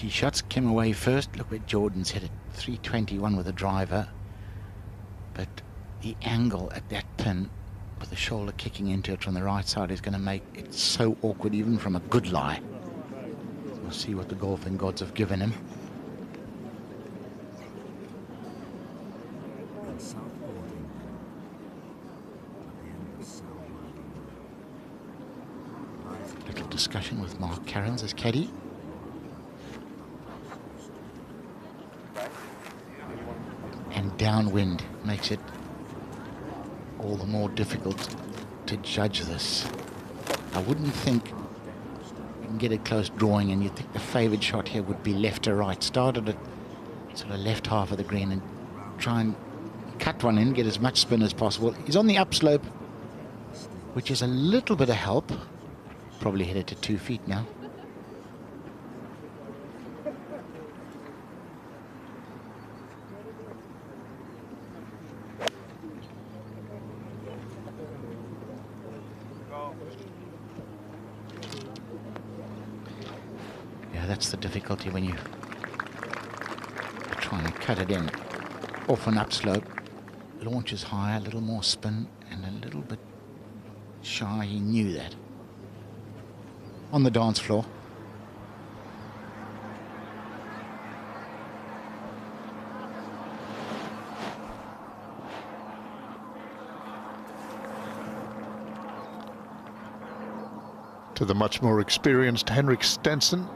tee shots came away first. Look where Jordan's hit it, 321 with a driver. But the angle at that pin with the shoulder kicking into it from the right side is going to make it so awkward even from a good lie. We'll see what the golfing gods have given him. Little discussion with Mark Cairns as caddy. And downwind makes it all the more difficult to judge this. I wouldn't think you can get a close drawing, and you'd think the favoured shot here would be left to right. Started at sort of left half of the green and try and cut one in, get as much spin as possible. He's on the upslope, which is a little bit of help. Probably hit it to 2 feet now. Yeah, that's the difficulty when you're trying to cut it in off an upslope. Launches higher, a little more spin and a little bit shy. He knew that. On the dance floor. To the much more experienced Henrik Stenson.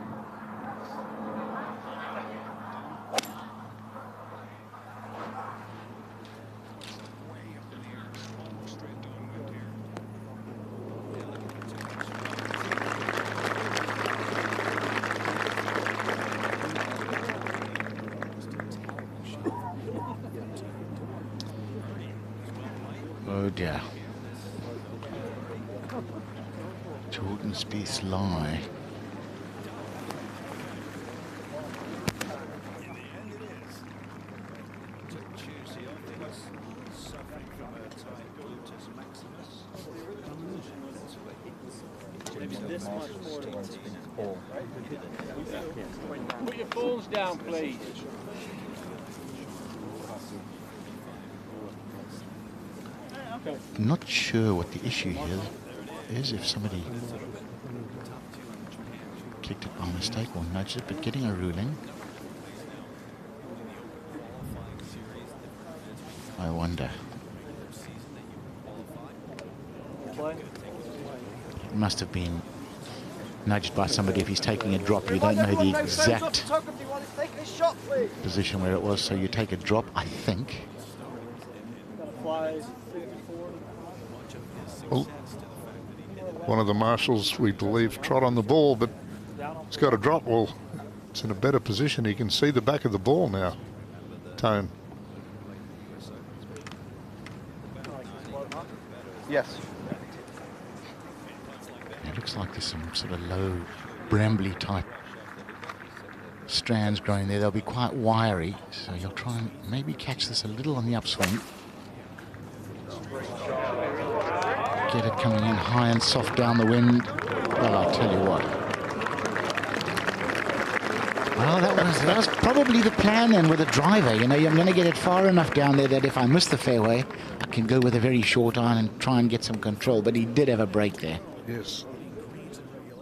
Oh dear. Jordan Spieth's lie. Put your balls down, please. I'm not sure what the issue here is, if somebody kicked it by mistake or nudged it, but getting a ruling. I wonder. It must have been nudged by somebody if he's taking a drop. You don't know the exact position where it was, so you take a drop, I think. Well, one of the marshals, we believe, trod on the ball, but it's got a drop. Well, it's in a better position. You can see the back of the ball now. Tone. Yes. It looks like there's some sort of low, brambly type strands growing there. They'll be quite wiry, so you'll try and maybe catch this a little on the upswing. Get it coming in high and soft down the wind. Well, I'll tell you what. Well, that was probably the plan then with a driver. You know, I'm going to get it far enough down there that if I miss the fairway, I can go with a very short iron and try and get some control. But he did have a break there. Yes.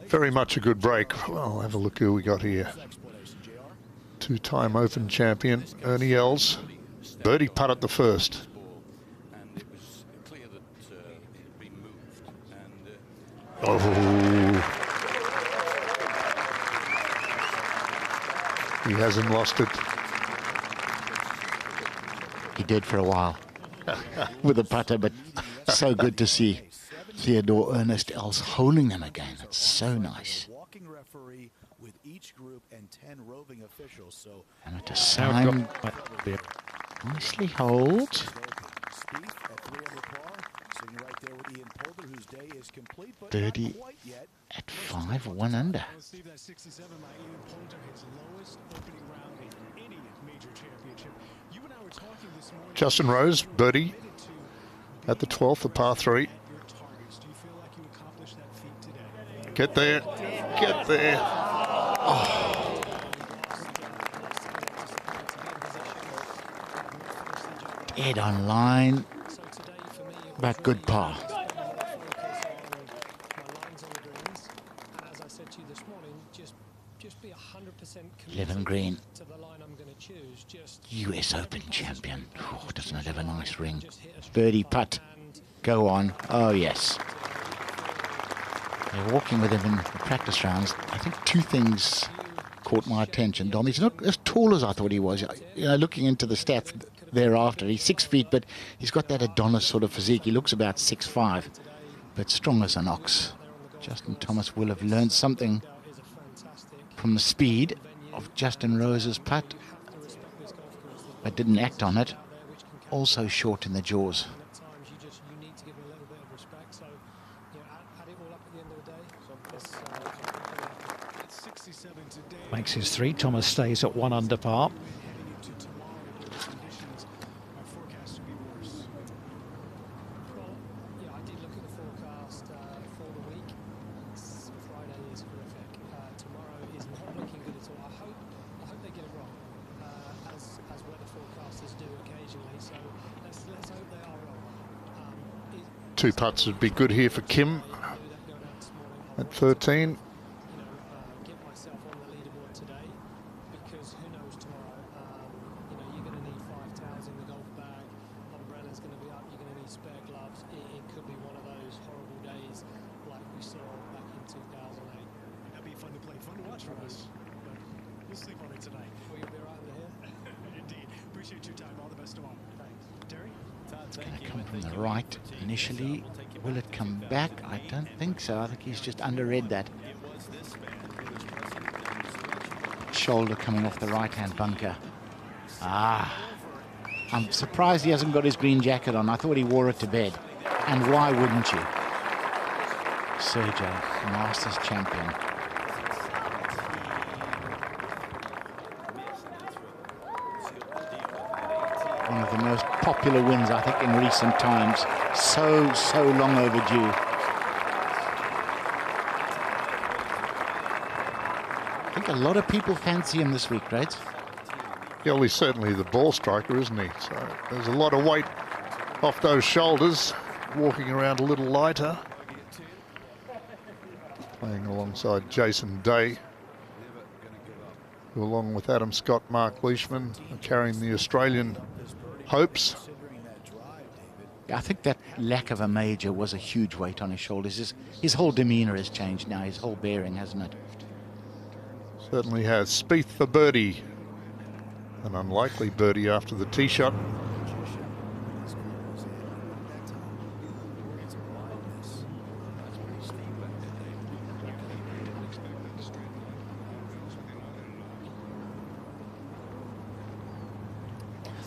Very much a good break. Well, have a look who we got here. Two-time Open champion, Ernie Els. Birdie putt at the first. Oh. He hasn't lost it. He did for a while with a putter, but so good to see Theodore Ernest Els holding them again. It's so nice. And at a sign, nicely hold. Birdie at 5, 1 under. Justin Rose, birdie at the 12th, the par 3. Get there, get there. Oh. Dead on line, but good par. 11 green. US Open champion. Oh, doesn't it have a nice ring? Birdie putt. Go on. Oh, yes. They're walking with him in the practice rounds. I think two things caught my attention, Dom. He's not as tall as I thought he was. You know, looking into the stats thereafter, he's 6 feet, but he's got that Adonis sort of physique. He looks about 6'5", but strong as an ox. Justin Thomas will have learned something from the speed of Justin Rose's putt, but didn't act on it. Also short in the jaws. Makes his 3. Thomas stays at 1 under par. Two putts would be good here for Kim at 13. Initially, will it come back? I don't think so. I think he's just underread that. Shoulder coming off the right-hand bunker. Ah, I'm surprised he hasn't got his green jacket on. I thought he wore it to bed. And why wouldn't you? Sergio, Masters champion. One of the most popular wins, I think, in recent times. So long overdue. I think a lot of people fancy him this week, right? Yeah, well, he's certainly the ball striker, isn't he? So there's a lot of weight off those shoulders, walking around a little lighter. Playing alongside Jason Day, who along with Adam Scott, Mark Leishman, are carrying the Australian hopes. I think that lack of a major was a huge weight on his shoulders. His whole demeanour has changed now, his whole bearing, hasn't it? Certainly has. Spieth for birdie. An unlikely birdie after the tee shot.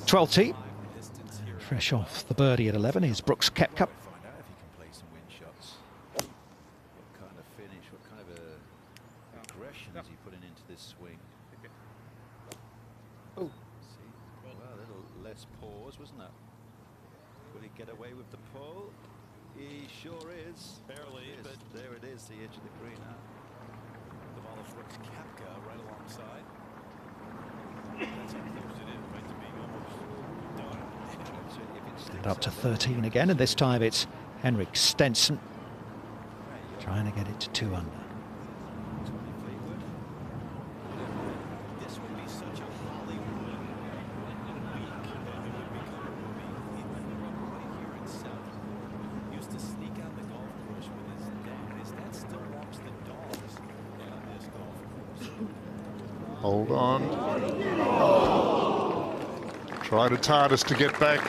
Twelty. Fresh off the birdie at 11 is Brooks Koepka. Find out if he can play some wind shots. What kind of finish, what kind of aggression is he putting into this swing? Oh, see, well, a little less pause, wasn't that? Will he get away with the pull? He sure is. Barely, but there it is, the edge of the green now. The ball of Brooks Koepka right alongside. That's how close it is, right to being almost done. And up to 13 again, and this time it's Henrik Stenson trying to get it to 2 under. This would be such a Hollywood week. It would become a movie. Right here in South, used to sneak out the golf course with his dad. His dad still walks the dogs on this golf course. Hold on. Tried its hardest to get back.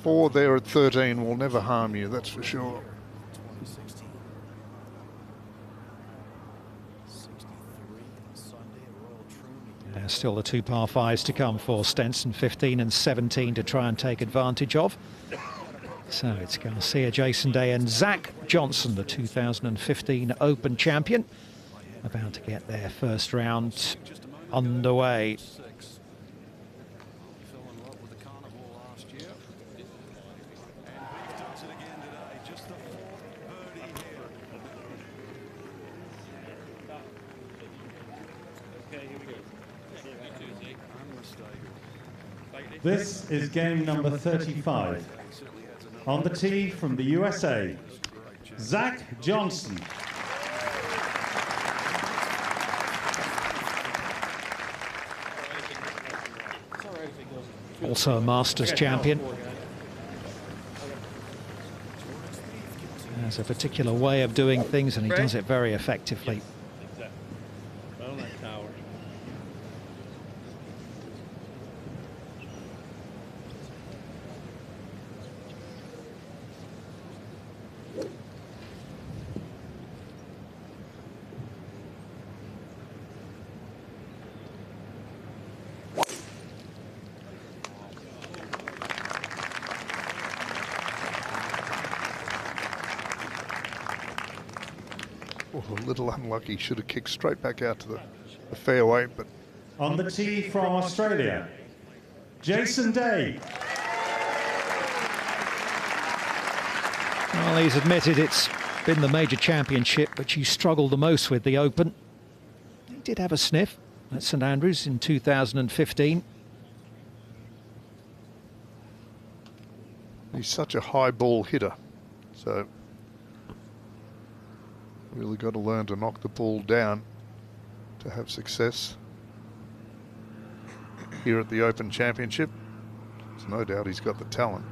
Four there at 13 will never harm you, that's for sure. There's still the 2 par 5s to come for Stenson, 15 and 17 to try and take advantage of. So it's Garcia, Jason Day and Zach Johnson, the 2015 Open champion, about to get their first round underway. This is game number 35. On the tee from the USA, Zach Johnson. Also a Masters champion. Has a particular way of doing things, and he does it very effectively. Oh, a little unlucky, should have kicked straight back out to the fairway, but... On the tee from Australia, Jason Day. Well, he's admitted it's been the major championship which he struggled the most with, the Open. He did have a sniff at St Andrews in 2015. He's such a high ball hitter, so really got to learn to knock the ball down to have success here at the Open Championship. There's no doubt he's got the talent.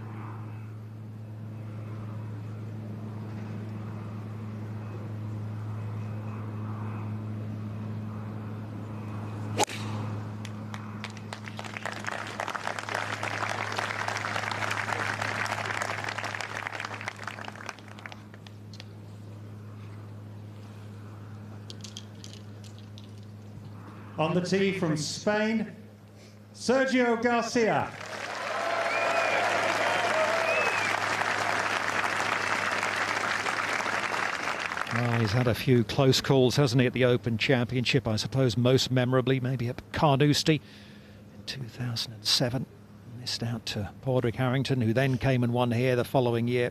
On the tee from Spain, Sergio Garcia. Well, he's had a few close calls, hasn't he, at the Open Championship? I suppose most memorably maybe at Carnoustie in 2007. Missed out to Padraig Harrington, who then came and won here the following year.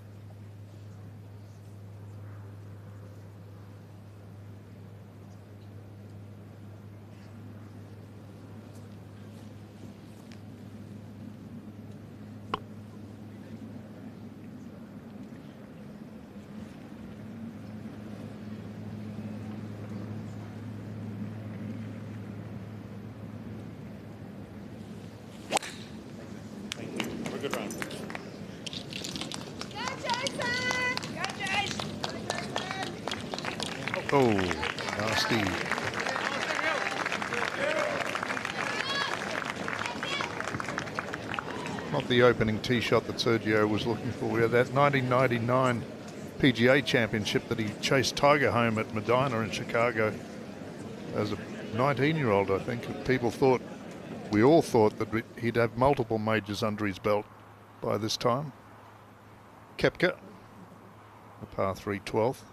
Good run. Oh, nasty. Not the opening tee shot that Sergio was looking for. We had that 1999 PGA Championship that he chased Tiger home at Medina in Chicago as a 19-year-old, I think. People thought, we all thought that he'd have multiple majors under his belt by this time. Koepka, a par 3 12th.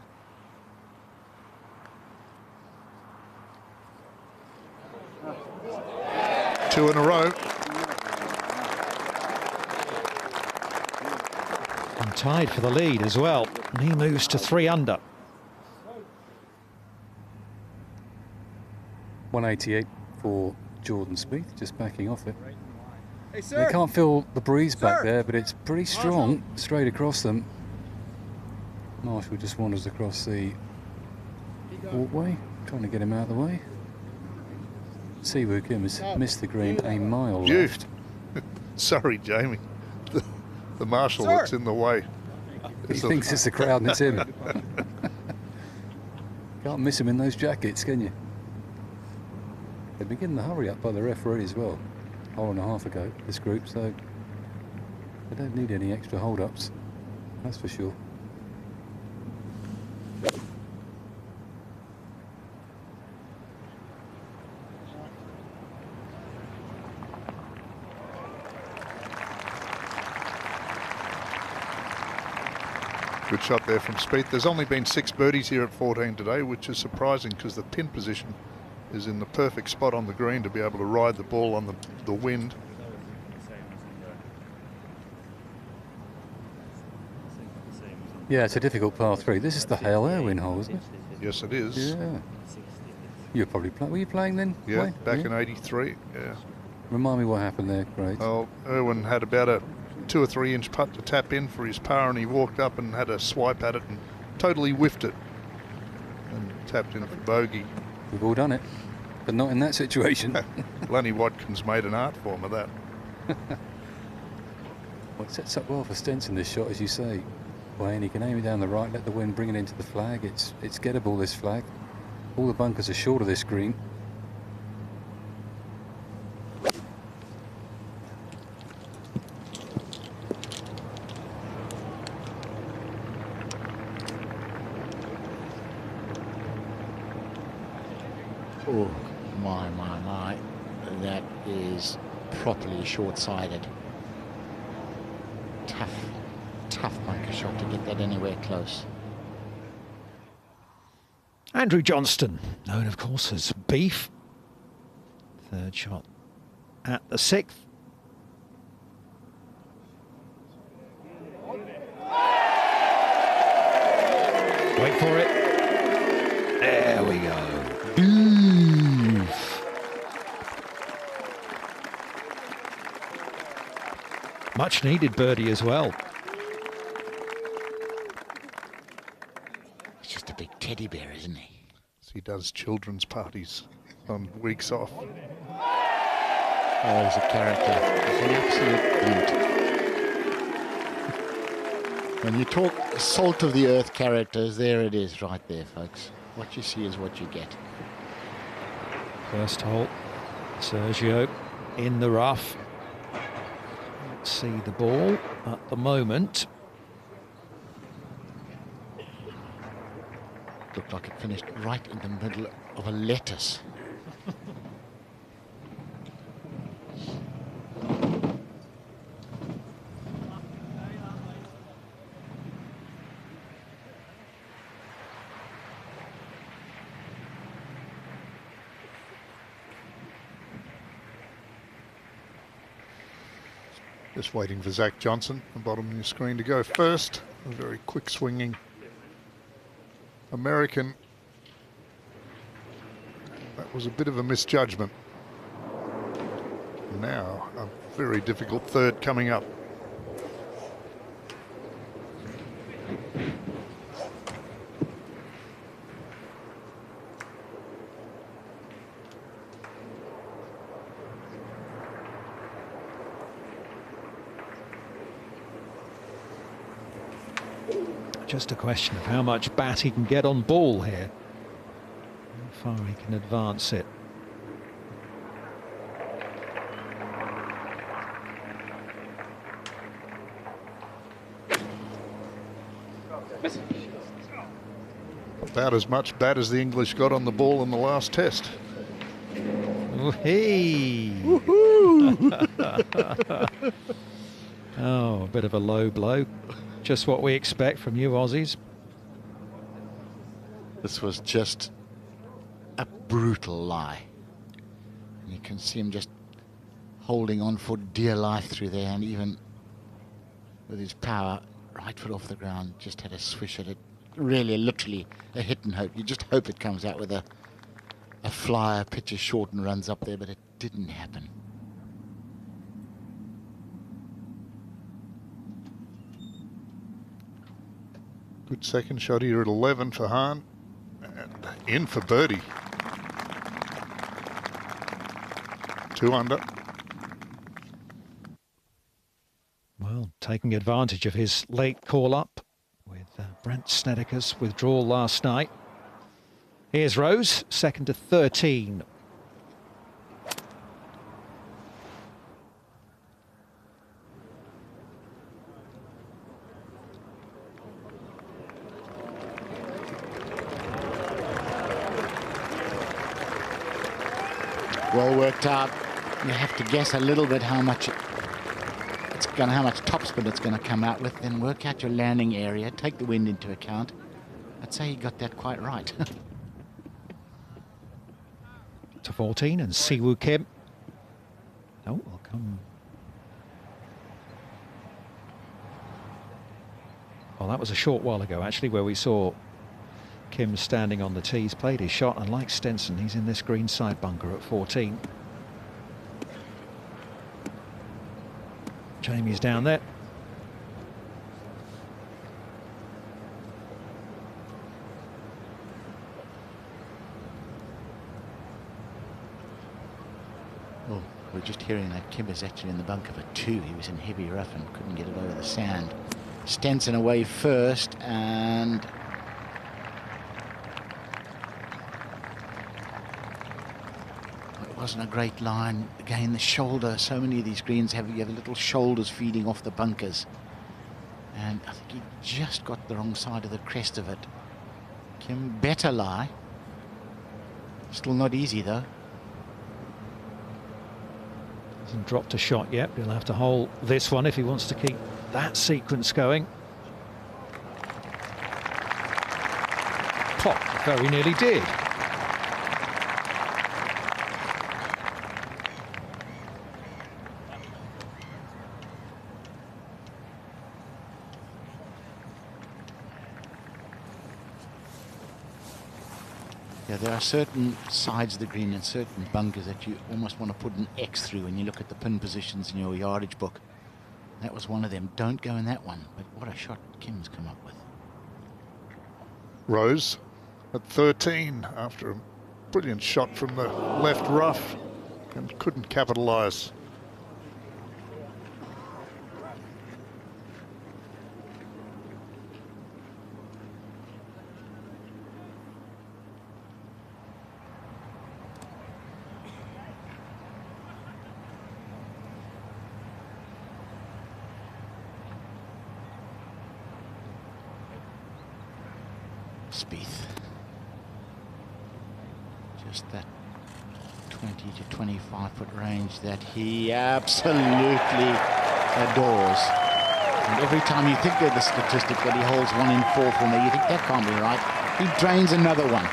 Two in a row. And tied for the lead as well. And he moves to 3 under. 188 for Jordan Spieth, just backing off it. Hey, sir. They can't feel the breeze back there, but it's pretty strong straight across them. Marshall just wanders across the walkway, trying to get him out of the way. Siwoo Kim has missed the green a mile left. Sorry, Jamie. The marshal that's in the way. He thinks it's the crowd and it's him. Can't miss him in those jackets, can you? They've been getting the hurry up by the referee as well. Hour and a half ago, this group, so they don't need any extra hold-ups, that's for sure. Good shot there from Spieth. There's only been 6 birdies here at 14 today, which is surprising because the pin position is in the perfect spot on the green to be able to ride the ball on the wind. Yeah, it's a difficult par 3. This is the Hale Irwin hole, isn't it? Yes, it is. Yeah. You're probably playing. Were you playing then? Yeah, Wayne? back in '83. Yeah. Remind me what happened there, Craig. Well, Irwin had about a 2 or 3 inch putt to tap in for his par, and he walked up and had a swipe at it and totally whiffed it and tapped in for bogey. We've all done it, but not in that situation. Lonnie Watkins made an art form of that. Well, it sets up well for Stenson, this shot, as you say. Wayne, he can aim it down the right, let the wind bring it into the flag. It's gettable, this flag. All the bunkers are short of this green. Oh, my. That is properly short-sided. Tough bunker shot to get that anywhere close. Andrew Johnston, known of course as Beef. Third shot at the 6th. Wait for it. There we go. Beef. Much needed birdie as well. He's just a big teddy bear, isn't he? He does children's parties on weeks off. Oh, he's a character. He's an absolute beaut. When you talk salt of the earth characters, there it is right there, folks. What you see is what you get. First hole, Sergio in the rough. Let's see the ball at the moment. Looked like it finished right in the middle of a lettuce. Just waiting for Zach Johnson, the bottom of your screen, to go first. A very quick swinging American. That was a bit of a misjudgment. Now a very difficult third coming up. Just a question of how much bat he can get on ball here. How far he can advance it. About as much bat as the English got on the ball in the last test. Oh, hey! Oh, a bit of a low blow. Just what we expect from you Aussies. This was just a brutal lie. And you can see him just holding on for dear life through there, and even with his power, right foot off the ground, just had a swish at it. Really, literally a hit and hope. You just hope it comes out with a flyer, pitches short and runs up there, but it didn't happen. Good second shot here at 11 for Hahn. And in for birdie. 2 under. Well, taking advantage of his late call-up with Brent Snedeker's withdrawal last night. Here's Rose, second to 13. Well worked out. You have to guess a little bit how much how much topspin it's going to come out with, then work out your landing area, take the wind into account. I'd say you got that quite right. To 14 and Siwoo Kim. Oh, will come. Well, that was a short while ago, actually, where we saw Kim's standing on the tee. He's played his shot, and like Stenson, he's in this greenside bunker at 14. Jamie's down there. Oh, we're just hearing that Kim is actually in the bunker for 2. He was in heavy rough and couldn't get it over the sand. Stenson away first, and it wasn't a great line. Again, the shoulder. So many of these greens you have little shoulders feeding off the bunkers, and I think he just got the wrong side of the crest of it. Kim better lie. Still not easy though. Hasn't dropped a shot yet. He'll have to hold this one if he wants to keep that sequence going. Pop, very nearly did. Yeah, there are certain sides of the green and certain bunkers that you almost want to put an X through when you look at the pin positions in your yardage book. That was one of them. Don't go in that one. But what a shot Kim's come up with. Rose at 13 after a brilliant shot from the left rough and couldn't capitalise. Spieth. Just that 20 to 25 foot range that he absolutely adores. And every time you think of the statistic that he holds 1 in 4 from there, you think that can't be right. He drains another one.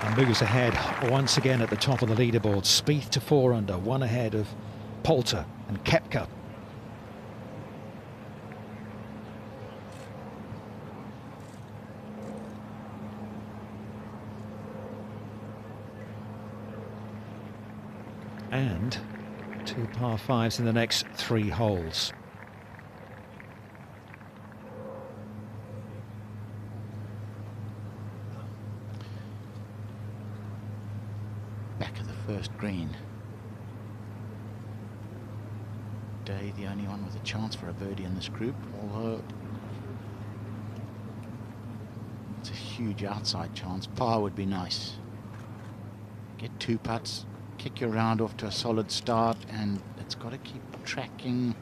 And moves ahead once again at the top of the leaderboard. Spieth to 4 under, 1 ahead of Poulter and Koepka. And 2 par 5s in the next 3 holes. Back of the first green. Day the only one with a chance for a birdie in this group, although it's a huge outside chance. Par would be nice. Get 2 putts. Kick your round off to a solid start, and it's got to keep tracking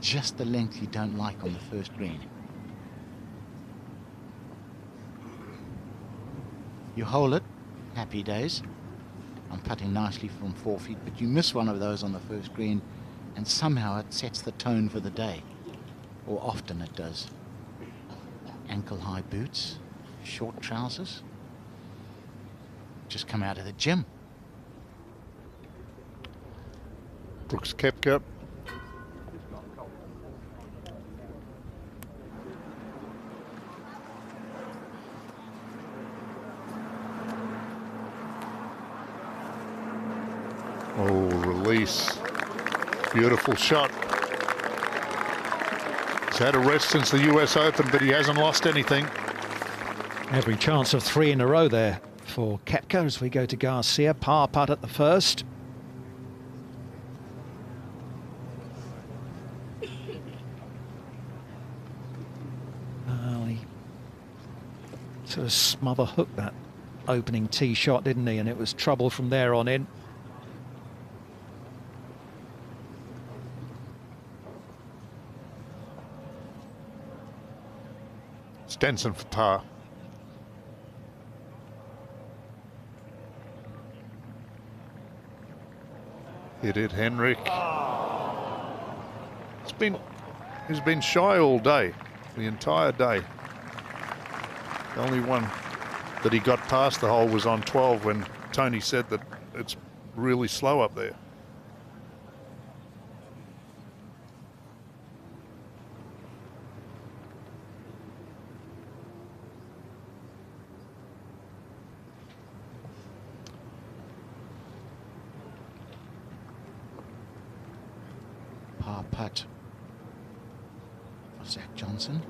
just the length you don't like on the first green. You hole it, happy days. I'm putting nicely from 4 feet, but you miss one of those on the first green, and somehow it sets the tone for the day, or often it does. Ankle-high boots, short trousers, just come out of the gym. Brooks Koepka. Oh, release. Beautiful shot. He's had a rest since the US Open, but he hasn't lost anything. Every chance of 3 in a row there for Koepka as we go to Garcia. Par putt at the first. He sort of smother hooked that opening tee shot, didn't he? And it was trouble from there on in. Stenson for par. Hit it, Henrik. He's been shy all day, the entire day. The only one that he got past the hole was on 12 when Tony said that it's really slow up there. par putt for Zach Johnson.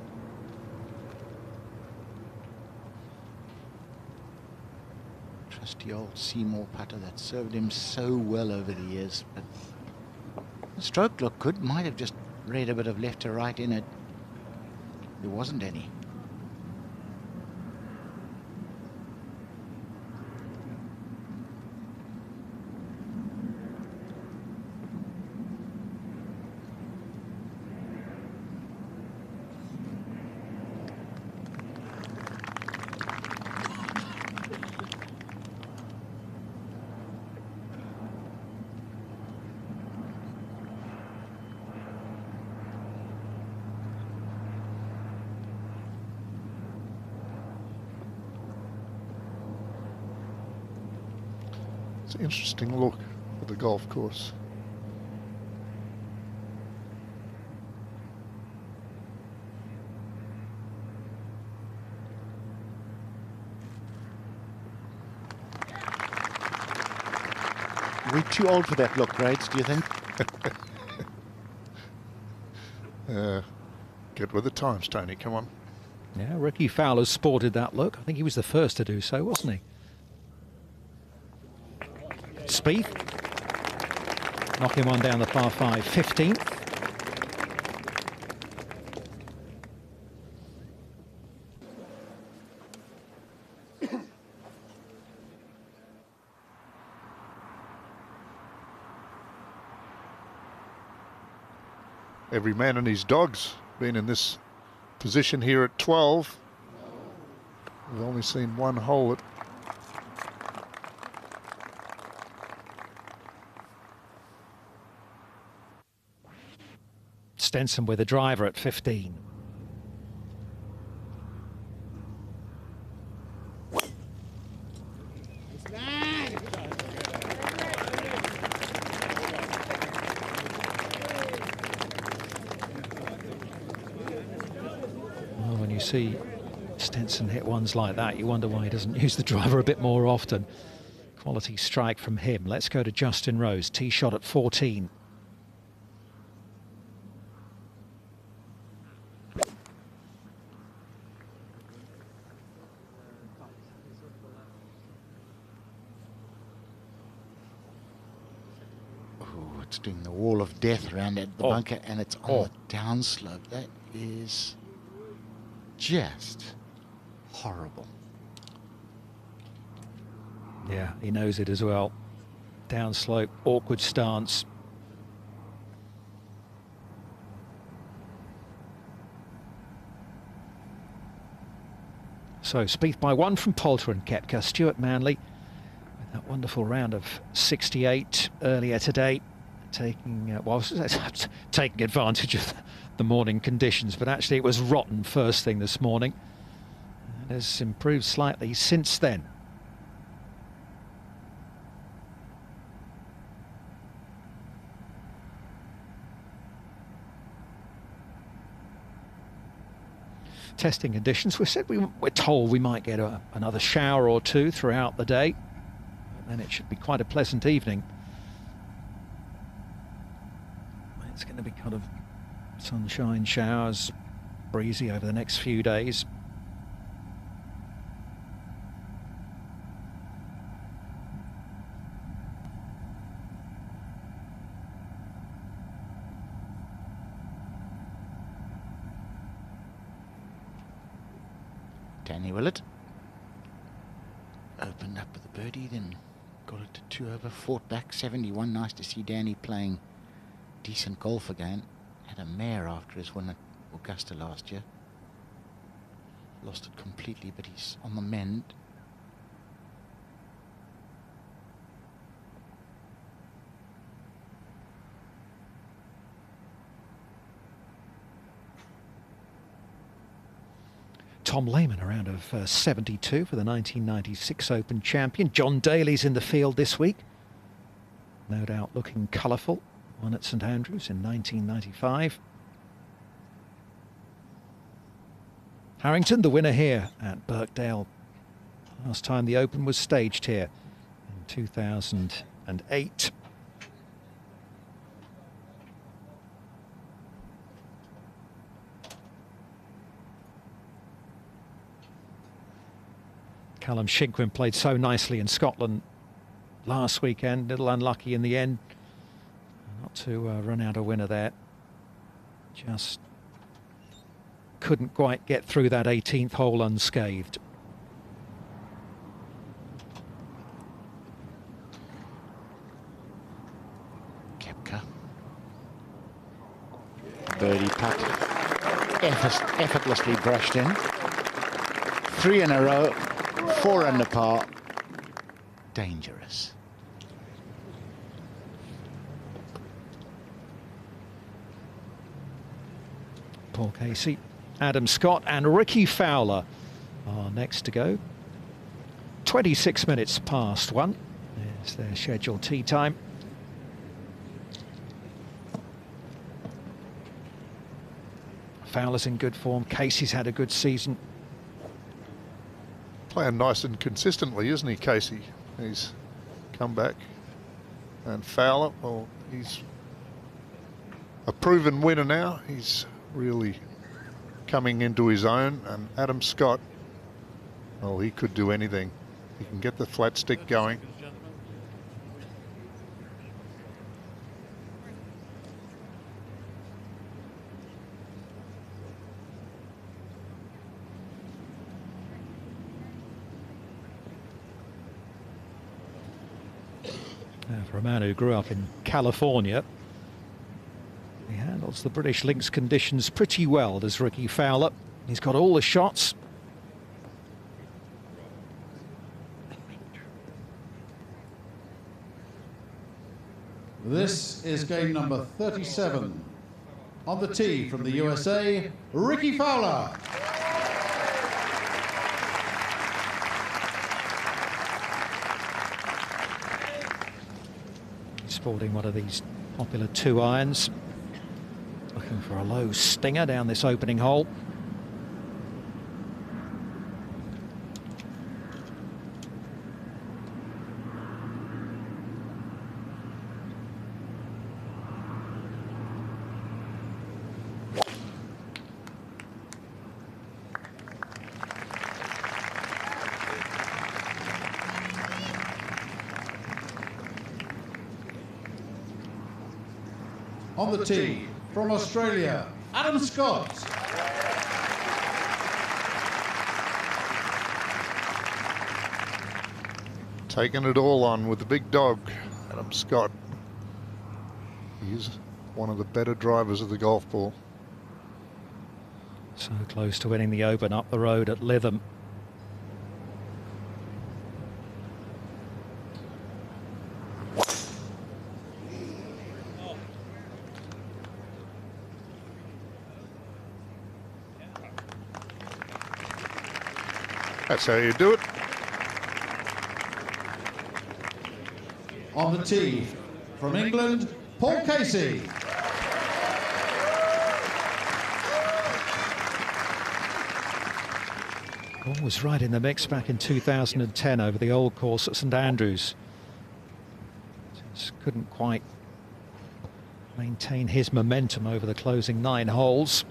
Trusty old Seymour putter that served him so well over the years, but the stroke looked good. Might have just read a bit of left to right in it. There wasn't any. It's an interesting look at the golf course. We're too old for that look, Grades, do you think? Get with the times, Tony, come on. Yeah, Ricky Fowler sported that look. I think he was the first to do so, wasn't he? Spieth, knocking one down the par 5, 15th. Every man and his dog's been in this position here at 12. We've only seen one hole at Stenson with a driver at 15. Well, when you see Stenson hit ones like that, you wonder why he doesn't use the driver a bit more often. Quality strike from him. Let's go to Justin Rose, tee shot at 14. It's doing the wall of death around at the bunker, and it's on the downslope. That is just horrible. Yeah, he knows it as well. Downslope, awkward stance. So Spieth by 1 from Poulter and Koepka. Stuart Manley with that wonderful round of 68 earlier today, taking taking advantage of the morning conditions, but actually it was rotten first thing this morning. It has improved slightly since then. Testing conditions, we're told we might get another shower or two throughout the day, and then it should be quite a pleasant evening. It's going to be kind of sunshine, showers, breezy over the next few days. Danny Willett opened up with a birdie, then got it to 2 over, fought back 71. Nice to see Danny playing decent golf again. Had a mare after his win at Augusta last year. Lost it completely, but he's on the mend. Tom Lehman, a round of 72 for the 1996 Open champion. John Daly's in the field this week. No doubt looking colourful. Won at St Andrews in 1995. Harrington, the winner here at Birkdale. Last time the Open was staged here in 2008. Callum Shinkwin played so nicely in Scotland last weekend. A little unlucky in the end not to run out a winner there. Just couldn't quite get through that 18th hole unscathed. Koepka. Birdie putt. Effortlessly brushed in. 3 in a row, 4 under par. Dangerous. Paul Casey, Adam Scott and Ricky Fowler are next to go. 26 minutes past 1 is their scheduled tee time. Fowler's in good form. Casey's had a good season. Playing nice and consistently, isn't he, Casey? He's come back. And Fowler, well, he's a proven winner now. He's really coming into his own. And Adam Scott, well, he could do anything. He can get the flat stick going. For a man who grew up in California, he handles the British links conditions pretty well, does Ricky Fowler. He's got all the shots. This is game number 37. On the tee from the USA, Ricky Fowler. Sporting one of these popular 2 irons, looking for a low stinger down this opening hole. On the tee from Australia, Adam Scott. Taking it all on with the big dog, Adam Scott. He's one of the better drivers of the golf ball. So close to winning the Open up the road at Lytham. That's how you do it. On the tee from England, Paul Casey. Paul was right in the mix back in 2010 over the old course at St Andrews. Just couldn't quite maintain his momentum over the closing 9 holes.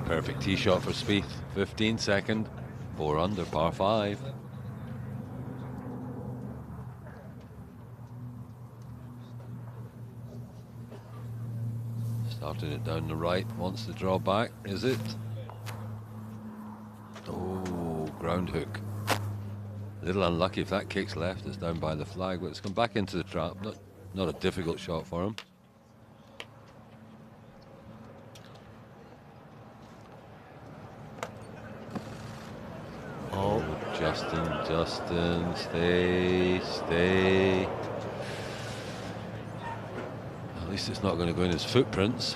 Perfect tee shot for Spieth. 15 second, 4 under, par 5. Starting it down the right, wants to draw back, is it? Oh, ground hook. A little unlucky if that kicks left, it's down by the flag, but it's come back into the trap. Not a difficult shot for him. Oh, Justin, stay. At least it's not going to go in his footprints.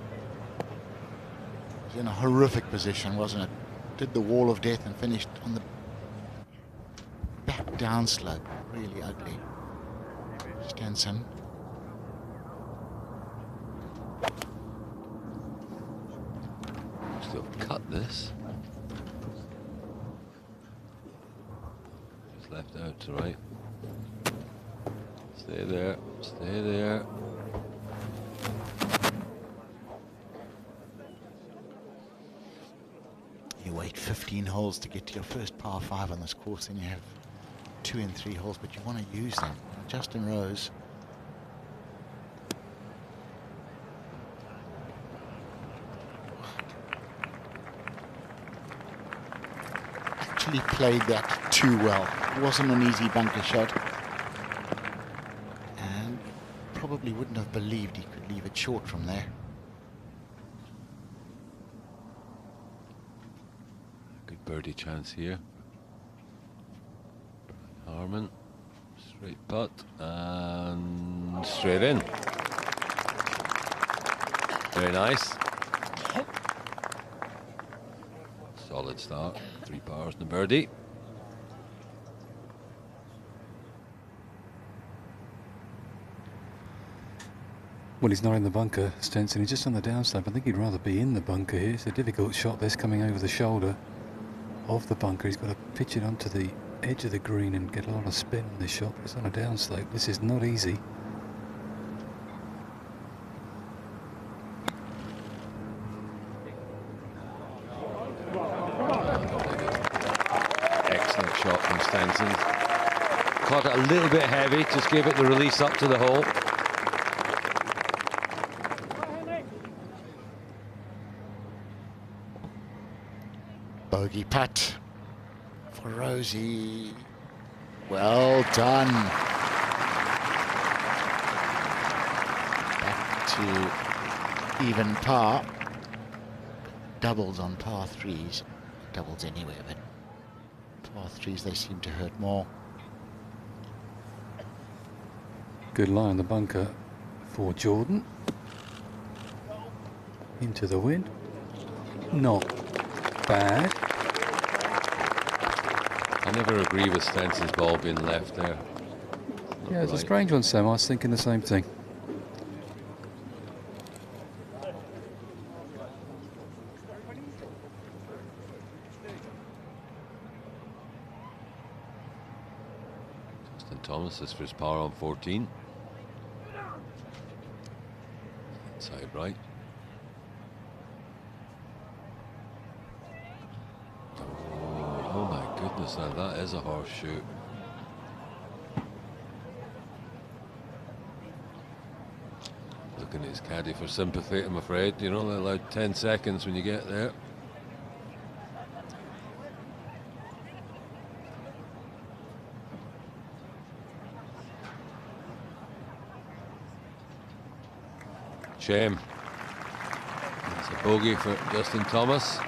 It was in a horrific position, wasn't it? Did the wall of death and finished on the back downslope, really ugly. Stenson. Still cut this. Just left out to right. Stay there, stay there. You wait 15 holes to get to your first par 5 on this course, then you have 2 and 3 holes, but you want to use them. Justin Rose. Actually played that too well. It wasn't an easy bunker shot. And probably wouldn't have believed he could leave it short from there. Good birdie chance here. Harman, straight putt and straight in. Very nice. Solid start. 3 pars and a birdie. Well, he's not in the bunker, Stenson. He's just on the downslope. I think he'd rather be in the bunker here. It's a difficult shot. This coming over the shoulder of the bunker. He's got to pitch it onto the edge of the green and get a lot of spin on this shot. It's on a downslope. This is not easy. Excellent shot from Stenson. Caught it a little bit heavy, just gave it the release up to the hole. Bogey putt for Rosie. Well done. Back to even par. Doubles on par 3s. Doubles anywhere, but par 3s they seem to hurt more. Good lie on the bunker for Jordan. Into the wind. Not bad. I never agree with Stenson's ball being left there. Yeah, it's a strange one, Sam. I was thinking the same thing. Justin Thomas is for his par on 14. Side right. Oh my goodness, now that is a horseshoe. Looking at his caddy for sympathy, I'm afraid. You're only allowed 10 seconds when you get there. Shame. It's a bogey for Justin Thomas.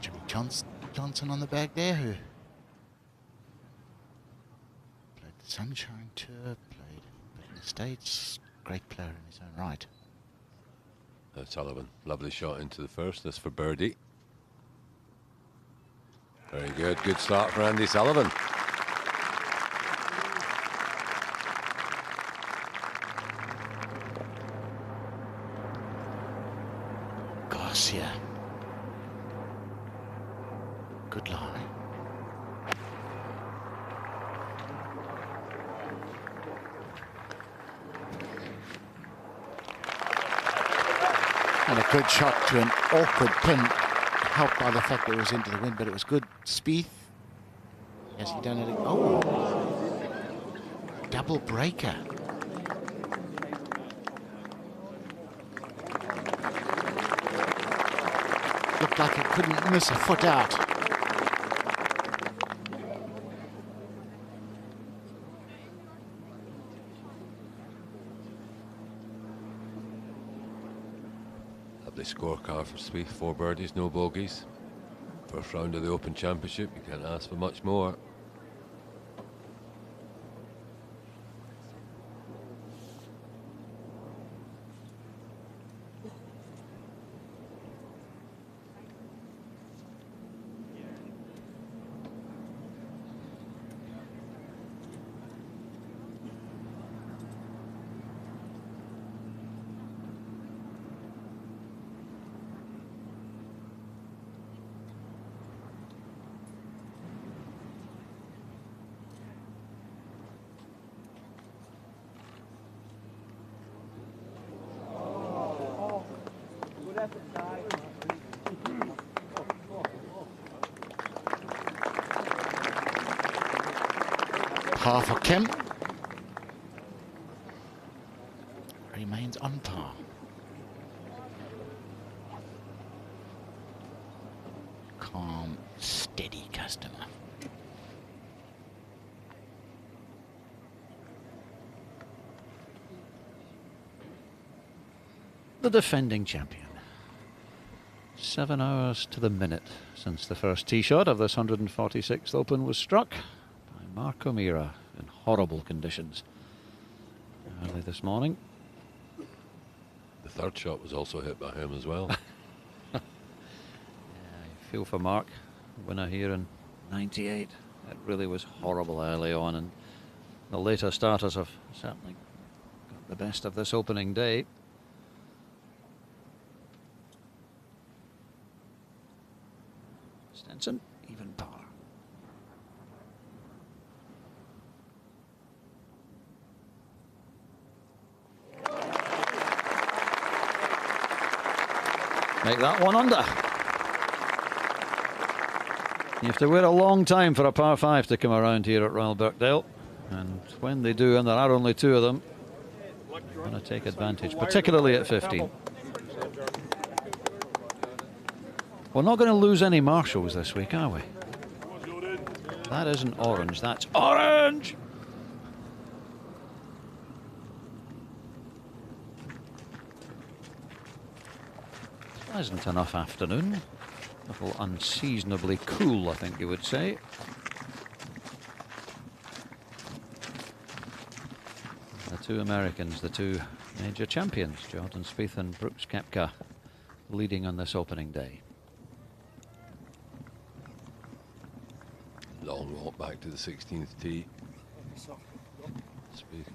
Jimmy Johnson on the back there, who played the Sunshine Tour, played in the States, great player in his own right. Sullivan, lovely shot into the first. This for birdie. Very good, good start for Andy Sullivan. Garcia. Good lie. And a good shot to an awkward pin, helped by the fact that it was into the wind, but it was good. Spieth, has he done it? Oh, double breaker. Looked like it couldn't miss a foot out. Lovely scorecard for Spieth, 4 birdies, no bogeys. First round of the Open Championship, you can't ask for much more. Par for Kim. Remains on par. Calm, steady customer. The defending champion. 7 hours to the minute since the first tee shot of this 146th Open was struck by Mark O'Meara in horrible conditions early this morning. The third shot was also hit by him as well. I feel for Mark, winner here in 98. It really was horrible early on, and the later starters have certainly got the best of this opening day. Stenson, even par. Make that one under. You have to wait a long time for a par 5 to come around here at Royal Birkdale, and when they do, and there are only 2 of them, they're going to take advantage, particularly at 15. We're not going to lose any marshals this week, are we? That isn't orange, that's orange! Pleasant enough afternoon. A little unseasonably cool, I think you would say. The 2 Americans, the 2 major champions, Jordan Spieth and Brooks Koepka, leading on this opening day. Long walk back to the 16th tee. Spieth.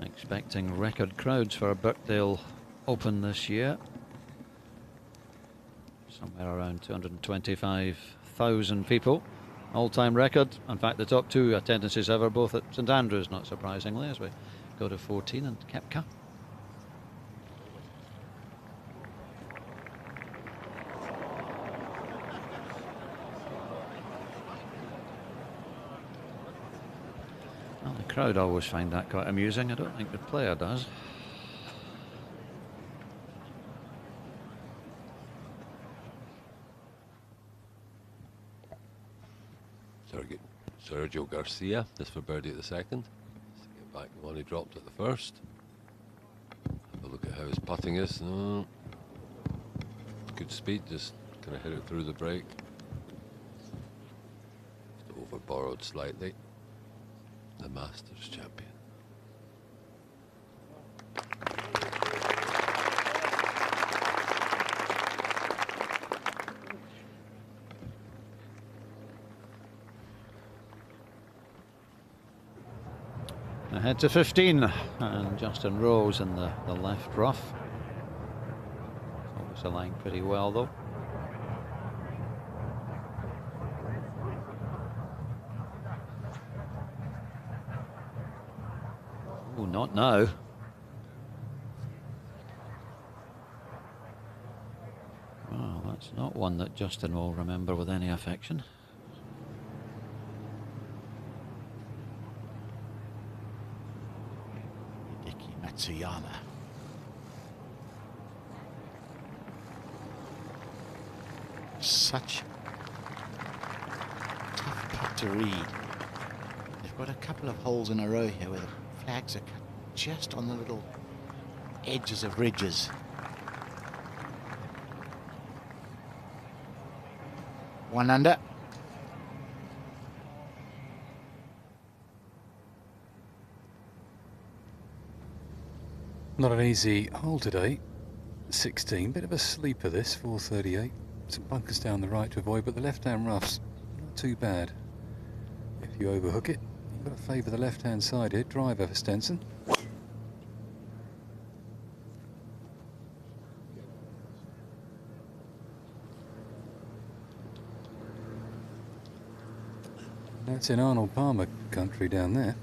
Expecting record crowds for a Birkdale Open this year. Somewhere around 225,000 people. All-time record. In fact, the top 2 attendances ever, both at St Andrews, not surprisingly, as we go to 14 and Koepka. Well, the crowd always find that quite amusing. I don't think the player does. Sergio Garcia, this for birdie at the second. Just to get back the one he dropped at the first. Have a look at how his putting is. Good speed, just kind of hit it through the break. Just over borrowed slightly. The Masters champion. Ahead to 15, and Justin Rose in the left rough. Always aligned pretty well though. Oh, not now. Well, that's not one that Justin will remember with any affection. Matsuyama. Such tough putt to read. They've got a couple of holes in a row here where the flags are cut just on the little edges of ridges. One under. Not an easy hole today. 16, bit of a sleeper this, 438. Some bunkers down the right to avoid, but the left-hand rough's not too bad. If you overhook it, you've got to favour the left-hand side here. Driver for Stenson. That's in Arnold Palmer country down there.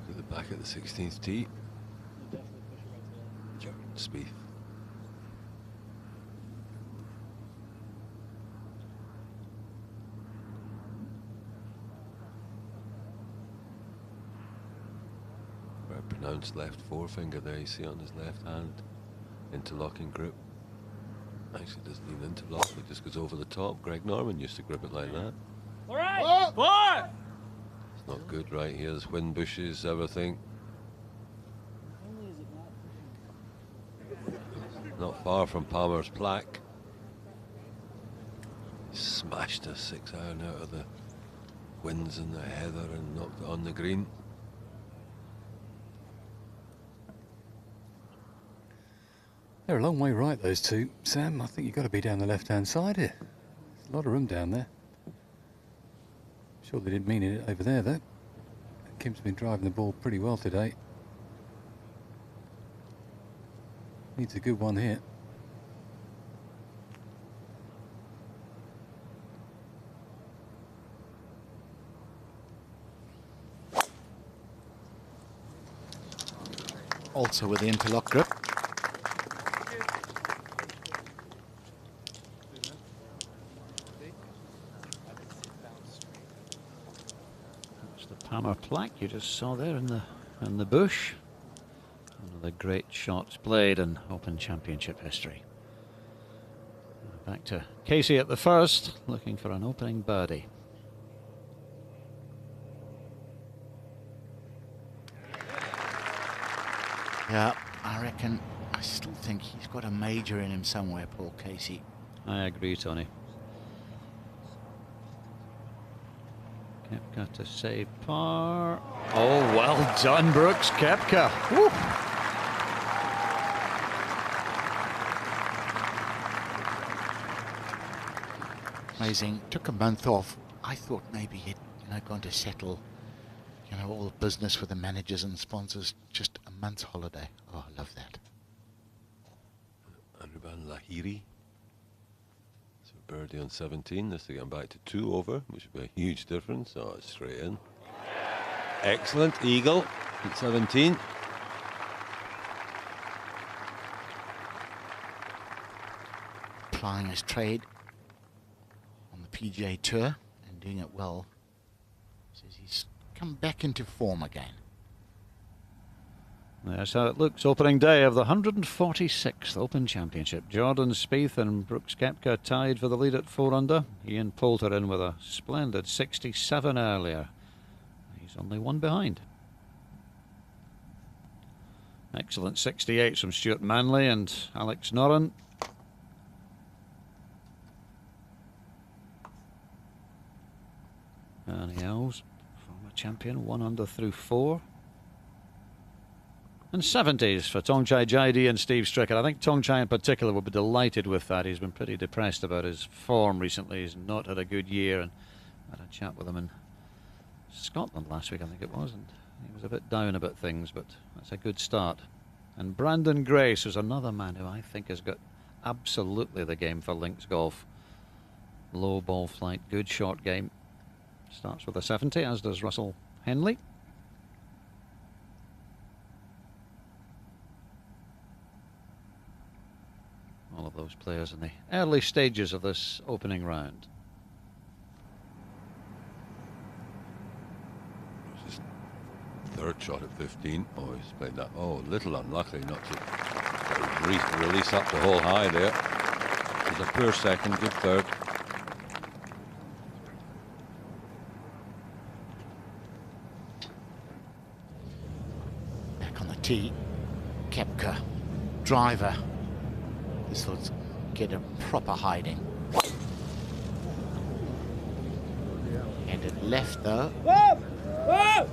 To the back at the 16th tee. Jordan Spieth. Very pronounced left forefinger there, you see on his left hand. Interlocking grip. Actually doesn't even interlock, it just goes over the top. Greg Norman used to grip it like that. All right. Four. It's not good right here. There's wind bushes, everything. Not far from Palmer's plaque. Smashed a 6-iron out of the winds and the heather and knocked it on the green. They're a long way right, those two. Sam, I think you've got to be down the left-hand side here. There's a lot of room down there. Sure they didn't mean it over there, though. Kim's been driving the ball pretty well today. Needs a good one here. Also with the interlock grip. That's the Palmer plaque you just saw there in the bush. One of the great shots played in Open Championship history. Back to Casey at the first, looking for an opening birdie. Yeah, I still think he's got a major in him somewhere, Paul Casey. I agree, Tony. Koepka to save par. Oh, well done, Brooks Koepka. Woo. Amazing. Took a month off. I thought maybe he'd gone to settle all the business with the managers and sponsors. Just a month's holiday. Oh, I love that. Anirban Lahiri. So birdie on 17. This to get back to 2 over, which would be a huge difference. Oh, it's straight in. Excellent. Eagle at 17. Plying his trade on the PGA Tour and doing it well. Says he's come back into form again. That's how it looks. Opening day of the 146th Open Championship. Jordan Spieth and Brooks Koepka tied for the lead at 4 under. Ian Poulter in with a splendid 67 earlier. He's only 1 behind. Excellent 68 from Stuart Manley and Alex Noren. Ernie Els, former champion, 1 under through 4. And 70s for Tongchai Jaidi and Steve Stricker. I think Tongchai in particular will be delighted with that. He's been pretty depressed about his form recently. He's not had a good year, and I had a chat with him in Scotland last week, I think it was, and he was a bit down about things, but that's a good start. And Brandon Grace is another man who I think has got absolutely the game for links golf. Low ball flight, good short game. Starts with a 70, as does Russell Henley. All of those players in the early stages of this opening round. His 3rd shot at 15. Oh, he's played that. Oh, a little unlucky not to release up the hole high there. It was a poor 2nd, good 3rd. Back on the tee. Koepka. Driver. This will get a proper hiding. Headed left though. Whoa! Whoa!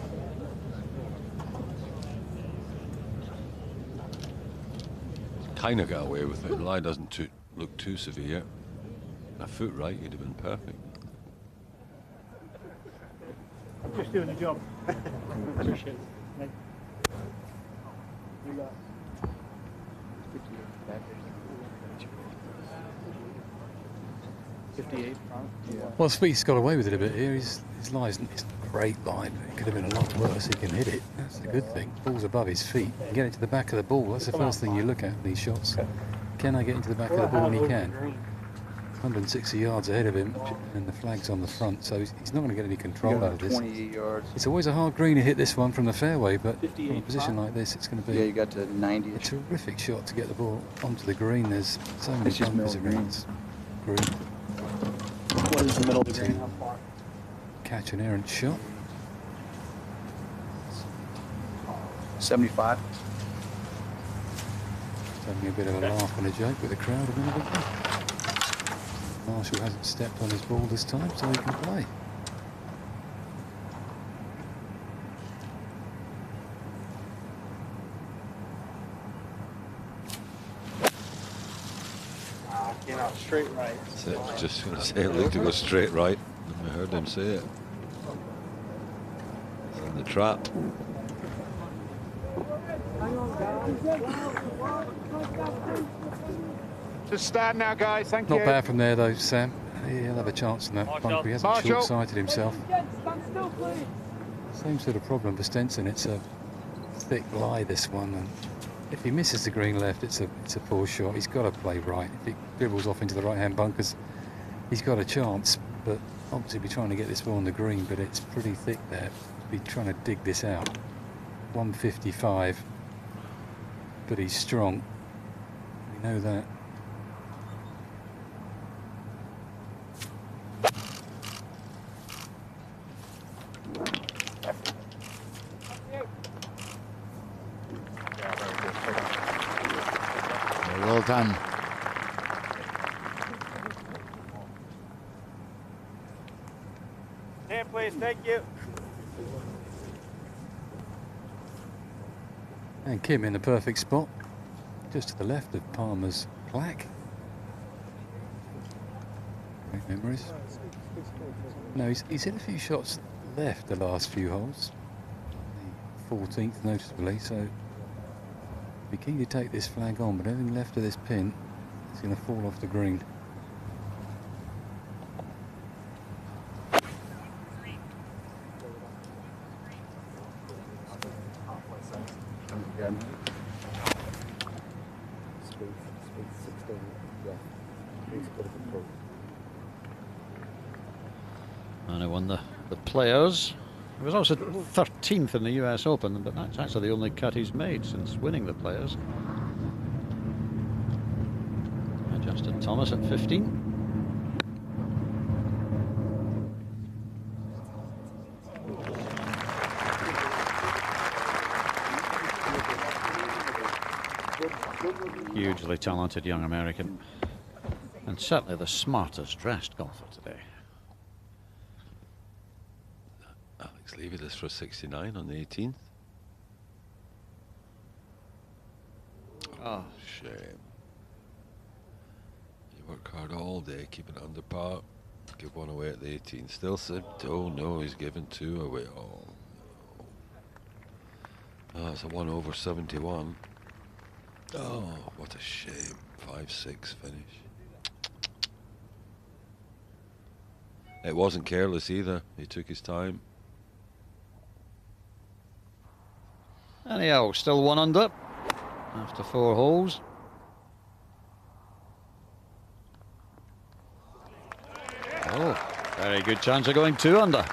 Kind of got away with it. The lie doesn't look too severe. A foot right, he'd have been perfect. I'm just doing the job. Appreciate it. Well, Spieth's got away with it a bit here. His lie's it's not a great line, but it could have been a lot worse. He can hit it. That's the good thing. Ball's above his feet. Get it to the back of the ball. That's the first thing you look at in these shots. Can I get into the back of the ball? And he can. 160 yards ahead of him, and the flag's on the front, so he's not going to get any control out of this. 28 yards. It's always a hard green to hit this one from the fairway, but from a position like this, it's going to be You got to 90. a terrific shot to get the ball onto the green. There's so many bumpers around this green. What is the middle of the green? How far? Catch an errant shot. 75. Having a bit of a laugh and a joke with the crowd a minute ago. Marshall hasn't stepped on his ball this time, so he can play. Came out straight right. That's it. Just going to say it looked to go straight right. I heard him say it. It's in the trap. Just start now, guys. Thank you. Not bad from there, though, Sam. He'll have a chance in that bunker. He hasn't short-sighted himself. Same sort of problem for Stenson. It's a thick lie, this one, and if he misses the green left, it's a poor shot. He's got to play right. If he dribbles off into the right-hand bunkers, he's got a chance, but obviously be trying to get this ball on the green, but it's pretty thick there. Be trying to dig this out. 155, but he's strong. We know that. Well done. Stand, please. Thank you. And Kim in the perfect spot, just to the left of Palmer's plaque. Great memories. No, he's hit a few shots left the last few holes. The 14th noticeably, so be keen to take this flag on, but everything left of this pin is going to fall off the green. And I won the Players. He was also 13th in the US Open, but that's actually the only cut he's made since winning the Players. Justin Thomas at 15. Hugely talented young American, and certainly the smartest dressed golfer today. Alex Levy this for 69 on the 18th. Oh, shame. You work hard all day, keeping it under par. Give one away at the 18th. Still said, oh no, he's given two away. Oh, no. Oh, it's a 1 over 71. Oh, what a shame. 5-6 finish. It wasn't careless either. He took his time. Anyhow, still 1 under after 4 holes. Oh, very good chance of going 2 under.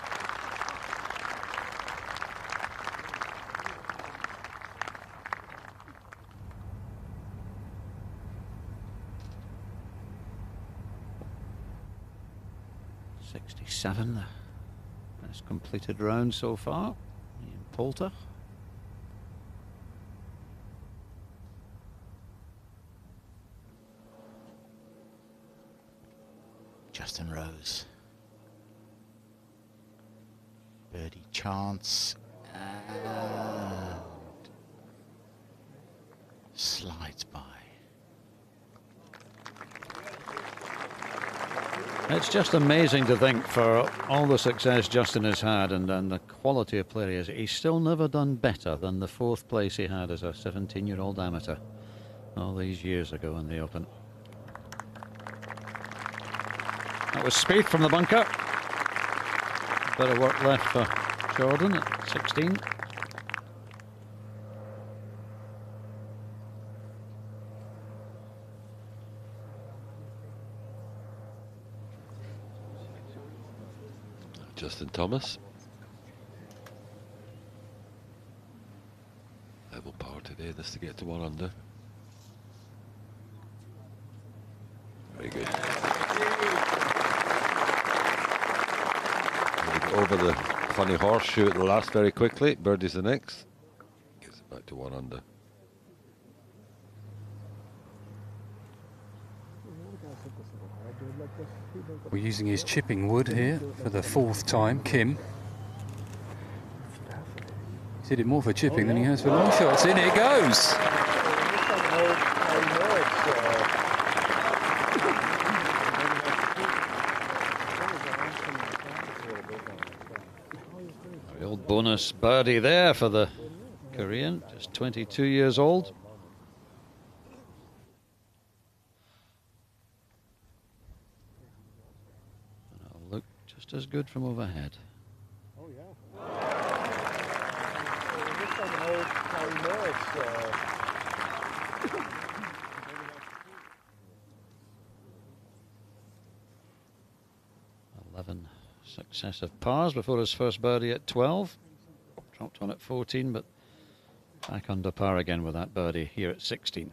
The best completed round so far. Ian Poulter. Justin Rose. Birdie chance. And slides by. It's just amazing to think, for all the success Justin has had and the quality of player he is, he's still never done better than the 4th place he had as a 17-year-old amateur all these years ago in the Open. That was Spieth from the bunker. Bit of work left for Jordan at 16. Justin Thomas. Level power today, this to get to 1 under. Very good. Over the funny horseshoe at the last very quickly. Birdie's the next. Gets it back to 1 under. We're using his chipping wood here for the 4th time, Kim. He's hit it more for chipping than he has for long shots. In it goes! The old bonus birdie there for the Korean, just 22 years old. As good from overhead. Oh yeah. It looks like an old Harry Morris. Successive pars before his first birdie at 12. Dropped on at 14, but back under par again with that birdie here at 16.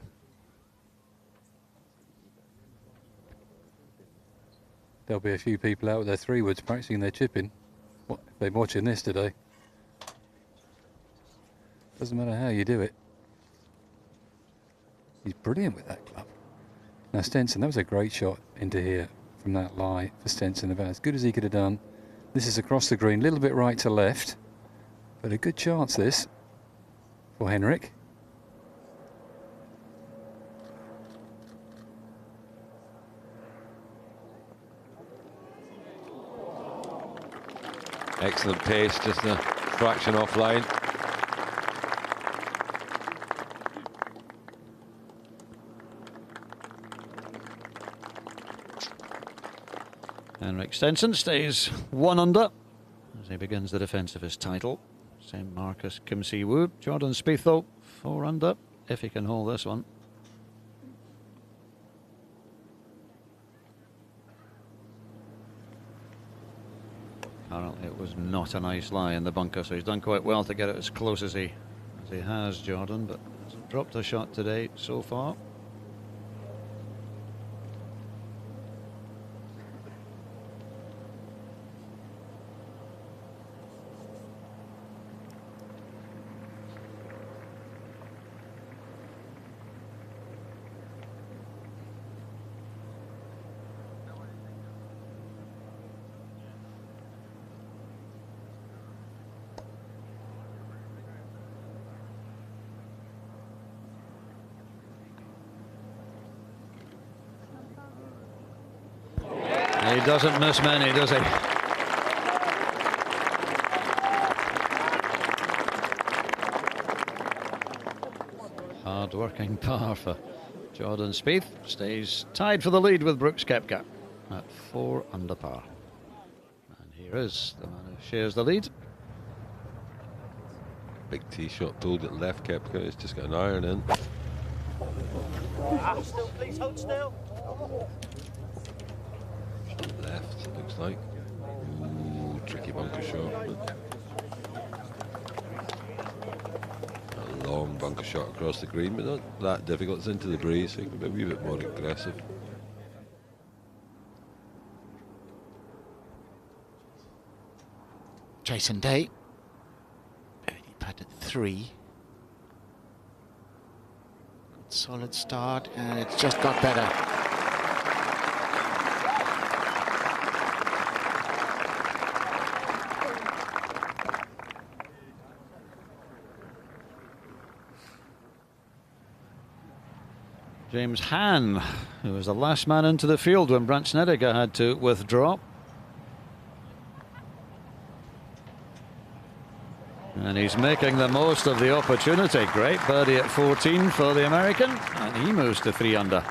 There'll be a few people out with their 3-woods practicing their chipping. What, if they're watching this today. Doesn't matter how you do it. He's brilliant with that club. Now Stenson, that was a great shot into here from that lie for Stenson, about as good as he could have done. This is across the green, a little bit right to left, but a good chance this for Henrik. Excellent pace, just a fraction offline. Henrik Stenson stays 1 under as he begins the defence of his title. Same mark as Kim Si-woo. Jordan Spieth, though, 4 under, if he can hold this one. Apparently it was not a nice lie in the bunker, so he's done quite well to get it as close as he has, Jordan, but hasn't dropped a shot today so far. He doesn't miss many, does he? Hard-working par for Jordan Spieth. Stays tied for the lead with Brooks Koepka at 4 under par. And here is the man who shares the lead. Big tee shot pulled at left. Koepka has just got an iron in. Hold still, please, hold still. Left, looks like. Ooh, tricky bunker shot. A long bunker shot across the green, but not that difficult. It's into the breeze, so you can be a wee bit more aggressive. Jason Day. Birdie putt at 3. Good solid start, and it's just got better. James Hann, who was the last man into the field when Brant Snedeker had to withdraw. And he's making the most of the opportunity. Great birdie at 14 for the American, and he moves to 3 under.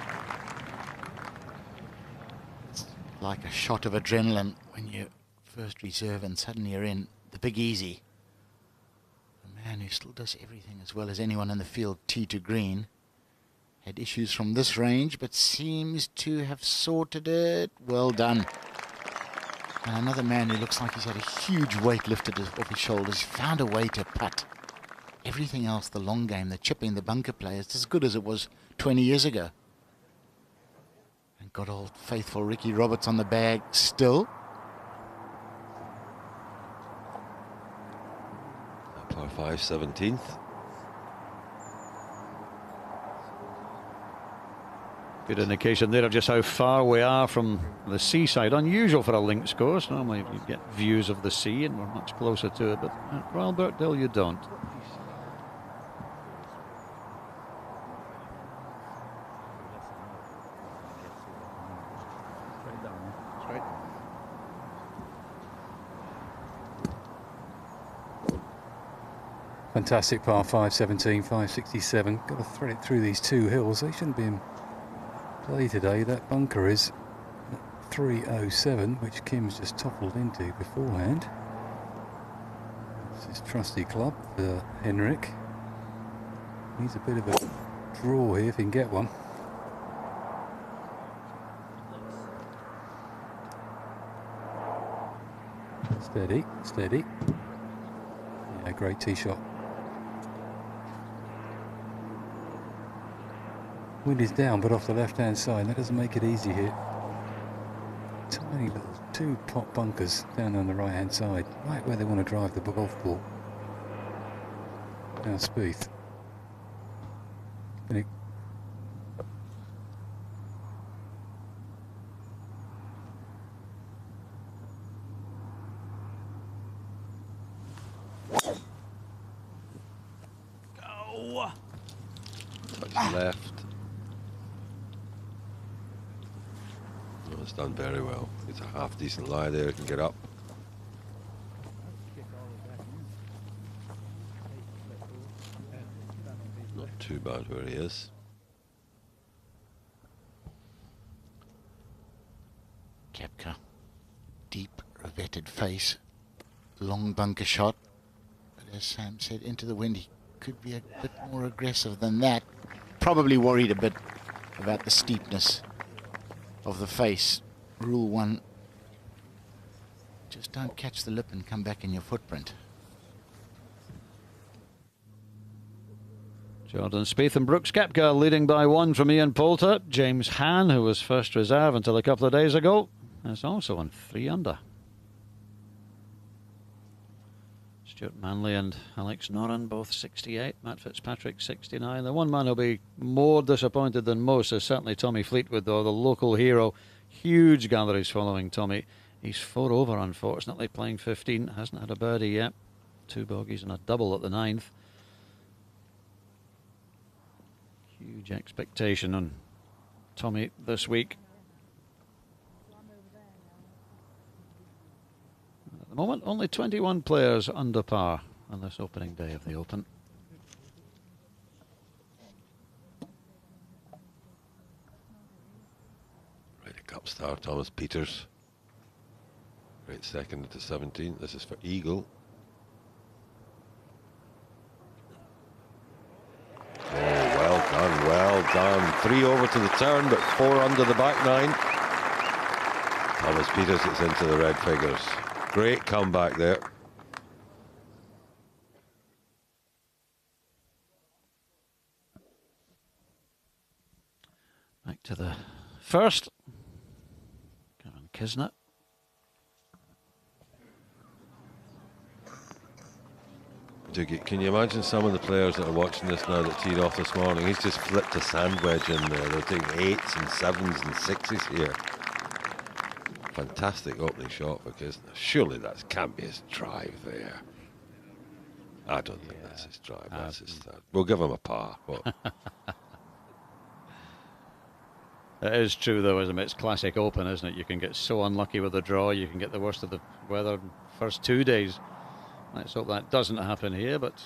It's like a shot of adrenaline when you first reserve and suddenly you're in the Big Easy. A man who still does everything as well as anyone in the field, tee to green. Had issues from this range, but seems to have sorted it. Well done. And another man who looks like he's had a huge weight lifted off his shoulders, found a way to putt. Everything else, the long game, the chipping, the bunker play, is as good as it was 20 years ago. And got old faithful Ricky Roberts on the bag still. Par 5, 17th. Good indication there of just how far we are from the seaside. Unusual for a links course. Normally you get views of the sea and we're much closer to it, but at Royal Birkdale you don't. Fantastic par 5, 17, 567. Got to thread it through these 2 hills. They shouldn't be in play today. That bunker is at 307, which Kim's just toppled into beforehand. This is trusty club for Henrik. Needs a bit of a draw here if he can get one. Steady, steady. Yeah, great tee shot. Wind is down, but off the left-hand side. That doesn't make it easy here. Tiny little 2 pot bunkers down on the right-hand side, right where they want to drive the golf ball. Now Spieth. Go! Touch left. It's done very well. It's a half decent lie there, can get up. Not too bad where he is. Koepka, deep revetted face, long bunker shot, but as Sam said, into the wind. He could be a bit more aggressive than that. Probably worried a bit about the steepness of the face. Rule 1, just don't catch the lip and come back in your footprint. Jordan Spieth and Brooks Koepka leading by 1 from Ian Poulter. James Hann, who was first reserve until a couple of days ago, is also on 3 under. Stuart Manley and Alex Noren both 68, Matt Fitzpatrick 69. The one man who'll be more disappointed than most is certainly Tommy Fleetwood, though, the local hero. Huge galleries following Tommy. He's 4 over, unfortunately, playing 15. Hasn't had a birdie yet. 2 bogeys and a double at the 9th. Huge expectation on Tommy this week. At the moment, only 21 players under par on this opening day of the Open. Ryder Cup star Thomas Peters. Great second at the 17. This is for Eagle. Oh, well done, well done. 3 over to the turn, but 4 under the back 9. Thomas Peters gets into the red figures. Great comeback there. Back to the first. Kevin Kisnet. Can you imagine some of the players that are watching this now that teed off this morning? He's just flipped a sand wedge in there. They're taking 8s and 7s and 6s here. Fantastic opening shot for Kisner. Surely that can't be his drive there. I don't think that's his drive. That's his third. We'll give him a par. What? It is true, though, isn't it? It's classic Open, isn't it? You can get so unlucky with the draw, you can get the worst of the weather first 2 days. Let's hope that doesn't happen here, but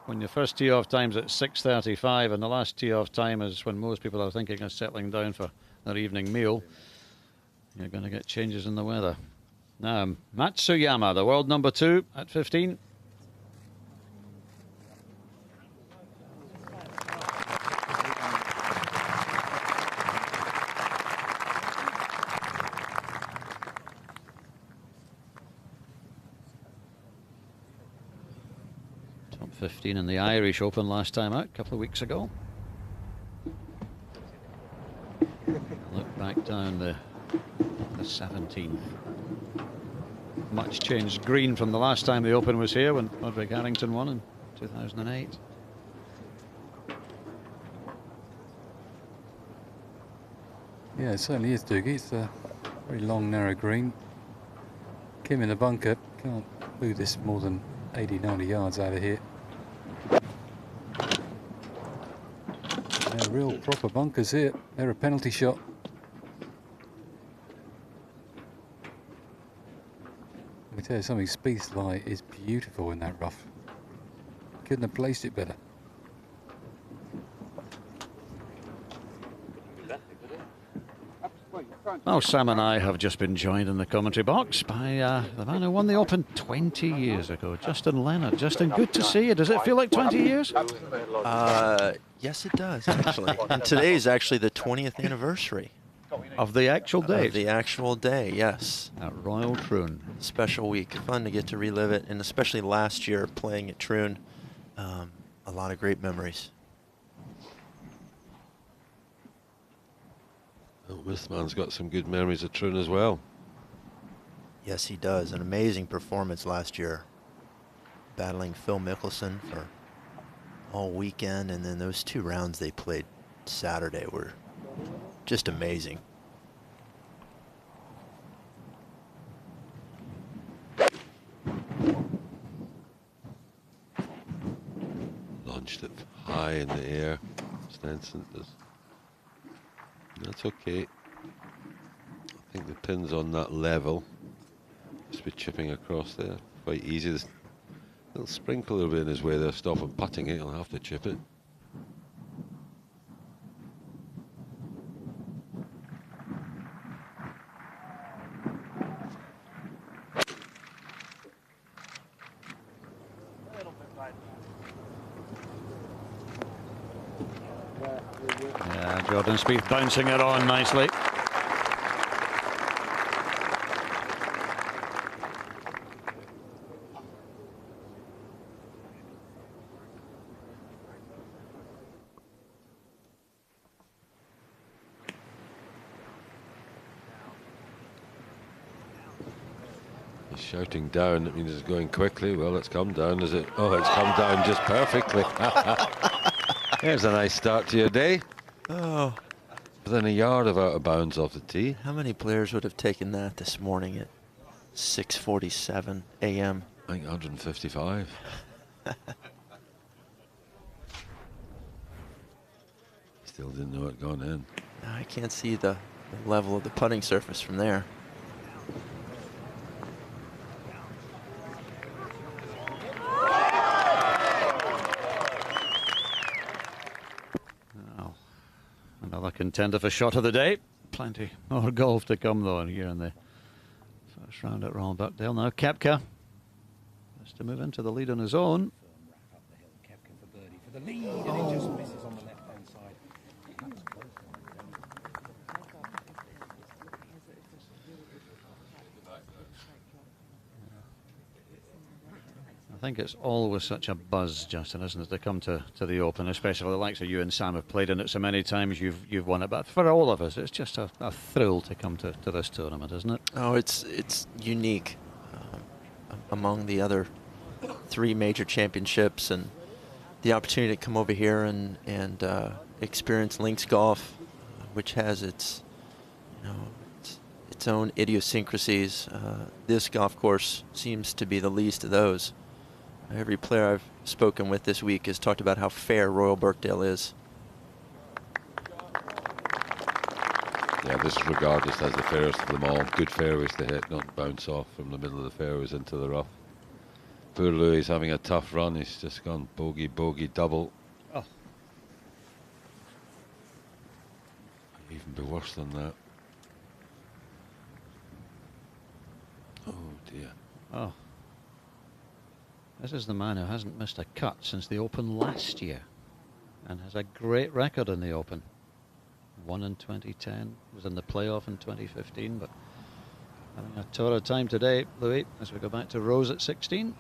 when your first tee-off time's at 6:35 and the last tee-off time is when most people are thinking of settling down for their evening meal, you're going to get changes in the weather. Now, Matsuyama, the world number 2 at 15. Top 15 in the Irish Open last time out, a couple of weeks ago. Look back down the 17th. Much changed green from the last time the Open was here when Roderick Harrington won in 2008. Yeah, it certainly is, Doogie. It's a very long, narrow green. Kim in the bunker. Can't move this more than 80, 90 yards out of here. They're real proper bunkers here. They're a penalty shot. Let me tell you something, Spieth's lie is beautiful in that rough. Couldn't have placed it better. Well, Sam and I have just been joined in the commentary box by the man who won the Open 20 years ago, Justin Leonard. Justin, good to see you. Does it feel like 20 years? Yes, it does, actually. And today is actually the 20th anniversary. Of the actual day? Of the actual day, yes. At Royal Troon. Special week. Fun to get to relive it, and especially last year playing at Troon. A lot of great memories. Well, this man's got some good memories of Troon as well. Yes, he does. An amazing performance last year. Battling Phil Mickelson for all weekend, and then those 2 rounds they played Saturday were just amazing. Launched it high in the air. Stenson does. That's okay. I think the pin's on that level. Just be chipping across there. Quite easy. There's a little sprinkle a little bit in his way there. Stop him putting it. He'll have to chip it. Yeah, Jordan Spieth bouncing it on nicely. He's shouting down. That means it's going quickly. Well, it's come down, is it? Oh, it's come down just perfectly. Here's a nice start to your day. Oh. Within a yard of out of bounds off the tee. How many players would have taken that this morning at 6:47 a.m.? I think 155. Still didn't know it gone in. I can't see the level of the putting surface from there. Another contender for shot of the day. Plenty more golf to come, though, here in the first round at Royal Birkdale. Now Koepka has to move into the lead on his own. For the lead, and it just misses on the left-hand side. I think it's always such a buzz, Justin, isn't it, to come to the Open, especially the likes of you and Sam have played in it so many times. You've won it, but for all of us, it's just a thrill to come to this tournament, isn't it? Oh, it's unique among the other 3 major championships, and the opportunity to come over here and experience links golf, which has its own idiosyncrasies. This golf course seems to be the least of those. Every player I've spoken with this week has talked about how fair Royal Birkdale is. Yeah, this is regardless as the fairest of them all. Good fairways to hit, not bounce off from the middle of the fairways into the rough. Poor Louis is having a tough run. He's just gone bogey, bogey, double. Oh. Even be worse than that. Oh dear. Oh. This is the man who hasn't missed a cut since the Open last year and has a great record in the Open. Won in 2010, was in the playoff in 2015, but having a torrid time today, Louis, as we go back to Rose at 16.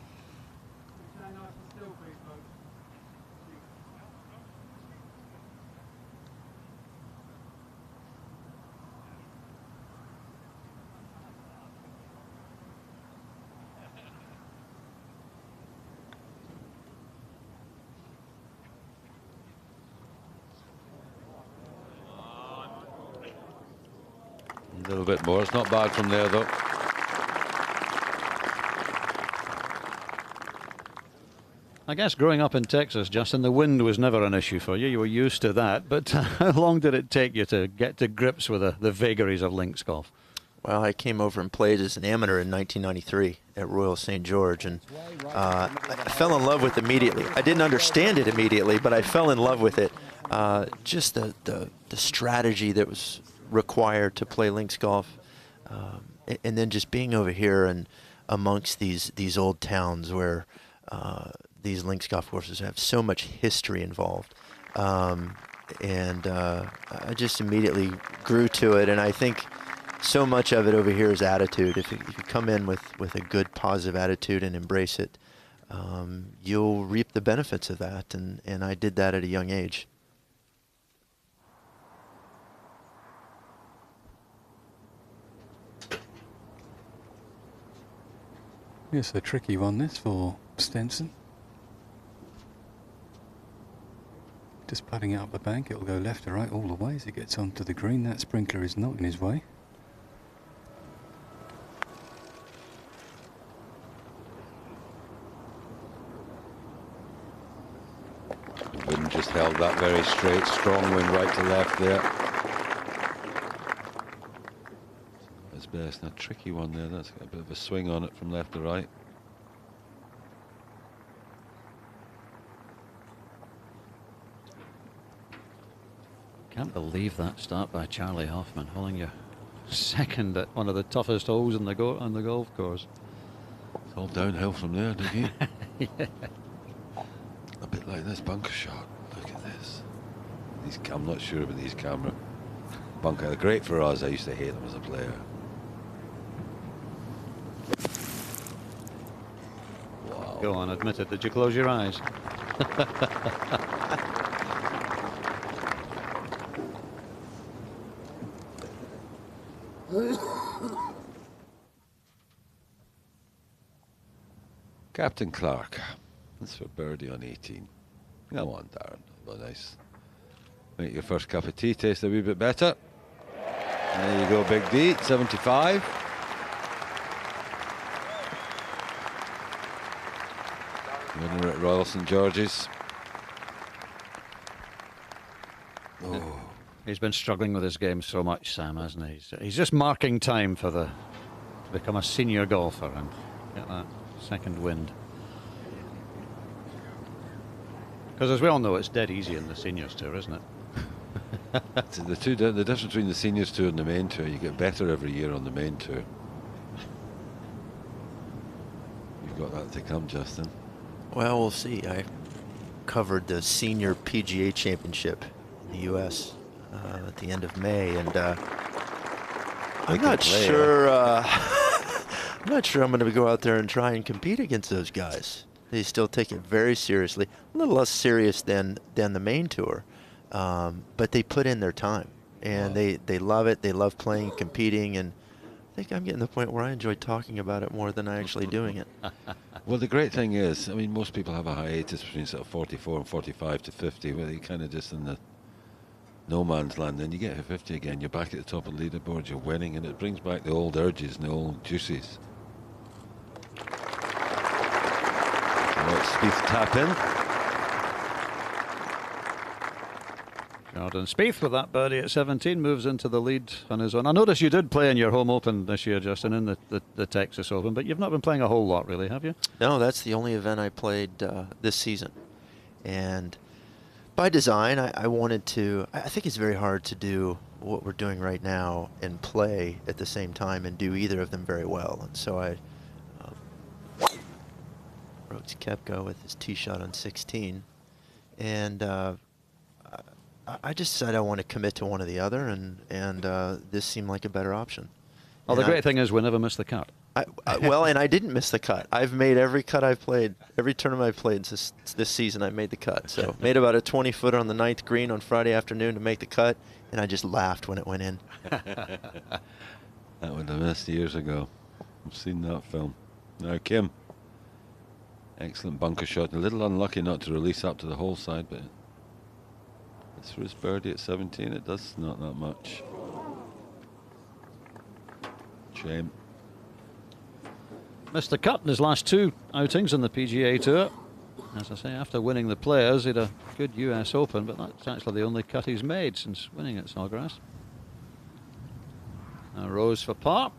A little bit more. It's not bad from there, though. I guess growing up in Texas, Justin, the wind was never an issue for you. You were used to that. But how long did it take you to get to grips with the vagaries of links golf? Well, I came over and played as an amateur in 1993 at Royal St. George, and I fell in love with it immediately. I didn't understand it immediately, but I fell in love with it. Just the strategy that was required to play links golf, and then just being over here and amongst these old towns where these links golf courses have so much history involved, and I just immediately grew to it. And I think so much of it over here is attitude. If you come in with a good positive attitude and embrace it, you'll reap the benefits of that, and I did that at a young age. Yes, a tricky one this for Stenson. Just putting it up the bank, it'll go left or right all the way as it gets onto the green. That sprinkler is not in his way. The wind just held that very straight, strong wind right to left there. That's best. A tricky one there. That's got a bit of a swing on it from left to right. Can't believe that start by Charlie Hoffman, holding you second at one of the toughest holes on the golf course. It's all downhill from there, Dickie. Yeah. A bit like this bunker shot. Look at this. I'm not sure about these camera bunker. They're great for us. I used to hate them as a player. Wow. Go on, admit it. Did you close your eyes? Captain Clark. That's for birdie on 18. Come on, Darren. Oh, nice. Make your first cup of tea taste a wee bit better. There you go, Big D. 75. Winner at Royal St. George's. Oh. He's been struggling with his game so much, Sam, hasn't he? He's just marking time for to become a senior golfer and get that second wind. Because as we all know, it's dead easy in the seniors tour, isn't it? The difference between the seniors tour and the main tour, you get better every year on the main tour. You've got that to come, Justin. Well, we'll see. I covered the senior PGA championship in the U.S. At the end of May, and I'm not sure. I'm not sure I'm going to go out there and try and compete against those guys. They still take it very seriously, a little less serious than the main tour, but they put in their time, and they love it. They love playing, competing, and I think I'm getting to the point where I enjoy talking about it more than I actually doing it. Well, the great thing is, I mean, most people have a hiatus between sort of 44 and 45 to 50, where you kind of just in the no man's land. Then you get to 50 again, you're back at the top of the leaderboard, you're winning, and it brings back the old urges and the old juices. Let's Spieth tap in. Jordan Spieth with that birdie at 17 moves into the lead on his own. I noticed you did play in your home open this year, Justin, in the Texas Open, but you've not been playing a whole lot, really, have you? No, that's the only event I played this season. And by design, I wanted to, I think it's very hard to do what we're doing right now and play at the same time and do either of them very well. And so I wrote to Koepka with his tee shot on 16. And I just decided I want to commit to one or the other, and this seemed like a better option. Well, the great thing is we never miss the cut. Well, and I didn't miss the cut. I've made every cut I've played, every tournament I've played this season, I made the cut. So made about a 20-footer on the 9th green on Friday afternoon to make the cut, and I just laughed when it went in. That would have missed years ago. I've seen that film. Now, Kim. Excellent bunker shot. A little unlucky not to release up to the hole side, but it's for his birdie at 17. It does not that much. Shame. Missed the cut in his last 2 outings on the PGA Tour. As I say, after winning the Players, he had a good US Open, but that's actually the only cut he's made since winning at Sawgrass. Now Rose for par.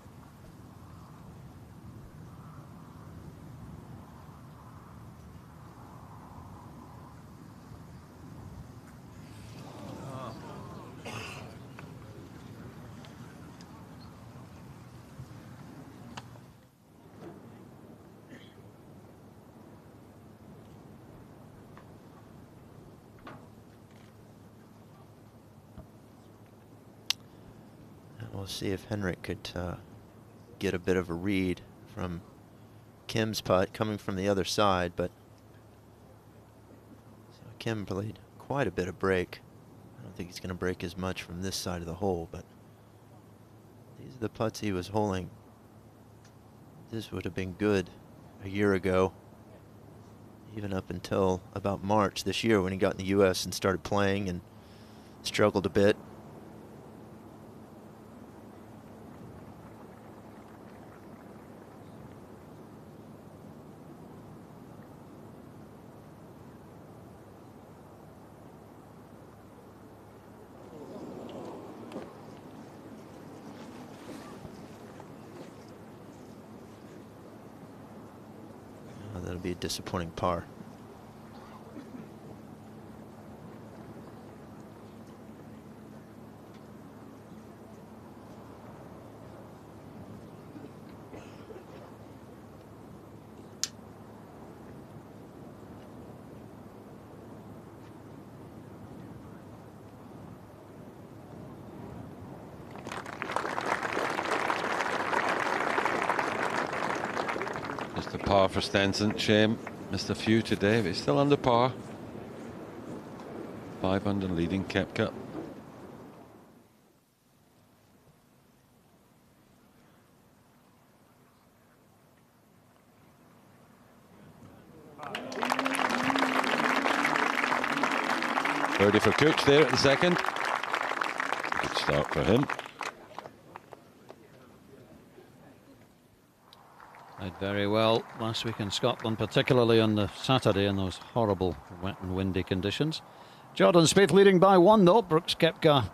We'll see if Henrik could get a bit of a read from Kim's putt coming from the other side, but so Kim played quite a bit of break. I don't think he's going to break as much from this side of the hole, but these are the putts he was holing. This would have been good a year ago, even up until about March this year when he got in the U.S. and started playing and struggled a bit. That'll be a disappointing par. Just a par for Stenson. Shame missed a few today, but he's still under par. 5 under leading Koepka. Birdie for Cooch there at the second. Good start for him. Played very well last week in Scotland, particularly on the Saturday in those horrible wet and windy conditions. Jordan Spieth leading by 1 though. Brooks Koepka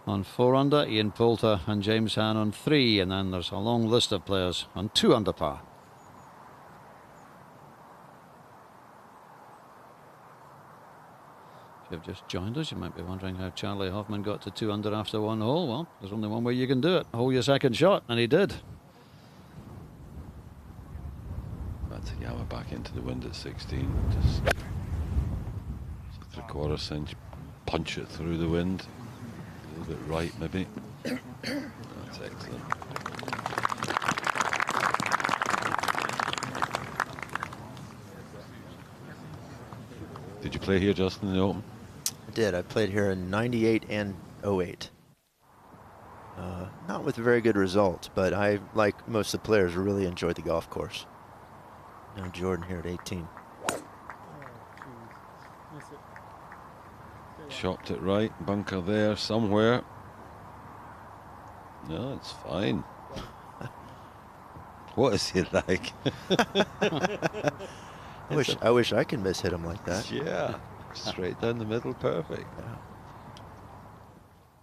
on 4 under, Ian Poulter and James Hahn on 3, and then there's a long list of players on 2 under par. If you've just joined us, you might be wondering how Charlie Hoffman got to 2 under after 1 hole. Well, there's only one way you can do it: hole your second shot, and he did. Matsuyama back into the wind at 16. Just 3/4 inch, punch it through the wind. A little bit right, maybe. That's excellent. Did you play here, Justin, in the Open? I did. I played here in '98 and '08. Not with very good results, but I, like most of the players, really enjoyed the golf course. Now Jordan here at 18. Chopped it right, bunker there somewhere. No, it's fine. What is he like? I wish I could miss hit him like that. Yeah, straight down the middle, perfect. Yeah.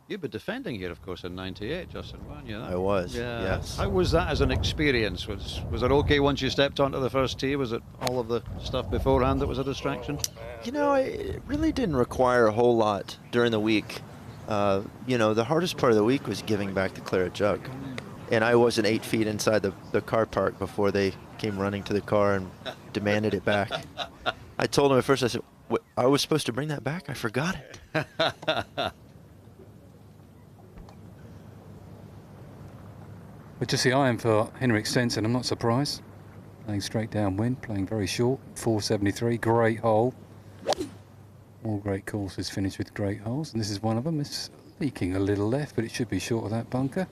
You were defending here, of course, in '98, Justin, weren't you? I was, yeah. yes. How was that as an experience? Was it okay once you stepped onto the first tee? Was it all of the stuff beforehand that was a distraction? You know, it really didn't require a whole lot during the week. You know, the hardest part of the week was giving back the claret jug. And I wasn't 8 feet inside the car park before they came running to the car and demanded it back. I told them at first, I said, what, I was supposed to bring that back? I forgot it. But just the iron for Henrik Stenson, I'm not surprised. Playing straight downwind, playing very short, 473, great hole. All great courses finish with great holes, and this is one of them. It's leaking a little left, but it should be short of that bunker.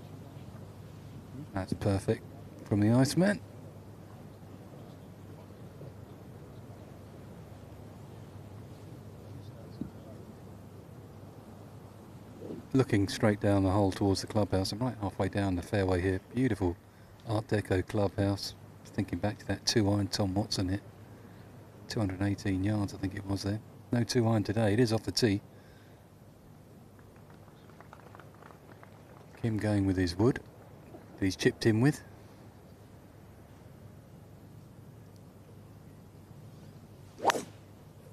That's perfect from the Iceman. Looking straight down the hole towards the clubhouse. I'm right halfway down the fairway here. Beautiful Art Deco clubhouse. Thinking back to that 2-iron Tom Watson hit. 218 yards, I think it was there. No 2-iron today. It is off the tee. Kim going with his wood that he's chipped in with.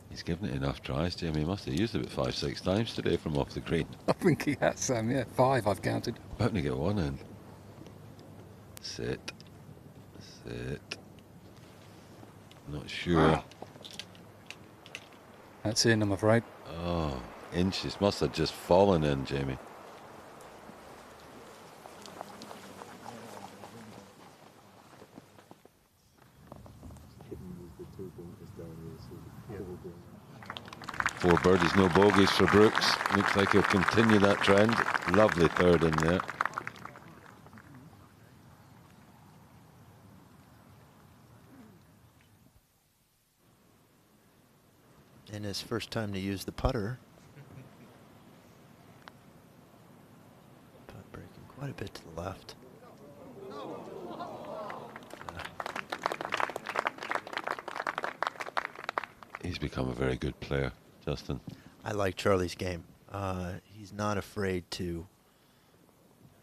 He's given it enough tries, Jamie. He must have used it about 5-6 times today from off the green. I think he has, Sam. Yeah, 5 I've counted. About to get one in. Sit. Sit. Not sure. That's in, I'm afraid. Oh, inches. Must have just fallen in, Jamie. Four birdies, no bogeys for Brooks. Looks like he'll continue that trend. Lovely third in there. And his first time to use the putter. Putt breaking quite a bit to the left. He's become a very good player, Justin. I like Charlie's game. He's not afraid to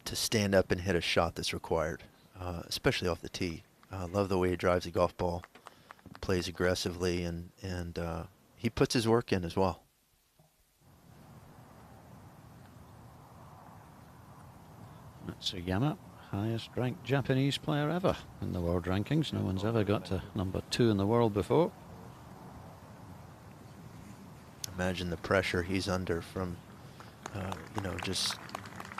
stand up and hit a shot that's required, especially off the tee. I love the way he drives the golf ball, plays aggressively, and he puts his work in as well. Matsuyama, highest ranked Japanese player ever in the world rankings. No one's ever got to #2 in the world before. Imagine the pressure he's under from, you know, just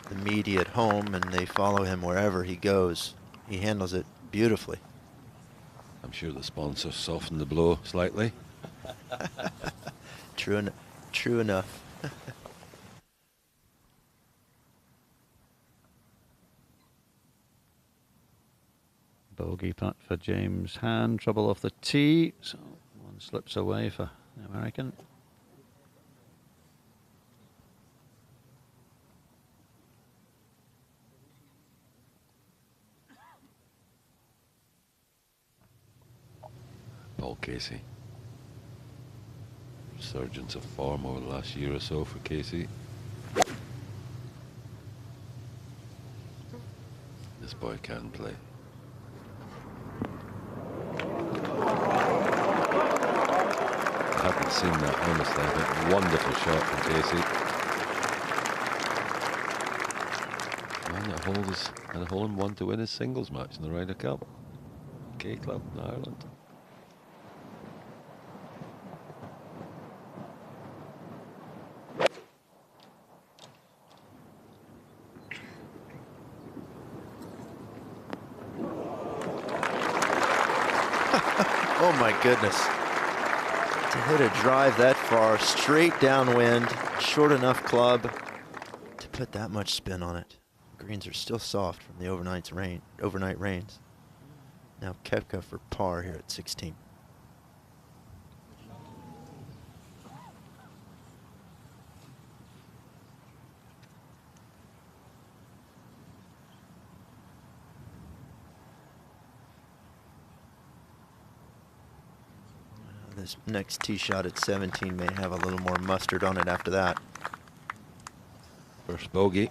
the media at home, and they follow him wherever he goes. He handles it beautifully. I'm sure the sponsor softened the blow slightly. True enough. Bogey putt for James Hand, trouble off the tee, so one slips away for the American. Paul Casey. Resurgence of form over the last year or so for Casey. This boy can play. I haven't seen that, honestly. But wonderful shot from Casey. And a hole in one to win his singles match in the Ryder Cup. K Club in Ireland. Oh my goodness. To hit a drive that far, straight downwind, short enough club to put that much spin on it. Greens are still soft from the overnight rains. Now Koepka for par here at 16. This next tee shot at 17 may have a little more mustard on it after that. First bogey.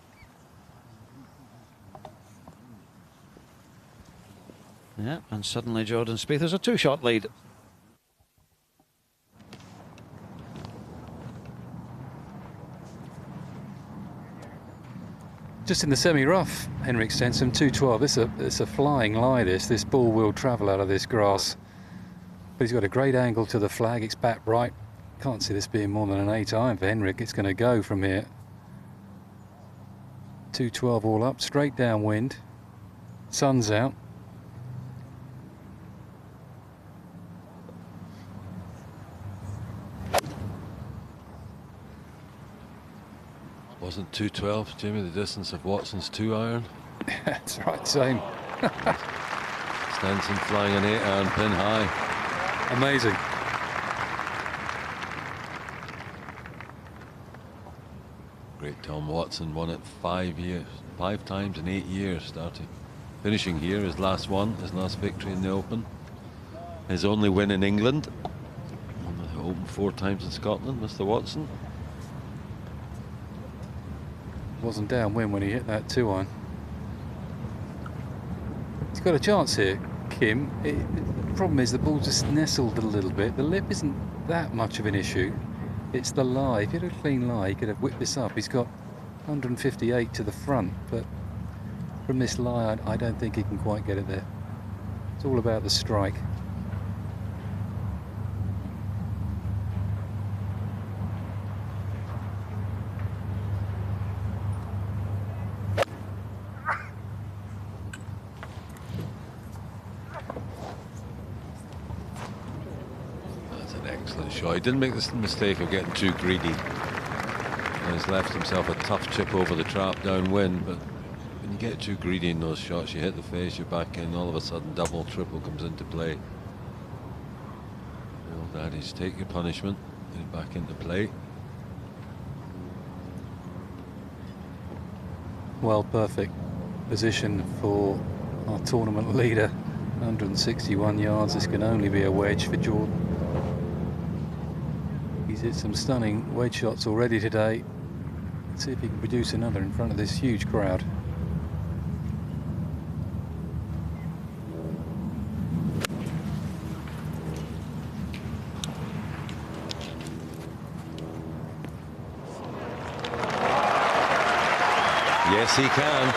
Yeah, and suddenly Jordan Spieth has a 2-shot lead. Just in the semi-rough, Henrik Stenson, 212. It's a flying lie, this ball will travel out of this grass. But he's got a great angle to the flag, it's back right. Can't see this being more than an 8-iron for Henrik. It's going to go from here. 212 all up, straight downwind. Sun's out. Wasn't 212, Jimmy, the distance of Watson's 2-iron? That's right, same. Stenson flying an 8-iron pin high. Amazing. Great Tom Watson won it 5 times in 8 years, starting finishing here, his last one, his last victory in the Open. His only win in England. Won the Open 4 times in Scotland, Mr. Watson. Wasn't downwind when he hit that 2-iron. He's got a chance here, Kim. The problem is the ball just nestled a little bit. The lip isn't that much of an issue. It's the lie. If he had a clean lie, he could have whipped this up. He's got 158 to the front, but from this lie, I don't think he can quite get it there. It's all about the strike. He didn't make the mistake of getting too greedy. He's left himself a tough chip over the trap downwind, but when you get too greedy in those shots, you hit the face, you're back in, all of a sudden double, triple comes into play. Well, daddies, take your punishment, get back into play. Well, perfect position for our tournament leader. 161 yards, this can only be a wedge for Jordan. He's hit some stunning wedge shots already today. Let's see if he can produce another in front of this huge crowd. Yes, he can.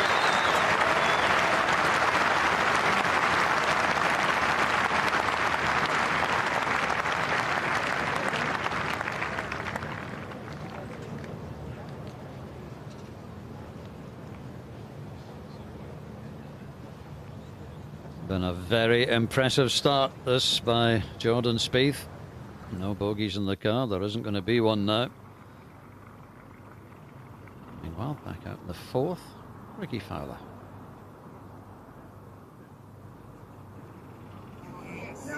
Been a very impressive start this by Jordan Spieth. No bogeys in the car, there isn't going to be one now. Meanwhile, back out in the 4th, Ricky Fowler. It's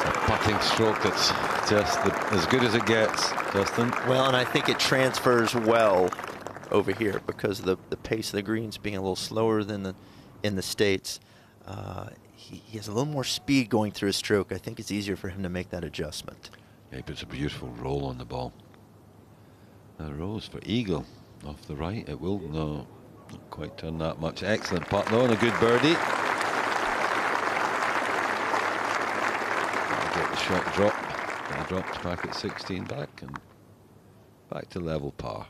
a putting stroke that's just as good as it gets, Justin. Well, and I think it transfers well over here because of the pace of the greens being a little slower than in the States. He has a little more speed going through his stroke. I think it's easier for him to make that adjustment. Yeah, but it's a beautiful roll on the ball. The rolls for eagle off the right. It will not quite turn that much. Excellent putt though, and a good birdie. Get the shot drop. And dropped back at 16 back and back to level par.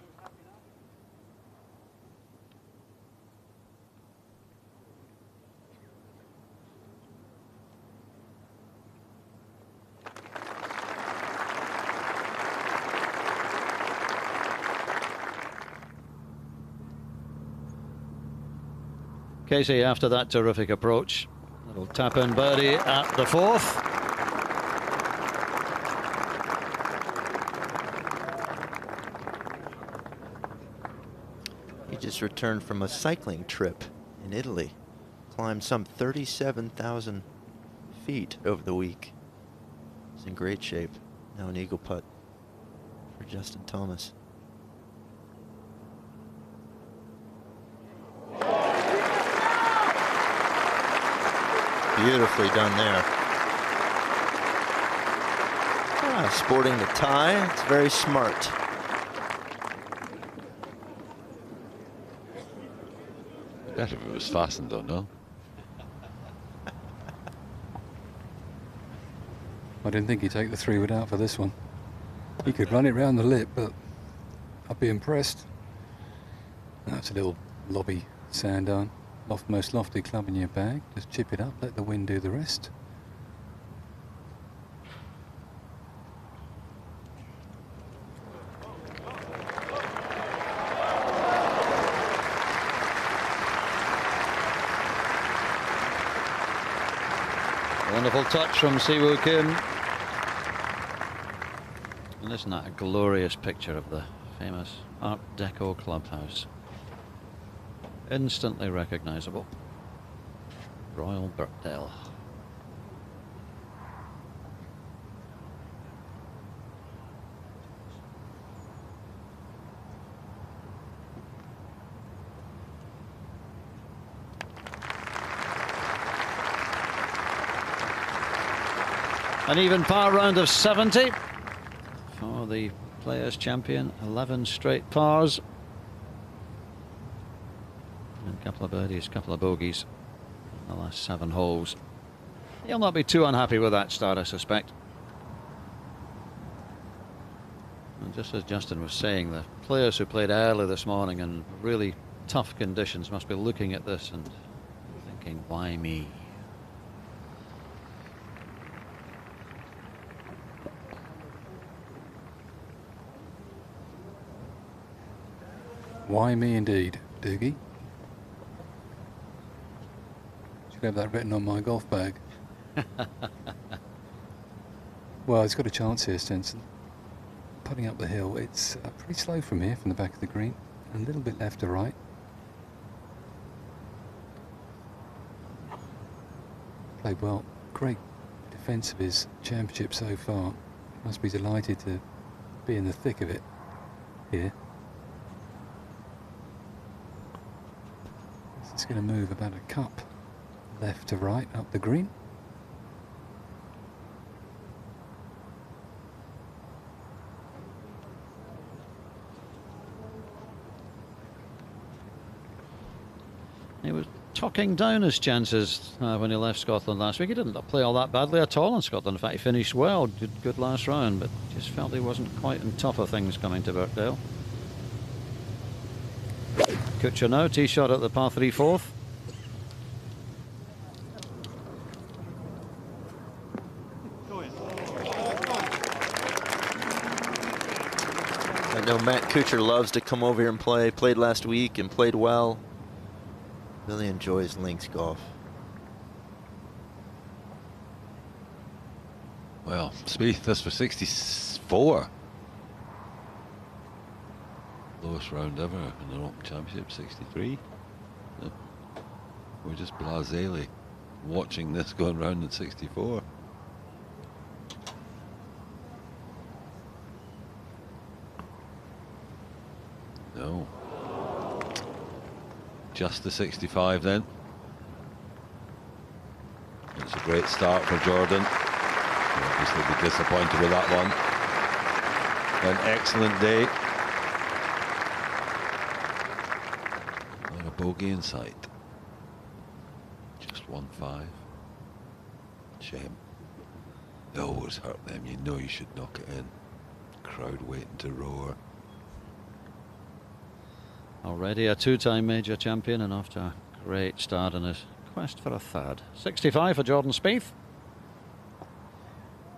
Casey, after that terrific approach, little tap-in birdie at the 4th. He just returned from a cycling trip in Italy. Climbed some 37,000 feet over the week. He's in great shape. Now an eagle putt for Justin Thomas. Beautifully done there. Sporting the tie, it's very smart. Better if it was fastened though, no? I didn't think he'd take the 3-wood out for this one. He could run it round the lip, but I'd be impressed. That's a little lobby Sandown. Most lofty club in your bag. Just chip it up, let the wind do the rest. Wonderful touch from Siwoo Kim. And isn't that a glorious picture of the famous Art Deco clubhouse? Instantly recognisable. Royal Birkdale. An even par round of 70 for the Players' Champion. 11 straight pars. And a couple of birdies, a couple of bogeys in the last 7 holes. He'll not be too unhappy with that start, I suspect. And just as Justin was saying, the players who played early this morning in really tough conditions must be looking at this and thinking, why me? Why me indeed, Doogie? Should have that written on my golf bag. Well, he's got a chance here, Stenson. Putting up the hill, it's pretty slow from here, from the back of the green. A little bit left to right. Played well. Great defence of his championship so far. Must be delighted to be in the thick of it here. It's going to move about a cup left to right up the green. He was talking down his chances when he left Scotland last week. He didn't play all that badly at all in Scotland. In fact, he finished well, did good last round, but just felt he wasn't quite on top of things coming to Birkdale. Kuchar now, tee shot at the par 3 fourth. I know Matt Kuchar loves to come over here and play. Played last week and played well. Really enjoys links golf. Well, Spieth, that's for 64. Lowest round ever in the Open Championship, 63. No. We're just blasely watching this going round at 64. No. Just the 65 then. It's a great start for Jordan. He'll obviously be disappointed with that one. An excellent day. Not a bogey in sight. Just 1-5. Shame. They always hurt them. You know you should knock it in. Crowd waiting to roar. Already a 2-time major champion and after a great start in his quest for a third. 65 for Jordan Spieth.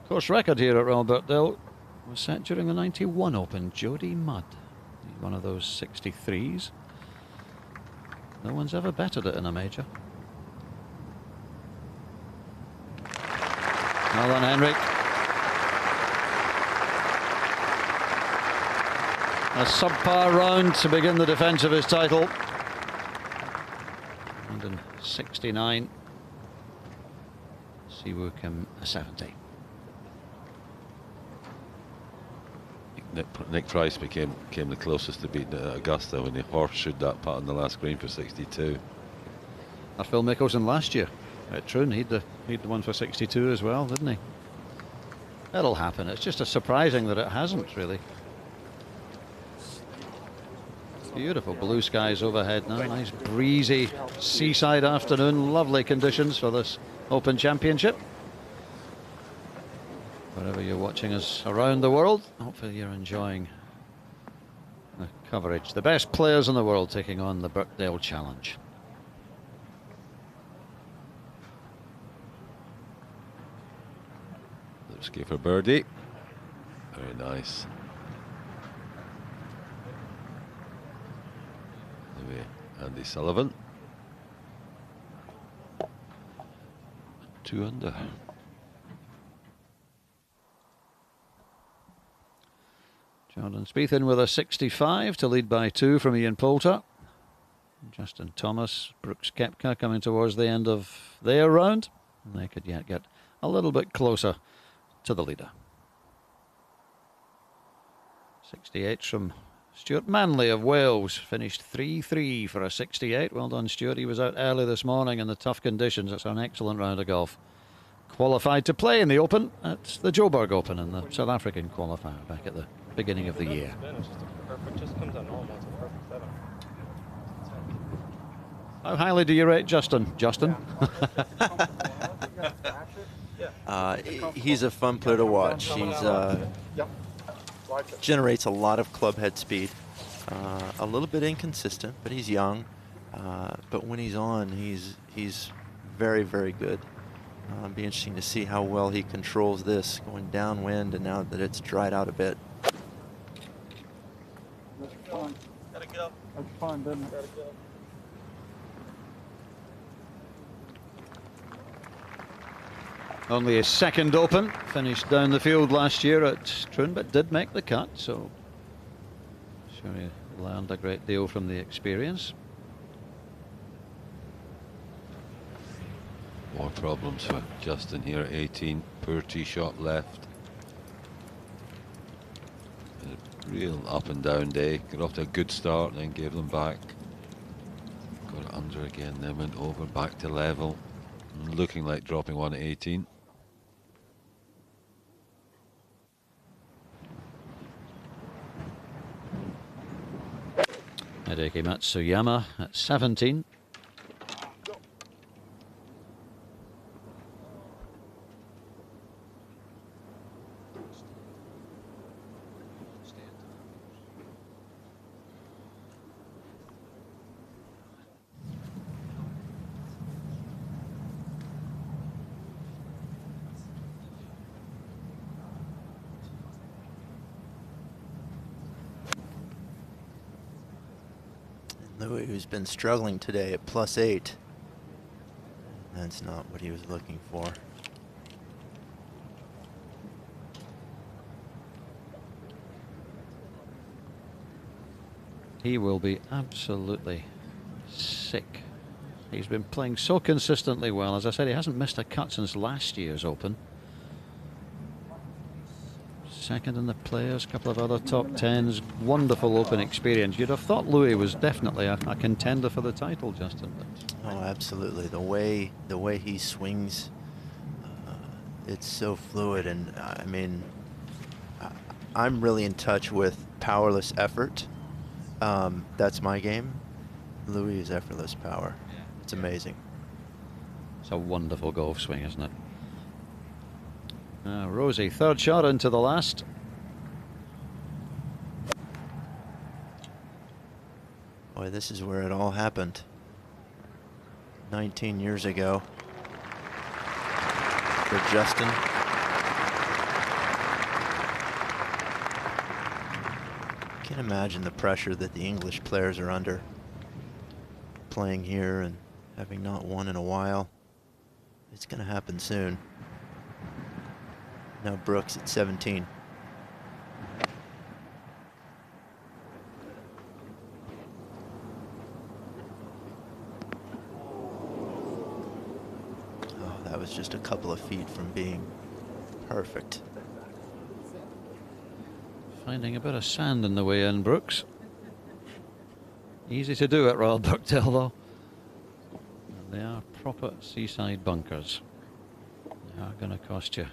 Course record here at Royal Birkdale was set during the 91 Open. Jody Mudd, one of those 63s. No one's ever bettered it in a major. Well done, Henrik. A subpar round to begin the defence of his title. 169. Siwoo Kim a 70. Nick Price came the closest to beating it at Augusta when he horseshoed that putt on the last green for 62. Or Phil Mickelson last year at Troon, he'd the one for 62 as well, didn't he? It'll happen. It's just surprising that it hasn't really. Beautiful blue skies overhead now. Nice breezy seaside afternoon. Lovely conditions for this Open Championship. Wherever you're watching us around the world, hopefully you're enjoying the coverage. The best players in the world taking on the Birkdale Challenge. Lipsky for birdie. Very nice. Anyway, Andy Sullivan. 2 under. Jordan Spieth in with a 65 to lead by 2 from Ian Poulter. Justin Thomas, Brooks Koepka coming towards the end of their round. And they could yet get a little bit closer to the leader. 68 from Stuart Manley of Wales. Finished 3-3 for a 68. Well done, Stuart. He was out early this morning in the tough conditions. It's an excellent round of golf. Qualified to play in the Open at the Joburg Open in the South African qualifier back at the beginning of the year. How highly do you rate Justin? Justin? He's a fun player to watch. He's generates a lot of club head speed. A little bit inconsistent, but he's young. But when he's on, he's very, very good. It'll be interesting to see how well he controls this going downwind, and now that it's dried out a bit. Gotta go. That's fine, doesn't it? Gotta go. Only his second Open. Finished down the field last year at Troon, but did make the cut, so sure he learned a great deal from the experience. More problems for Justin here at 18. Poor tee shot left. A real up and down day. Got off to a good start, then gave them back. Got it under again, then went over, back to level. Looking like dropping one at 18. Hideki Matsuyama at 17. Louis, who's been struggling today at +8. That's not what he was looking for. He will be absolutely sick. He's been playing so consistently well. As I said, he hasn't missed a cut since last year's Open. Second in the Players, a couple of other top tens. Wonderful Open experience. You'd have thought Louis was definitely a contender for the title, Justin. Oh, absolutely. The way he swings, it's so fluid, and I mean, I'm really in touch with powerless effort. That's my game. Louis is effortless power. It's amazing. It's a wonderful golf swing, isn't it? Rosie, third shot into the last. Boy, this is where it all happened. 19 years ago for Justin. Can't imagine the pressure that the English players are under, playing here and having not won in a while. It's going to happen soon. Now Brooks at 17. Oh, that was just a couple of feet from being perfect. Finding a bit of sand in the way in, Brooks. Easy to do at Royal Birkdale, though. They are proper seaside bunkers. They are going to cost you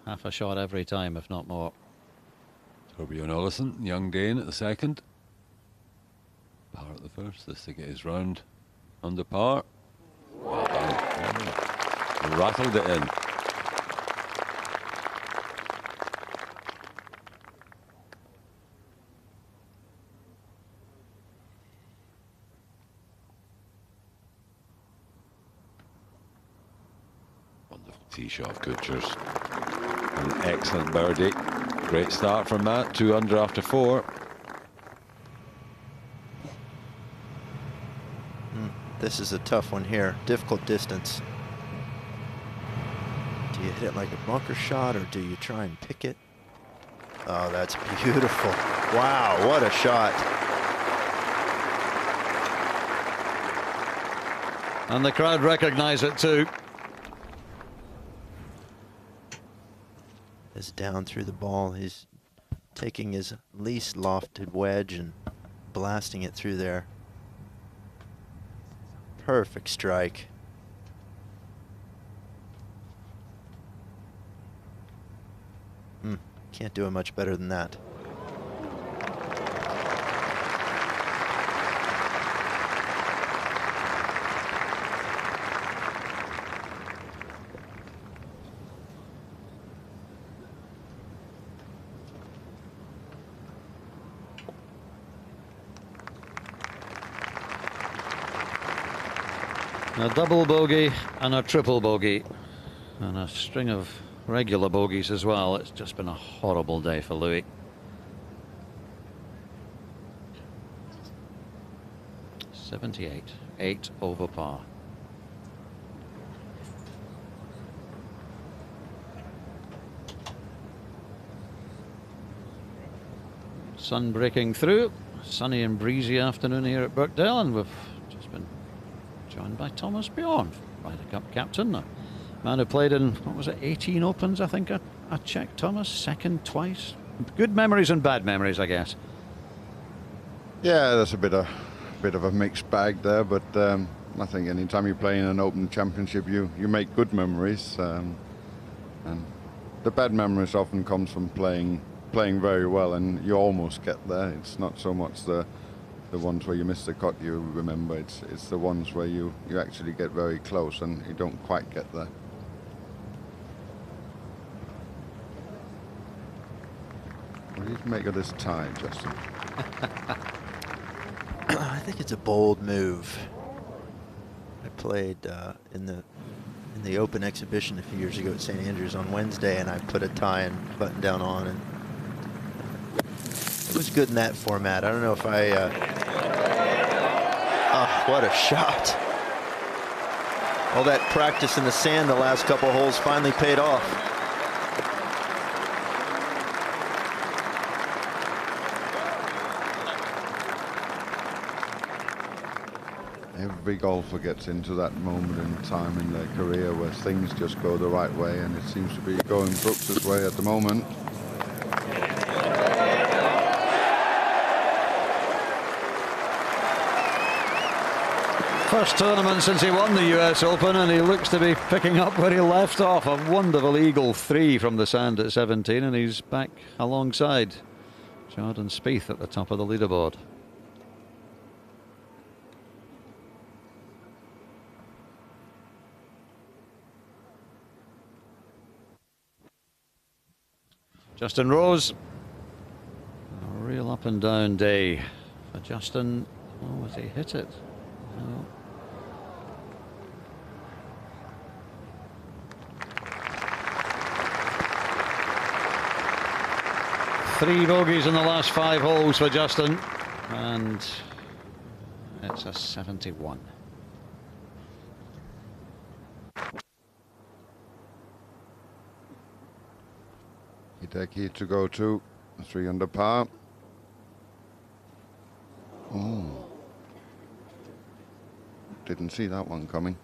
half a shot every time, if not more. Torbjorn Olesen, young Dane at the second. Par at the first. This to get his round under par. Well done. Rattled it in. Wonderful tee shot, Kuchers. An excellent birdie. Great start from Matt. 2 under after 4. This is a tough one here. Difficult distance. Do you hit it like a bunker shot, or do you try and pick it? Oh, that's beautiful. Wow, what a shot. And the crowd recognize it too. Is down through the ball. He's taking his least lofted wedge and blasting it through there. Perfect strike. Can't do it much better than that. A double bogey and a triple bogey and a string of regular bogeys as well. It's just been a horrible day for Louis. .78, 8 over par. Sun breaking through. Sunny and breezy afternoon here at Birkdale, and we've just been joined by Thomas Bjorn, Ryder Cup captain, a man who played in, what was it, 18 Opens, I think I checked. Thomas, second twice. Good memories and bad memories, I guess. Yeah, that's a bit of a mixed bag there, but I think anytime you play in an Open Championship, you make good memories, and the bad memories often comes from playing very well, and you almost get there. It's not so much the ones where you miss the cut you remember, it's the ones where you actually get very close and you don't quite get there. What do you make of this tie, Justin? I think it's a bold move. I played in the Open exhibition a few years ago at St. Andrews on Wednesday, and I put a tie and button down on, and it was good in that format. I don't know if oh, what a shot. All that practice in the sand the last couple holes finally paid off. Every golfer gets into that moment in time in their career where things just go the right way, and it seems to be going Brooks's way at the moment. First tournament since he won the US Open, and he looks to be picking up where he left off. A wonderful eagle 3 from the sand at 17, and he's back alongside Jordan Spieth at the top of the leaderboard. Justin Rose. A real up and down day for Justin. Oh, has he hit it? No. Three bogeys in the last 5 holes for Justin, and it's a 71. Hideki to go to 3 under par. Oh, didn't see that one coming.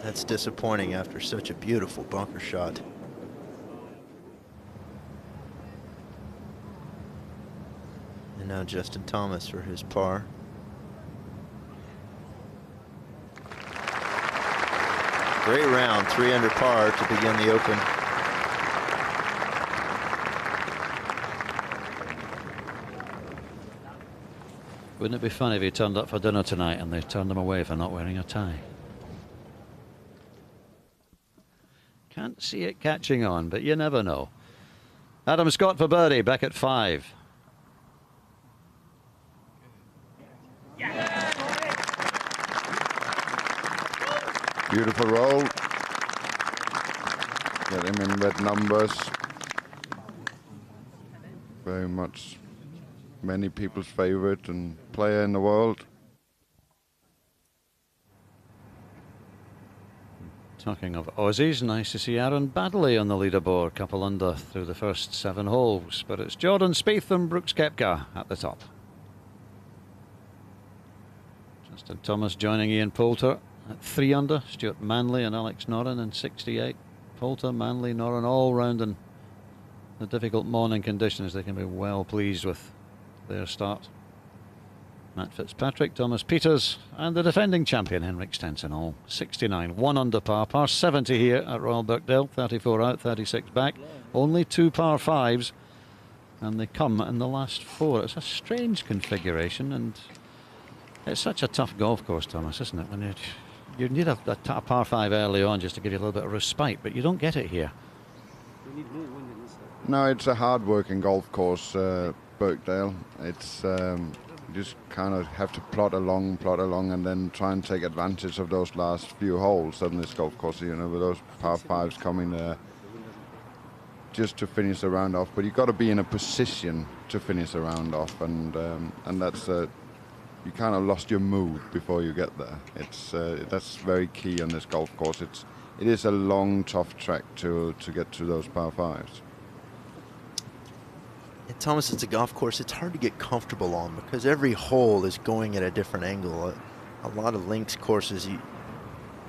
That's disappointing after such a beautiful bunker shot. And now Justin Thomas for his par. Great round, 3 under par to begin the Open. Wouldn't it be funny if he turned up for dinner tonight and they turned him away for not wearing a tie? Can't see it catching on, but you never know. Adam Scott for birdie, back at 5. Beautiful roll. Get him in red numbers. Very much many people's favorite and player in the world. Talking of Aussies, nice to see Aaron Baddeley on the leaderboard, couple under through the first 7 holes. But it's Jordan Spieth and Brooks Koepka at the top. Justin Thomas joining Ian Poulter at 3 under. Stuart Manley and Alex Noren in 68. Poulter, Manley, Noren all round in the difficult morning conditions. They can be well pleased with their start. Matt Fitzpatrick, Thomas Peters and the defending champion Henrik Stenson all 69, 1 under par, par 70 here at Royal Birkdale, 34 out, 36 back, only 2 par 5s and they come in the last 4. It's a strange configuration and it's such a tough golf course, Thomas, isn't it? When you need a par 5 early on just to give you a little bit of respite, but you don't get it here. No, it's a hard-working golf course, Birkdale. It's you just kind of have to plod along, and then try and take advantage of those last few holes on this golf course. You know, with those par 5s coming there, just to finish the round off. But you've got to be in a position to finish the round off, and that's you kind of lost your mood before you get there. It's that's very key on this golf course. It is a long, tough track to get to those par 5s. And Thomas, it's a golf course it's hard to get comfortable on because every hole is going at a different angle. A lot of links courses,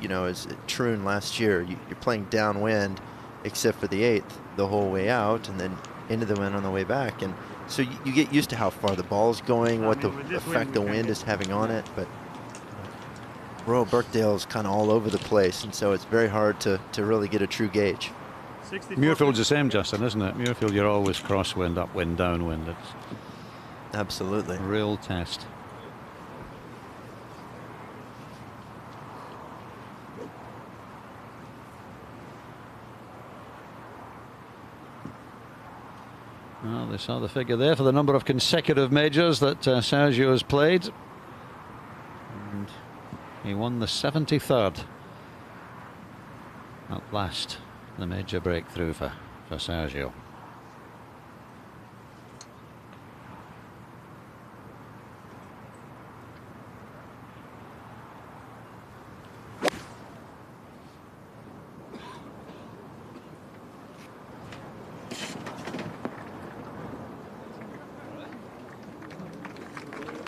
you know, as at Troon last year, you're playing downwind except for the 8th the whole way out and then into the wind on the way back. And so you get used to how far the ball's going, what the effect the wind is having on it. But Royal Birkdale is kind of all over the place, and so it's very hard to really get a true gauge. Muirfield's the same, Justin, isn't it? Muirfield, you're always crosswind, upwind, downwind. It's absolutely a real test. Well, they saw the figure there for the number of consecutive majors that Sergio has played. And he won the 73rd at last. The major breakthrough for Sergio.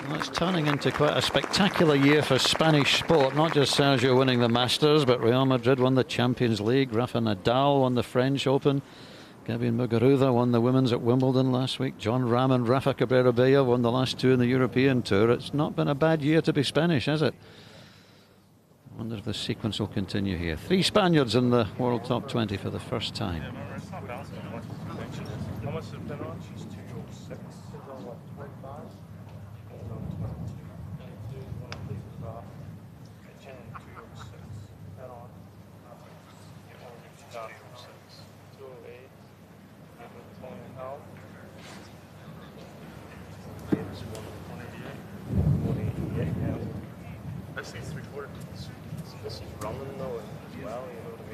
Well, it's turning into quite a spectacular year for Spanish sport. Not just Sergio winning the Masters, but Real Madrid won the Champions League. Rafa Nadal won the French Open. Gabby Muguruza won the women's at Wimbledon last week. John Ram and Rafa Cabrera Bello won the last 2 in the European Tour. It's not been a bad year to be Spanish, has it? I wonder if the sequence will continue here. 3 Spaniards in the World Top 20 for the first time.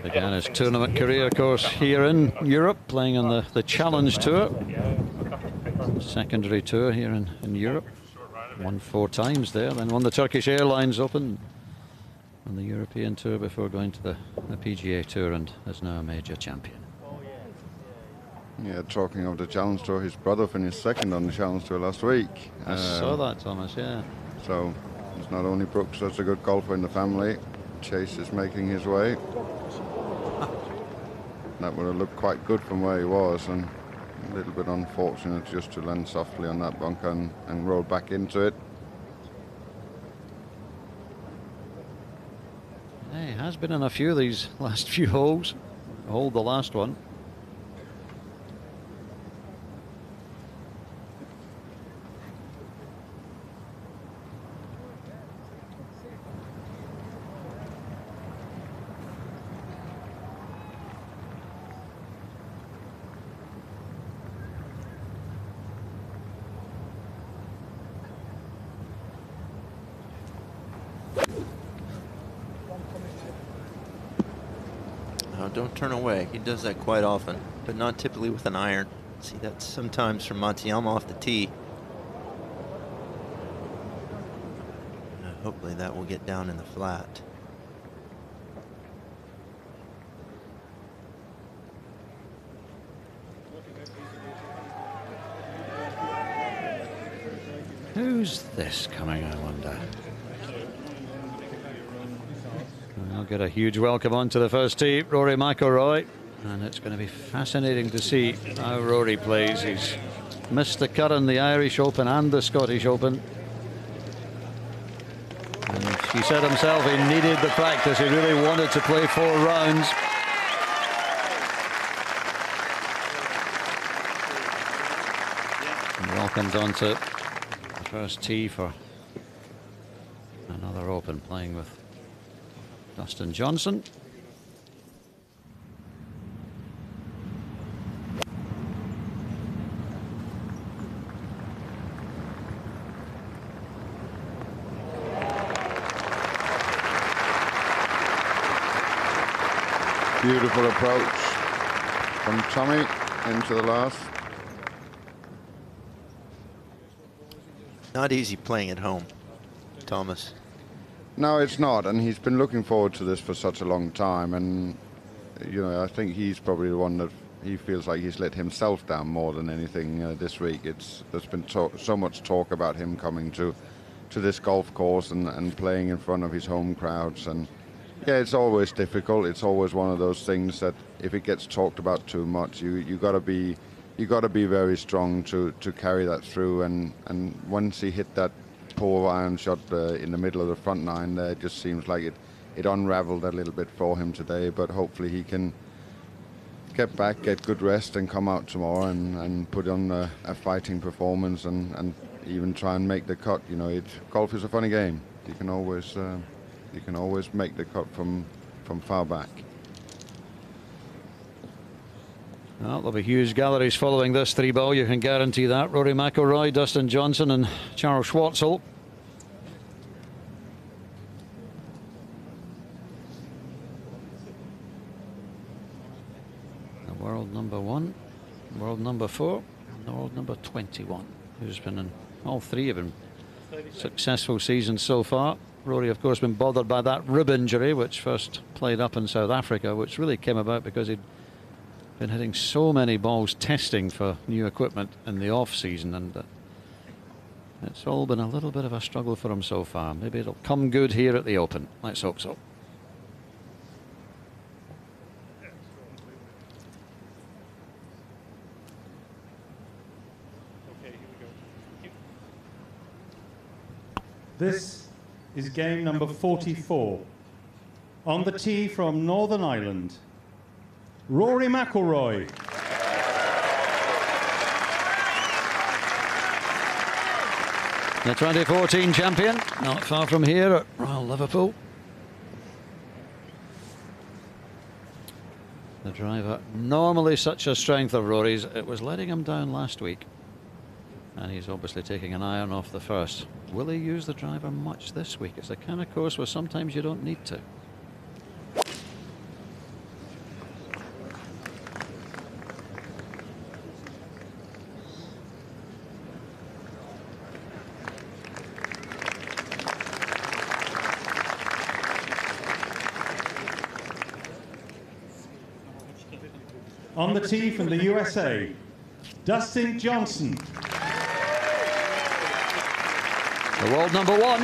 Began his tournament career, of course, here in Europe, playing on the Challenge Tour. Secondary tour here in Europe. Won 4 times there, then won the Turkish Airlines Open on the European Tour before going to the PGA Tour and is now a major champion. Yeah, talking of the Challenge Tour, his brother finished 2nd on the Challenge Tour last week. I saw that, Thomas, yeah. So it's not only Brooks that's a good golfer in the family. Chase is making his way. That would have looked quite good from where he was, and a little bit unfortunate just to land softly on that bunker and roll back into it. Yeah, he has has been in a few of these last few holes. Hold the last one. Don't turn away. He does that quite often, but not typically with an iron. See that sometimes from Matsuyama off the tee. Hopefully that will get down in the flat. Who's this coming, I wonder? I'll get a huge welcome onto the first tee, Rory McIlroy, and it's going to be fascinating to see how Rory plays. He's missed the cut in the Irish Open and the Scottish Open. And he said himself he needed the practice. He really wanted to play 4 rounds. And welcomes onto the first tee for another Open, playing with Dustin Johnson. Beautiful approach from Tommy into the last. Not easy playing at home, Thomas. No, it's not, and he's been looking forward to this for such a long time, and you know, I think he's probably the one that he feels like he's let himself down more than anything this week. There's been so much talk about him coming to this golf course and playing in front of his home crowds, and yeah, it's always difficult. It's always one of those things that if it gets talked about too much, you got to be very strong to carry that through, and once he hit that poor iron shot in the middle of the front nine there, it just seems like it unraveled a little bit for him today, but hopefully he can get back, get good rest, and come out tomorrow and put on a fighting performance and even try and make the cut. You know, golf is a funny game. You can always make the cut from far back. Well, there'll be huge galleries following this 3-ball, you can guarantee that. Rory McIlroy, Dustin Johnson and Charles Schwartzel. The world number 1, world number 4, and the world number 21, who's been in all 3 of them successful seasons so far. Rory, of course, been bothered by that rib injury, which first played up in South Africa, which really came about because he'd been hitting so many balls testing for new equipment in the off-season, and it's all been a little bit of a struggle for him so far. Maybe it'll come good here at the Open. Let's hope so. This is game number 44. On the tee from Northern Ireland, Rory McIlroy. The 2014 champion, not far from here at Royal Liverpool. The driver, normally such a strength of Rory's, it was letting him down last week. And he's obviously taking an iron off the first. Will he use the driver much this week? It's the kind of course where sometimes you don't need to. On the tee from the USA, Dustin Johnson. The world number 1.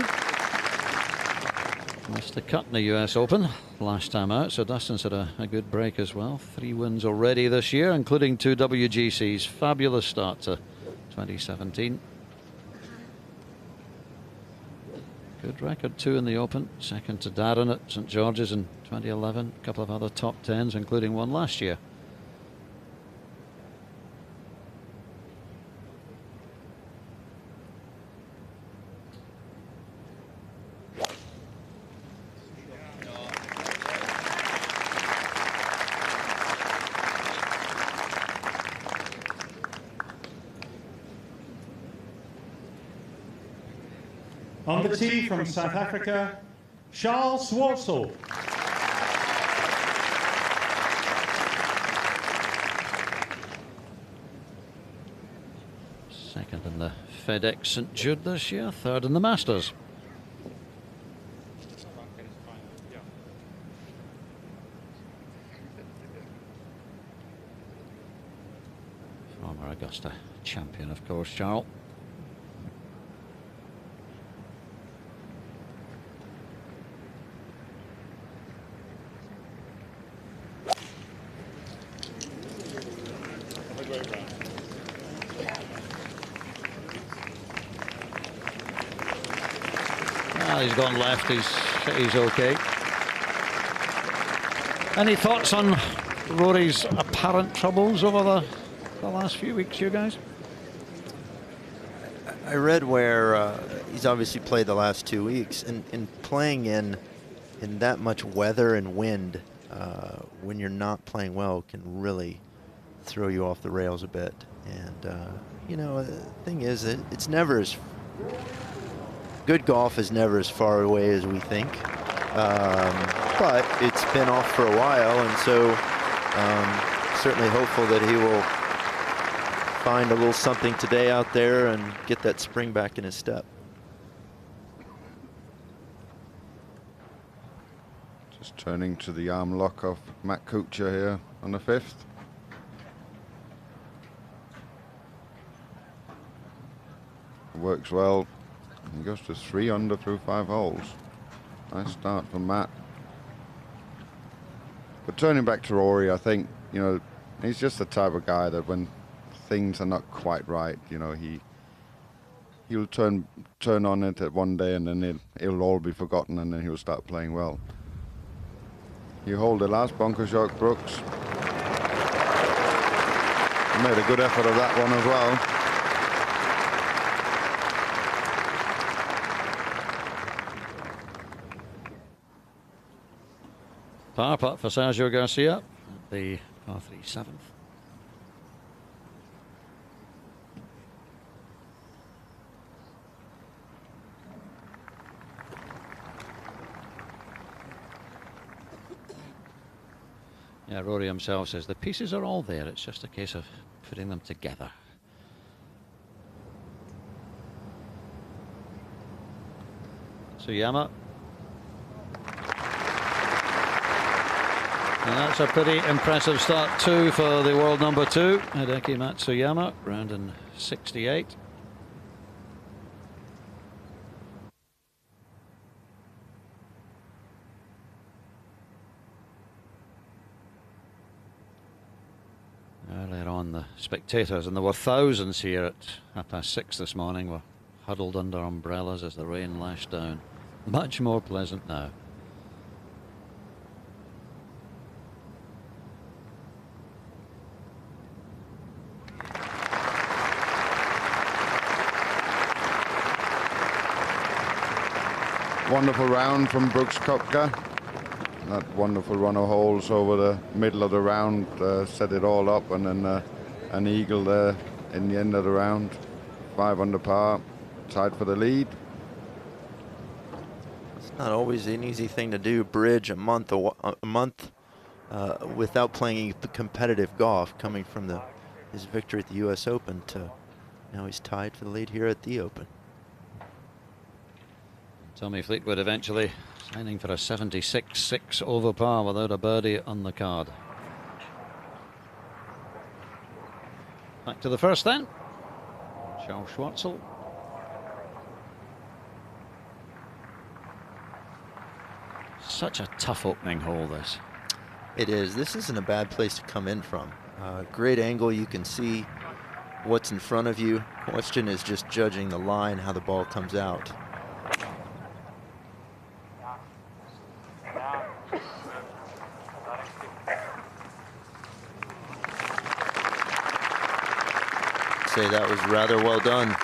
Missed the cut in the US Open last time out, so Dustin's had a good break as well. 3 wins already this year, including 2 WGCs. Fabulous start to 2017. Good record too in the Open, second to Darren at St George's in 2011, a couple of other top tens, including one last year. On the tee from South Africa, Charles Schwartzel. Second in the FedEx St Jude this year, third in the Masters. Former Augusta champion, of course, Charles. He's gone left, he's okay. Any thoughts on Rory's apparent troubles over the last few weeks, you guys? I read where he's obviously played the last 2 weeks, and playing in that much weather and wind when you're not playing well can really throw you off the rails a bit. And you know, the thing is that it's never as good golf is never as far away as we think, but it's been off for a while, and so certainly hopeful that he will find a little something today out there and get that spring back in his step. Just turning to the arm lock of Matt Kuchar here on the 5th. Works well. He goes to 3 under through 5 holes. Nice start from Matt. But turning back to Rory, I think, you know, he's just the type of guy that when things are not quite right, you know, he'll turn on it at one day, and then it'll all be forgotten, and then he'll start playing well. You hold the last bunker shot, Brooks. He made a good effort of that one as well. Par putt for Sergio Garcia, the par 3 7th. Yeah, Rory himself says the pieces are all there, it's just a case of putting them together. Matsuyama. And that's a pretty impressive start too for the world number 2, Hideki Matsuyama, round in 68. Earlier on, the spectators, and there were thousands here at 6:30 this morning, were huddled under umbrellas as the rain lashed down. Much more pleasant now. Wonderful round from Brooks Koepka. That wonderful run of holes over the middle of the round set it all up, and then an eagle there in the end of the round. 5 under par, tied for the lead. It's not always an easy thing to do, bridge a month without playing competitive golf, coming from his victory at the U.S. Open to now he's tied for the lead here at the Open. Tommy Fleetwood eventually signing for a 76-6 over par without a birdie on the card. Back to the first then. Charles Schwartzel. Such a tough opening hole, this. It is. This isn't a bad place to come in from. Great angle. You can see what's in front of you. Question is just judging the line, how the ball comes out. Say that was rather well done.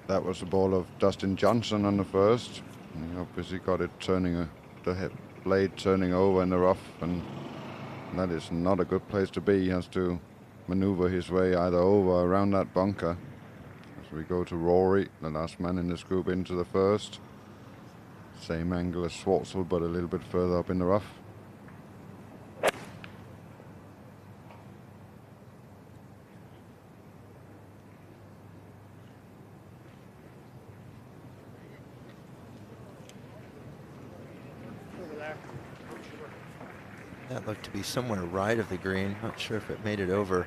That was the ball of Dustin Johnson on the first. And he obviously got it turning, the blade turning over in the rough, and that is not a good place to be. He has to maneuver his way either over or around that bunker. As we go to Rory, the last man in this group, into the first. Same angle as Schwartzel, but a little bit further up in the rough. That looked to be somewhere right of the green. Not sure if it made it over.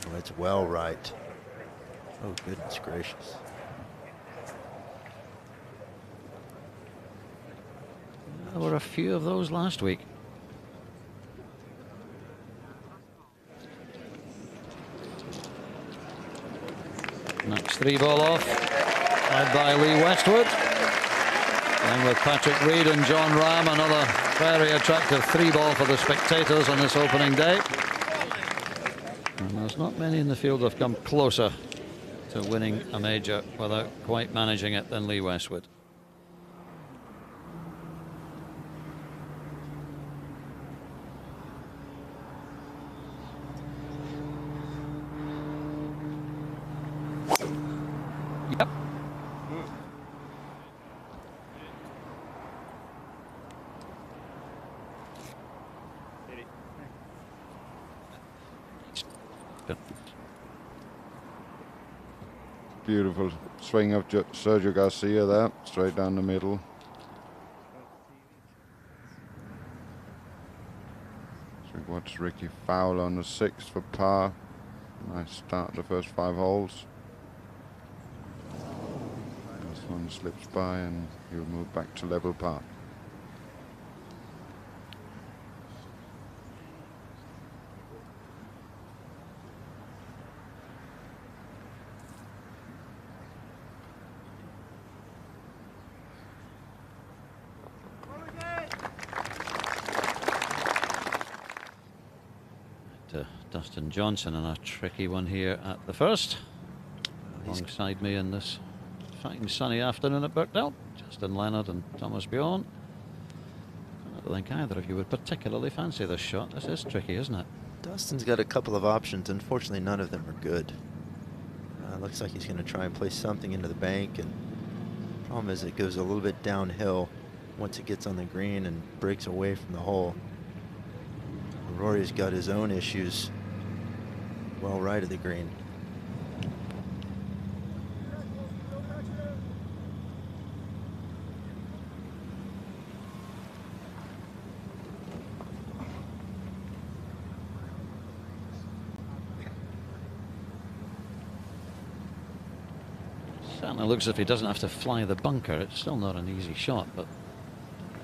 Oh, it's well right. Oh, goodness gracious. There were a few of those last week. Next 3-ball off, led by Lee Westwood. And with Patrick Reed and John Ram, another very attractive 3-ball for the spectators on this opening day. And there's not many in the field that have come closer to winning a major without quite managing it than Lee Westwood. Yep. Beautiful swing of Sergio Garcia there, straight down the middle. So we watch Ricky Fowler on the 6th for par. Nice start the first 5 holes. This one slips by and he'll move back to level par. Dustin Johnson, and a tricky one here at the first. Alongside me in this fine sunny afternoon at Birkdale, Justin Leonard and Thomas Bjorn. I don't think either of you would particularly fancy this shot. This is tricky, isn't it? Dustin's got a couple of options. Unfortunately, none of them are good. Looks like he's going to try and place something into the bank, and the problem is it goes a little bit downhill once it gets on the green and breaks away from the hole. Rory's got his own issues well right of the green. Certainly looks as if he doesn't have to fly the bunker. It's still not an easy shot, but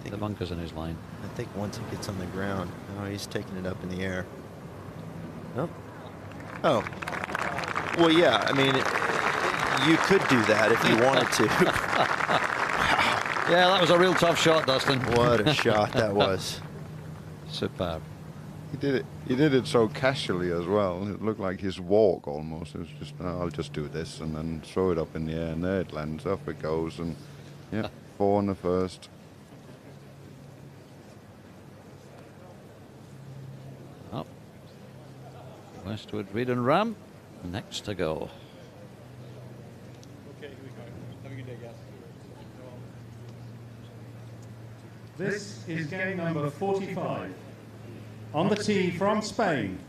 the bunker's in his line. I think once it gets on the ground, oh, he's taking it up in the air. Oh. Oh. Well, yeah, I mean, you could do that if you wanted to. Yeah, that was a real tough shot, Dustin. What a shot that was. Superb. He did it so casually as well. It looked like his walk almost. It was just, oh, I'll just do this and then throw it up in the air, and there it lands, off it goes, and yeah, 4 on the first. Up. Westwood, Reed and Ram, next to go. Okay, here we go. Have a good day, guys. This is game number 45. On the tee from Spain,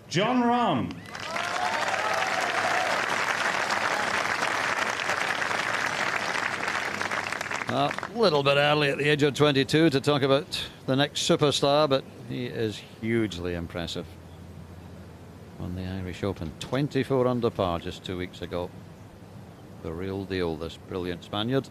John Rahm. A little bit early at the age of 22 to talk about the next superstar, but He is hugely impressive. Won the Irish Open 24 under par just 2 weeks ago. The real deal, this brilliant Spaniard.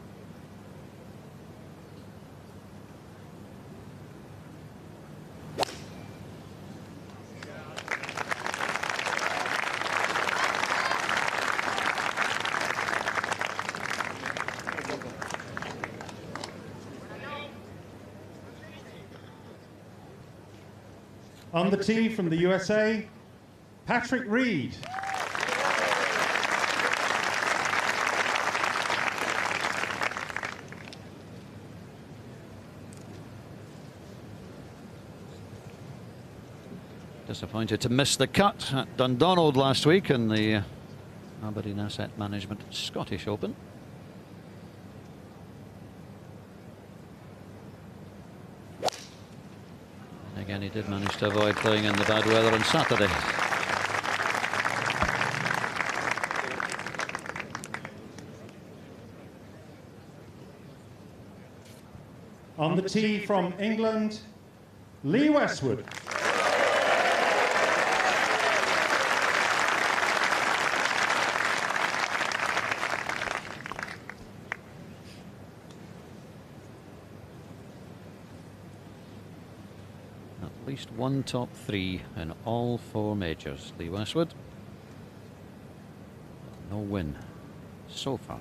On the tee from the USA, Patrick Reed. Disappointed to miss the cut at Dundonald last week in the Aberdeen Asset Management Scottish Open. And again, he did manage to avoid playing in the bad weather on Saturday. On the tee from England, Lee Westwood. At least one top three in all 4 majors. Lee Westwood. No win so far.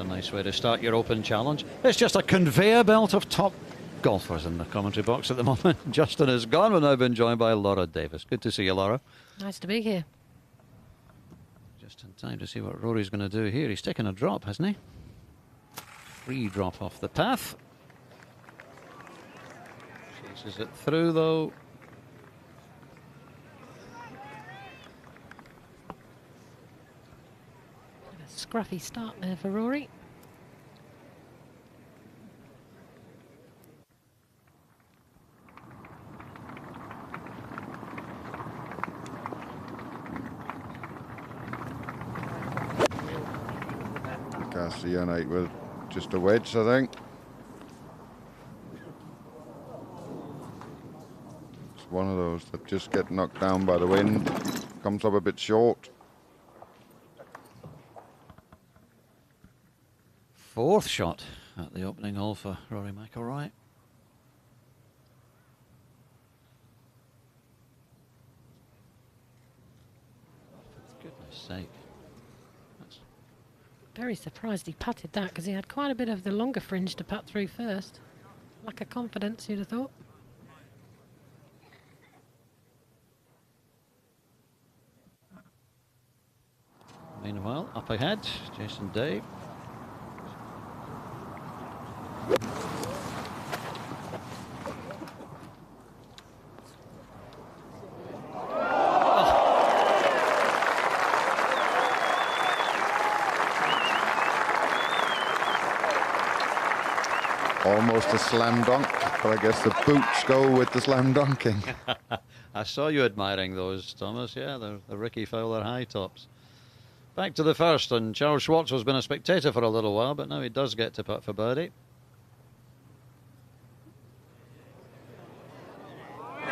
Nice way to start your Open challenge. It's just a conveyor belt of top golfers in the commentary box at the moment. Justin is gone. We've now been joined by Laura Davis. Good to see you, Laura. Nice to be here. Just in time to see what Rory's going to do here. He's taken a drop, hasn't he? Free drop off the path. Chases it through, though. Scruffy start there for Rory. Garcia with just a wedge, I think. It's one of those that just get knocked down by the wind. Comes up a bit short. 4th shot at the opening hole for Rory McIlroy. For goodness sake. That's very surprised he putted that because he had quite a bit of the longer fringe to putt through first. Lack of confidence, you'd have thought. Meanwhile, up ahead, Jason Day. Almost a slam dunk, but I guess the boots go with the slam dunking. I saw you admiring those, Thomas. Yeah, they're the Ricky Fowler high tops. Back to the first, and Charles Schwartz has been a spectator for a little while, but now he does get to putt for birdie. And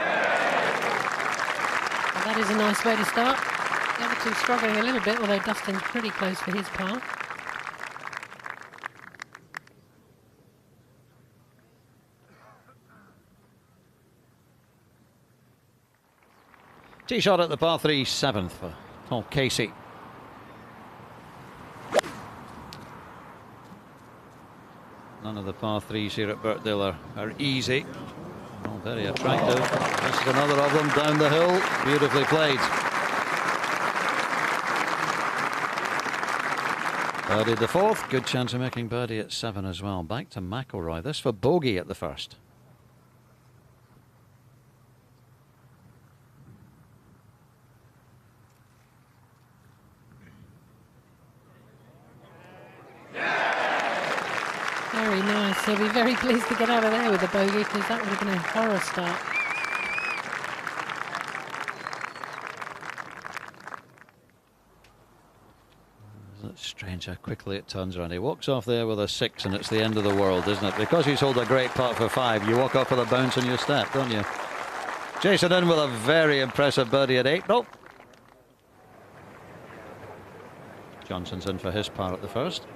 that is a nice way to start. The other two struggling a little bit, although Dustin's pretty close for his par. Tee shot at the par 3 7th for Tom Casey. None of the par 3s here at Birkdale are easy. Oh, very attractive. This is another of them down the hill. Beautifully played. Birdie the 4th. Good chance of making birdie at 7 as well. Back to McIlroy. This for bogey at the first. Very nice. He'll be very pleased to get out of there with a bogey, because that would have been a horror start. It's strange how quickly it turns around. He walks off there with a 6 and it's the end of the world, isn't it? Because he's held a great putt for 5, you walk off with a bounce in your step, don't you? Jason in with a very impressive birdie at 8. Nope. Johnson's in for his par at the first.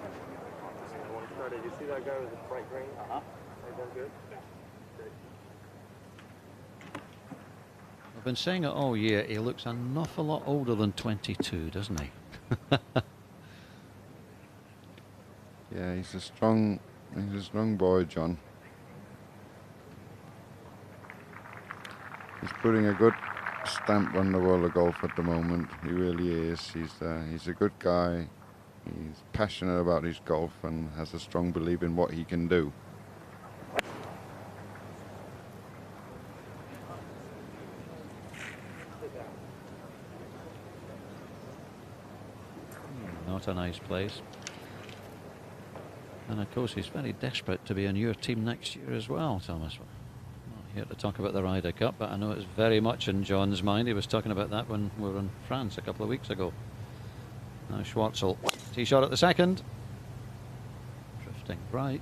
Did you see that guy with the bright green? Good. I've been saying it all year, he looks an awful lot older than 22, doesn't he? Yeah, he's a strong boy, John. He's putting a good stamp on the world of golf at the moment. He really is. He's a good guy. He's passionate about his golf and has a strong belief in what he can do. Not a nice place. And of course he's very desperate to be on your team next year as well, Thomas. Not here to talk about the Ryder Cup, but I know it's very much in John's mind. He was talking about that when we were in France a couple of weeks ago. Now Schwartzel, tee shot at the second. Drifting right.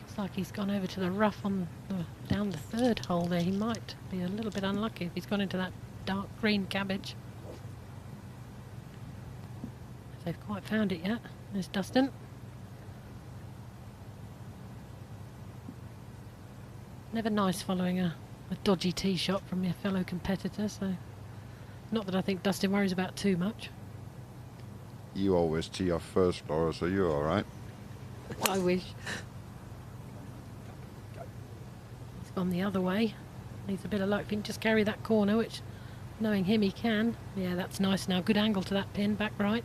Looks like he's gone over to the rough on down the third hole there. He might be a little bit unlucky if he's gone into that dark green cabbage. They've quite found it yet. There's Dustin. Never nice following a dodgy tee shot from your fellow competitor, so not that I think Dustin worries about too much. You always tee off first, Laura, so you're all right. I wish. He's gone the other way. Needs a bit of luck. If he can just carry that corner, which, knowing him, he can. Yeah, that's nice now. Good angle to that pin, back right.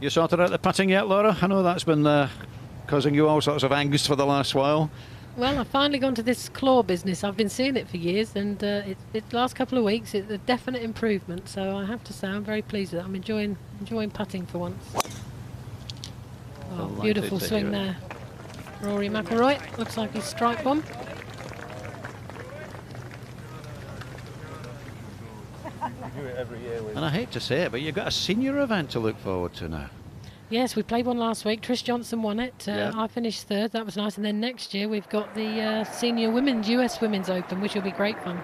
You sorted out the putting yet, Laura? I know that's been causing you all sorts of angst for the last while. Well, I've finally gone to this claw business. I've been seeing it for years, and the last couple of weeks, it's a definite improvement. So I have to say, I'm very pleased with it. I'm enjoying putting for once. Oh, beautiful swing there. Rory McIlroy. Looks like he's strike bomb. Do it every year with. And I hate to say it, but you've got a senior event to look forward to now. Yes, we played one last week. Trish Johnson won it. Yeah. I finished third. That was nice. And then next year we've got the Senior Women's US Women's Open, which will be great fun.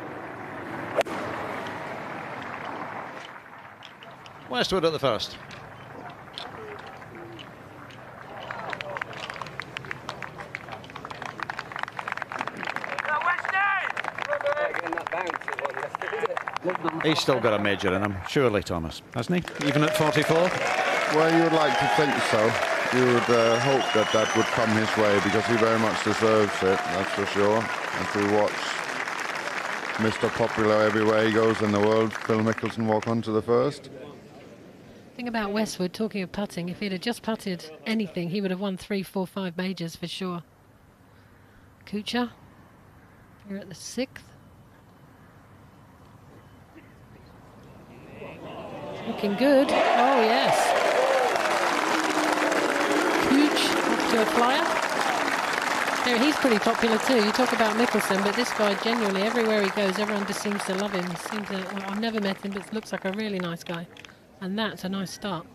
Westwood at the first. He's still got a major in him, surely, Thomas, hasn't he? Even at 44? Well, you would like to think so. You would hope that that would come his way, because he very much deserves it, that's for sure. If we watch Mr. Popular everywhere he goes in the world, Phil Mickelson walk on to the first. Thing about Westwood, talking of putting, if he'd have just putted anything, he would have won 3, 4, 5 majors for sure. Kuchar, you're at the 6th. Looking good. Oh, yes. Cooch up to a flyer. Yeah, he's pretty popular too. You talk about Mickelson, but this guy, genuinely, everywhere he goes, everyone just seems to love him. Well, I've never met him, but looks like a really nice guy. And that's a nice start.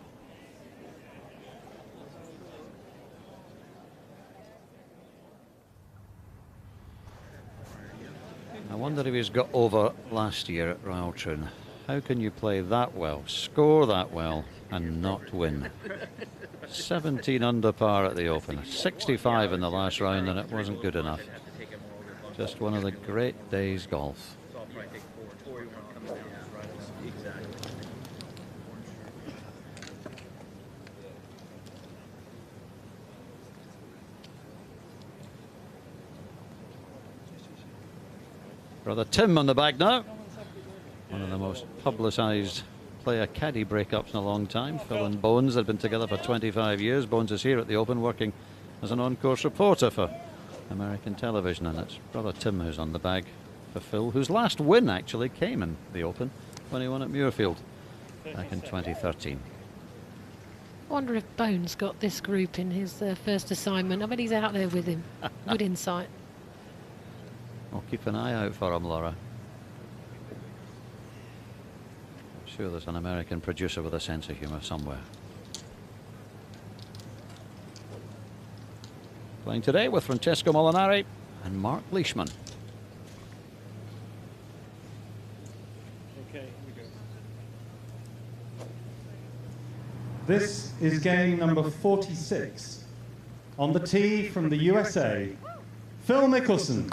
I wonder if he's got over last year at Royal Troon. How can you play that well, score that well, and not win? 17 under par at the Open, 65 in the last round, and it wasn't good enough. Just one of the great days golf. Brother Tim on the bag now. One of the most publicised player-caddy breakups in a long time. Phil and Bones had been together for 25 years. Bones is here at the Open working as an on-course reporter for American television, and it's brother Tim who's on the bag for Phil, whose last win actually came in the Open when he won at Muirfield back in 2013. I wonder if Bones got this group in his first assignment. I bet he's out there with him. Good insight. I'll keep an eye out for him, Laura. I'm sure there's an American producer with a sense of humour somewhere. Playing today with Francesco Molinari and Mark Leishman. Okay, here we go. This is game number 46. On the tee from the USA, Phil Mickelson.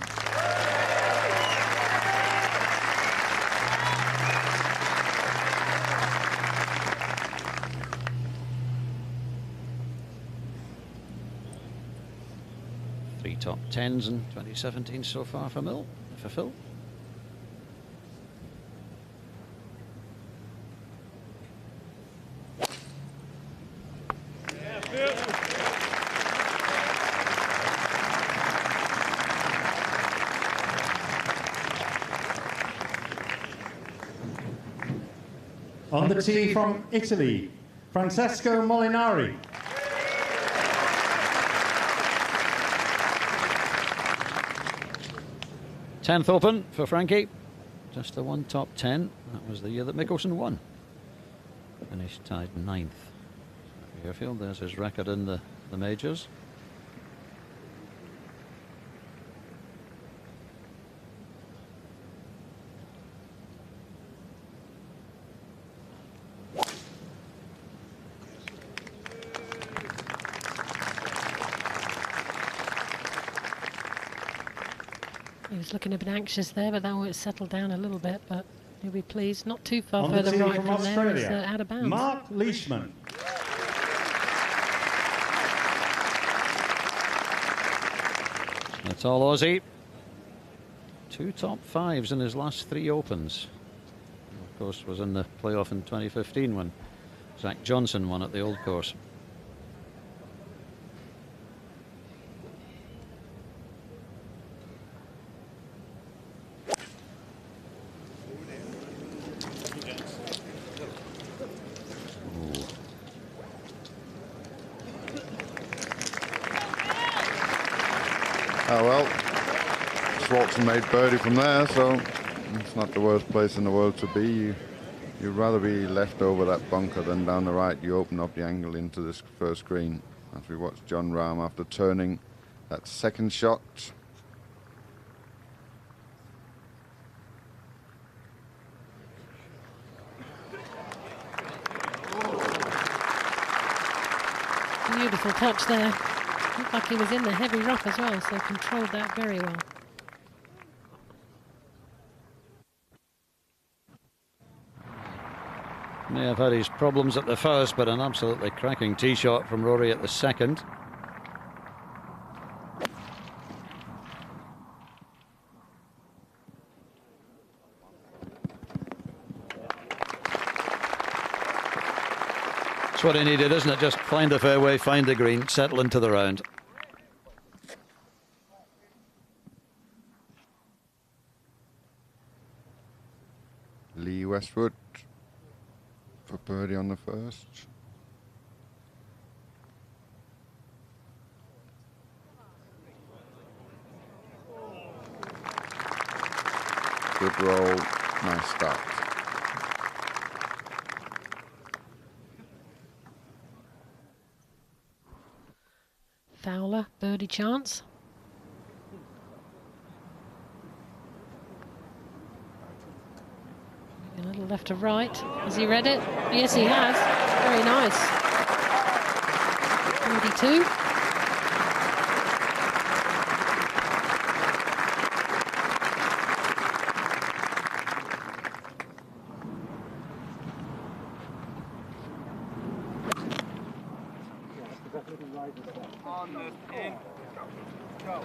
Three top tens in 2017 so far for Phil. On the tee from Italy, Francesco Molinari. Tenth Open for Frankie. Just the one top 10. That was the year that Mickelson won. Finished tied ninth. Muirfield, there's his record in the majors. He was looking a bit anxious there, but now it's settled down a little bit, but he'll be pleased. Not too far On the further tee right from from there, it's Australia, out of bounds. Mark Leishman. That's all Aussie. Two top fives in his last three Opens. Of course, was in the playoff in 2015 when Zach Johnson won at the Old Course. Oh well, Swanson made birdie from there, so it's not the worst place in the world to be. You'd rather be left over that bunker than down the right. You open up the angle into this first green. As we watch John Rahm after turning that second shot. Beautiful touch there. Looked like he was in the heavy rough as well, so controlled that very well. May have had his problems at the first, but an absolutely cracking tee shot from Rory at the second. That's what he needed, isn't it? Just find the fairway, find the green, settle into the round. Lee Westwood for birdie on the first. Good roll, nice start. Fowler, birdie chance. A little left to right. Has he read it? Yes, he has. Very nice. Birdie 2. On the pin. Go.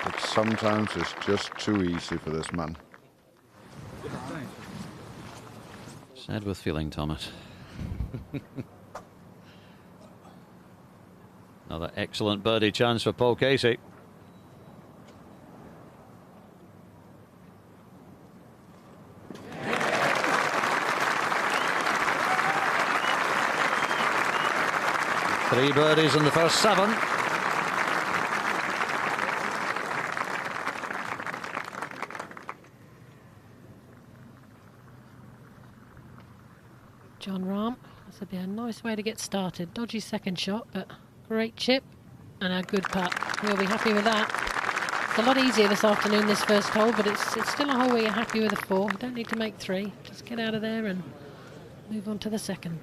But sometimes it's just too easy for this man. Said with feeling, Thomas. Another excellent birdie chance for Paul Casey. Three birdies in the first 7. John Rahm, this would be a nice way to get started. Dodgy second shot, but great chip and a good putt. He'll be happy with that. It's a lot easier this afternoon, this first hole, but it's still a hole where you're happy with a 4. You don't need to make 3. Just get out of there and move on to the second.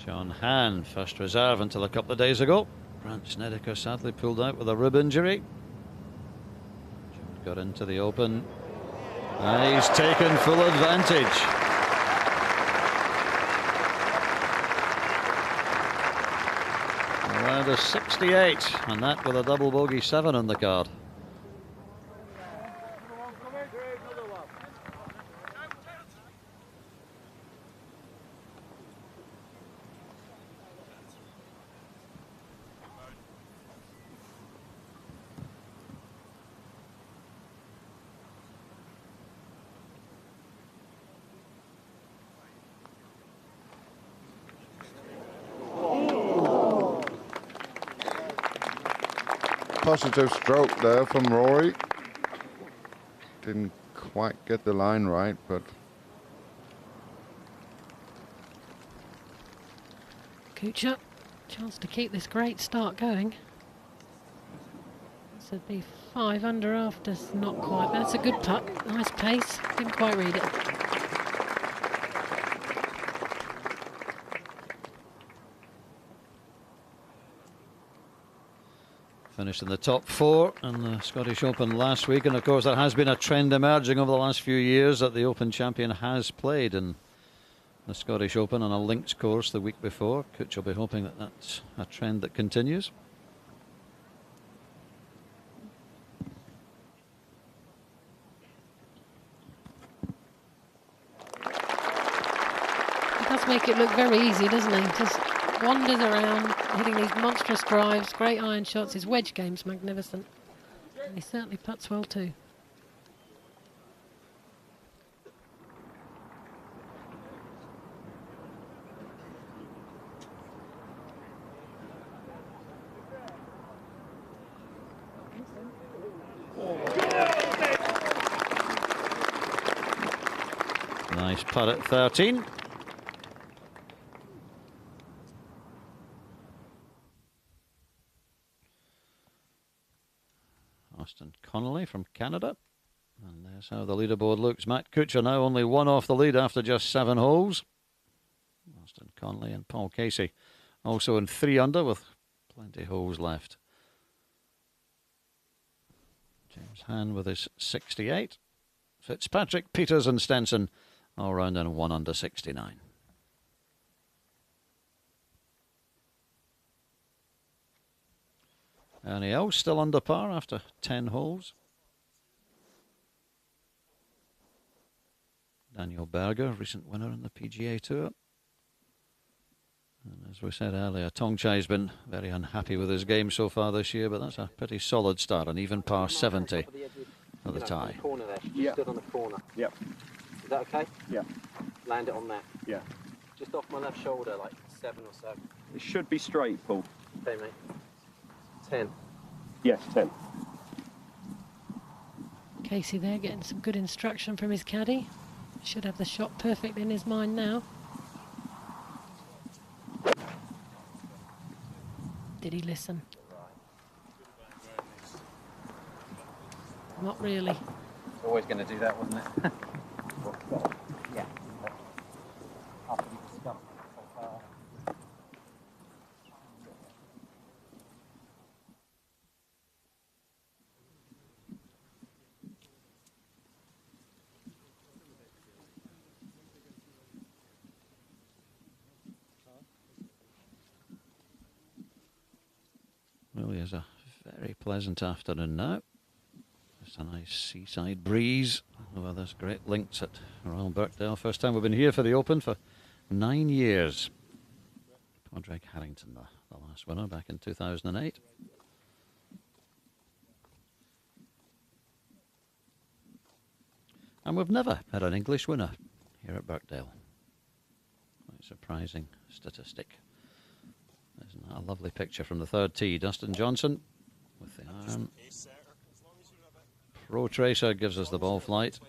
John Hahn, first reserve until a couple of days ago. Brant Snedeker sadly pulled out with a rib injury. John got into the Open and he's taken full advantage. Around a 68, and that with a double bogey 7 on the card. Positive stroke there from Rory. Didn't quite get the line right, but Kuchar, chance to keep this great start going. This would be 5 under after, not quite. That's a good putt, nice pace. Didn't quite read it. Finished in the top 4 in the Scottish Open last week, and of course there has been a trend emerging over the last few years that the Open champion has played in the Scottish Open on a links course the week before. Kutch will be hoping that that's a trend that continues. He does make it look very easy, doesn't he? Just wanders around, hitting these monstrous drives, great iron shots. His wedge game's magnificent. And he certainly putts well too. Nice putt at 13. Austin Connolly from Canada. And there's how the leaderboard looks. Matt Kuchar now only 1 off the lead after just 7 holes. Austin Connolly and Paul Casey also in 3 under with plenty of holes left. James Hahn with his 68. Fitzpatrick, Peters and Stenson all round in 1 under 69. Ernie Els still under par after 10 holes. Daniel Berger, recent winner in the PGA Tour. And as we said earlier, Tongchai's been very unhappy with his game so far this year, but that's a pretty solid start, an even par 70 for the tie. Corner there. Yeah. Stood on the corner. Yep. Is that okay? Yeah. Land it on there. Yeah. Just off my left shoulder, like 7 or so. It should be straight, Paul. Okay, mate. 10. Yes, 10. Casey there getting some good instruction from his caddy. Should have the shot perfect in his mind now. Did he listen? Not really. Always going to do that, wasn't it? Yeah. Really is a very pleasant afternoon now. It's a nice seaside breeze over this great links at Royal Birkdale. First time we've been here for the Open for 9 years. Padraig Harrington, the last winner back in 2008. And we've never had an English winner here at Birkdale. Quite surprising statistic. Isn't that a lovely picture from the third tee? Dustin Johnson with the iron. Pro Tracer gives us the ball flight.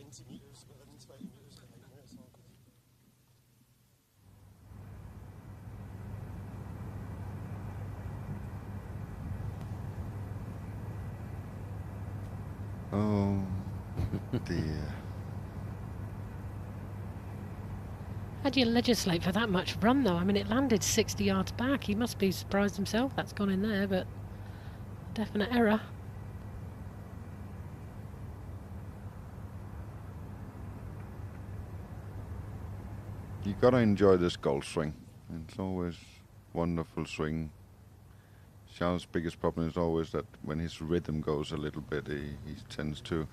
Oh dear. How do you legislate for that much run, though? I mean, it landed 60 yards back. He must be surprised himself that's gone in there, but definite error. You've got to enjoy this golf swing. It's always wonderful swing. Charles' biggest problem is always that when his rhythm goes a little bit, he tends to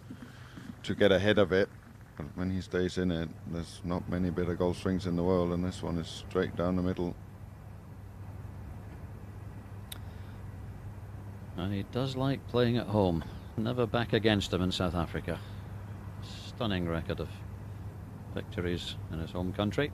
get ahead of it. But when he stays in it, there's not many better golf swings in the world, and this one is straight down the middle. And he does like playing at home. Never back against him in South Africa. Stunning record of victories in his home country.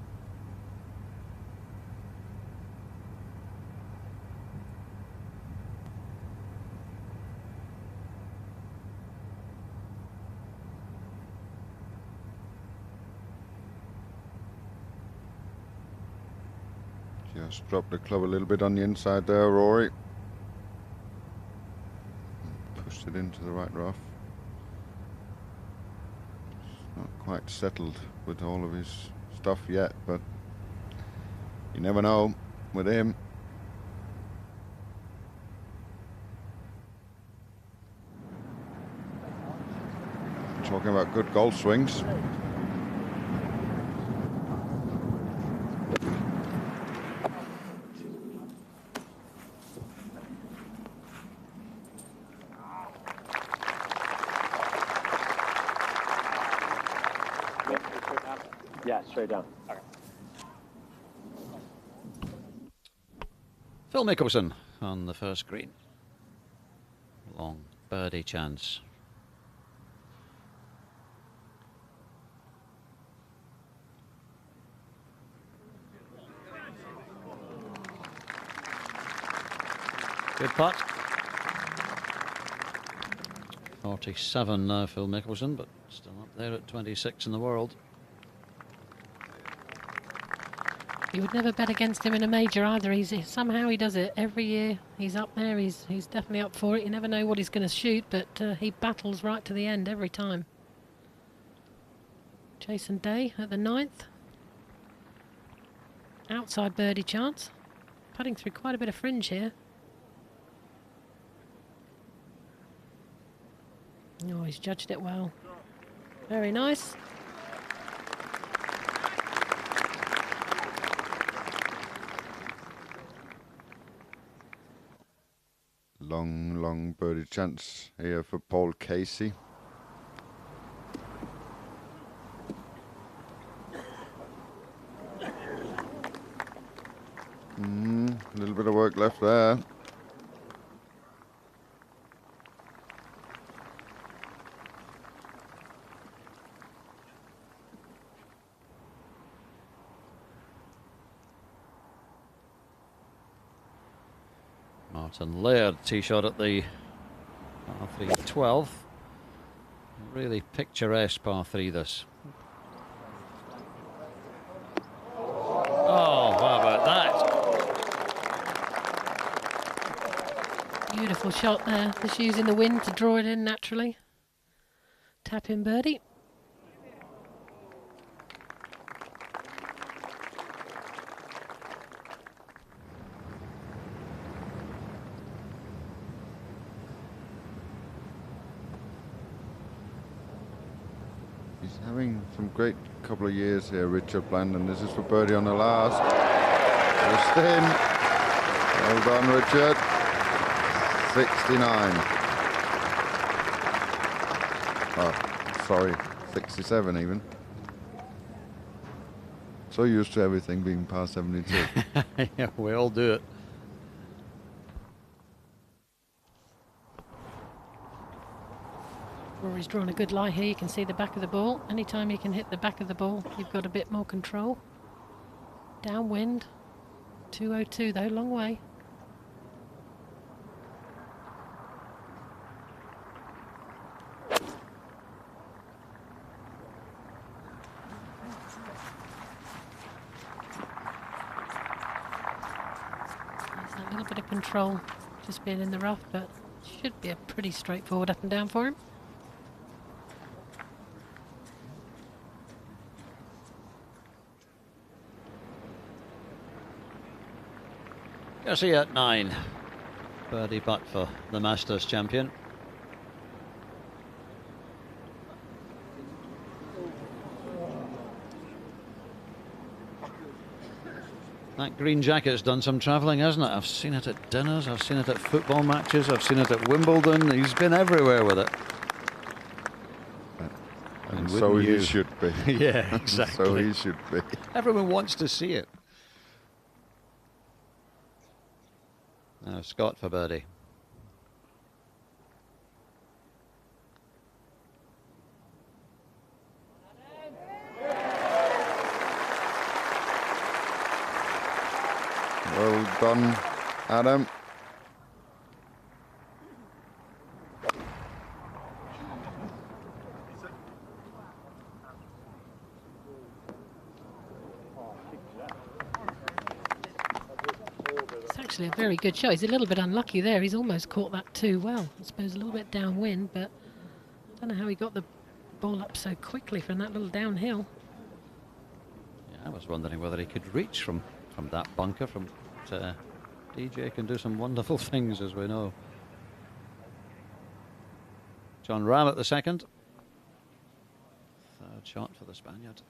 Just dropped the club a little bit on the inside there, Rory. Pushed it into the right rough. It's not quite settled with all of his stuff yet, but you never know with him. Talking about good golf swings. Straight down. Okay. Phil Mickelson on the first green. Long birdie chance. Good putt. 47 now, Phil Mickelson, but still up there at 26 in the world. You would never bet against him in a major either. Somehow he does it every year. He's up there. He's definitely up for it. You never know what he's going to shoot, but he battles right to the end every time. Jason Day at the 9th. Outside birdie chance. Putting through quite a bit of fringe here. Oh, he's judged it well. Very nice. Long birdie chance here for Paul Casey. A little bit of work left there. Martin Laird tee shot at the par 3 12th. Really picturesque par 3 this. Oh, how about that? Beautiful shot there. Just using the wind to draw it in naturally. Tap in birdie. He's having some great couple of years here, Richard Blandon. This is for birdie on the last. Just in. Well done, Richard. 69. Oh, sorry, 67 even. So used to everything being past 72. Yeah, we all do it. Rory's drawn a good lie here. You can see the back of the ball. Anytime you can hit the back of the ball, you've got a bit more control. Downwind. 202 though, long way. There's a little bit of control just being in the rough, but should be a pretty straightforward up and down for him. Garcia at 9. Birdie putt for the Masters champion. That green jacket's done some travelling, hasn't it? I've seen it at dinners, I've seen it at football matches, I've seen it at Wimbledon. He's been everywhere with it. And so he should be. Yeah, exactly. So he should be. Everyone wants to see it. Now Scott for birdie. Well done, Adam. It's actually a very good shot. He's a little bit unlucky there. He's almost caught that too well. I suppose a little bit downwind, but I don't know how he got the ball up so quickly from that little downhill. Yeah, I was wondering whether he could reach from that bunker. DJ can do some wonderful things, as we know. John Ram at the second. Third shot for the Spaniard.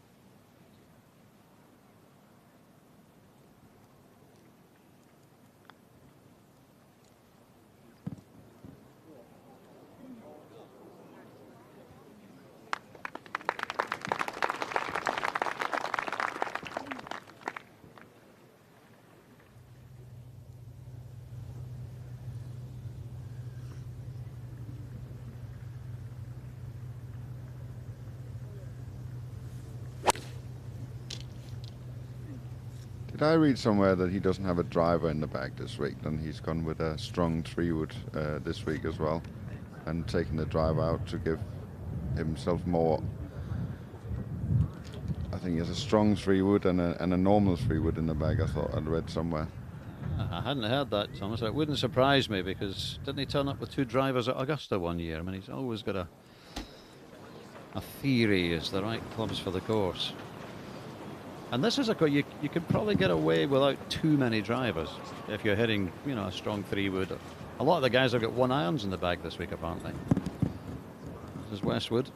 Did I read somewhere that he doesn't have a driver in the bag this week? Then he's gone with a strong 3-wood this week as well, and taking the driver out to give himself more. I think he has a strong 3-wood and a normal 3-wood in the bag. I thought I'd read somewhere. I hadn't heard that, Thomas. It wouldn't surprise me, because didn't he turn up with 2 drivers at Augusta one year? I mean, he's always got a theory as the right clubs for the course. And this is a you could probably get away without too many drivers if you're hitting, you know, a strong 3-wood. A lot of the guys have got 1 irons in the bag this week, apparently. This is Westwood.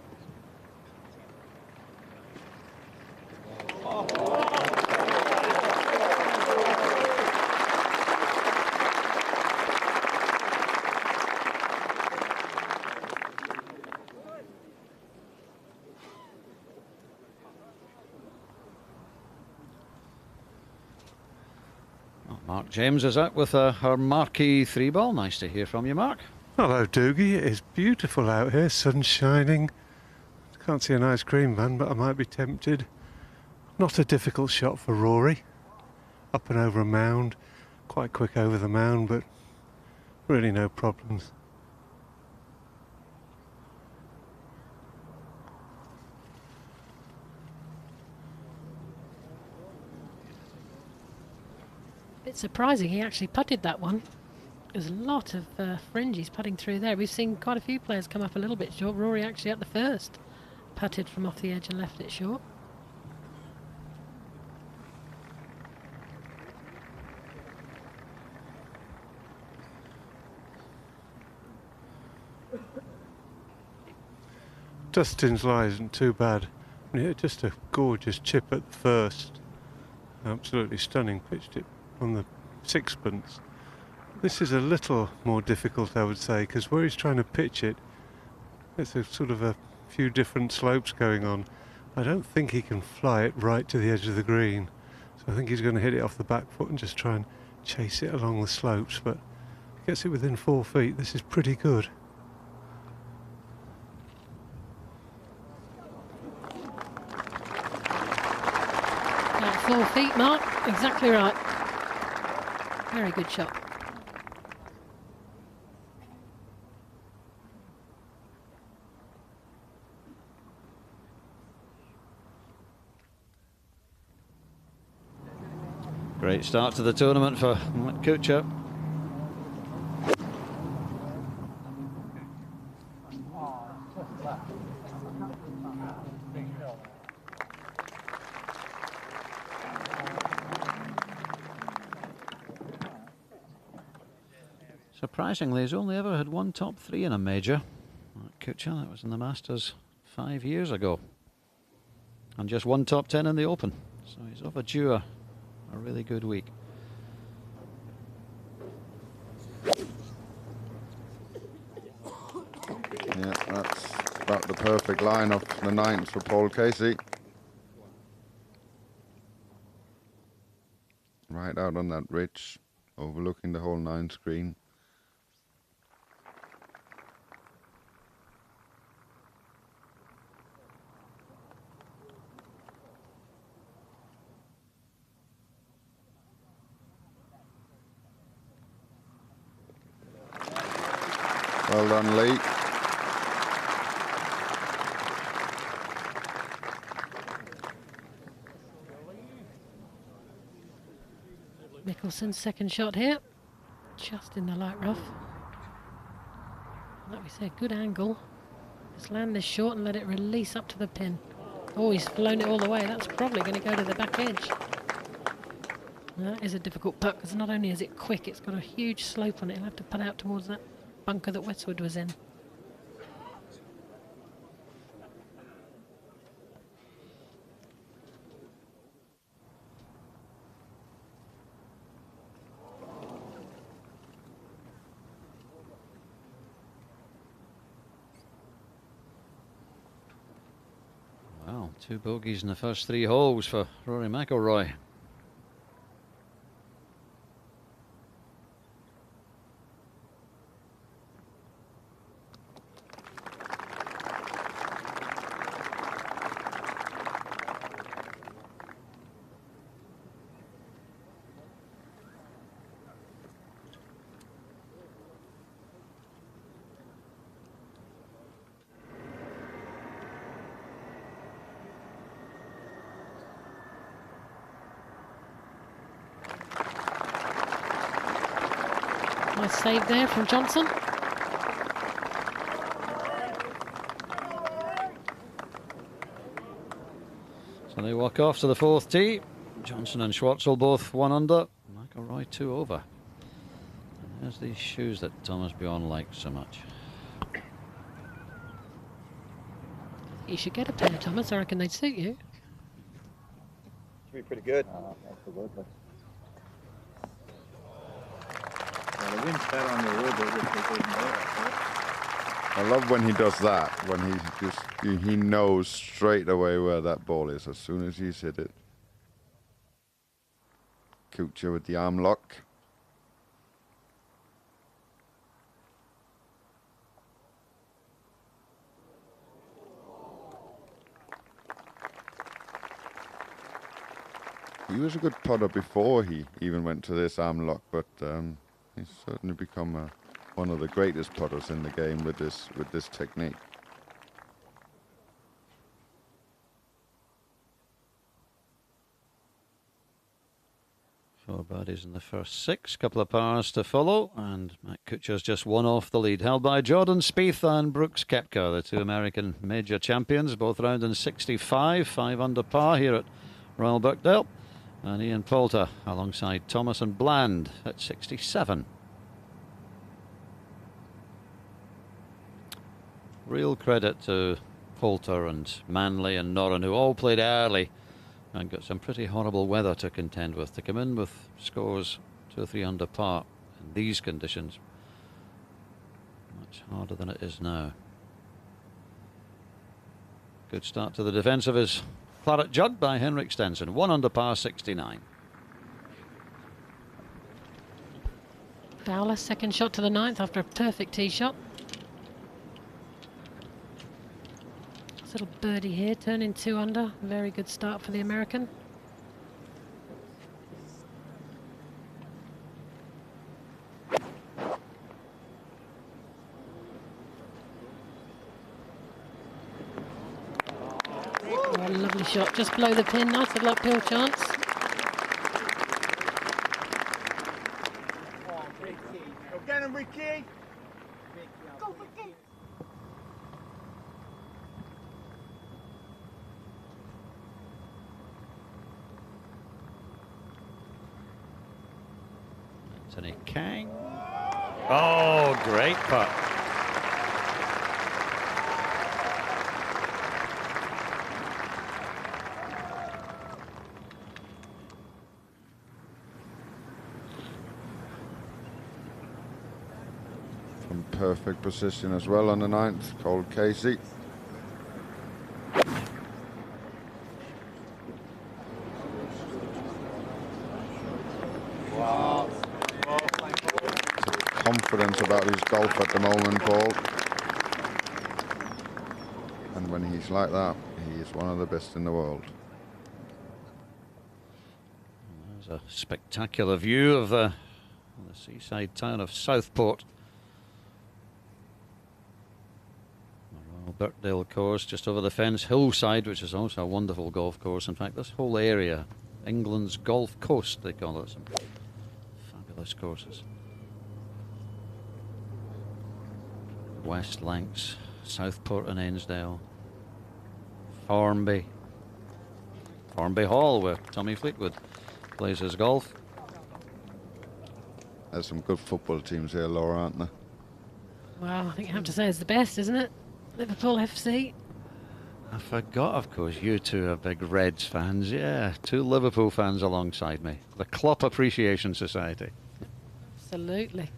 Mark James is out with her marquee 3-ball. Nice to hear from you, Mark. Hello, Doogie. It is beautiful out here, sun shining. Can't see an ice cream van, but I might be tempted. Not a difficult shot for Rory. Up and over a mound. Quite quick over the mound, but really no problems. Bit surprising he actually putted that one. There's a lot of fringes putting through there. We've seen quite a few players come up a little bit short. Rory actually at the first putted from off the edge and left it short. Dustin's lie isn't too bad. Just a gorgeous chip at the first. Absolutely stunning. Pitched it on the sixpence. This is a little more difficult, I would say, because where he's trying to pitch it, it's a sort of a a few different slopes going on. I don't think he can fly it right to the edge of the green. So I think he's going to hit it off the back foot and just try and chase it along the slopes. But if he gets it within 4 feet, this is pretty good. About 4 feet, Mark. Exactly right. Very good shot. Great start to the tournament for Matt Kuchar. Surprisingly, he's only ever had one top 3 in a major. Kuchar, that was in the Masters 5 years ago. And just one top 10 in the Open. So he's overdue a really good week. Yeah, that's about the perfect line of the 9th for Paul Casey. Right out on that ridge, overlooking the whole 9 screen. Well done, Lee. Mickelson's second shot here, just in the light rough. Like we said, good angle. Just land this short and let it release up to the pin. Oh, he's blown it all the way. That's probably going to go to the back edge. That is a difficult putt because not only is it quick, it's got a huge slope on it. He'll have to putt out towards that bunker that Westwood was in. Wow, 2 bogeys in the first 3 holes for Rory McIlroy. Nice save there from Johnson. So they walk off to the 4th tee. Johnson and Schwartzel both 1 under. McIlroy 2 over. And there's these shoes that Thomas Bjorn likes so much. You should get a pair, Thomas. I reckon they'd suit you. Should be pretty good. Absolutely. The wind's better on the wood. I love when he does that, when he knows straight away where that ball is as soon as he's hit it. Kuchar with the arm lock. He was a good putter before he even went to this arm lock, but he's certainly become one of the greatest putters in the game with this technique. 4 birdies in the first 6, couple of pars to follow, and Matt Kuchar's just 1 off the lead, held by Jordan Spieth and Brooks Koepka, the 2 American major champions, both round in 65, 5 under par here at Royal Birkdale, and Ian Poulter alongside Thomas and Bland at 67. Real credit to Poulter and Manley and Noren, who all played early and got some pretty horrible weather to contend with. To come in with scores 2 or 3 under par in these conditions, much harder than it is now. Good start to the defence of his claret jug by Henrik Stenson. 1 under par 69. Fowler, second shot to the 9th after a perfect tee shot. This little birdie here, turning 2 under. Very good start for the American. Oh, lovely shot, just below the pin. Nice little uphill chance. Get him, Ricky! Go, Ricky! Anthony Kang. Oh, great putt. From perfect position as well on the 9th, Cole Casey. Confidence about his golf at the moment, Paul. And when he's like that, he is one of the best in the world. There's a spectacular view of the seaside town of Southport. The Royal Birkdale course just over the fence, Hillside, which is also a wonderful golf course. In fact, this whole area, England's Golf Coast, they call it. Some fabulous courses. West Lancs, Southport and Ainsdale, Formby Hall, where Tommy Fleetwood plays his golf. There's some good football teams here, Laura, aren't there? Well, I think you have to say it's the best, isn't it? Liverpool FC. I forgot, of course, you two are big Reds fans. Yeah, 2 Liverpool fans alongside me. The Klopp Appreciation Society. Absolutely.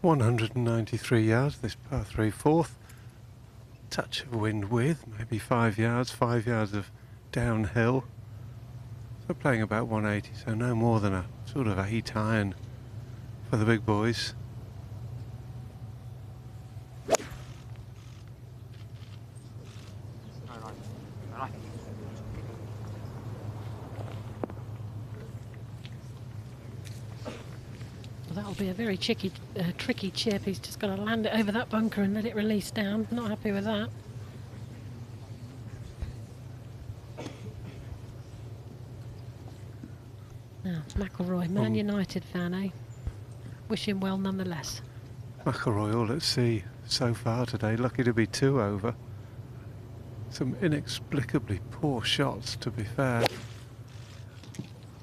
.193 yards, this par 3 fourth. Touch of wind with, maybe 5 yards, 5 yards of downhill. So playing about 180, so no more than a sort of 8 iron for the big boys. Well, that'll be a very tricky chip. He's just got to land it over that bunker and let it release down. Not happy with that. Now, McIlroy, Man United fan, eh? Wish him well nonetheless. McIlroy all at sea so far today, lucky to be 2 over. Some inexplicably poor shots, to be fair.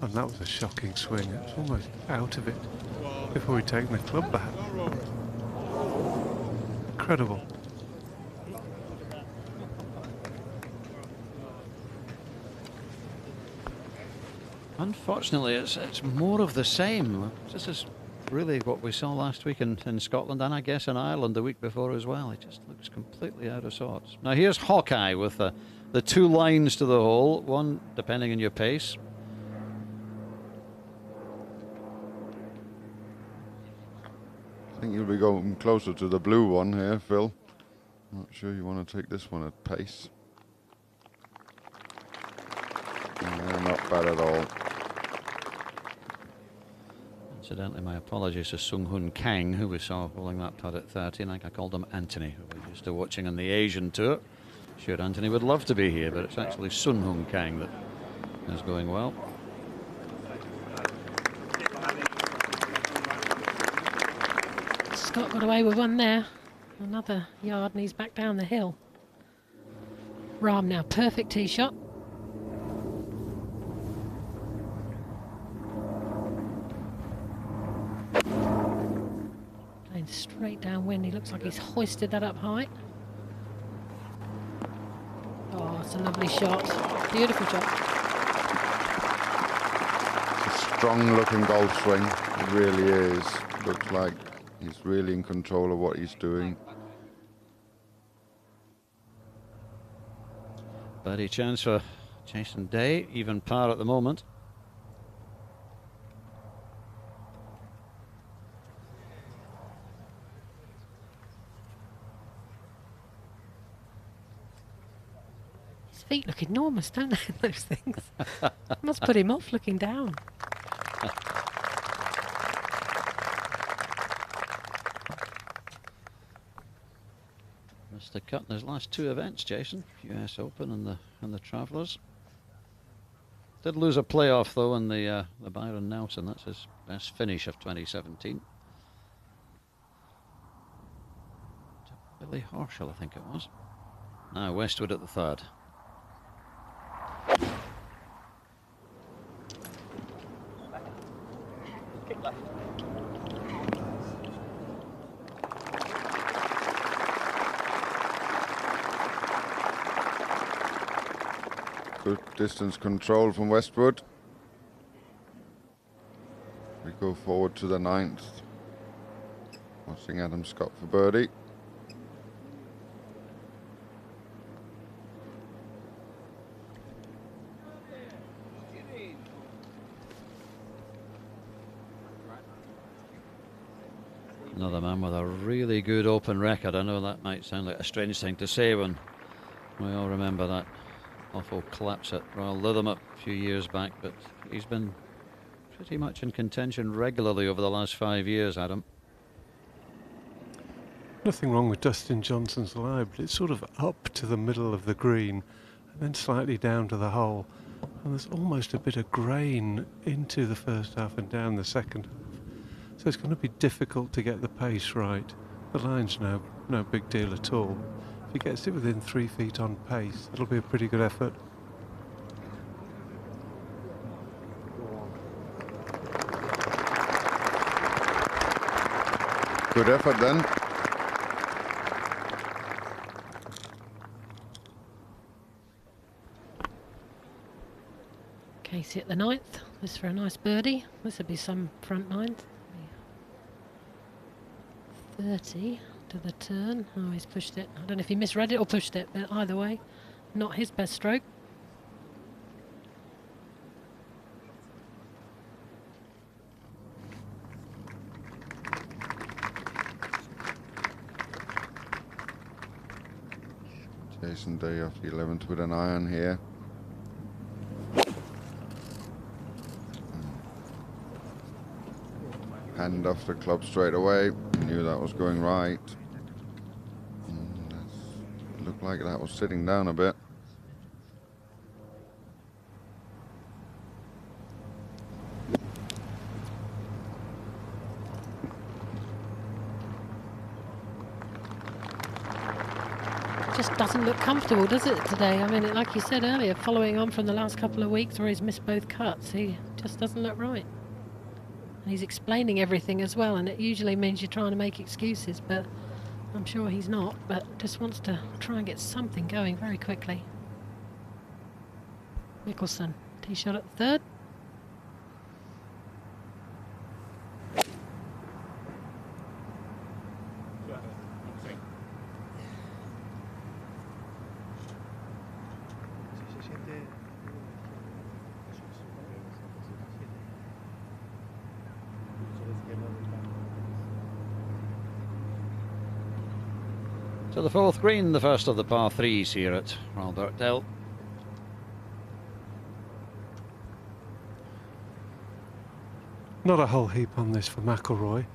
And that was a shocking swing. It was almost out of it before he'd taken the club back. Incredible. Unfortunately, it's more of the same. This is really what we saw last week in Scotland, and I guess in Ireland the week before as well. It just looks completely out of sorts. Now here's Hawkeye with the 2 lines to the hole, one depending on your pace. I think you'll be going closer to the blue one here, Phil. Not sure you want to take this one at pace. Yeah, not bad at all. Incidentally, my apologies to Sung Hoon Kang, who we saw bowling that putt at 30. I think I called him Anthony, who we're used to watching on the Asian tour. Sure, Anthony would love to be here, but it's actually Sun Hoon Kang that is going well. Scott got away with one there. Another yard and he's back down the hill. Rahm now, perfect tee shot. Playing straight downwind. He looks like he's hoisted that up high. Oh, it's a lovely shot. Beautiful shot. It's a strong looking golf swing. It really is. Looks like He's really in control of what he's doing. Birdie chance for Jason Day, even par at the moment. His feet look enormous, don't they, those things? Must put him off looking down. Missed the cut in his last two events, Jason. US Open and the Travellers. Did lose a playoff though in the Byron Nelson. That's his best finish of 2017. Billy Horschel, I think it was. Now Westwood at the third. Kick left. Good distance control from Westwood. We go forward to the 9th. Watching Adam Scott for birdie. Another man with a really good open record. I know that might sound like a strange thing to say when we all remember that awful collapse at Royal Lytham a few years back, but he's been pretty much in contention regularly over the last 5 years, Adam. Nothing wrong with Dustin Johnson's lie, but it's sort of up to the middle of the green and then slightly down to the hole. And there's almost a bit of grain into the first half and down the second half. So it's going to be difficult to get the pace right. The line's no big deal at all. If he gets it within 3 feet on pace, it'll be a pretty good effort. Good effort then. Casey at the 9th. This for a nice birdie. This would be some front nines. 30 to the turn. Oh, he's pushed it. I don't know if he misread it or pushed it, but either way, not his best stroke. Jason Day off the 11th with an iron here. Hand off the club straight away. Knew that was going right. Looked like that was sitting down a bit. Just doesn't look comfortable, does it, today? I mean, like you said earlier, following on from the last couple of weeks where he's missed both cuts, he just doesn't look right. And he's explaining everything as well, and it usually means you're trying to make excuses, but I'm sure he's not, but just wants to try and get something going very quickly. Mickelson, tee shot at the third. So the fourth green, the first of the par threes here at Royal Birkdale. Not a whole heap on this for McIlroy.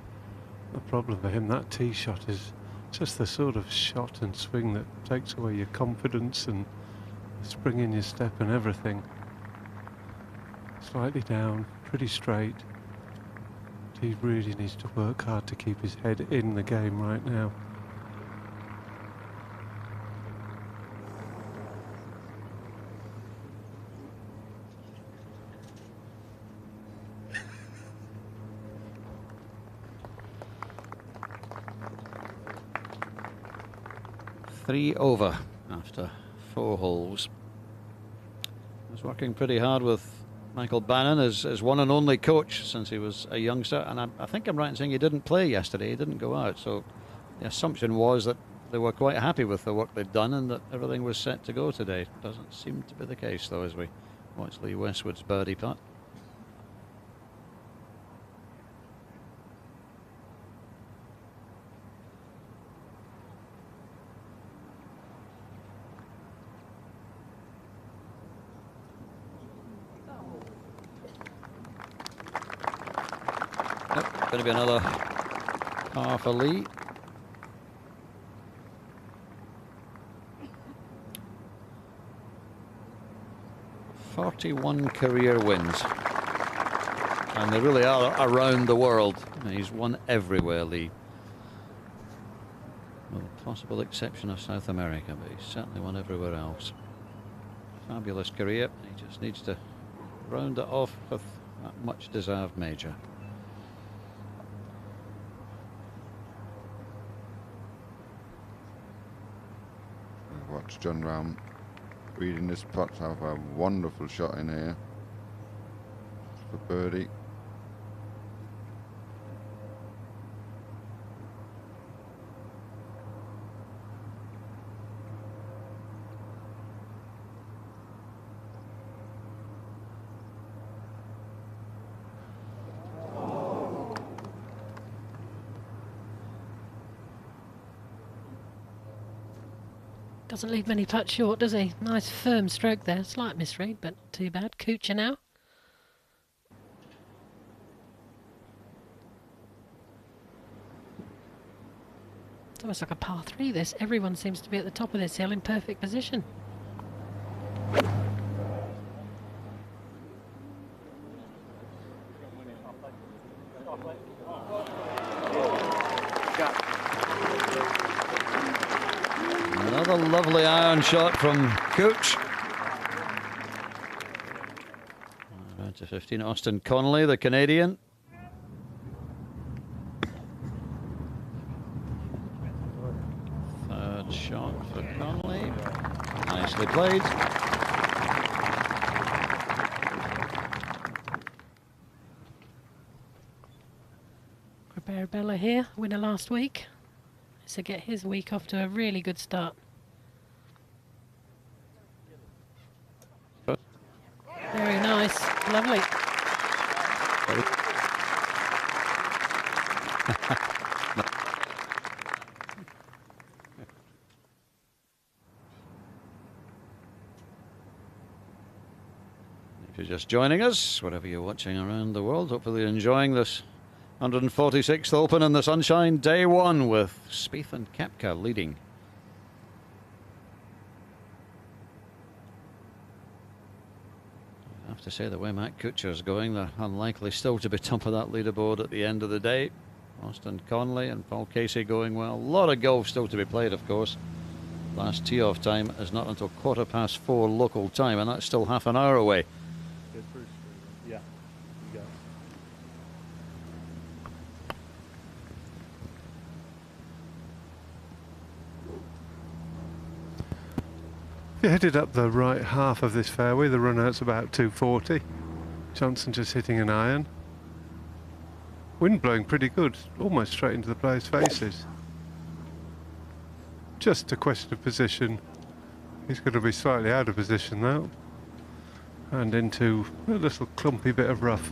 The problem for him, that tee shot is just the sort of shot and swing that takes away your confidence and spring in your step and everything. Slightly down, pretty straight. He really needs to work hard to keep his head in the game right now. Three over after 4 holes. Was working pretty hard with Michael Bannon is his one and only coach since he was a youngster, and I think I'm right in saying he didn't play yesterday, he didn't go out, so the assumption was that they were quite happy with the work they'd done and that everything was set to go today. Doesn't seem to be the case though, as we watch Lee Westwood's birdie putt. Going to be another par for Lee. "41 career wins, and they really are around the world. He's won everywhere, Lee, with the possible exception of South America, but he's certainly won everywhere else. Fabulous career. He just needs to round it off with that much deserved major. Watch John Rahm reading this putt, have a wonderful shot in here for birdie. Doesn't leave many putts short, does he? Nice firm stroke there. Slight misread, but not too bad. Kuchar now. It's almost like a par 3 this. Everyone seems to be at the top of this hill in perfect position. Another lovely iron shot from Cooch. Round to 15, Austin Connolly, the Canadian. Third shot for Connolly. Nicely played. Bella here, winner last week. So get his week off to a really good start. Very nice, lovely. If you're just joining us, wherever you're watching around the world, hopefully you're enjoying this 146th Open in the sunshine, day one, with Spieth and Koepka leading. I have to say, the way Matt Kuchar's going, they're unlikely still to be top of that leaderboard at the end of the day. Austin Connolly and Paul Casey going well. A lot of golf still to be played, of course. Last tee-off time is not until 4:15 local time, and that's still half an hour away. Yeah. If you headed up the right half of this fairway, the run out's about 240. Johnson just hitting an iron. Wind blowing pretty good, almost straight into the players' faces. Just a question of position. He's going to be slightly out of position though, and into a little clumpy bit of rough.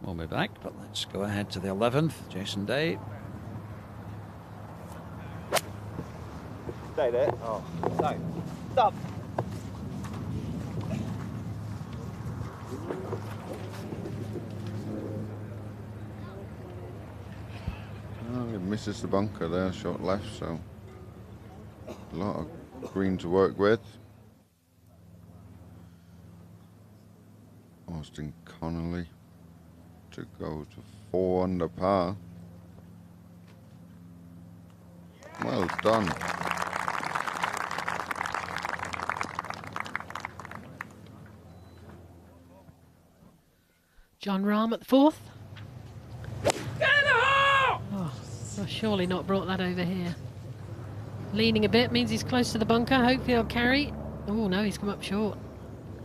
We'll be back, but let's go ahead to the 11th. Jason Day. Stay there. Oh, no. Stop. Oh, it misses the bunker there, short left, so a lot of green to work with. Austin Connolly to go to 4 under par. Well done. John Rahm at the 4th. Oh, surely not brought that over here. Leaning a bit means he's close to the bunker. Hopefully he'll carry. Oh no, he's come up short.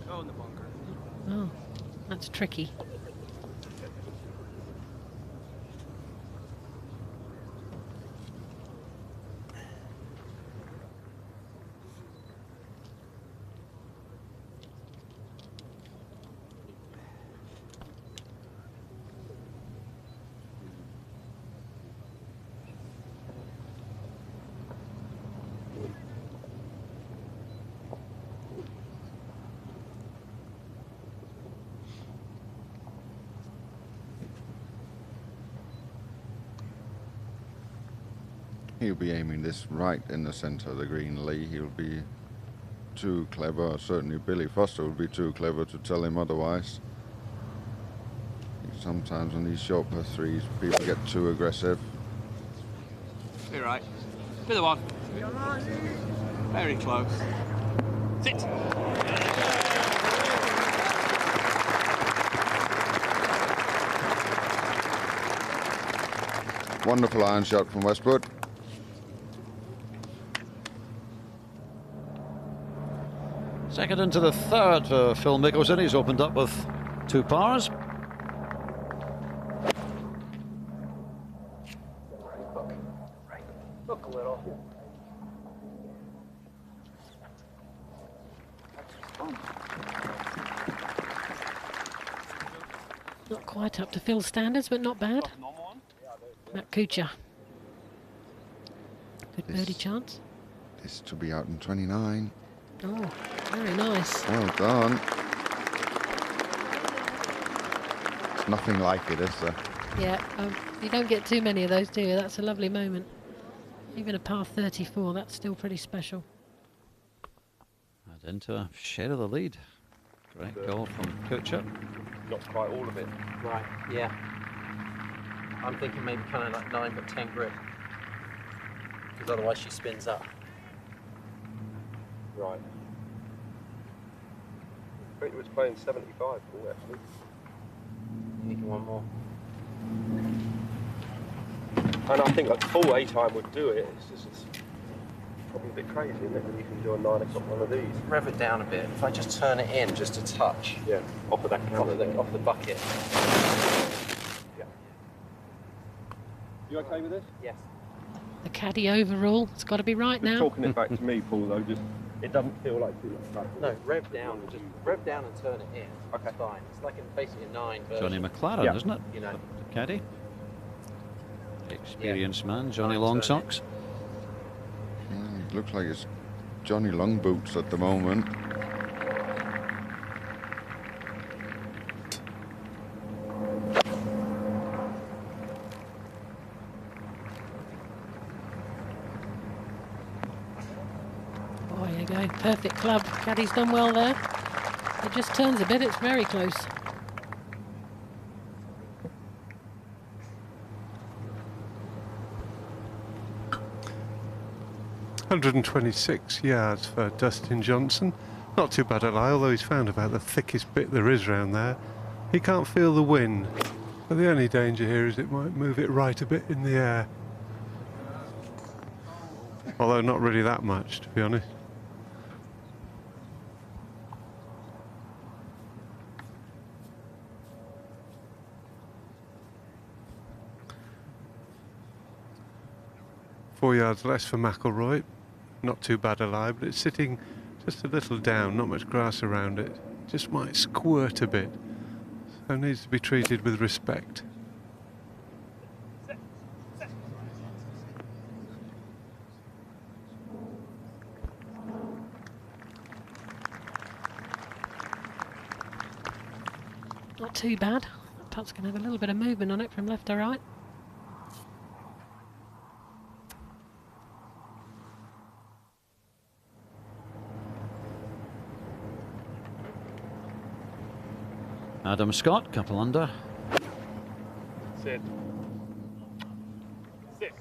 Go in the bunker. Oh, that's tricky. He'll be aiming this right in the centre of the green, Lee. He'll be too clever. Certainly Billy Foster would be too clever to tell him otherwise. Sometimes on these short par threes, people get too aggressive. Be right. Be the one. Very close. Sit. Wonderful iron shot from Westwood. Second into the third for Phil Mickelson. He's opened up with 2 pars. Look a little. Not quite up to Phil's standards, but not bad. Matt Kuchar. Good birdie chance. This to be out in 29. Oh, very nice. Well done. It's nothing like it, is there? Yeah, you don't get too many of those, do you? That's a lovely moment. Even a par 34, that's still pretty special. And into a share of the lead. Great goal from Kuchar. Not quite all of it. Right, yeah. I'm thinking maybe kind of like 9 but 10 grip. Because otherwise she spins up. Right. I think it was playing 75 ball actually. You need one more. And I think a full A time would do it. It's just probably a bit crazy, isn't it? When you can do a 9 o'clock one of these. Rev it down a bit. If I just turn it in just a touch. Yeah. Off of that camera. Off the bucket. Yeah. You okay with this? Yes. The caddy overall, it's got to be right now. Talking it back to me, Paul, though, just it doesn't feel like too much practice. No, rev down. Just rev down and turn it in. Okay. It's fine. It's like basically a 9 version. Johnny McLaren, isn't it? You know. The caddy. Experienced man, Johnny Longsocks. It looks like it's Johnny Longboots at the moment. Oh, there you go. Perfect club. Caddy's done well there. It just turns a bit. It's very close. .126 yards for Dustin Johnson. Not too bad a lie, although he's found about the thickest bit there is round there. He can't feel the wind, but the only danger here is it might move it right a bit in the air. Although not really that much, to be honest. Four yards less for McIlroy. Not too bad a lie, but it's sitting just a little down, not much grass around it. Just might squirt a bit. So it needs to be treated with respect. Not too bad. That putt's going to have a little bit of movement on it from left to right. Adam Scott, couple under. Sit. Sit.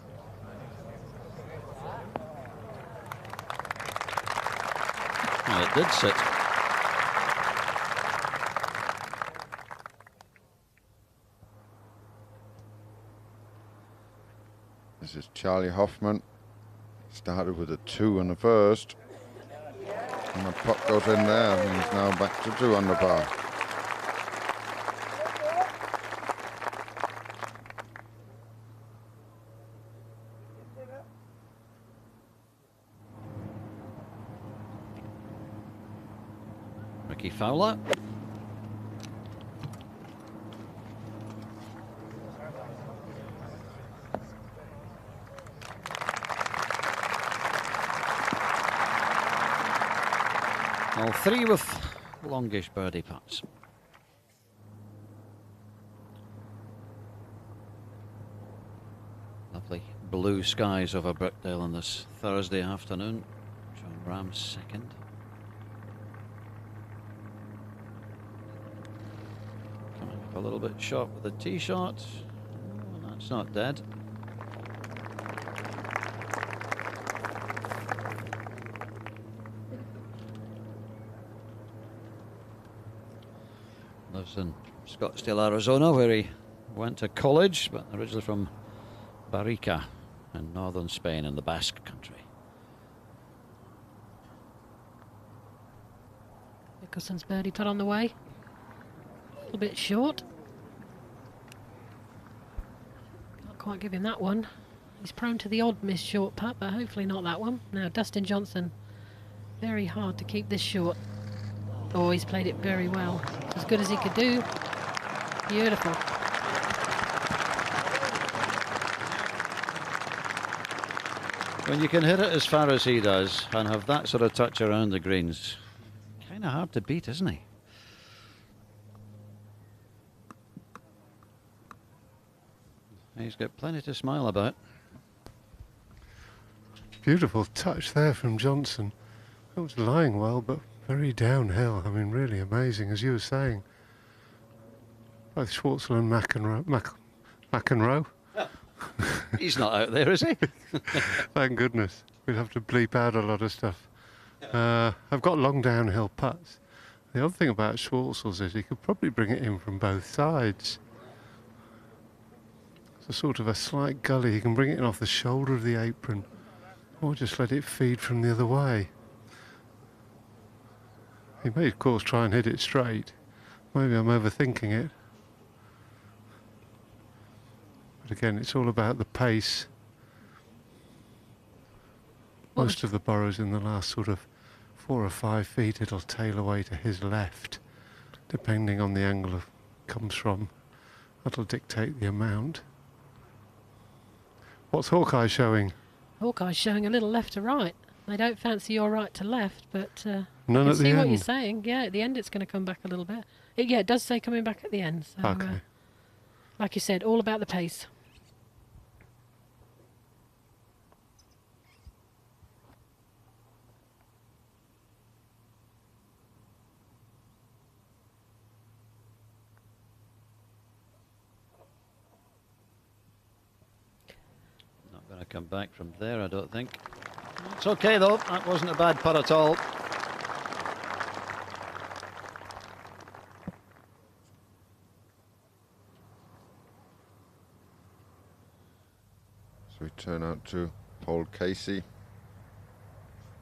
Well, it did sit. This Charlie Hoffman started with a 2 on the first. And the putt goes in there, and he's now back to 2 under par. Ricky Fowler. All 3 with longish birdie putts. Lovely blue skies over Birkdale on this Thursday afternoon. John Rahm's second. Coming up a little bit short with the tee shot. Oh, that's not dead. Lives in Scottsdale, Arizona, where he went to college, but originally from Barrica in northern Spain in the Basque country. Mickelson's birdie putt on the way. A little bit short. Can't quite give him that one. He's prone to the odd missed short putt, but hopefully not that one. Now Dustin Johnson, very hard to keep this short. Oh, he's played it very well. As good as he could do. Beautiful. When you can hit it as far as he does and have that sort of touch around the greens, kind of hard to beat, isn't he? He's got plenty to smile about. Beautiful touch there from Johnson. It was lying well, but very downhill. I mean, really amazing, as you were saying. Both Schwartzel and McEnroe. He's not out there, is he? Thank goodness. We'd have to bleep out a lot of stuff. I've got long downhill putts. The other thing about Schwartzel's is he could probably bring it in from both sides. It's a sort of a slight gully. He can bring it in off the shoulder of the apron, or just let it feed from the other way. He may, of course, try and hit it straight. Maybe I'm overthinking it. But again, it's all about the pace. Most of the burrows in the last sort of 4 or 5 feet, it'll tail away to his left, depending on the angle it comes from. That'll dictate the amount. What's Hawkeye showing? Hawkeye's showing a little left to right. They don't fancy your right to left, but none at the see end. What you're saying. Yeah, at the end it's going to come back a little bit. Yeah, it does say coming back at the end. So, okay. Like you said, all about the pace. Not going to come back from there, I don't think. It's okay though, that wasn't a bad putt at all. So we turn out to Paul Casey.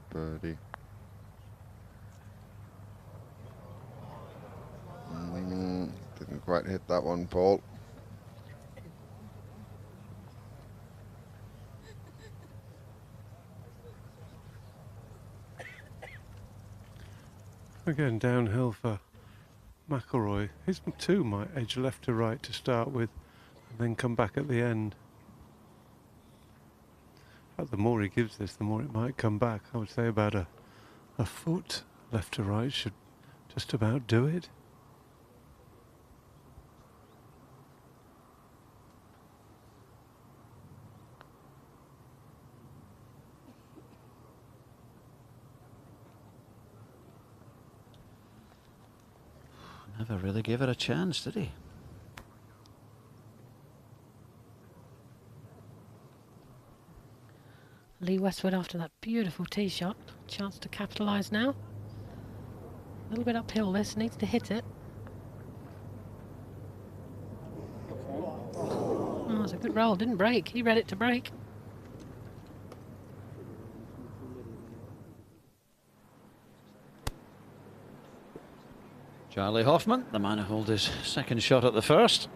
Birdie. Didn't quite hit that one, Paul. Again, downhill for McIlroy. His 2 might edge left to right to start with, and then come back at the end. But the more he gives this, the more it might come back. I would say about a foot left to right should just about do it. Never really gave it a chance, did he? Lee Westwood after that beautiful tee shot. Chance to capitalise now. A little bit uphill this, needs to hit it. Oh, it's a good roll, didn't break. He read it to break. Charlie Hoffman, the man who held his second shot at the first.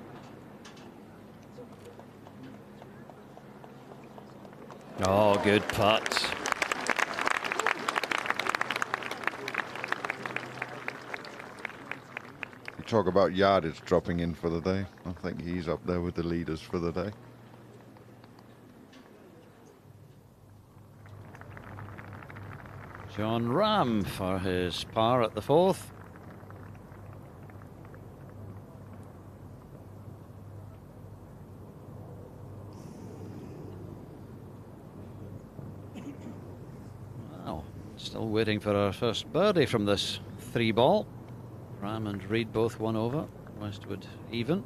Oh, good putt. You talk about yardage dropping in for the day. I think he's up there with the leaders for the day. John Ram for his par at the fourth. Well, still waiting for our first birdie from this 3-ball. Ram and Reed both 1 over. Westwood even.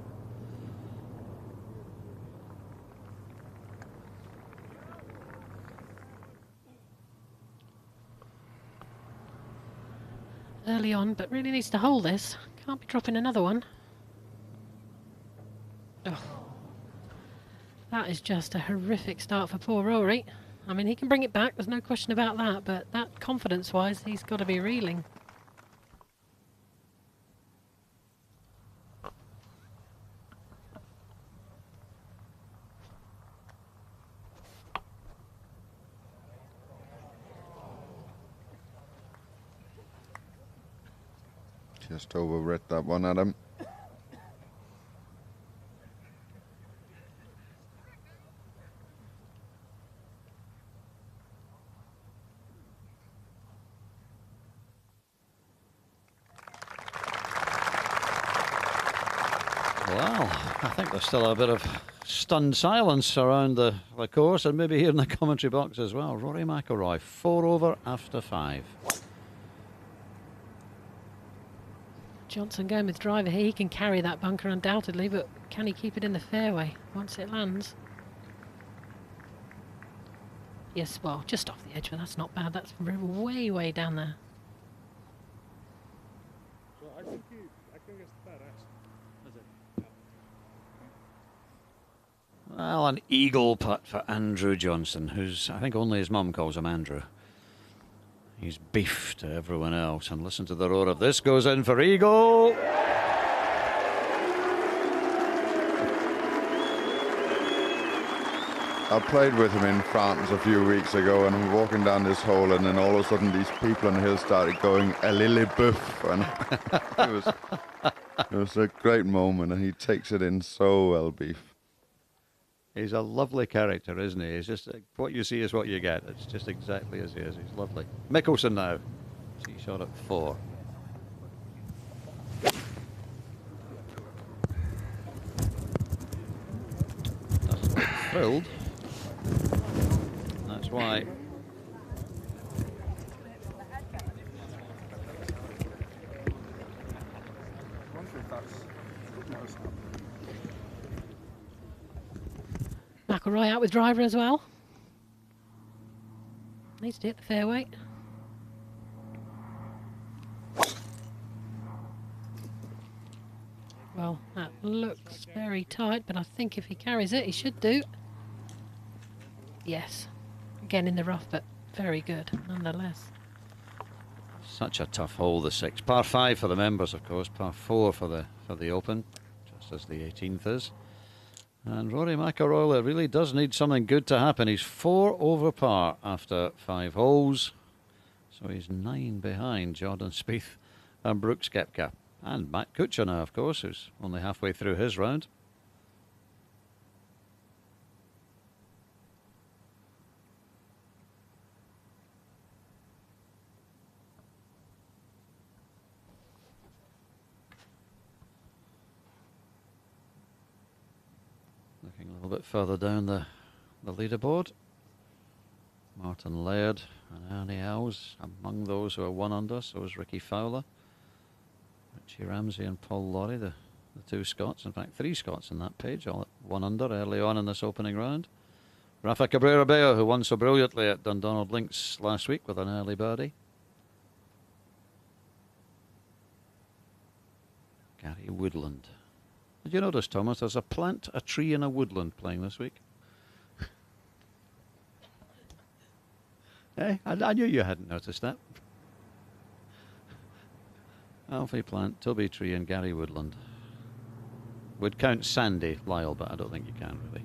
Early on, but really needs to hold this. Can't be dropping another one. Oh. That is just a horrific start for poor Rory. I mean, he can bring it back, there's no question about that, but that confidence-wise, he's got to be reeling. Just overread that one, Adam. Well, I think there's still a bit of stunned silence around the course and maybe here in the commentary box as well. Rory McIlroy, 4 over after 5. Johnson going with driver here. He can carry that bunker undoubtedly, but can he keep it in the fairway once it lands? Yes, well, just off the edge, but that's not bad. That's way, way down there. Well, I think it's badass. Is it? Well, an eagle putt for Andrew Johnson, who's, I think only his mum calls him Andrew. He's beef to everyone else, and listen to the roar of this. Goes in for eagle. I played with him in France a few weeks ago, and I'm walking down this hole, and then all of a sudden these people on the hill started going a lily boeuf, and it was a great moment, and he takes it in so well, beef. He's a lovely character, isn't he? He's just what you see is what you get. It's just exactly as he is. He's lovely. Mickelson now. Tee shot at 4. Doesn't look thrilled. That's why. McIlroy out with driver as well. Needs to hit the fairway. Well, that looks very tight, but I think if he carries it, he should do. Yes. Again in the rough, but very good nonetheless. Such a tough hole, the 6. Par 5 for the members, of course. Par 4 for the Open, just as the 18th is. And Rory McIlroy really does need something good to happen. He's 4 over par after 5 holes. So he's 9 behind Jordan Spieth and Brooks Koepka. And Matt Kuchar now, of course, who's only halfway through his round. Looking a little bit further down the leaderboard. Martin Laird and Ernie Els among those who are 1 under, so is Ricky Fowler. Richie Ramsey and Paul Lawrie, the 2 Scots, in fact 3 Scots in that page, all at 1 under early on in this opening round. Rafa Cabrera Bello, who won so brilliantly at Dundonald Links last week with an early birdie. Gary Woodland. Did you notice, Thomas, there's a plant, a tree and a woodland playing this week? I knew you hadn't noticed that. Alfie Plant, Toby Tree and Gary Woodland. Would count Sandy Lyle, but I don't think you can really.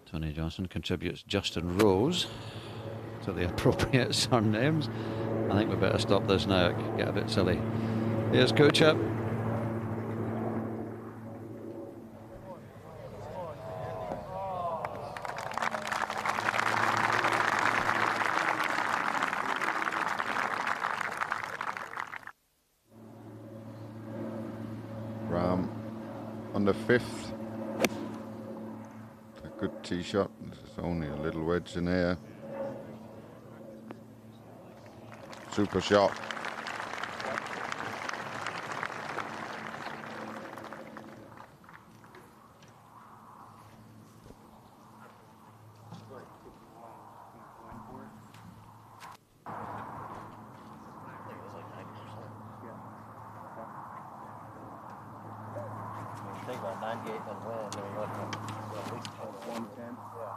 Tony Johnson contributes Justin Rose to the appropriate surnames. I think we better stop this now. It can get a bit silly. Here's Kuchar. Ram on the 5th. A good tee shot. There's only a little wedge in here. Super shot. Think about 98 and wind, and what, at least 110. Yeah.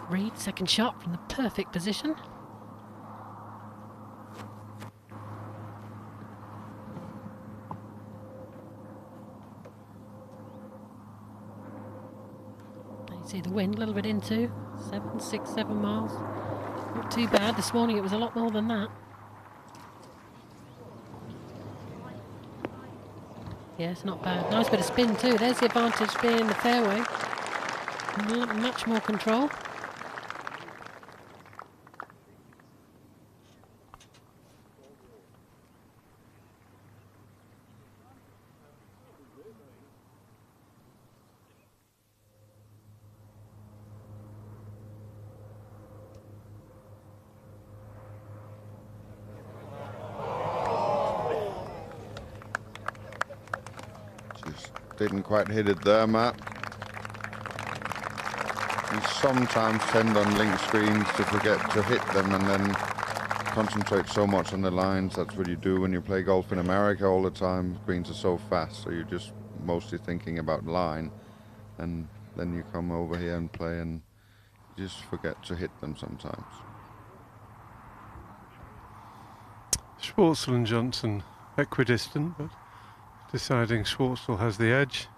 Reed, second shot from the perfect position. You see the wind a little bit into 6, 7 miles. Not too bad. This morning it was a lot more than that. Yeah, it's not bad. Nice bit of spin too. There's the advantage being in the fairway. Much more control. Didn't quite hit it there, Matt. You sometimes tend on link screens to forget to hit them and then concentrate so much on the lines. That's what you do when you play golf in America all the time. Greens are so fast, so you're just mostly thinking about line. And then you come over here and play and you just forget to hit them sometimes. Schwartzel and Johnson equidistant, but deciding Schwartzel has the edge,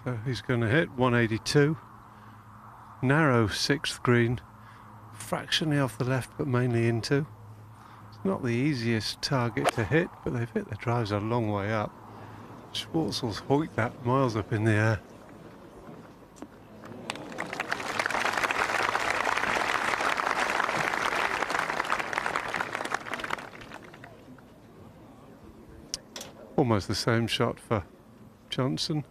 so he's going to hit 182. Narrow 6th green, fractionally off the left but mainly into. It's not the easiest target to hit, but they've hit the drives a long way up. Schwartzel's hoiked that miles up in the air. Almost the same shot for Johnson.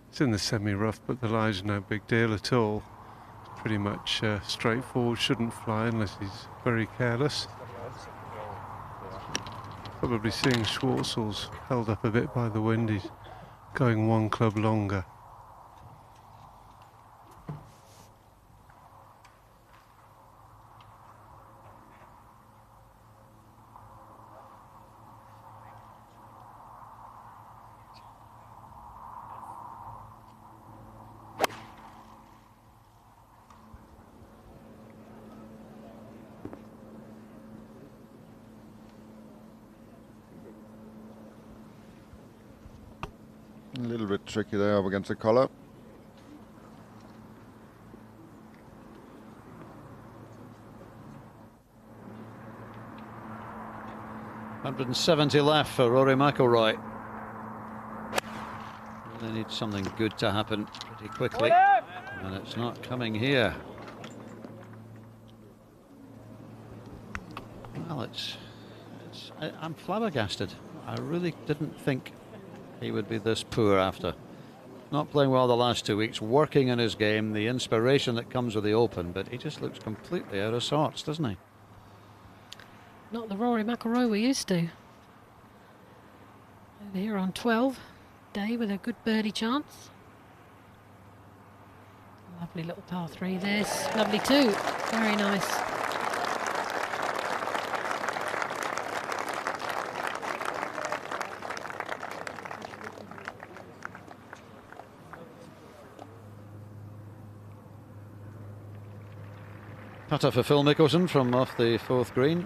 It's in the semi-rough, but the lie's no big deal at all. It's pretty much straightforward, shouldn't fly unless he's very careless. Probably seeing Schwartzel's held up a bit by the wind, he's going one club longer. A little bit tricky there up against the collar. $170 left for Rory McIlroy. They need something good to happen pretty quickly, and it's not coming here. Well, I'm flabbergasted. I really didn't think he would be this poor after not playing well the last 2 weeks, working on his game, the inspiration that comes with the Open, but he just looks completely out of sorts, doesn't he? Not the Rory McIlroy we're used to. Over here on 12, Day with a good birdie chance. Lovely little par 3 this. Lovely too. Very nice. Putter for Phil Mickelson from off the 4th green.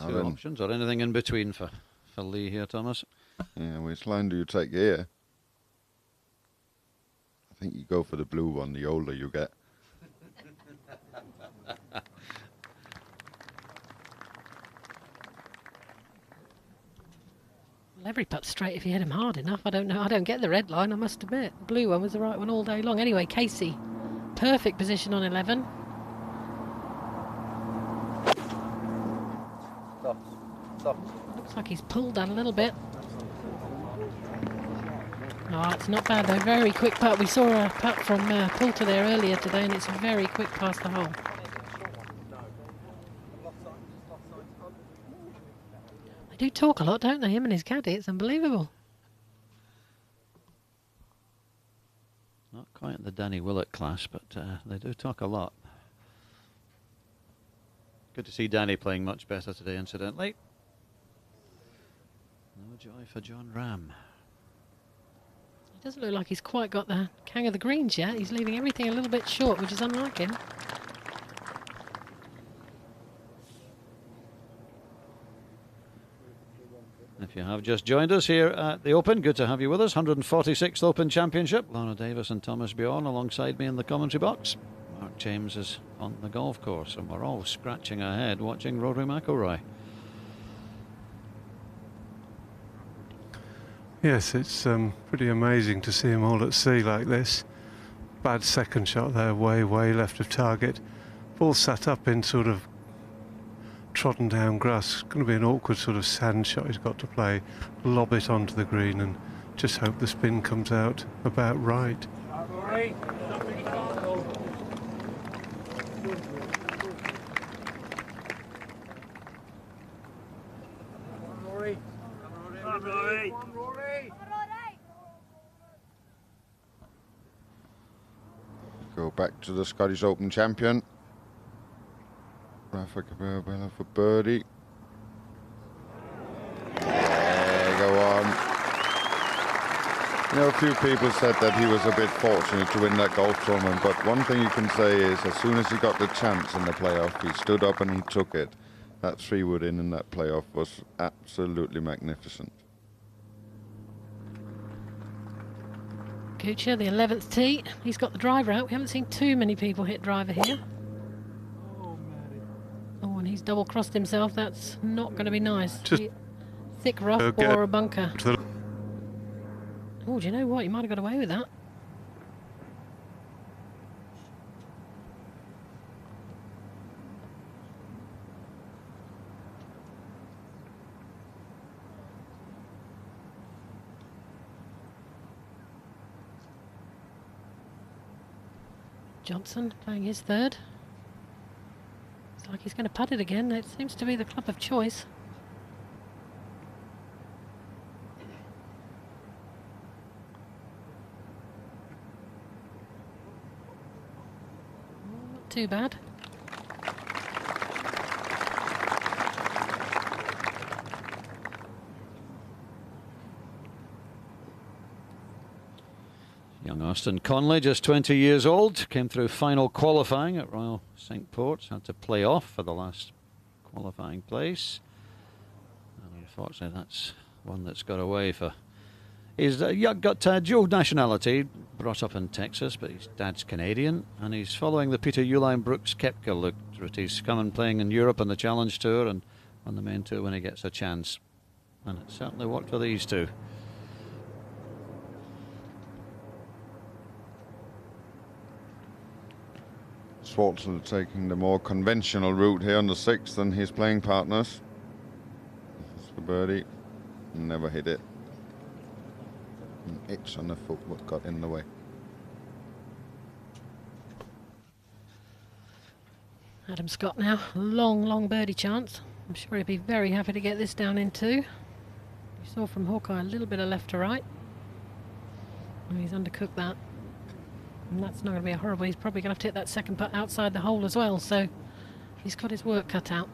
Two options or anything in between for Lee here, Thomas? Yeah, which line do you take here? I think you go for the blue one the older you get. Well, every putt's straight if you hit him hard enough. I don't know. I don't get the red line, I must admit. The blue one was the right one all day long. Anyway, Casey, perfect position on 11. Stop. Looks like he's pulled that a little bit. Oh, it's not bad though. Very quick putt. We saw a putt from Poulter there earlier today, and it's a very quick past the hole. They do talk a lot, don't they? Him and his caddy. It's unbelievable. Not quite the Danny Willett class, but they do talk a lot. Good to see Danny playing much better today, incidentally. No joy for John Ram. He doesn't look like he's quite got the hang of the greens yet. He's leaving everything a little bit short, which is unlike him. If you have just joined us here at the Open, good to have you with us. 146th Open Championship. Lorna Davis and Thomas Bjorn alongside me in the commentary box. Mark James is on the golf course, and we're all scratching our head watching Rory McIlroy. Yes, it's pretty amazing to see him all at sea like this. Bad second shot there, way left of target. Ball sat up in sort of trodden down grass. It's going to be an awkward sort of sand shot he's got to play. Lob it onto the green and just hope the spin comes out about right. Go back to the Scottish Open champion. Rafa Cabrera for birdie. Yeah, go on. You know, a few people said that he was a bit fortunate to win that golf tournament, but one thing you can say is as soon as he got the chance in the playoff, he stood up and he took it. That 3-wood in that playoff was absolutely magnificent. Kuchar, the 11th tee. He's got the driver out. We haven't seen too many people hit driver here. Oh, and he's double-crossed himself. That's not going to be nice. Thick rough or a bunker. Oh, do you know what? You might have got away with that. Johnson playing his third. It's like he's going to putt it again. It seems to be the club of choice. Not too bad. Young Austin Conley, just 20 years old, came through final qualifying at Royal Cinque Ports, had to play off for the last qualifying place. And unfortunately, that's one that's got away for. He's got dual nationality, brought up in Texas, but his dad's Canadian, and he's following the Peter Uihlein Brooks Koepka route. He's coming playing in Europe on the Challenge Tour and on the main tour when he gets a chance. And it certainly worked for these two. Schwarzer taking the more conventional route here on the 6th than his playing partners. It's for birdie. Never hit it. An itch on the foot what got in the way. Adam Scott now, long birdie chance. I'm sure he'd be very happy to get this down in 2. You saw from Hawkeye a little bit of left to right. Oh, he's undercooked that. And that's not going to be a horrible. He's probably going to have to hit that second putt outside the hole as well, so he's got his work cut out.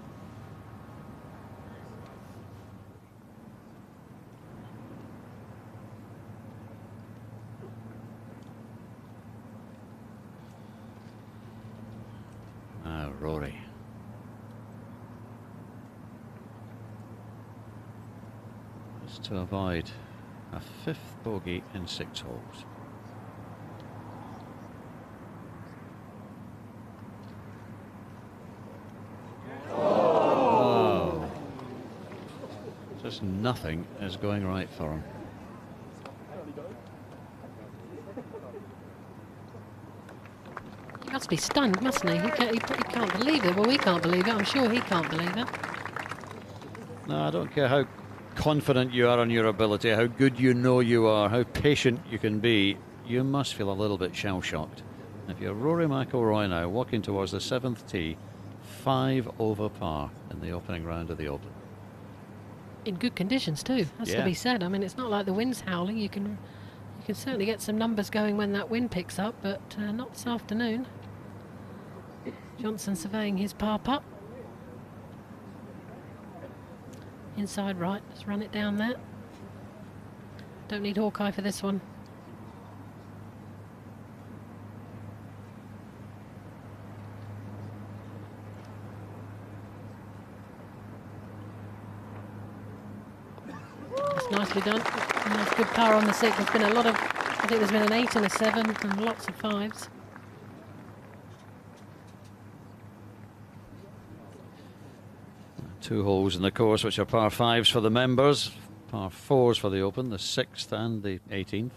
Rory. Just to avoid a 5th bogey in 6 holes. Oh. Just nothing is going right for him. He must be stunned, mustn't he? He can't believe it. Well, we can't believe it. I'm sure he can't believe it. No, I don't care how confident you are on your ability, how good you know you are, how patient you can be. You must feel a little bit shell-shocked. If you're Rory McIlroy now, walking towards the 7th tee, 5 over par in the opening round of the Open. In good conditions too, has to be said. I mean, it's not like the wind's howling. You can certainly get some numbers going when that wind picks up, but not this afternoon. Johnson surveying his par putt. Inside right, let's run it down there. Don't need Hawkeye for this one. That's nicely done. Nice good par on the 6. There's been a lot of, I think there's been an 8 and a 7 and lots of 5s. Two holes in the course which are par 5s for the members, par 4s for the Open, the 6th and the 18th.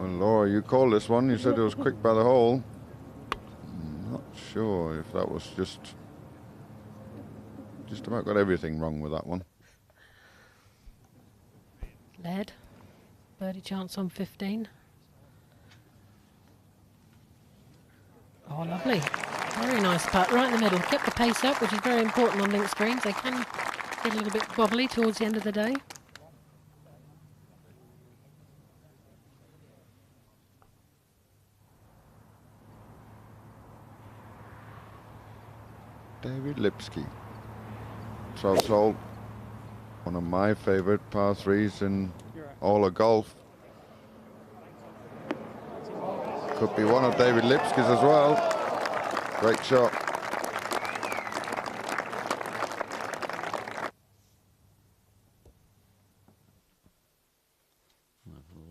Well, Laura, you called this one. You said it was quick by the hole. I'm not sure if that was just about got everything wrong with that one. Led. Birdie chance on 15. Oh, lovely. Very nice putt, right in the middle. Kept the pace up, which is very important on links greens. They can get a little bit wobbly towards the end of the day. David Lipsky. 12th hole. One of my favourite par 3s in all of golf. Could be one of David Lipsky's as well. Great shot.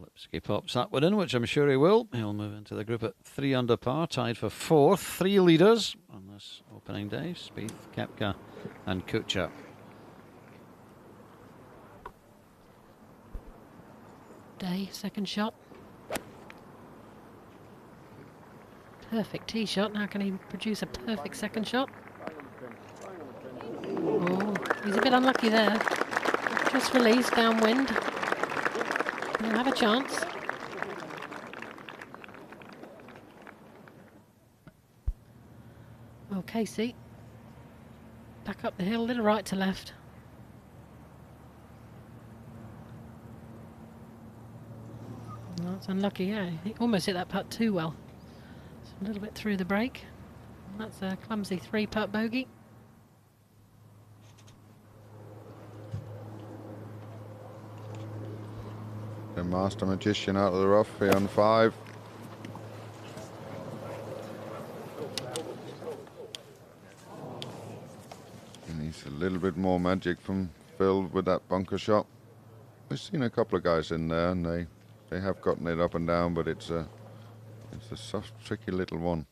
Lipsky pops that one in, which I'm sure he will. He'll move into the group at 3 under par, tied for 4th. 3 leaders on this opening day: Spieth, Koepka and Kuchar. Day, second shot. Perfect tee shot. Now can he produce a perfect second shot? Oh, he's a bit unlucky there. Just release, downwind. He'll have a chance. Oh, Casey. Back up the hill, a little right to left. Oh, that's unlucky, yeah. He almost hit that putt too well. It's a little bit through the break. That's a clumsy 3-putt bogey. The master magician out of the rough here on 5. He needs a little bit more magic from Phil with that bunker shot. We've seen a couple of guys in there, and they have gotten it up and down, but it's a soft, tricky little one.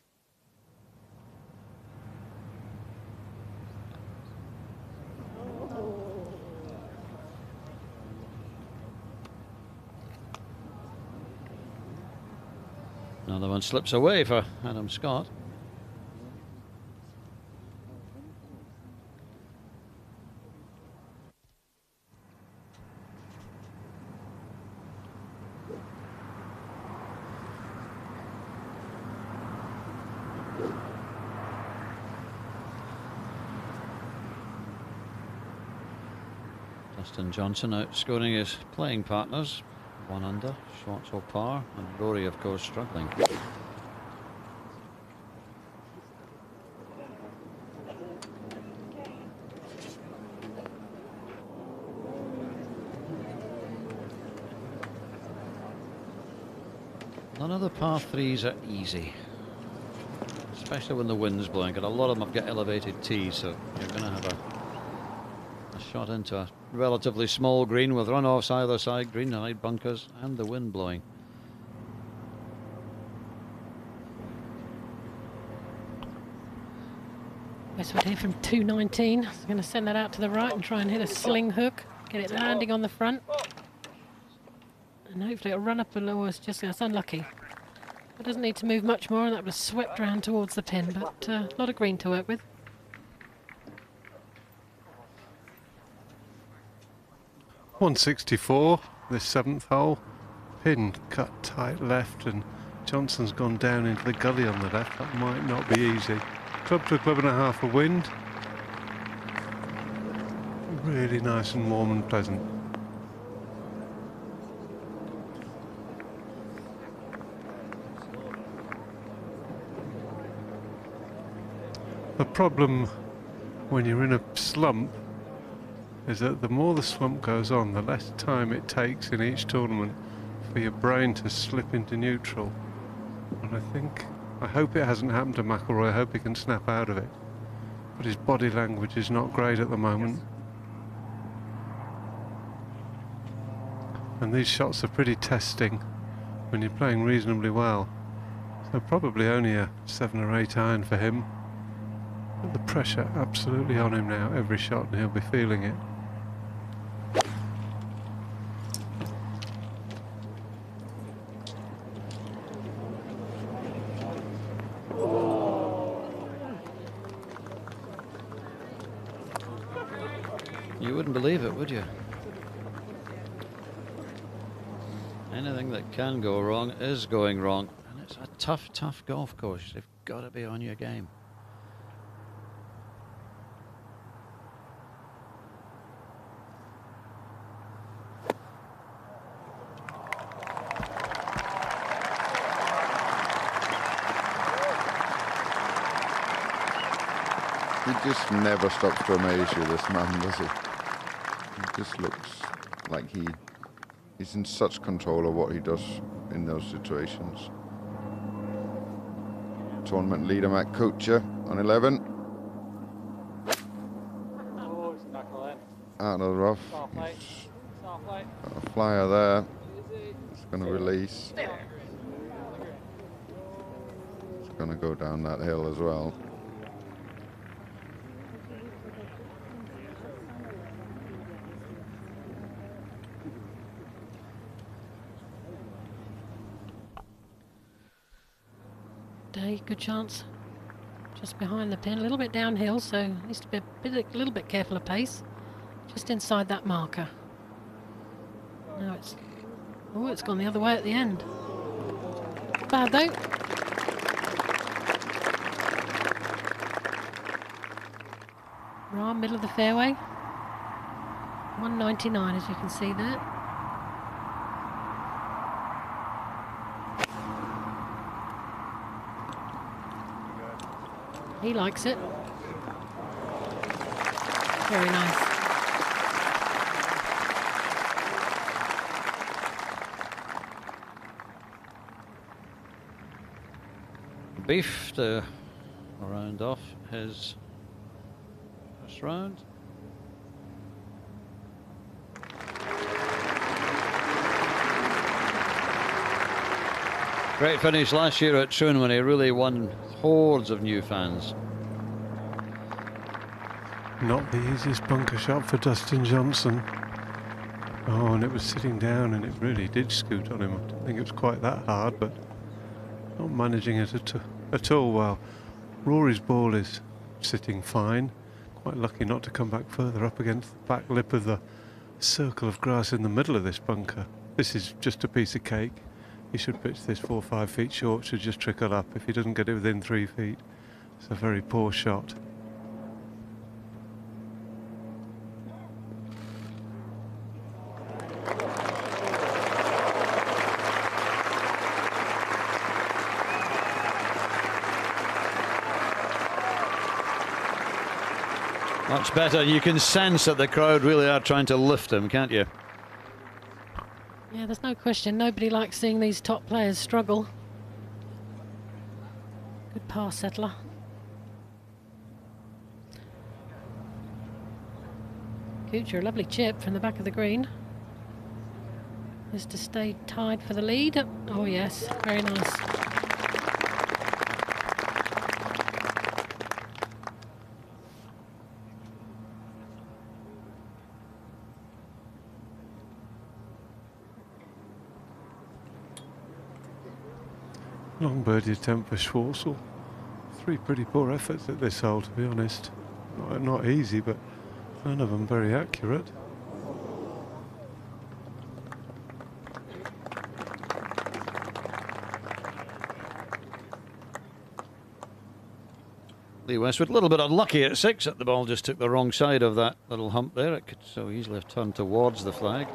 Another one slips away for Adam Scott. Dustin Johnson outscoring his playing partners. 1 under, Schwartzel par, and Rory, of course, struggling. None of the par threes are easy, especially when the wind's blowing, and a lot of them have got elevated tees, so you're going to have a shot into a relatively small green with runoffs either side, green side bunkers, and the wind blowing. Westwood here from 219. I'm going to send that out to the right and try and hit a sling hook, get it landing on the front. And hopefully it'll run up a little. It's unlucky. It doesn't need to move much more, and that was swept round towards the pin, but a lot of green to work with. .164, this 7th hole. Pin cut tight left, and Johnson's gone down into the gully on the left. That might not be easy. Club to a club and a half of wind. Really nice and warm and pleasant. The problem when you're in a slump is that the more the slump goes on, the less time it takes in each tournament for your brain to slip into neutral. And I hope it hasn't happened to McIlroy. I hope he can snap out of it. But his body language is not great at the moment. And these shots are pretty testing when you're playing reasonably well. So probably only a 7 or 8 iron for him. But the pressure absolutely on him now, every shot, and he'll be feeling it. You wouldn't believe it, would you? Anything that can go wrong is going wrong. And it's a tough, tough golf course. You've got to be on your game. He just never stops to amaze you, this man, does he? He just looks like he's in such control of what he does in those situations. Tournament leader Matt Kuchar on 11. Oh, it's back on Out of the rough. Got a flyer there. It's going to release. It's going to go down that hill as well. Good chance. Just behind the pin, a little bit downhill, so needs to be a little bit careful of pace. Just inside that marker. Now it's gone the other way at the end. Bad though. Right, middle of the fairway. 199, as you can see there. He likes it. Very nice. Beef to round off his first round. Great finish last year at Troon when he really won hordes of new fans. Not the easiest bunker shot for Dustin Johnson. Oh, and it was sitting down and it really did scoot on him. I don't think it was quite that hard, but not managing it at all well. Rory's ball is sitting fine. Quite lucky not to come back further up against the back lip of the circle of grass in the middle of this bunker. This is just a piece of cake. He should pitch this 4 or 5 feet short, should just trickle up. If he doesn't get it within 3 feet, it's a very poor shot. Much better. You can sense that the crowd really are trying to lift him, can't you? Yeah, there's no question. Nobody likes seeing these top players struggle. Good pass settler. Kuchar, a lovely chip from the back of the green. Is to stay tied for the lead. Oh yes, very nice. Long birdie attempt for Schwarzel. 3 pretty poor efforts at this hole, to be honest. Not easy, but none of them very accurate. Lee Westwood a little bit unlucky at 6. The ball just took the wrong side of that little hump there. It could so easily have turned towards the flag.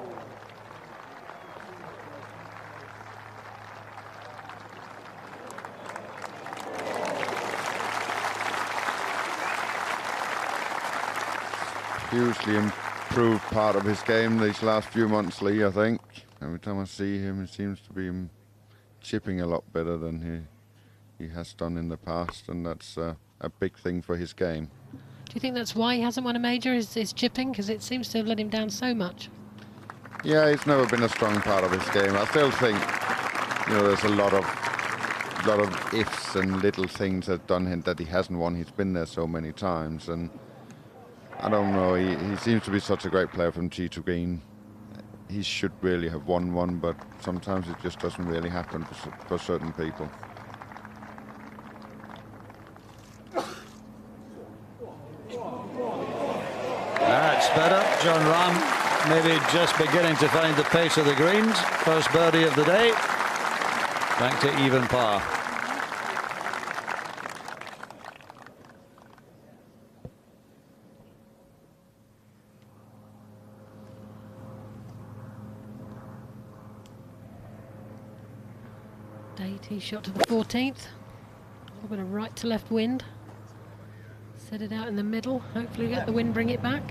Hugely improved part of his game these last few months, Lee, I think. Every time I see him, it seems to be chipping a lot better than he has done in the past, and that's a big thing for his game. Do you think that's why he hasn't won a major, is chipping? Because it seems to have let him down so much. Yeah, it's never been a strong part of his game. I still think, there's a lot of ifs and little things that done him that he hasn't won. He's been there so many times, and I don't know, he seems to be such a great player from tee to green. He should really have won one, but sometimes it just doesn't really happen for certain people. That's better. John Rahm maybe just beginning to find the pace of the greens. First birdie of the day. Back to even par. Tee shot to the 14th. A little bit of right to left wind. Set it out in the middle. Hopefully get the wind, bring it back.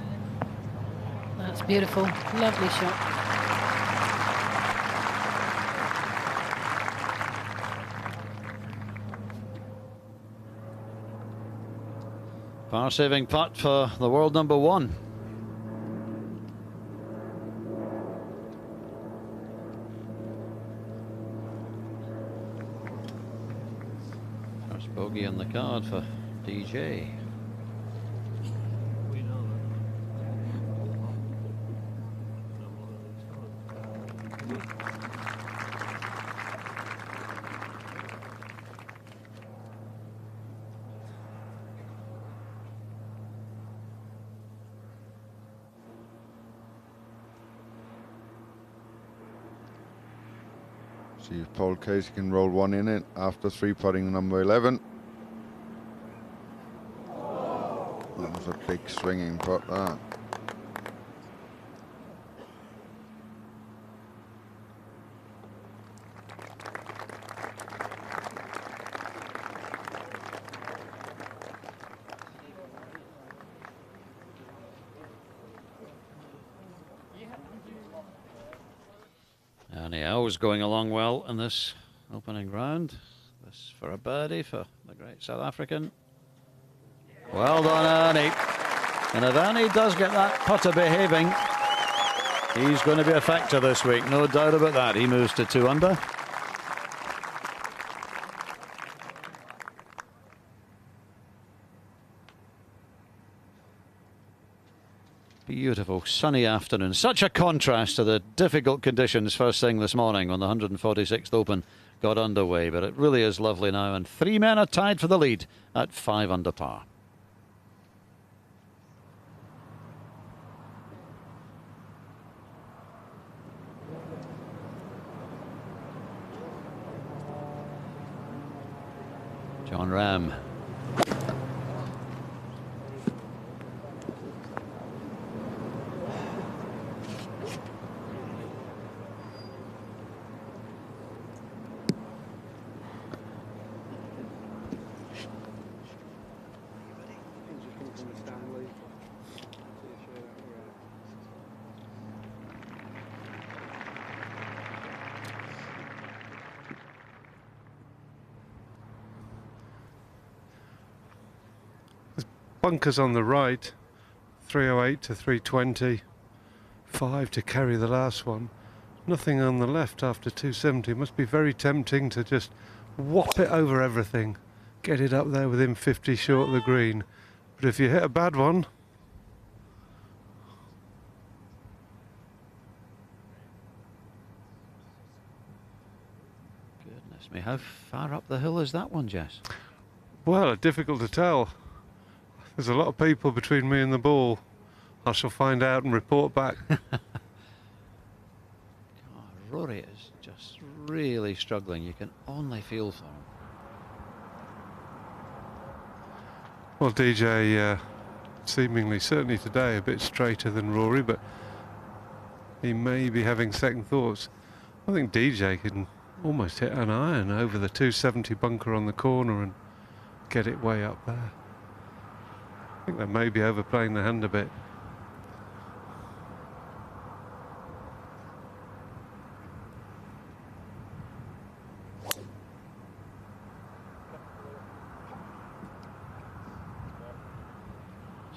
That's beautiful. Lovely shot. Par-saving putt for the world number 1. First bogey on the card for DJ. See if Paul Casey can roll one in it after 3-putting number 11. That was a big swinging putt, that. And Niau's going along well in this opening round. This for a birdie for the great South African. Well done, Ernie. And if Ernie does get that putter behaving, he's going to be a factor this week, no doubt about that. He moves to 2 under. Beautiful sunny afternoon. Such a contrast to the difficult conditions first thing this morning when the 146th Open got underway. But it really is lovely now, and 3 men are tied for the lead at 5 under par. John Rahm. bunkers on the right, 308 to 320, 5 to carry the last one. Nothing on the left after 270. It must be very tempting to just whop it over everything, get it up there within 50 short of the green. But if you hit a bad one, goodness me, how far up the hill is that one, Jess? well, difficult to tell. There's a lot of people between me and the ball. I shall find out and report back. Rory is just really struggling. You can only feel for him. Well, DJ seemingly, certainly today, a bit straighter than Rory, but he may be having second thoughts. I think DJ can almost hit an iron over the 270 bunker on the corner and get it way up there. I think they may be overplaying the hand a bit.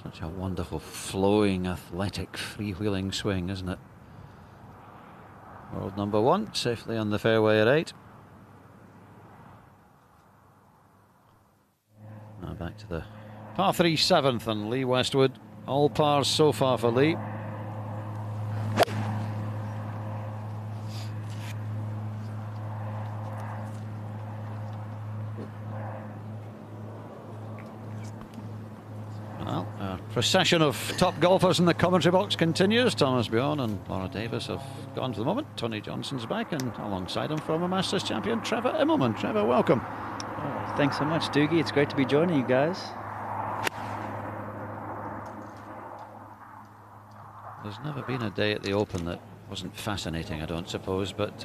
Such a wonderful, flowing, athletic, freewheeling swing, isn't it? World number 1, safely on the fairway at 8. Now back to the par 3 7th, and Lee Westwood. All pars so far for Lee. Well, our procession of top golfers in the commentary box continues. Thomas Bjorn and Laura Davis have gone for the moment. Tony Johnson's back, and alongside him, former Masters champion Trevor Immelman. Trevor, welcome. Oh, thanks so much, Doogie. It's great to be joining you guys. There's never been a day at the Open that wasn't fascinating, I don't suppose, but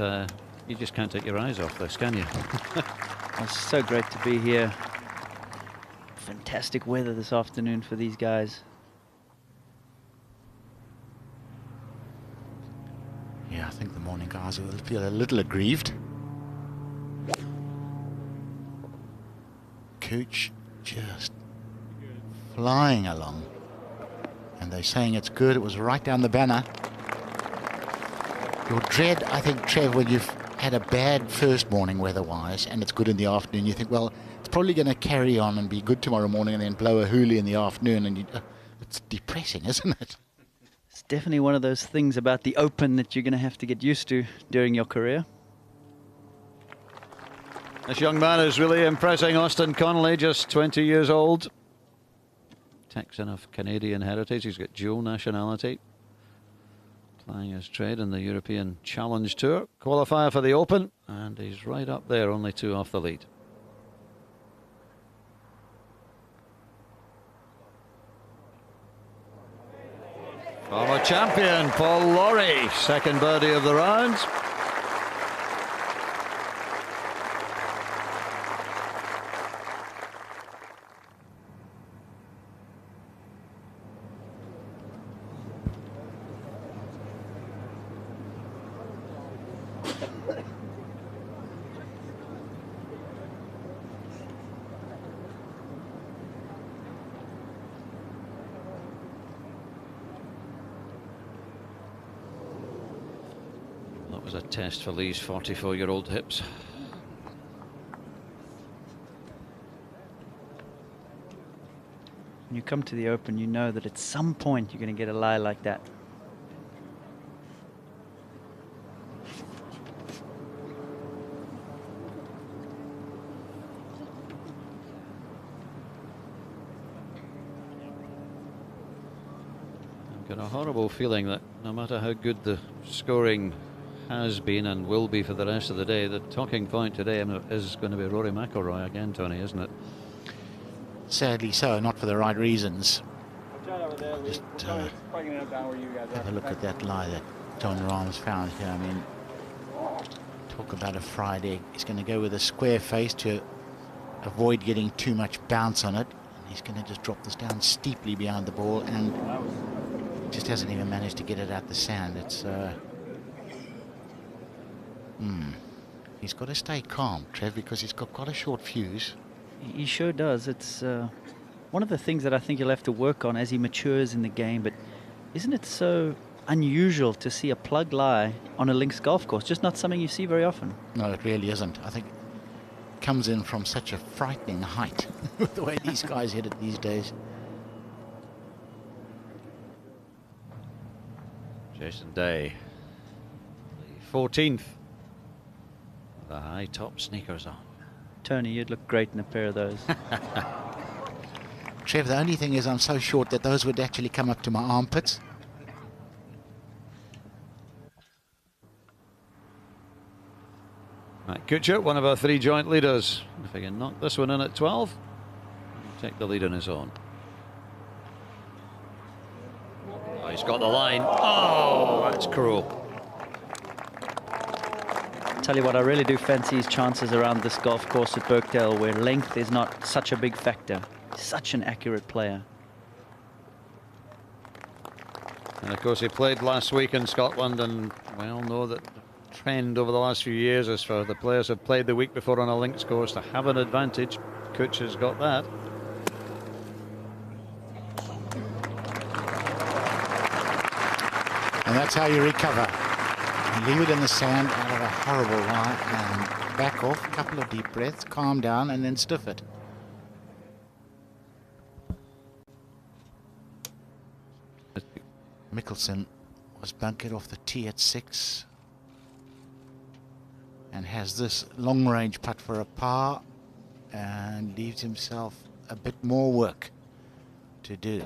you just can't take your eyes off this, can you? It's so great to be here. Fantastic weather this afternoon for these guys. Yeah, I think the morning guys will feel a little aggrieved. Cooch just flying along. And they're saying it's good. It was right down the banner. Your dread, I think, Trev, when you've had a bad first morning weather-wise and it's good in the afternoon, you think, well, it's probably going to carry on and be good tomorrow morning and then blow a hoolie in the afternoon, and it's depressing, isn't it? It's definitely one of those things about the Open that you're going to have to get used to during your career. This young man is really impressing. Austin Connolly, just 20 years old. Texan of Canadian heritage. He's got dual nationality. Plying his trade in the European Challenge Tour. Qualifier for the Open, and he's right up there, only 2 off the lead. Former champion Paul Lawrie, second birdie of the round. Was a test for Lee's 44-year-old hips. When you come to the Open, you know that at some point you're going to get a lie like that. I've got a horrible feeling that no matter how good the scoring has been and will be for the rest of the day, the talking point today is going to be Rory McIlroy again, Tony, isn't it? Sadly so, not for the right reasons. Just have a look at that lie that John Rahm's found here. I mean, talk about a Friday. He's going to go with a square face to avoid getting too much bounce on it. He's going to just drop this down steeply behind the ball, and just hasn't even managed to get it out the sand. It's he's got to stay calm, Trev, because he's got quite a short fuse. He sure does. It's one of the things that I think he'll have to work on as he matures in the game, but isn't it so unusual to see a plug lie on a links golf course? Just not something you see very often. No, it really isn't. I think it comes in from such a frightening height, the way these guys hit it these days. Jason Day, the 14th. The high top sneakers on. Tony, you'd look great in a pair of those. Trev, the only thing is I'm so short that those would actually come up to my armpits. Matt Kuchar, one of our 3 joint leaders. If he can knock this one in at 12, he'll take the lead on his own. Oh, he's got the line. Oh, that's cruel. Tell you what, I really do fancy his chances around this golf course at Birkdale, where length is not such a big factor. Such an accurate player. And of course he played last week in Scotland, and we all know that the trend over the last few years is for the players who have played the week before on a links course to have an advantage. Kutch has got that. And that's how you recover. You leave it in the sand out of a horrible lie and back off, a couple of deep breaths, calm down, and then stiff it. Mickelson was bunkered off the tee at 6 and has this long range putt for a par and leaves himself a bit more work to do.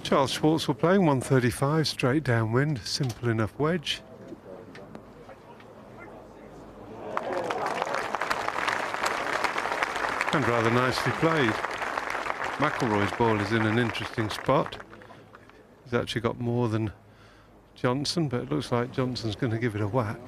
Charles Schwartz were playing 135 straight downwind, simple enough wedge. And rather nicely played. McIlroy's ball is in an interesting spot. He's actually got more than Johnson, but it looks like Johnson's going to give it a whack.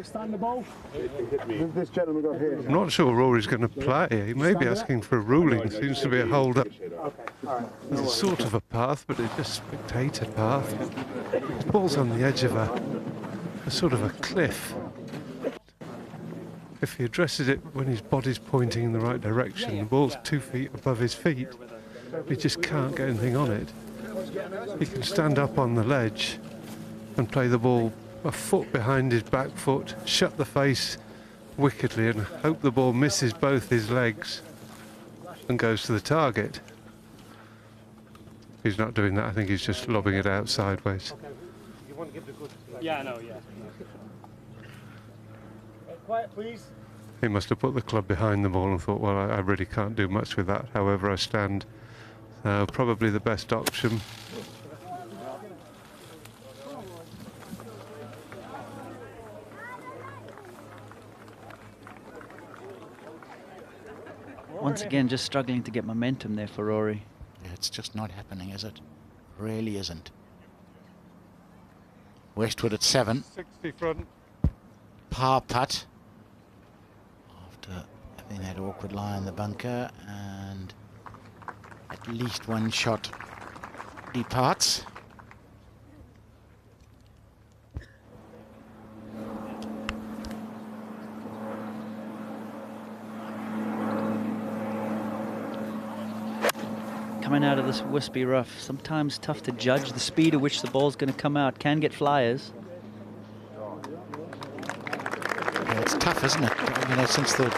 Stand the ball. This gentleman got here. I'm not sure Rory's going to play. He may be asking for a ruling. Seems to be a hold up. There's a sort of a path, but it's just a spectator path. The ball's on the edge of a sort of a cliff. If he addresses it when his body's pointing in the right direction, the ball's 2 feet above his feet. He just can't get anything on it. He can stand up on the ledge and play the ball a foot behind his back foot, shut the face wickedly and hope the ball misses both his legs and goes to the target. He's not doing that. I think he's just lobbing it out sideways. Yeah, I know, yeah. Quiet, please. He must have put the club behind the ball and thought, well, I really can't do much with that, however I stand. Probably the best option. Once again, just struggling to get momentum there for Rory. Yeah, it's just not happening, is it? Really isn't. Westwood at 7. 60 front. Par putt. After having that awkward lie in the bunker, and at least one shot departs. Coming out of this wispy rough, sometimes tough to judge the speed at which the ball's going to come out. Can get flyers. Yeah, it's tough, isn't it? You know, since the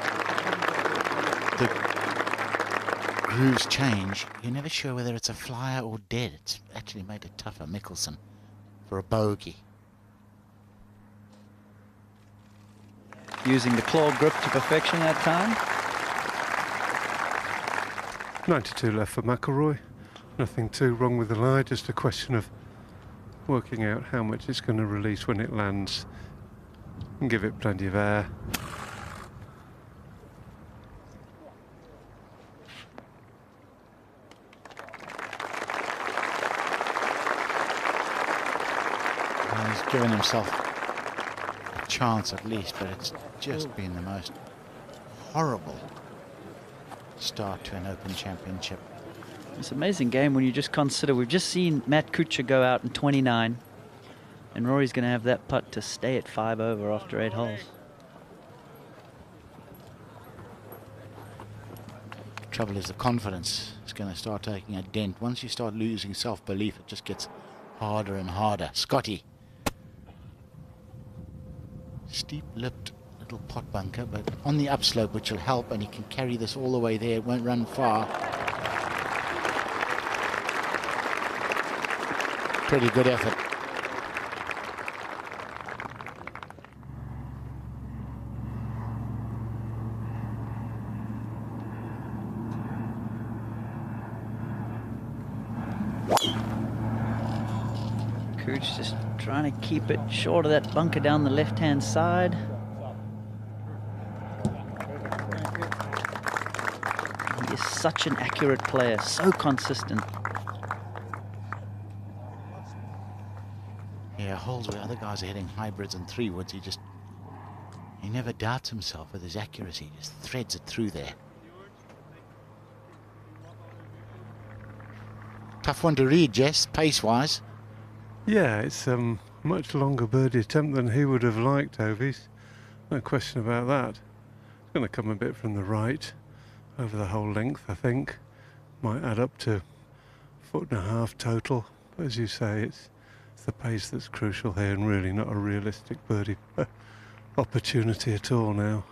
grooves change, you're never sure whether it's a flyer or dead. It's actually made it tougher, Mickelson, for a bogey. Using the claw grip to perfection that time. 92 left for McIlroy. Nothing too wrong with the lie, just a question of working out how much it's going to release when it lands and give it plenty of air. given himself a chance at least, but it's just been the most horrible start to an Open Championship. It's an amazing game when you just consider we've just seen Matt Kuchar go out in 29, and Rory's going to have that putt to stay at 5 over after 8 holes. Trouble is the confidence is going to start taking a dent. Once you start losing self-belief, it just gets harder and harder. Scotty. Steep-lipped little pot bunker, but on the upslope, which will help, and he can carry this all the way there. It won't run far. Pretty good effort. Cooch just trying to keep it short of that bunker down the left-hand side. He is such an accurate player, so consistent. Yeah, holes where other guys are hitting hybrids and 3-woods, he never doubts himself with his accuracy. He just threads it through there. Tough one to read, Jess, pace-wise. Yeah, it's a much longer birdie attempt than he would have liked, Ovies. No question about that. It's going to come a bit from the right over the whole length, I think. Might add up to 1.5 foot total. But as you say, it's the pace that's crucial here and really not a realistic birdie opportunity at all now.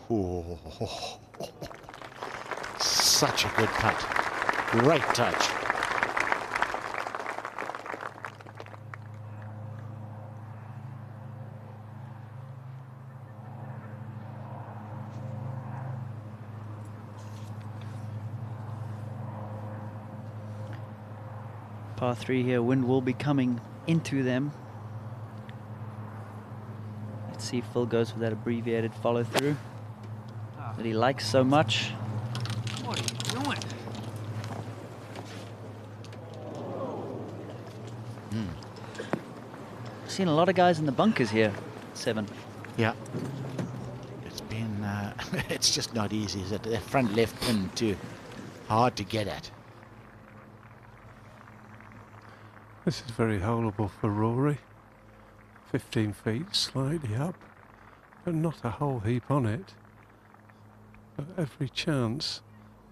Oh, such a good putt. Great touch. Par 3 here, wind will be coming into them. Let's see if Phil goes for that abbreviated follow through that he likes so much. What are you doing? Seen a lot of guys in the bunkers here, 7. Yeah. It's been, it's just not easy, is it? The front left pin too hard to get at. This is very holeable for Rory. 15 feet, slightly up, but not a whole heap on it. But every chance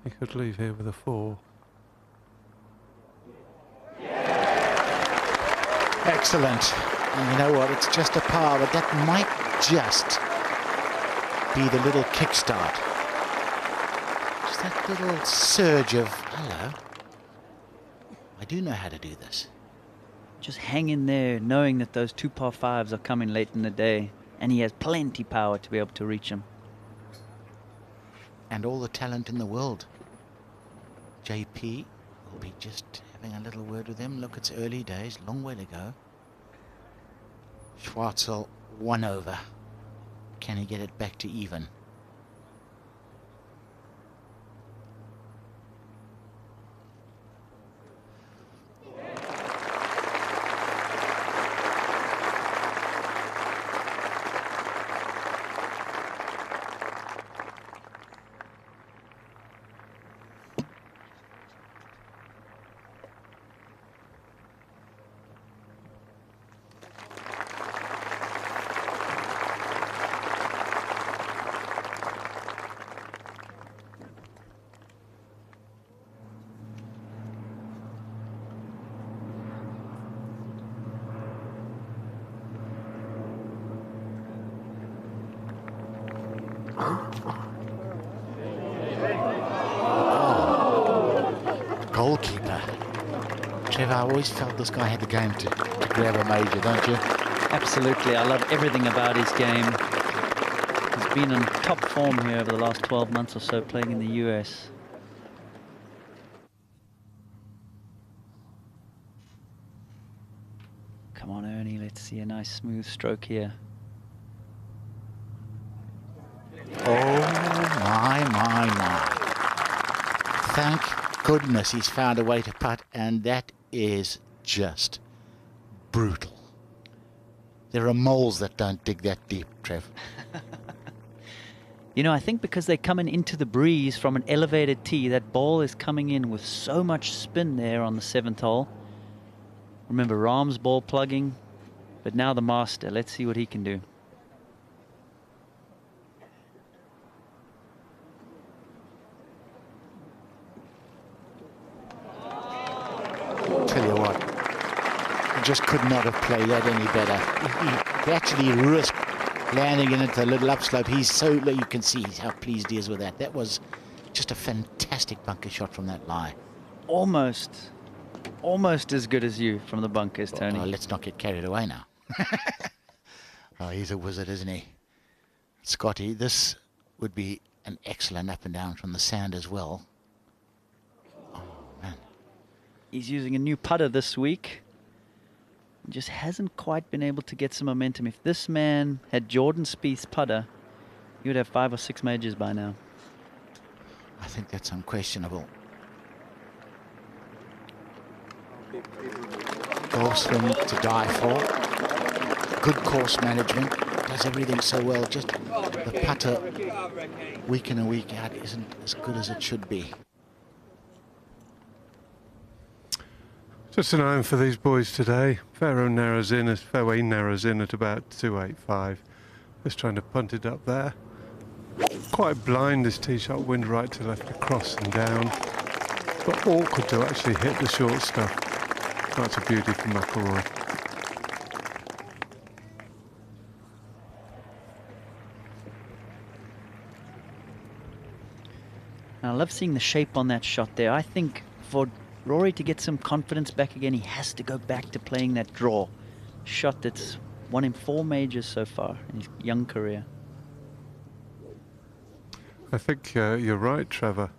he could leave here with a 4. Excellent. And you know what? It's just a par, but that might just be the little kickstart. Just that little surge of, hello, I do know how to do this. Just hang in there, knowing that those 2 par 5s are coming late in the day, and he has plenty power to be able to reach them. And all the talent in the world. JP will be just having a little word with him. Look, it's early days, long way to go. Schwartzel 1 over. Can he get it back to even? Goalkeeper. Trevor, I always felt this guy had the game to grab a major, don't you? Absolutely. I love everything about his game. He's been in top form here over the last 12 months or so playing in the US. Come on, Ernie. Let's see a nice smooth stroke here. Oh, my. Thank goodness, he's found a way to putt, and that is just brutal. There are moles that don't dig that deep, Trev. You know, I think because they're coming into the breeze from an elevated tee, that ball is coming in with so much spin there on the 7th hole. Remember Rahm's ball plugging, but now the master. Let's see what he can do. Tell you what, he just could not have played that any better. He actually risked landing in into a little upslope. He's so, you can see how pleased he is with that. That was just a fantastic bunker shot from that lie. Almost as good as you from the bunkers, Tony. Oh, let's not get carried away now. Oh, he's a wizard, isn't he? Scotty, this would be an excellent up and down from the sand as well. Oh, man. He's using a new putter this week. Just hasn't quite been able to get some momentum. If this man had Jordan Spieth's putter, he would have 5 or 6 majors by now. I think that's unquestionable. Golf swing to die for. Good course management. Does everything so well. Just the putter week in and week out isn't as good as it should be. Just an iron for these boys today. Fairway narrows in at about 285. Just trying to punt it up there. Quite blind, this tee shot, wind right to left, across and down. But awkward to actually hit the short stuff. That's a beauty from McIlroy. I love seeing the shape on that shot there. I think for Rory to get some confidence back again, he has to go back to playing that draw. Shot that's won him 4 majors so far in his young career. I think you're right, Trevor.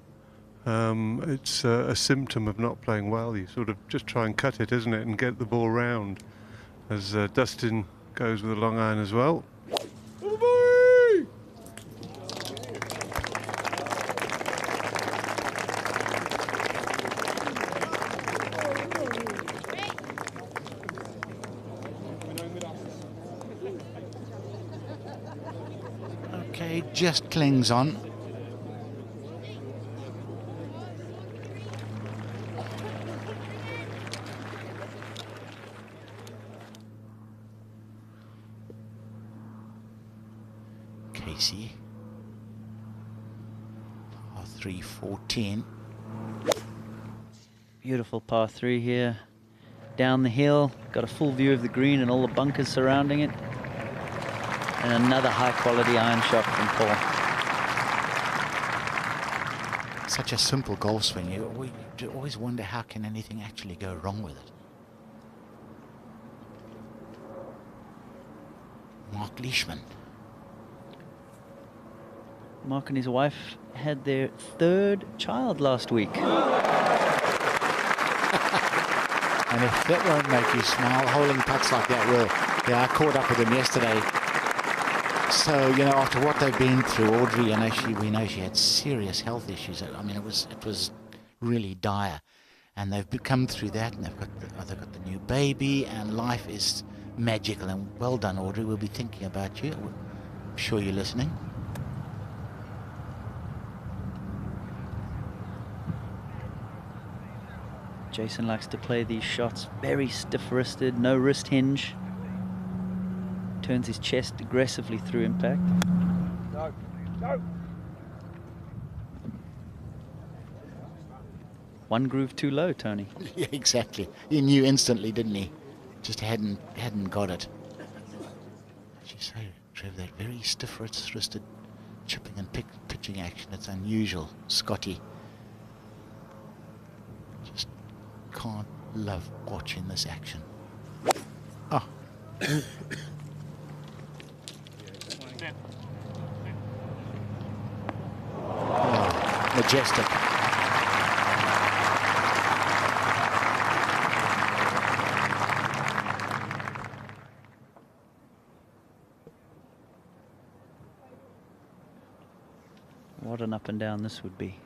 It's a symptom of not playing well. You sort of just try and cut it, isn't it, and get the ball round. As Dustin goes with a long iron as well. Okay, just clings on. Casey. Par 3, 14. Beautiful par 3 here. Down the hill, got a full view of the green and all the bunkers surrounding it. And another high-quality iron shot from Paul. Such a simple golf swing. You always wonder how can anything actually go wrong with it. Mark Leishman. Mark and his wife had their 3rd child last week. And if that won't make you smile, holding putts like that will. Yeah, I caught up with him yesterday. So, you know, after what they've been through, Audrey, we know she had serious health issues. I mean, it was really dire. And they've come through that, and they've got the new baby, and life is magical. And well done, Audrey. We'll be thinking about you. I'm sure you're listening. Jason likes to play these shots very stiff-wristed, no wrist hinge. Turns his chest aggressively through impact. No, no. One groove too low, Tony. Yeah, exactly. He knew instantly, didn't he? Just hadn't got it. As you say, Trev, that very stiff-wristed chipping and pitching action, it's unusual. Scotty. Just can't love watching this action. Oh. Oh, majestic. What an up and down this would be.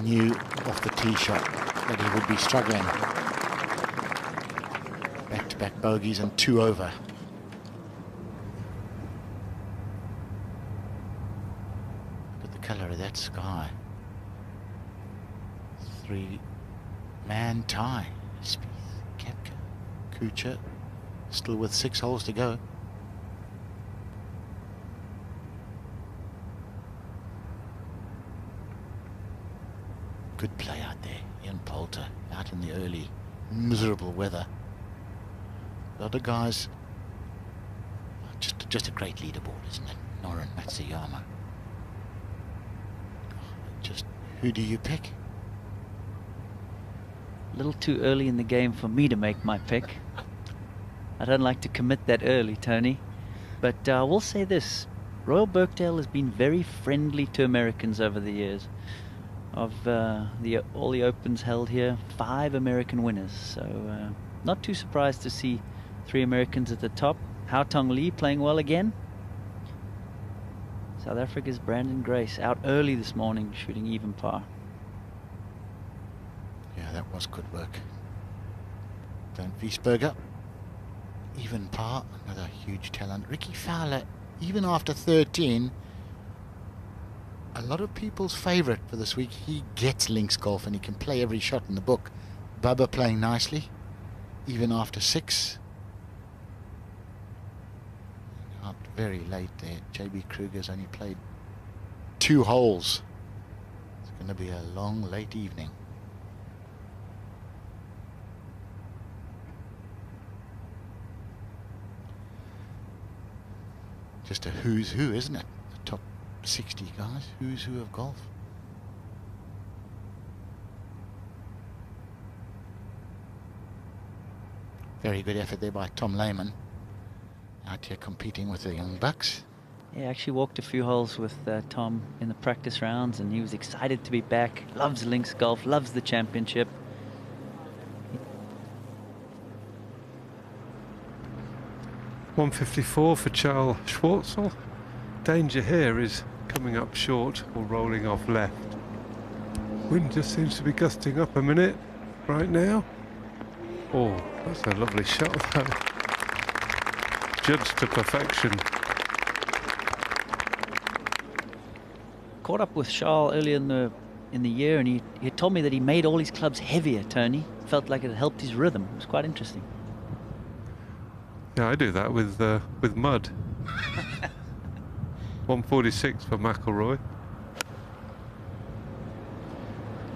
knew off the tee shot that he would be struggling. Back-to-back bogeys and 2 over. Look at the colour of that sky. 3-man tie. Spieth, Koepka, Kuchar, still with 6 holes to go. Good play out there, Ian Poulter, out in the early, miserable weather. The other guys, just a great leaderboard, isn't it? Noren, Matsuyama. Just, who do you pick? A little too early in the game for me to make my pick. I don't like to commit that early, Tony. But we'll say this. Royal Birkdale has been very friendly to Americans over the years. Of all the Opens held here, 5 American winners. So not too surprised to see 3 Americans at the top. Hao Tong Lee playing well again. South Africa's Brandon Grace out early this morning, shooting even par. Yeah, that was good work. Van Wiesberger, even par, another huge talent. Ricky Fowler, even after 13, a lot of people's favourite for this week. He gets links golf and he can play every shot in the book. Bubba playing nicely, even after 6. Out very late there. JB Kruger's only played 2 holes. It's going to be a long, late evening. Just a who's who, isn't it? The top 60 guys, who's who of golf. Very good effort there by Tom Lehman, out here competing with the young bucks. Yeah, I actually walked a few holes with Tom in the practice rounds, and he was excited to be back. Loves links golf, loves the championship. .154 for Charles Schwartzel. Danger here is coming up short or rolling off left. Wind just seems to be gusting up a minute right now. Oh, that's a lovely shot though. Judged to perfection. Caught up with Charles earlier in the year, and he had told me that he made all his clubs heavier, Tony. Felt like it helped his rhythm. It was quite interesting. Yeah, I do that with mud. 146 for McIlroy.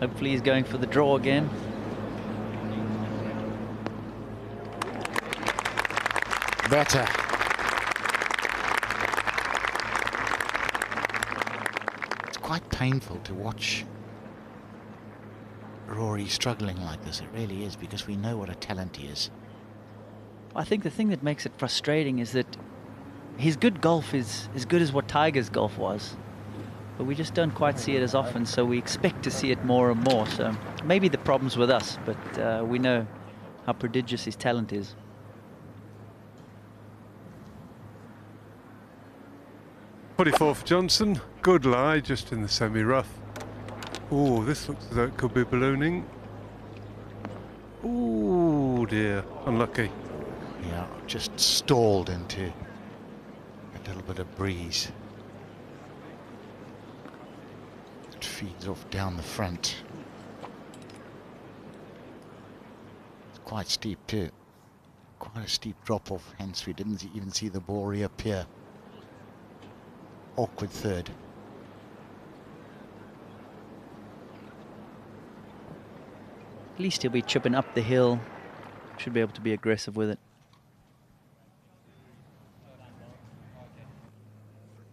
Hopefully he's going for the draw again. Better. It's quite painful to watch Rory struggling like this. It really is, because we know what a talent he is. I think the thing that makes it frustrating is that his good golf is as good as what Tiger's golf was. But we just don't quite see it as often, so we expect to see it more and more. So maybe the problem's with us, but we know how prodigious his talent is. .44 for Johnson. Good lie, just in the semi-rough. Oh, this looks as though it could be ballooning. Oh dear, unlucky. Yeah, just stalled into a little bit of breeze. It feeds off down the front. It's quite steep too. Quite a steep drop off, hence we didn't even see the ball reappear. Awkward third. At least he'll be chipping up the hill. Should be able to be aggressive with it.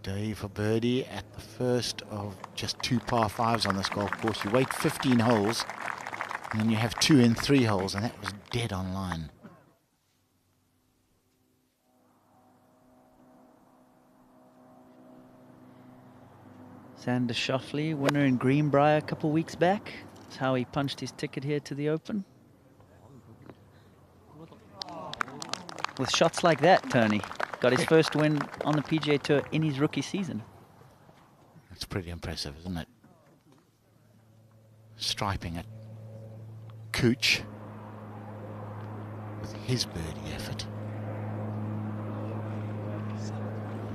Day for birdie at the first of just 2 par 5s on this golf course. You wait 15 holes, and then you have 2 in 3 holes, and that was dead on line. Xander Schauffele, winner in Greenbrier a couple weeks back. That's how he punched his ticket here to the Open. With shots like that, Tony. Got his first win on the PGA Tour in his rookie season. It's pretty impressive, isn't it? striping at Cooch with his birdie effort.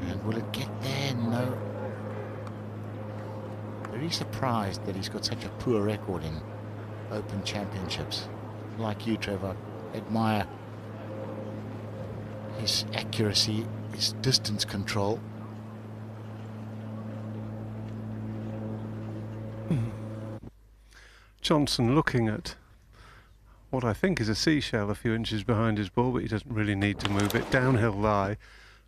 And will it get there? No. Very surprised that he's got such a poor record in Open Championships. Like you, Trevor, admire his accuracy, his distance control. Johnson looking at what I think is a seashell a few inches behind his ball, but he doesn't really need to move it. Downhill lie,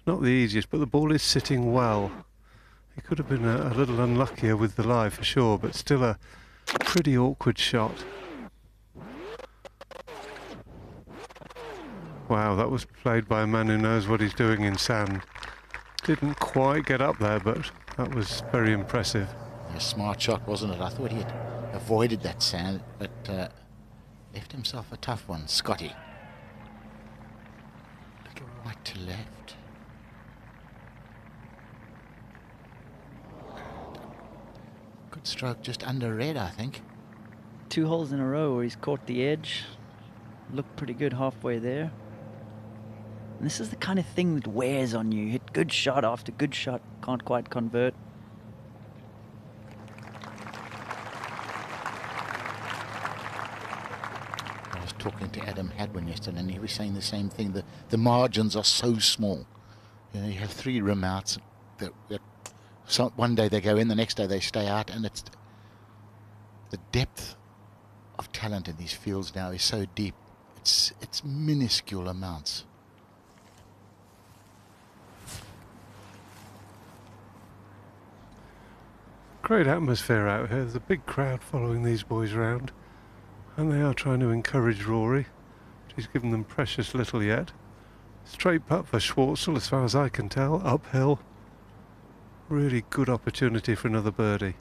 not the easiest, but the ball is sitting well. He could have been a little unluckier with the lie for sure, but still a pretty awkward shot. Wow, that was played by a man who knows what he's doing in sand. Didn't quite get up there, but that was very impressive. A smart shot, wasn't it? I thought he had avoided that sand, but left himself a tough one. Scotty. Little right to left. Good stroke, just under red, I think. 2 holes in a row where he's caught the edge. Looked pretty good halfway there. And this is the kind of thing that wears on you. Hit good shot after good shot, can't quite convert. I was talking to Adam Hadwin yesterday, and he was saying the same thing. The margins are so small. You know, you have 3 rim outs. So one day they go in, the next day they stay out, and it's the depth of talent in these fields now is so deep. It's minuscule amounts. Great atmosphere out here. There's a big crowd following these boys around, and they are trying to encourage Rory. He's given them precious little yet. Straight putt for Schwartzel, as far as I can tell, uphill. Really good opportunity for another birdie.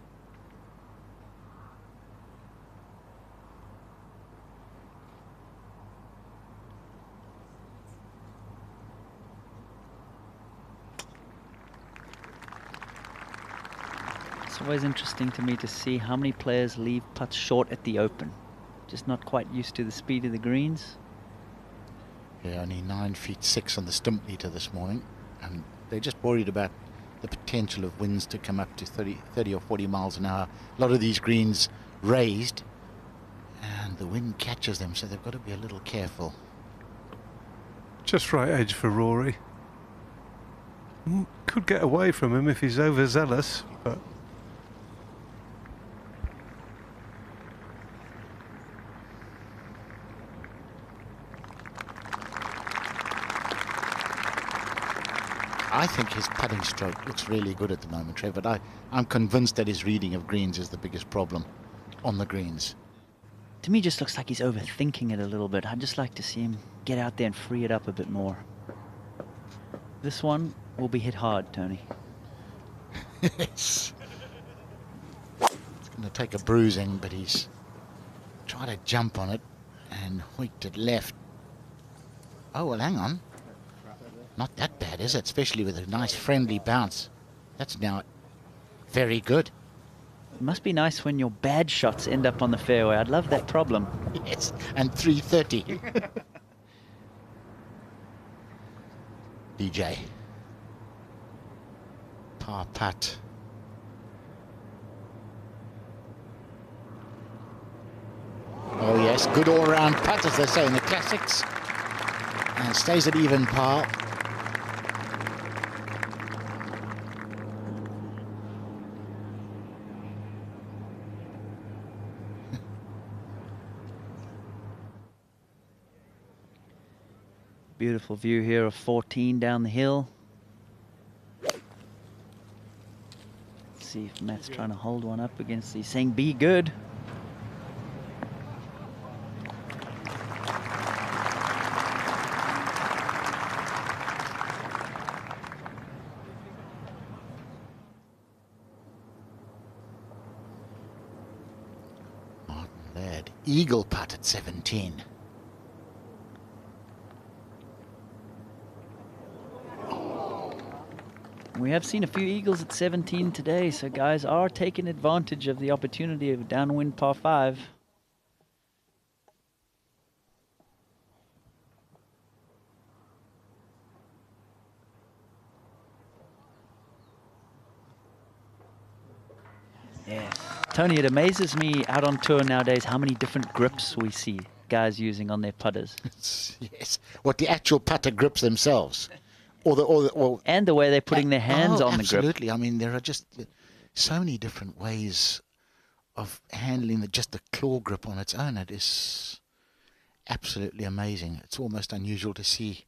It's always interesting to me to see how many players leave putts short at the Open. Just not quite used to the speed of the greens. Yeah, only 9 feet 6 on the stump meter this morning, and they're just worried about the potential of winds to come up to 30 or 40 miles an hour. A lot of these greens raised, and the wind catches them, so they've got to be a little careful. Just right edge for Rory. Could get away from him if he's overzealous, but I think his putting stroke looks really good at the moment, Trevor, but I'm convinced that his reading of greens is the biggest problem on the greens. To me, just looks like he's overthinking it a little bit. I'd just like to see him get out there and free it up a bit more. This one will be hit hard, Tony. Yes. It's going to take a bruising, but he's tried to jump on it and hoiked it left. Oh, well, hang on. Not that bad, is it? Especially with a nice friendly bounce. That's now very good. It must be nice when your bad shots end up on the fairway. I'd love that problem. Yes, and 330. DJ. Par putt. Oh yes, good all-round putt, as they say in the classics. And stays at even par. Beautiful view here of 14 down the hill. Let's see if Matt's trying to hold one up against these, saying be good. Martin Laird, eagle putt at 17. We have seen a few eagles at 17 today, so guys are taking advantage of the opportunity of a downwind par 5. Yes. Tony, it amazes me out on tour nowadays how many different grips we see guys using on their putters. Yes. What, the actual putter grips themselves? And the way they're putting their hands on the grip. Absolutely. I mean, there are just so many different ways of handling just the claw grip on its own. It is absolutely amazing. It's almost unusual to see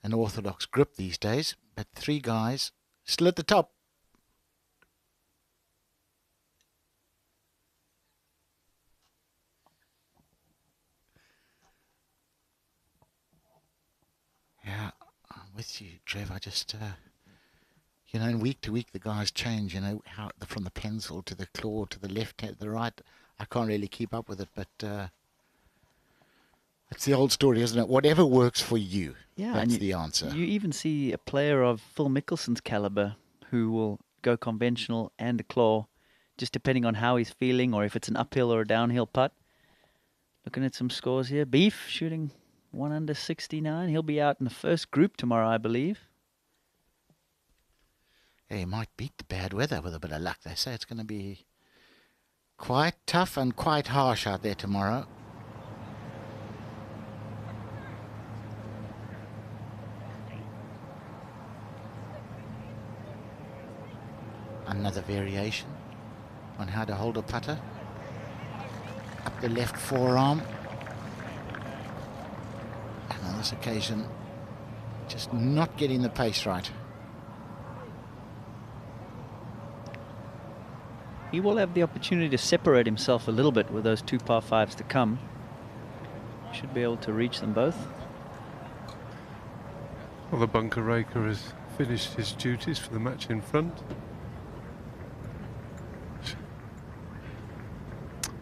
an orthodox grip these days, but 3 guys still at the top. Yeah, I'm with you, Trev. I just, you know, in week to week the guys change, you know, how from the pencil to the claw to the left hand, the right. I can't really keep up with it, but it's the old story, isn't it? Whatever works for you, that's the answer. You even see a player of Phil Mickelson's caliber who will go conventional and a claw, just depending on how he's feeling or if it's an uphill or a downhill putt. Looking at some scores here. Beef shooting 1 under 69. He'll be out in the first group tomorrow, I believe. Yeah, he might beat the bad weather with a bit of luck. They say it's going to be quite tough and quite harsh out there tomorrow. Another variation on how to hold a putter. Up the left forearm. And on this occasion, just not getting the pace right. He will have the opportunity to separate himself a little bit with those 2 par 5s to come. Should be able to reach them both. Well, the bunker raker has finished his duties for the match in front.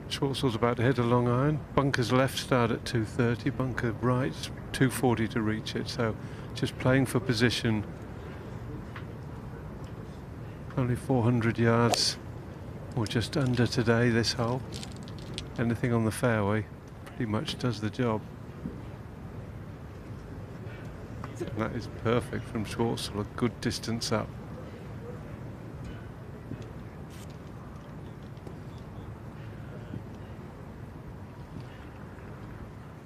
Schwarzel's about to hit a long iron. Bunker's left start at 230, bunker right 240 to reach it, so just playing for position. Only 400 yards or just under today this hole. Anything on the fairway pretty much does the job. And that is perfect from Schwarzel, a good distance up.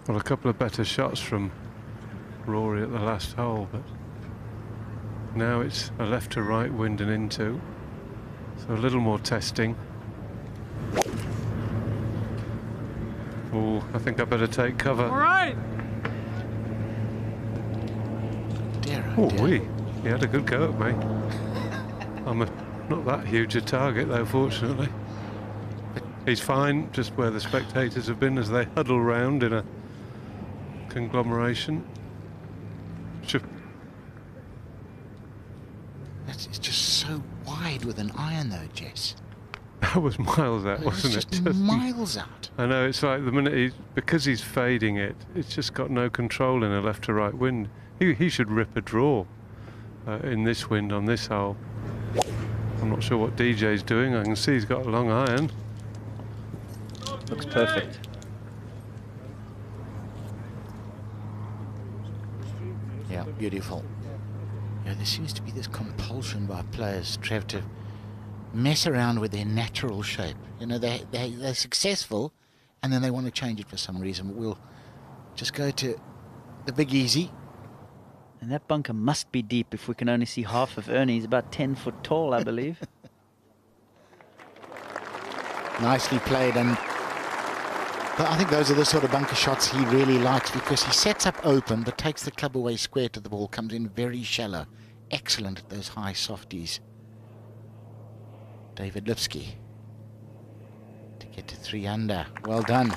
Well, a couple of better shots from Rory at the last hole, but now it's a left to right wind and into, so a little more testing. Oh, I think I better take cover. All right. Oh, he had a good go at me. I'm not that huge a target though, fortunately. He's fine, just where the spectators have been as they huddle round in a conglomeration. It's just so wide with an iron though, Jess. That was miles out, wasn't it? Just miles out. I know, it's like the minute because he's fading it, it's just got no control in a left to right wind. He should rip a draw in this wind on this hole. I'm not sure what DJ's doing. I can see he's got a long iron. Looks perfect. Yeah, beautiful. Yeah, there seems to be this compulsion by players, Trev, to mess around with their natural shape. You know, they're successful, and then they want to change it for some reason. We'll just go to the big easy. And that bunker must be deep if we can only see half of Ernie. He's about 10 foot tall, I believe. Nicely played, and I think those are the sort of bunker shots he really likes, because he sets up open but takes the club away square to the ball, comes in very shallow. Excellent at those high softies. David Lipsky to get to 3 under. Well done.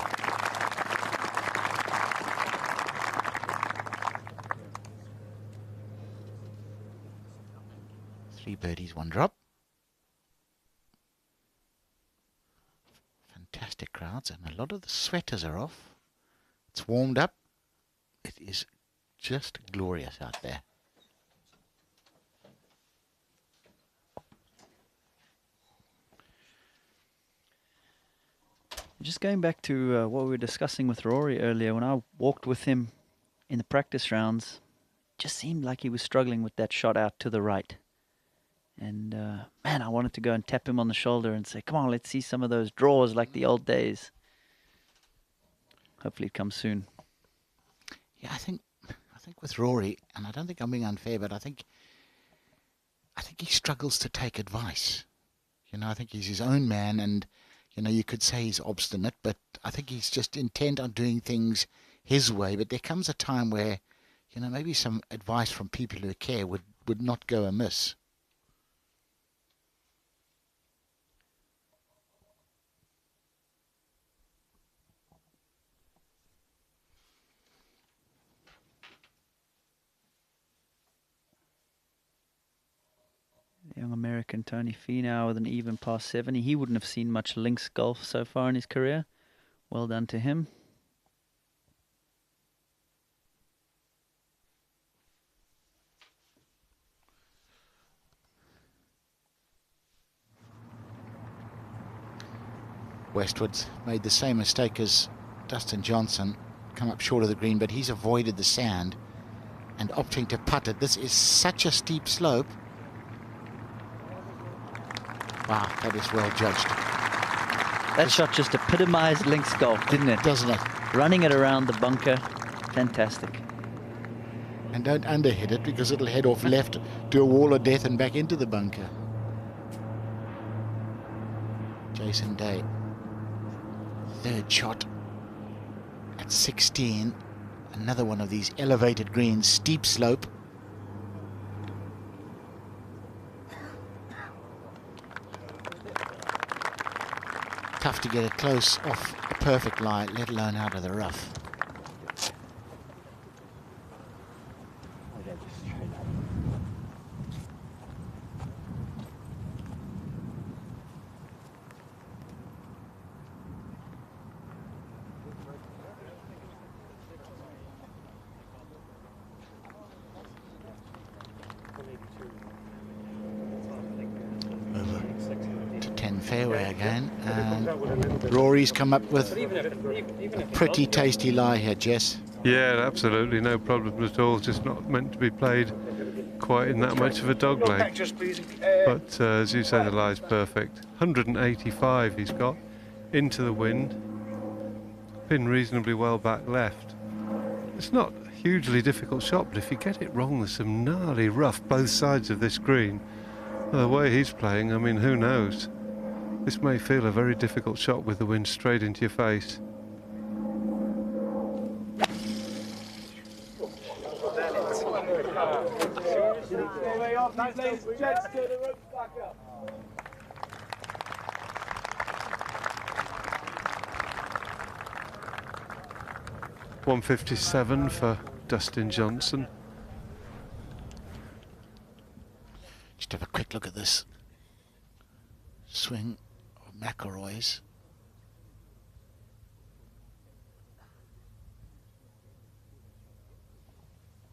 Three birdies, 1 drop. Fantastic crowds, and a lot of the sweaters are off. It's warmed up. It is just glorious out there. Just going back to what we were discussing with Rory earlier, when I walked with him in the practice rounds, it just seemed like he was struggling with that shot out to the right. And man, I wanted to go and tap him on the shoulder and say, come on, let's see some of those draws like the old days. Hopefully it comes soon. Yeah, I think with Rory, and I don't think I'm being unfair, but I think he struggles to take advice. You know, I think he's his own man, and you know, you could say he's obstinate, but I think he's just intent on doing things his way. But there comes a time where, you know, maybe some advice from people who care would not go amiss. Young American Tony Finau with an even past 70. He wouldn't have seen much links golf so far in his career. Well done to him. Westwood's made the same mistake as Dustin Johnson, come up short of the green, but he's avoided the sand and opting to putt it. This is such a steep slope. Wow, that is well judged. That shot just epitomized links golf, didn't it? Doesn't it? Running it around the bunker. Fantastic. And don't underhit it, because it'll head off left to a wall of death and back into the bunker. Jason Day. Third shot at 16. Another one of these elevated greens, steep slope. Tough to get it close off a perfect lie, let alone out of the rough. Fairway again, and Rory's come up with a pretty tasty lie here, Jess. Yeah, absolutely, no problem at all. Just not meant to be played quite in that much of a dog leg. But as you say, the lie's perfect. 185 he's got into the wind. Pin reasonably well back left. It's not a hugely difficult shot, but if you get it wrong, there's some gnarly rough both sides of this green. Well, the way he's playing, I mean, who knows? This may feel a very difficult shot with the wind straight into your face. .157 for Dustin Johnson. Just have a quick look at this swing of McIlroy's.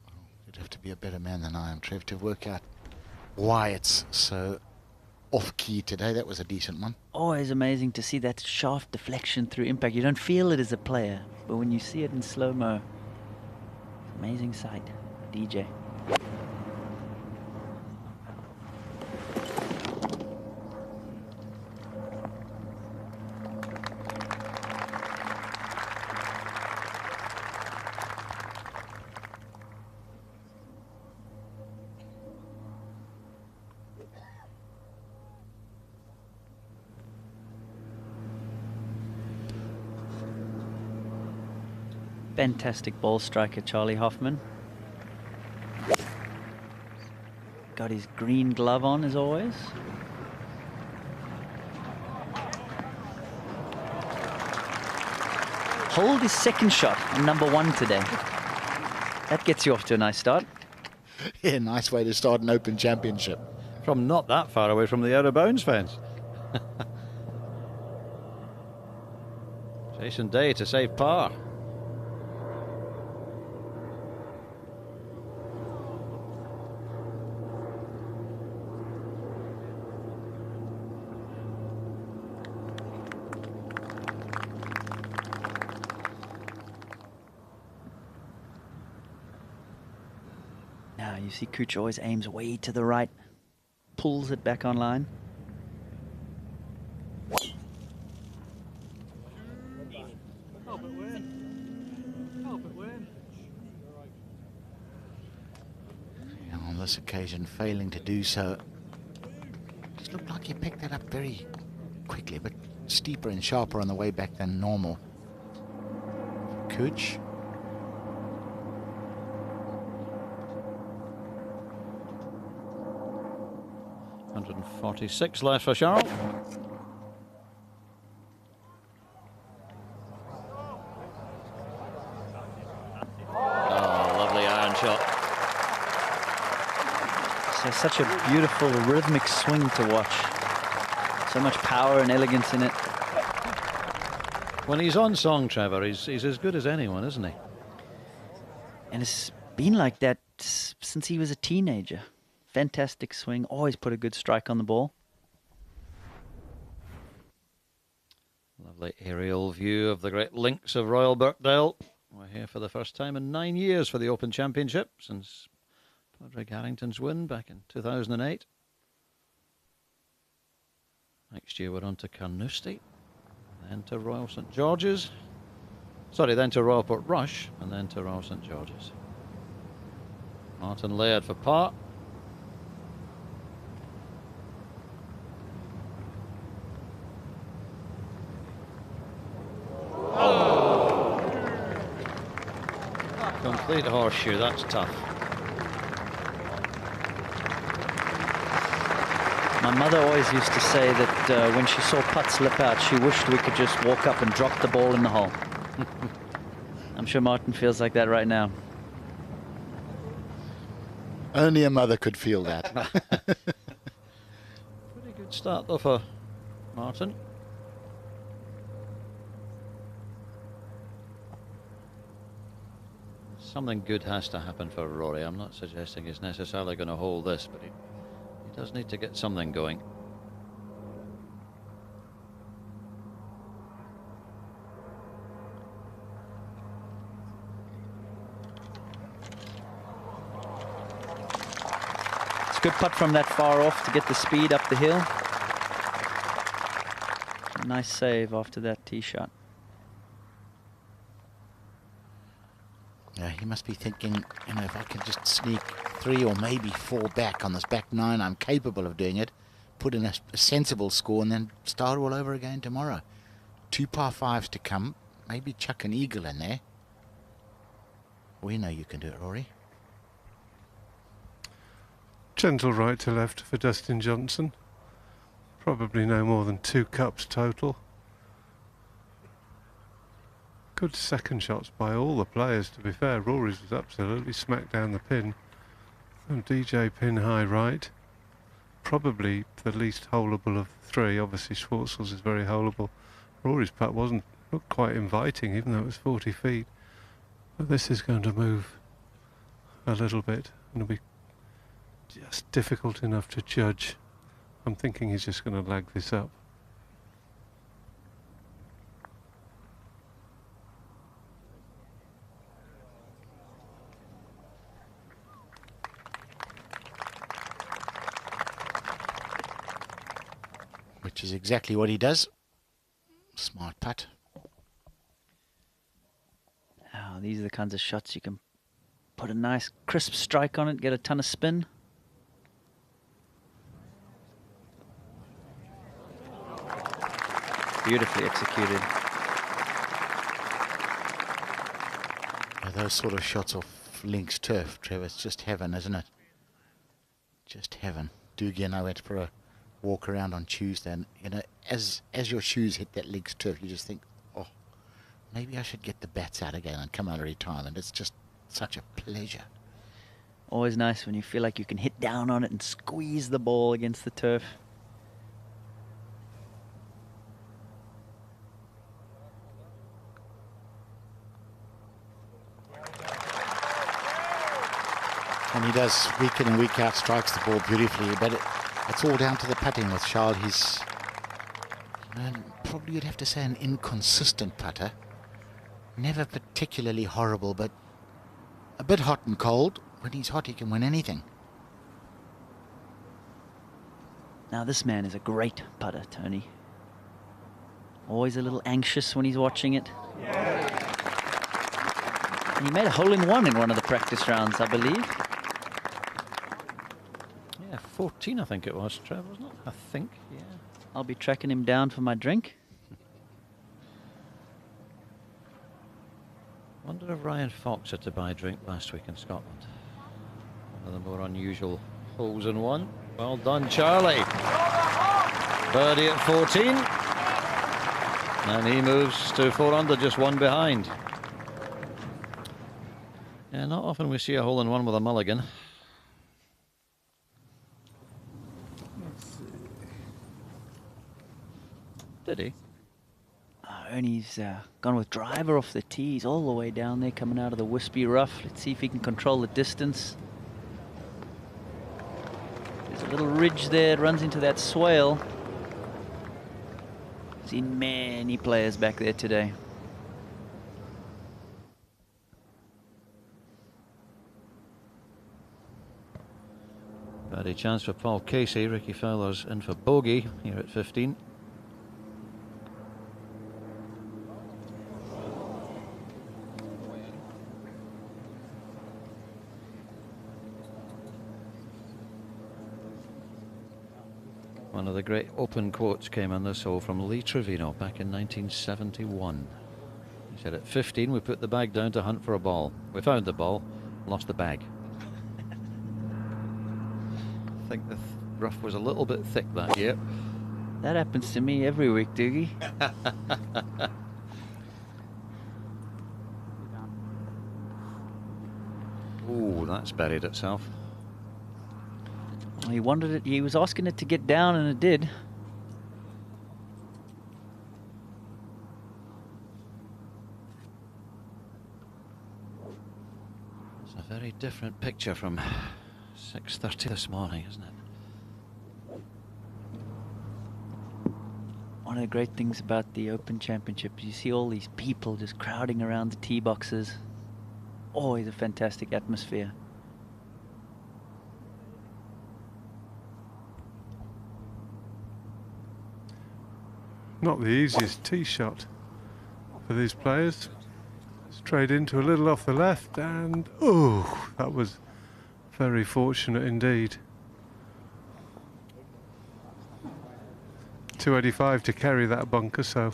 Oh, you'd have to be a better man than I am, Trev, to work out why it's so off-key today. That was a decent one. Always amazing to see that shaft deflection through impact. You don't feel it as a player, but when you see it in slow-mo, amazing sight. DJ. Fantastic ball striker, Charlie Hoffman. Got his green glove on as always. Hold his second shot on #1 today. That gets you off to a nice start. Yeah, nice way to start an Open Championship. From not that far away from the out of bounds fence. Jason Day to save par. You see Cooch always aims way to the right, pulls it back on line. And on this occasion, failing to do so. Just looked like he picked that up very quickly, but steeper and sharper on the way back than normal. Cooch. .46 left for Charles. Oh, lovely iron shot. So such a beautiful rhythmic swing to watch. So much power and elegance in it. When he's on song, Trevor, he's as good as anyone, isn't he? And it's been like that since he was a teenager. Fantastic swing, always put a good strike on the ball. Lovely aerial view of the great links of Royal Birkdale. We're here for the first time in 9 years for the Open Championship since Padraig Harrington's win back in 2008. Next year we're on to Carnoustie, then to Royal St George's. Sorry, then to Royal Port Rush, and then to Royal St George's. Martin Laird for par. Complete horseshoe, that's tough. My mother always used to say that when she saw putts slip out, she wished we could just walk up and drop the ball in the hole. I'm sure Martin feels like that right now. Only a mother could feel that. Pretty good start though for Martin. Something good has to happen for Rory. I'm not suggesting he's necessarily going to hold this, but he does need to get something going. It's a good putt from that far off to get the speed up the hill. A nice save after that tee shot. Yeah, he must be thinking, you know, if I can just sneak 3 or maybe 4 back on this back 9, I'm capable of doing it. Put in a sensible score and then start all over again tomorrow. 2 par 5s to come. Maybe chuck an eagle in there. We know you can do it, Rory. Gentle right to left for Dustin Johnson. Probably no more than 2 cups total. Good second shots by all the players, to be fair. Rory's was absolutely smack down the pin. And DJ pin high right. Probably the least holeable of 3. Obviously Schwartzel's is very holeable. Rory's putt looked quite inviting, even though it was 40 feet. But this is going to move a little bit. And it'll be just difficult enough to judge. I'm thinking he's just going to lag this up. Which is exactly what he does. Smart putt. Oh, these are the kinds of shots you can put a nice crisp strike on it, get a ton of spin. Beautifully executed. Yeah, those sort of shots off links turf, Trevor, it's just heaven, isn't it? Just heaven. Doogie and I went for a walk around on Tuesday, and you know, as your shoes hit that links turf, you just think, oh, maybe I should get the bats out again and come out of retirement. It's just such a pleasure. Always nice when you feel like you can hit down on it and squeeze the ball against the turf. And he does week in and week out, strikes the ball beautifully, but it's all down to the putting with Charles. He's probably, you'd have to say, an inconsistent putter. Never particularly horrible, but a bit hot and cold. when he's hot, he can win anything. Now this man is a great putter, Tony. Always a little anxious when he's watching it. And he made a hole-in-one in one of the practice rounds, I believe. Yeah, 14 I think it was, Trev, wasn't it? I think, yeah. I'll be tracking him down for my drink. Wonder if Ryan Fox had to buy a drink last week in Scotland. One of the more unusual holes in one. Well done, Charlie. Birdie at 14. And he moves to 4 under, just one behind. Yeah, not often we see a hole in one with a mulligan. Did he? Ernie's gone with driver off the tee. He's all the way down there coming out of the wispy rough. Let's see if he can control the distance. There's a little ridge there. It runs into that swale. Seen many players back there today. Birdie chance for Paul Casey. Ricky Fowler's in for bogey here at 15. One of the great open quotes came on this hole from Lee Trevino back in 1971. He said, at 15 we put the bag down to hunt for a ball. We found the ball, lost the bag. I think the rough was a little bit thick that year. That happens to me every week, Doogie. Ooh, that's buried itself. Well, he wanted it. He was asking it to get down, and it did. It's a very different picture from 6:30 this morning, isn't it? One of the great things about the Open Championship is you see all these people just crowding around the tee boxes. Always a fantastic atmosphere. Not the easiest tee shot for these players. Straight into a little off the left, and oh, that was very fortunate indeed. 285 to carry that bunker, so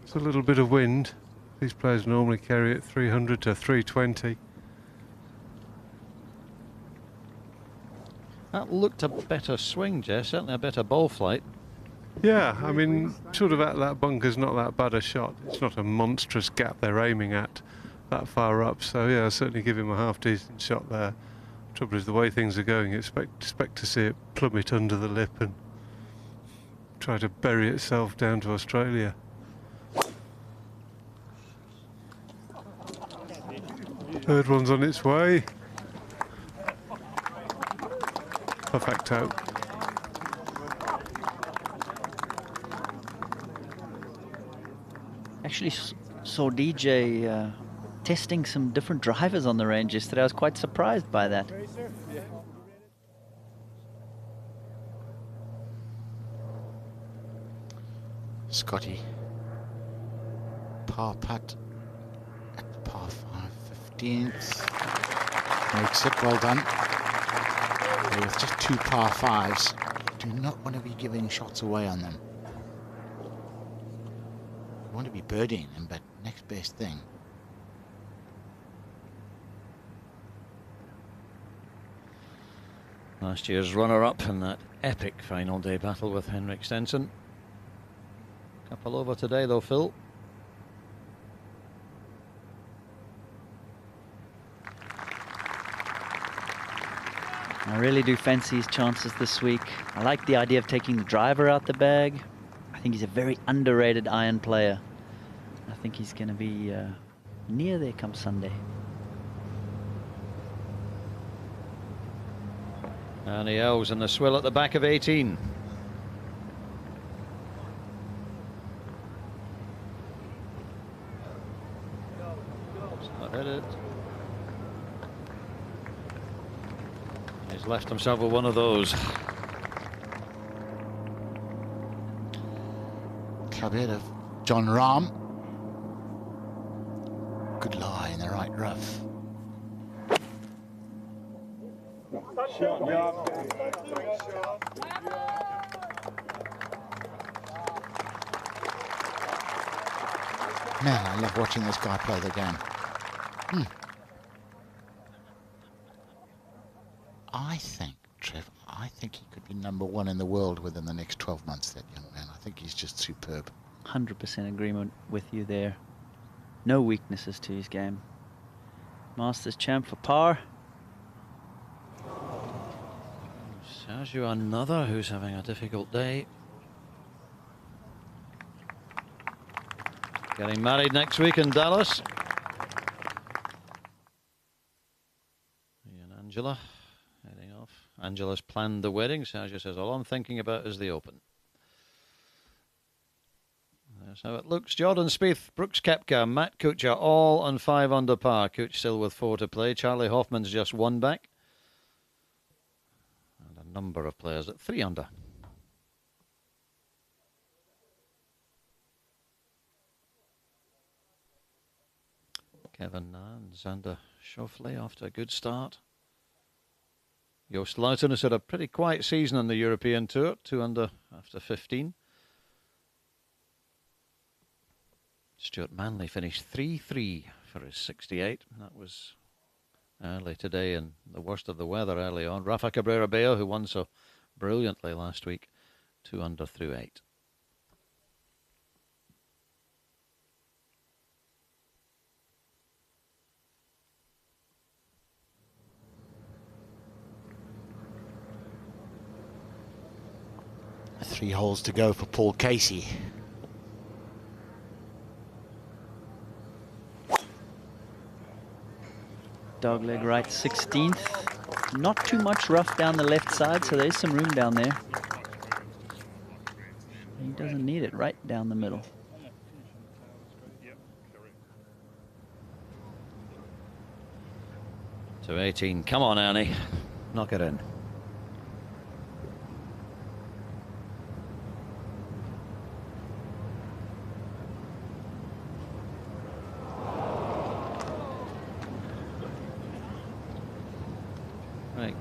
it's a little bit of wind. These players normally carry it 300 to 320. That looked a better swing, Jess, certainly a better ball flight. Yeah, I mean, sort of at that bunker's not that bad a shot. It's not a monstrous gap they're aiming at that far up. So yeah, I'll certainly give him a half decent shot there. Trouble is the way things are going, expect to see it plummet under the lip and try to bury itself down to Australia. Third one's on its way. Perfecto. Actually saw DJ testing some different drivers on the range yesterday. I was quite surprised by that. Scotty, par putt at par 5, 15th. Makes it, well done. With just 2 par 5s, you do not want to be giving shots away on them. You want to be birdieing them, but next best thing. Last year's runner-up in that epic final day battle with Henrik Stenson. Couple over today though, Phil. I really do fancy his chances this week. I like the idea of taking the driver out the bag. I think he's a very underrated iron player. I think he's going to be near there come Sunday. And he elves in the swill at the back of 18. It's not hit it. left himself with one of those. Club head of John Rahm. Good lie in the right rough. Man, I love watching this guy play the game. I think, Trev, I think he could be #1 in the world within the next 12 months, that young man. I think he's just superb. 100% agreement with you there. No weaknesses to his game. Masters champ for par. Sergio, another who's having a difficult day. Getting married next week in Dallas. He and Angela heading off. Angela's planned the wedding. Sergio says, all I'm thinking about is the Open. That's how it looks. Jordan Spieth, Brooks Koepka, Matt Kuchar, all on 5 under par. Kuch still with 4 to play. Charlie Hoffman's just 1 back. And a number of players at 3 under. Kevin Na and Xander Schauffele after a good start. Joost Luiten has had a pretty quiet season on the European Tour, 2 under after 15. Stuart Manley finished 3-3 for his 68. That was early today and the worst of the weather early on. Rafa Cabrera Bello, who won so brilliantly last week, 2 under through 8. Three holes to go for Paul Casey. Dogleg right 16th. Not too much rough down the left side, so there's some room down there. He doesn't need it right down the middle. To 18. Come on, Ernie. Knock it in.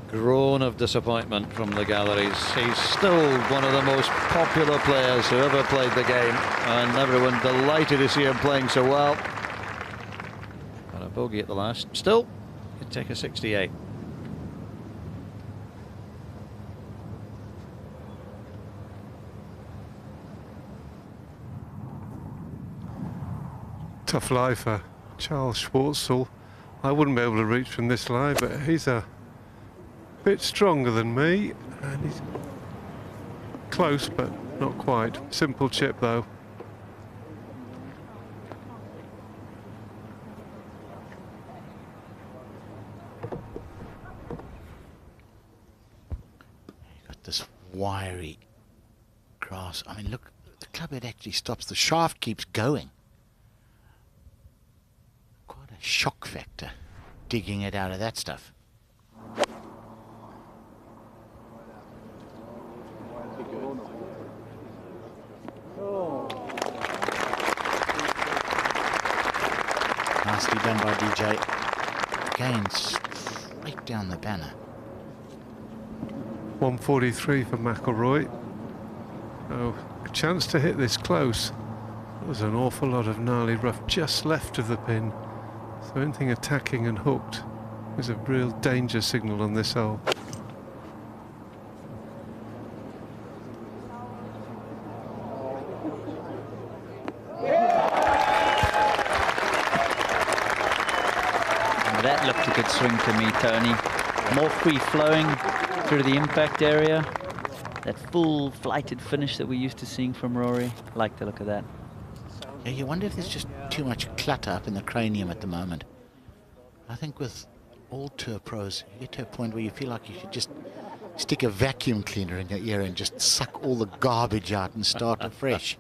Groan of disappointment from the galleries. He's still one of the most popular players who ever played the game, and everyone delighted to see him playing so well. Got a bogey at the last. Still, he'd take a 68. Tough lie for Charles Schwartzel. I wouldn't be able to reach from this line, but he's a bit stronger than me, and he's close but not quite. Simple chip though. You've got this wiry grass. I mean, look, the club head actually stops. The shaft keeps going. Quite a shock factor digging it out of that stuff. Nicely done by DJ. Again, straight down the banner. 143 for McIlroy. Oh, a chance to hit this close. There's an awful lot of gnarly rough just left of the pin. So anything attacking and hooked is a real danger signal on this hole. That looked a good swing to me, Tony. More free-flowing through the impact area. That full flighted finish that we're used to seeing from Rory. I like the look of that. Yeah, you wonder if there's just too much clutter up in the cranium at the moment. I think with all tour pros, you get to a point where you feel like you should just stick a vacuum cleaner in your ear and just suck all the garbage out and start afresh.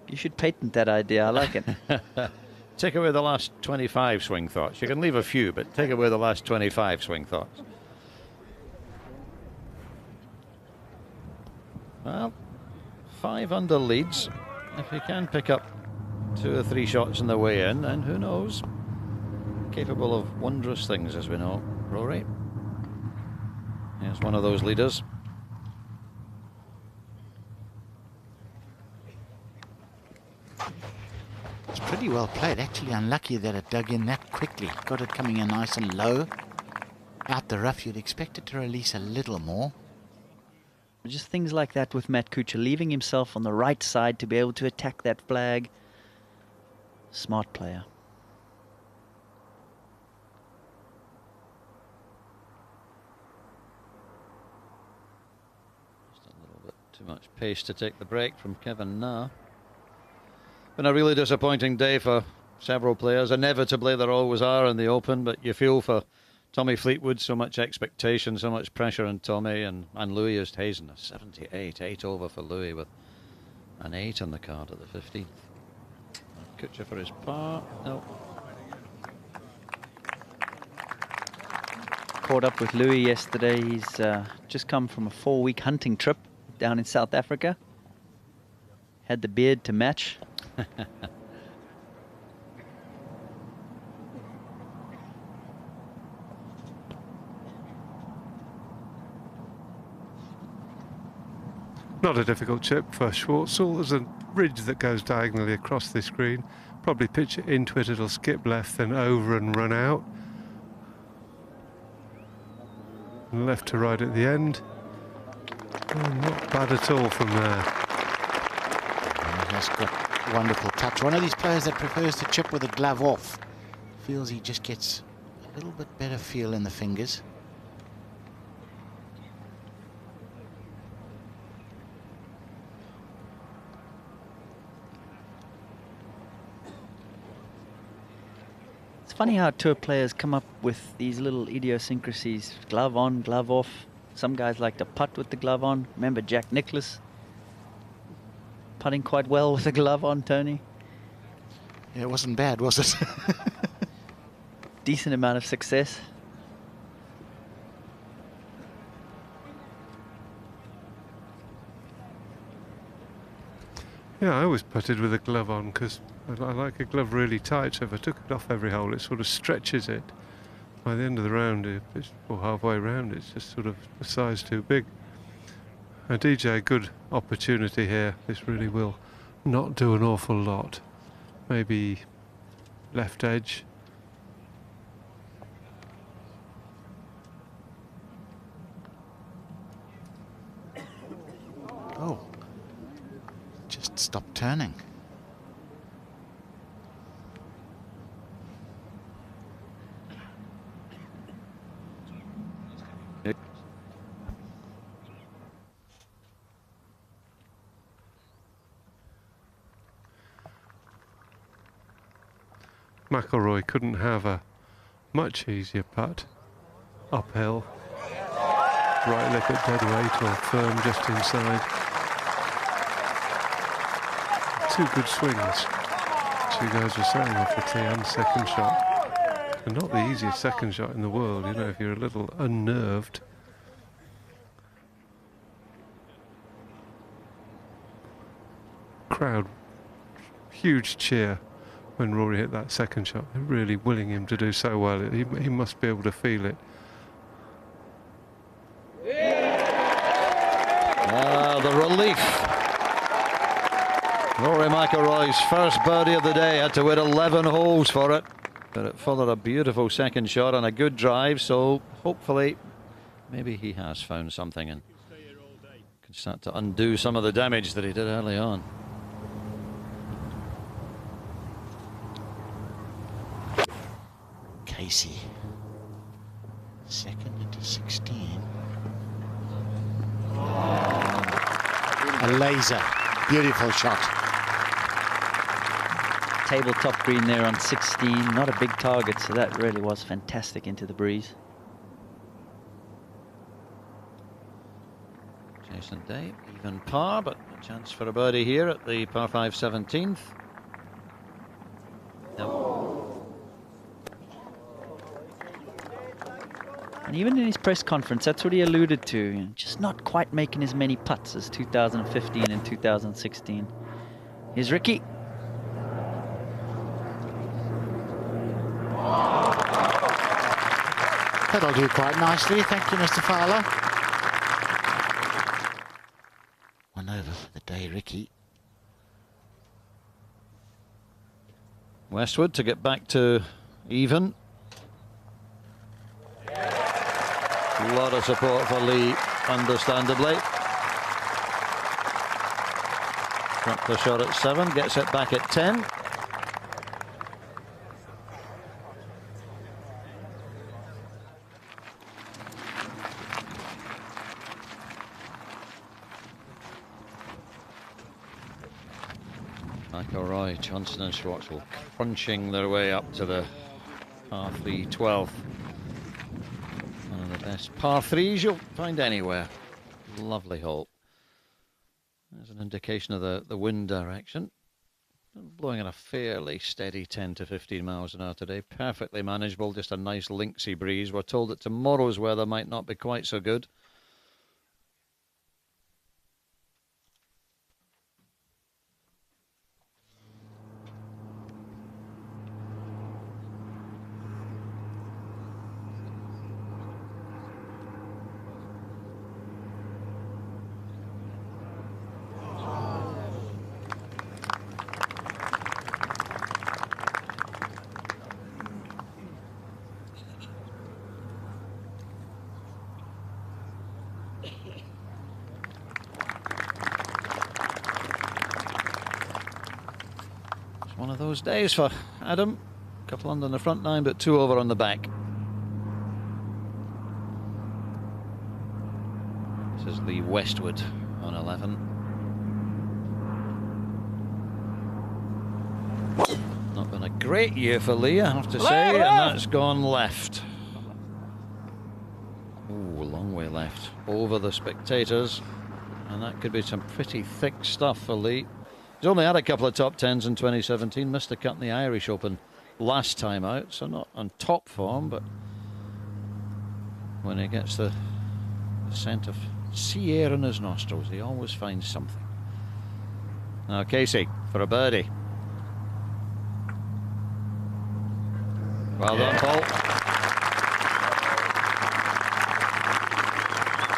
You should patent that idea. I like it. Take away the last 25 swing thoughts. You can leave a few, but take away the last 25 swing thoughts. Well, 5 under leads. If he can pick up 2 or 3 shots on the way in, then who knows? Capable of wondrous things, as we know. Rory. Here's one of those leaders. It's pretty well played. Actually unlucky that it dug in that quickly. Got it coming in nice and low. Out the rough, you'd expect it to release a little more. Just things like that with Matt Kuchar, leaving himself on the right side to be able to attack that flag. Smart player. Just a little bit too much pace to take the break from Kevin Na. Been a really disappointing day for several players. Inevitably, there always are in the Open, but you feel for Tommy Fleetwood, so much expectation, so much pressure on Tommy, and Louis Oosthuizen, a 78, 8 over for Louis with an 8 on the card at the 15th. Kuchar for his par. No. Caught up with Louis yesterday. He's just come from a 4-week hunting trip down in South Africa. Had the beard to match. Not a difficult chip for Schwartzel. There's a ridge that goes diagonally across this green. Probably pitch it into it, it'll skip left, then over and run out. And left to right at the end. Not bad at all from there. He has got wonderful touch. One of these players that prefers to chip with a glove off. Feels he just gets a little bit better feel in the fingers. Funny how tour players come up with these little idiosyncrasies. Glove on, glove off. Some guys like to putt with the glove on. Remember Jack Nicklaus putting quite well with the glove on, Tony? Yeah, it wasn't bad, was it? Decent amount of success. Yeah, I always putted with a glove on because I like a glove really tight, so if I took it off every hole, it sort of stretches it. By the end of the round, or halfway round, it's just sort of a size too big. A DJ, good opportunity here. This really will not do an awful lot. Maybe left edge. Oh, just stop turning. McIlroy couldn't have a much easier putt. Uphill. Right lip at dead weight or firm just inside. 2 good swings. 2 guys were saying off the tee and second shot. And not the easiest second shot in the world, you know, if you're a little unnerved. Crowd, huge cheer when Rory hit that second shot. They're really willing him to do so well. He must be able to feel it. The relief. Rory McIlroy's first birdie of the day, had to wait 11 holes for it, but it followed a beautiful second shot and a good drive, so hopefully maybe he has found something and can start to undo some of the damage that he did early on. Casey, second into 16. A laser, beautiful shot. Tabletop green there on 16, not a big target, so that really was fantastic into the breeze. Jason Day, even par, but a chance for a birdie here at the par 5 17th. No. And even in his press conference, that's what he alluded to. You know, just not quite making as many putts as 2015 and 2016. Here's Ricky. That'll do quite nicely. Thank you, Mr. Fowler. One over for the day, Ricky. Westwood to get back to even. A lot of support for Lee, understandably. Dropped the shot at 7, gets it back at 10. McIlroy, Johnson and Schwartzel crunching their way up to the par 3 12th. One of the best par 3s you'll find anywhere. Lovely hole. There's an indication of the wind direction. Blowing at a fairly steady 10 to 15 miles an hour today. Perfectly manageable, just a nice linksy breeze. We're told that tomorrow's weather might not be quite so good. One of those days for Adam. A couple under on the front 9, but 2 over on the back. This is Lee Westwood on 11. Not been a great year for Lee, I have to say, and that's gone left. Ooh, a long way left. Over the spectators, and that could be some pretty thick stuff for Lee. He's only had a couple of top 10s in 2017, missed a cut in the Irish Open last time out, so not on top form, but when he gets the scent of sea air in his nostrils, he always finds something. Now Casey for a birdie. Well done, Paul.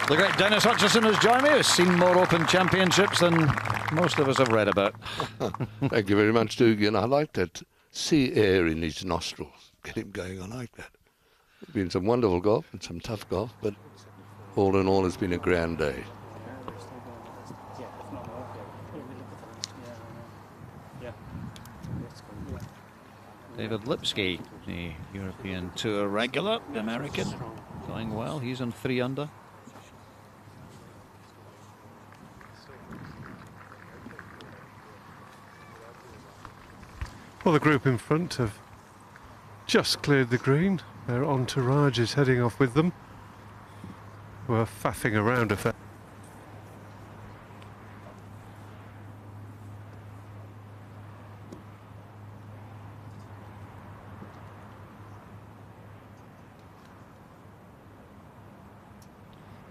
The great Dennis Hutchison has joined me, has seen more Open Championships than most of us have read about. Thank you very much, Doogie, and I like that sea air in his nostrils. Get him going, I like that. It's been some wonderful golf and some tough golf, but all in all, it's been a grand day. David Lipsky, the European Tour regular, American, going well. He's on 3 under. Well, the group in front have just cleared the green. Their entourage is heading off with them. We're faffing around a fair.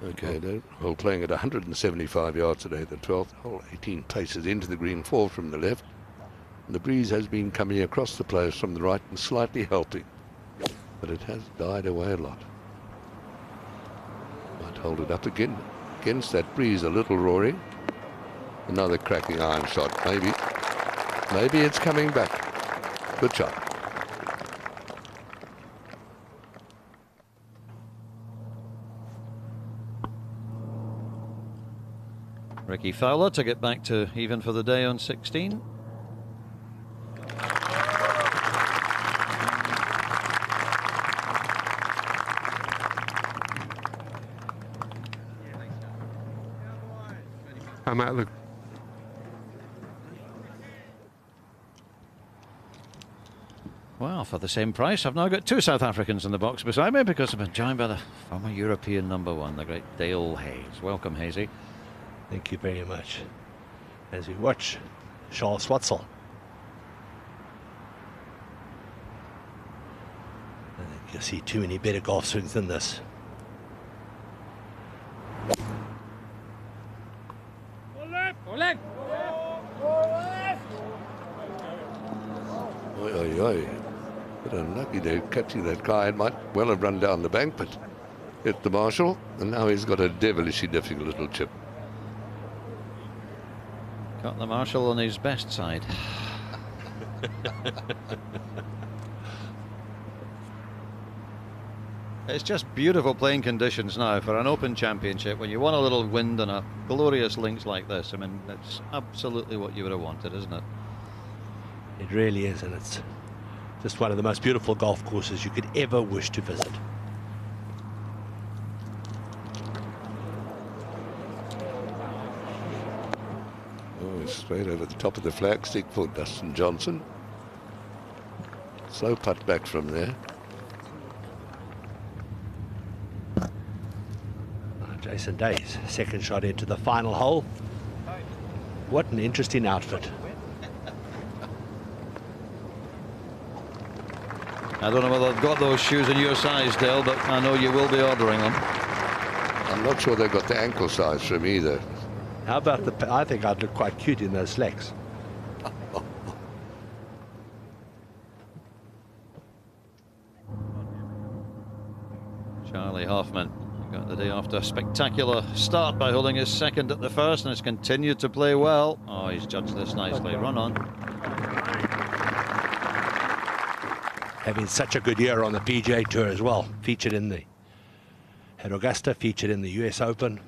Okay, they're all playing at 175 yards today, the 12th hole, 18 paces into the green, 4 from the left. And the breeze has been coming across the players from the right and slightly helping, but it has died away a lot. Might hold it up again against that breeze a little, Rory. Another cracking iron shot, maybe. Maybe it's coming back. Good shot. Ricky Fowler to get back to even for the day on 16. I'm at the... Well, for the same price, I've now got 2 South Africans in the box beside me because I've been joined by the former European #1, the great Dale Hayes. Welcome, Hazy. Thank you very much. As we watch Charles Schwartzel. I think you'll see too many better golf swings than this. Oi, oi, oi. But unlucky there catching that guy. It might well have run down the bank, but hit the marshal, and now he's got a devilishly difficult little chip. Got the marshal on his best side. It's just beautiful playing conditions now for an Open Championship. When you want a little wind and a glorious links like this, I mean, it's absolutely what you would have wanted, isn't it? It really is, and it's just one of the most beautiful golf courses you could ever wish to visit. Oh, straight over the top of the flagstick for Dustin Johnson. Slow putt back from there. Jason Day's second shot into the final hole. What an interesting outfit. I don't know whether they've got those shoes in your size, Dale, but I know you will be ordering them. I'm not sure they've got the ankle size for me either. How about the... I think I'd look quite cute in those slacks. Charlie Hoffman got the day after a spectacular start by holding his second at the first, and has continued to play well. Oh, he's judged this nicely. Run on. Having such a good year on the PGA Tour as well. Featured in the at Augusta, featured in the US Open.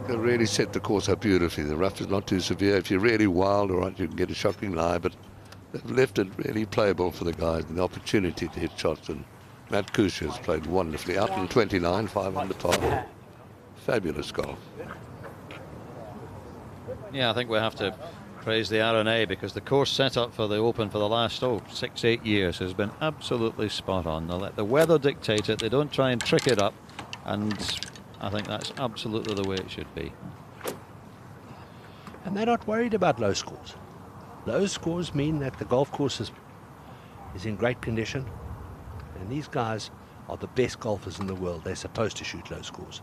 They really set the course up beautifully. The rough is not too severe. If you're really wild, all right, you can get a shocking lie, but they've left it really playable for the guys and the opportunity to hit shots. And Matt Kuchar has played wonderfully. Out in 29, 5 under par. Fabulous golf. Yeah, I think we have to praise the R&A, because the course set up for the Open for the last 6-8 years has been absolutely spot on. They let the weather dictate it. They don't try and trick it up, and I think that's absolutely the way it should be. And they're not worried about low scores. Low scores mean that the golf course is in great condition. And these guys are the best golfers in the world. They're supposed to shoot low scores.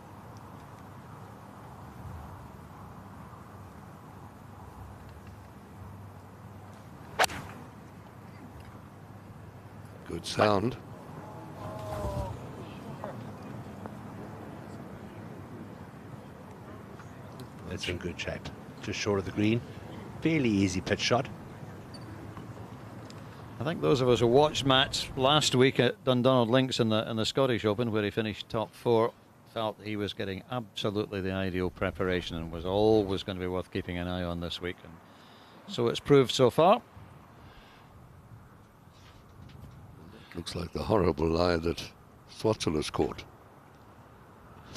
Good sound. It's in good shape. Just short of the green. Fairly easy pitch shot. I think those of us who watched Matt last week at Dundonald Links in the Scottish Open, where he finished top 4, felt he was getting absolutely the ideal preparation and was always going to be worth keeping an eye on this week. And so it's proved so far. Looks like the horrible lie that Swatzil has caught.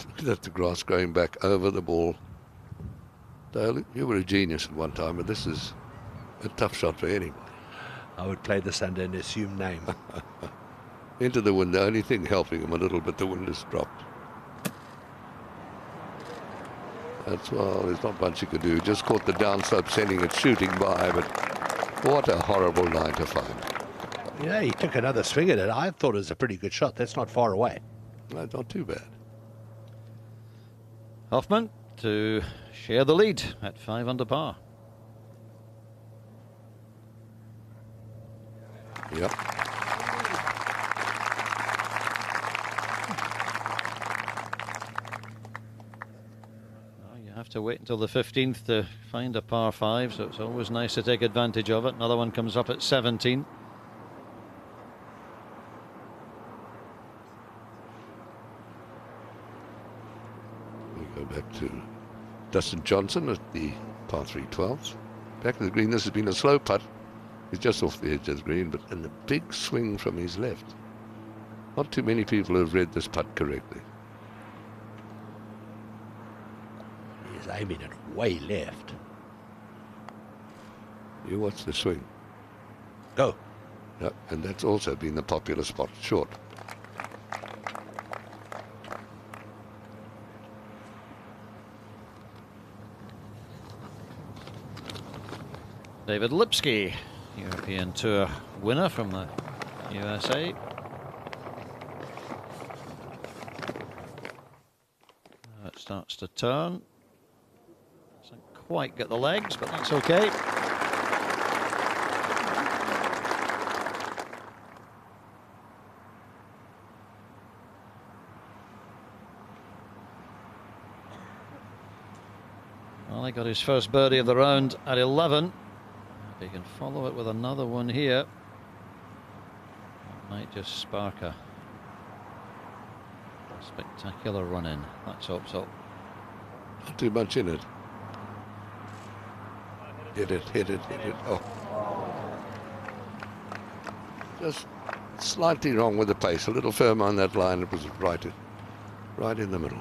Looking at the grass going back over the ball. Dale, you were a genius at one time, but this is a tough shot for anyone. I would play this under an assumed name. Into the wind, the only thing helping him a little bit, the wind has dropped. That's, well, there's not much you could do. Just caught the downslope, sending it shooting by, but what a horrible line to find. Yeah, he took another swing at it. I thought it was a pretty good shot. That's not far away. No, not too bad. Hoffman to share the lead at 5 under par. Yep. You have to wait until the 15th to find a par 5, so it's always nice to take advantage of it. Another one comes up at 17. We go back to Dustin Johnson at the par 3 12s. Back of the green, this has been a slow putt. He's just off the edge of the green, but in a big swing from his left. Not too many people have read this putt correctly. He's aiming it way left. You watch the swing. Go. Yep, and that's also been the popular spot, short. David Lipsky European Tour winner from the USA. Now it starts to turn. Doesn't quite get the legs, but that's okay. Well, he got his first birdie of the round at 11. If he can follow it with another one here, that might just spark a spectacular run in. Let's hope so. Not too much in it. Hit it, hit it, hit it. Oh. Just slightly wrong with the pace. A little firmer on that line. It was right in the middle.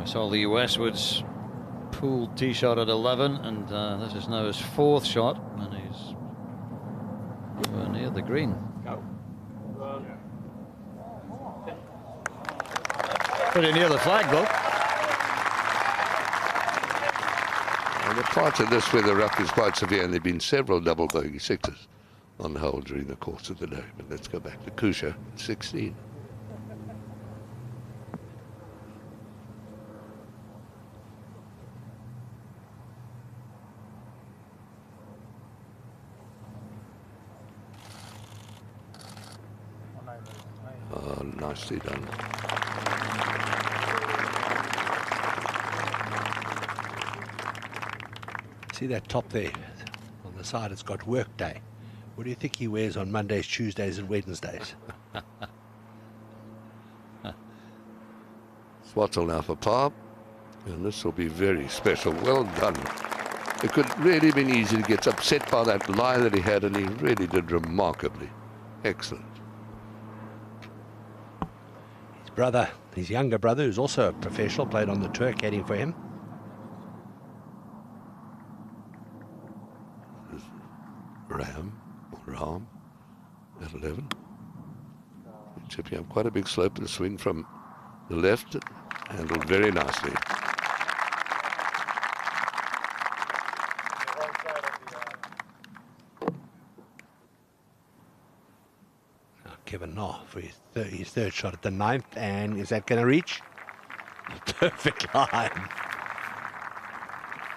Saw Lee Westwood's pooled tee shot at 11, and this is now his 4th shot, and he's near the green. Go. Pretty near the flag, though. And the part of this where the rough is quite severe, and there have been several double bogey sixes on the hole during the course of the day. But let's go back to Kusha, 16. Oh, nicely done. See that top there on the side? It's got work day. What do you think he wears on Mondays, Tuesdays and Wednesdays? Swattle now for par, and this will be very special. Well done. It could really have been easy to get upset by that lie that he had, and he really did remarkably. Excellent. His younger brother, who's also a professional, played on the tour, caddying for him. Ram at 11. Chipping up quite a big slope and swing from the left, handled very nicely. Kevin Na for his third shot at the 9th, and is that going to reach? Perfect line.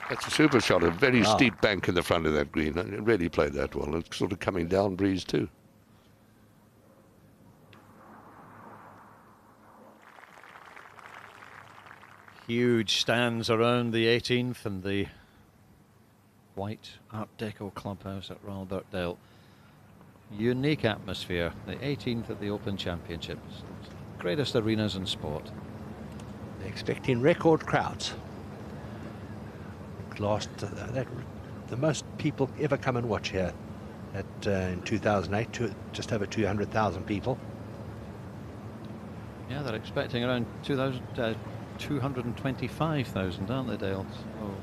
That's a super shot, a very steep bank in the front of that green. And it really played that well. It's sort of coming down breeze too. Huge stands around the 18th and the white Art Deco clubhouse at Royal Birkdale. Unique atmosphere. The 18th at the Open Championships. Greatest arenas in sport. They're expecting record crowds. The most people ever come and watch here in 2008, just over 200,000 people. Yeah, they're expecting around 225,000, aren't they, Dale? So,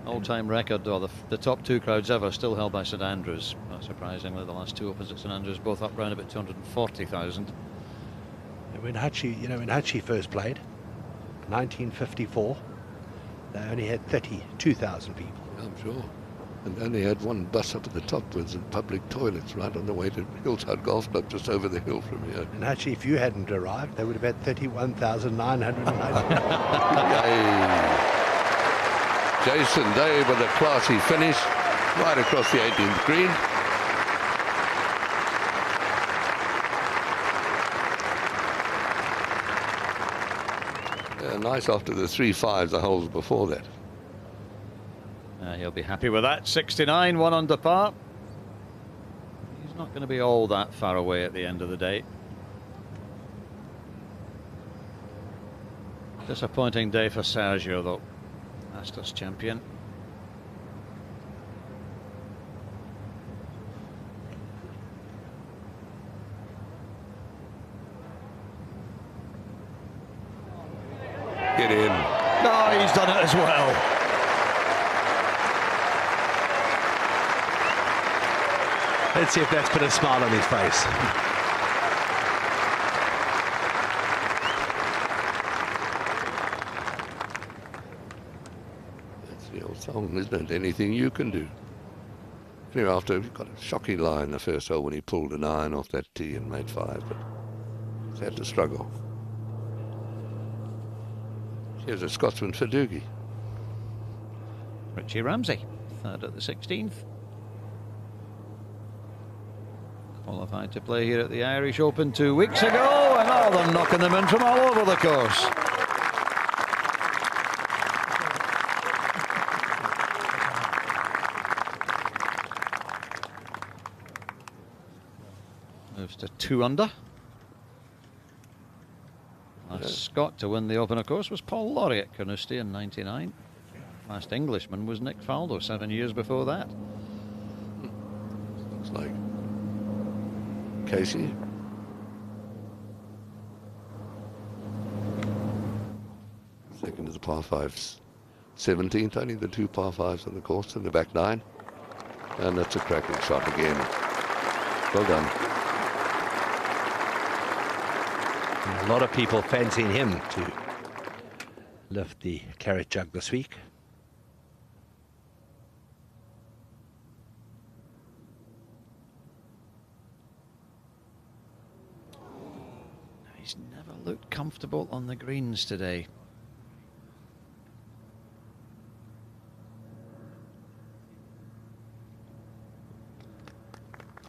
all-time record, or the top 2 crowds ever, still held by St Andrews. Not surprisingly, the last 2 Opens at St Andrews, both up round about 240,000. And when Hutchie first played, 1954, they only had 32,000 people. I'm sure. And only had one bus up at the top with some public toilets right on the way to Hillside Golf Club, just over the hill from here. And actually, if you hadn't arrived, they would have had 31,990. Jason Day with a classy finish right across the 18th green. Yeah, nice after the 3-5s, the holes before that. He'll be happy with that. 69, 1 under par. He's not going to be all that far away at the end of the day. Disappointing day for Sergio, though. Masters champion. Get in. No, he's done it as well. Let's see if that's put a smile on his face. That's the old song, isn't it? Anything you can do. Anyway, after he got a shocking lie in the first hole when he pulled a 9 off that tee and made 5, but he's had to struggle. Here's a Scotsman for Doogie. Richie Ramsey, third at the 16th. Qualified to play here at the Irish Open 2 weeks ago, and they're knocking them in from all over the course. Moves to 2 under. Last Scot to win the Open, of course, was Paul Lawrie at Carnoustie in '99. Last Englishman was Nick Faldo 7 years before that. Looks like Casey. Second is the par 5s. 17th, only the 2 par 5s on the course in the back 9. And that's a cracking shot again. Well done. And a lot of people fancying him to lift the Claret Jug this week. He's never looked comfortable on the greens today.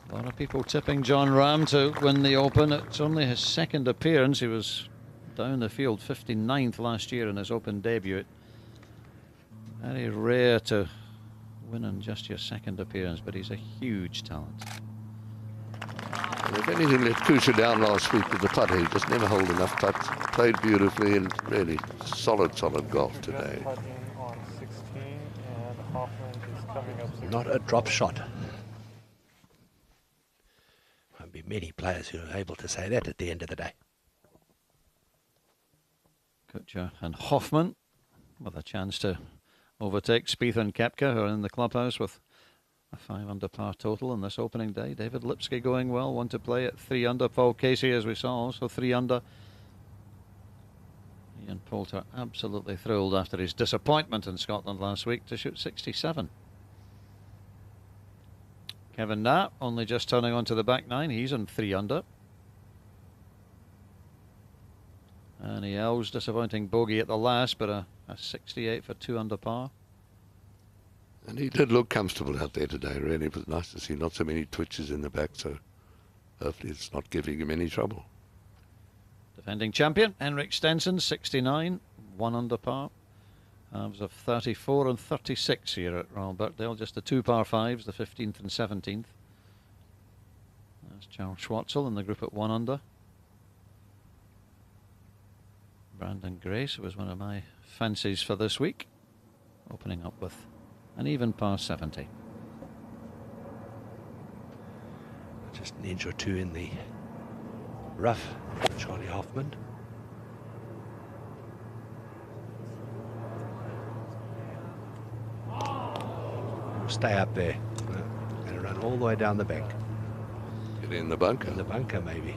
A lot of people tipping Jon Rahm to win the Open. It's only his second appearance. He was down the field 59th last year in his Open debut. Very rare to win in just your second appearance, but he's a huge talent. And if anything, let Kuchar down last week with the putter. He just never hold enough putts. Played beautifully and really solid golf today. On 16, and Hoffman is coming up 16. Not a drop shot. Won't be many players who are able to say that at the end of the day. Kuchar and Hoffman with a chance to overtake Spieth and Koepka, who are in the clubhouse with a 5 under par total on this opening day. David Lipsky going well, one to play at 3 under. Paul Casey, as we saw, also 3 under. Ian Poulter absolutely thrilled after his disappointment in Scotland last week to shoot 67. Kevin Na only just turning onto the back 9. He's on 3 under. And he Elves disappointing bogey at the last, but a 68 for 2 under par. And he did look comfortable out there today, really. It was nice to see not so many twitches in the back, so hopefully it's not giving him any trouble. Defending champion, Henrik Stenson, 69, 1 under par. Halves of 34 and 36 here at Royal Birkdale, just the 2 par 5s, the 15th and 17th. There's Charles Schwartzel in the group at 1 under. Brandon Grace was one of my fancies for this week, opening up with an even par 70. Just an inch or two in the rough, Charlie Hoffman. Stay up there. Going to run all the way down the bank. Get in the bunker. In the bunker, maybe.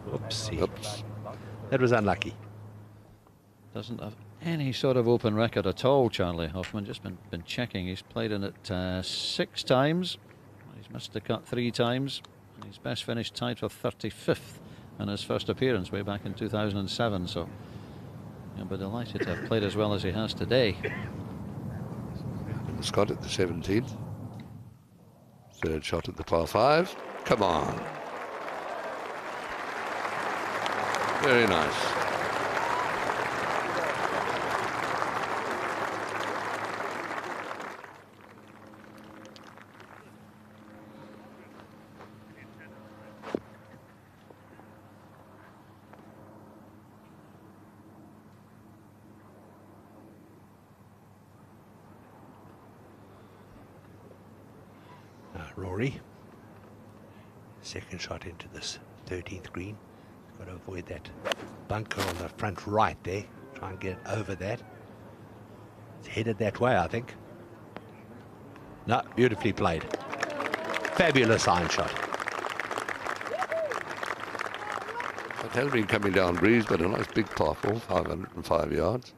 Oopsie. Oops. That was unlucky. Doesn't have any sort of open record at all, Charlie Hoffman. Just been checking. He's played in it 6 times. He's missed the cut 3 times. And his best finish tied for 35th in his first appearance way back in 2007. So you'll be delighted to have played as well as he has today. Scott at the 17th. Third shot at the par 5. Come on. Very nice. Rory. Second shot into this 13th green. Got to avoid that bunker on the front right there. Try and get over that. It's headed that way, I think. No, beautifully played. Fabulous iron shot. It has been coming down breeze, but a nice big par 4, 505 yards.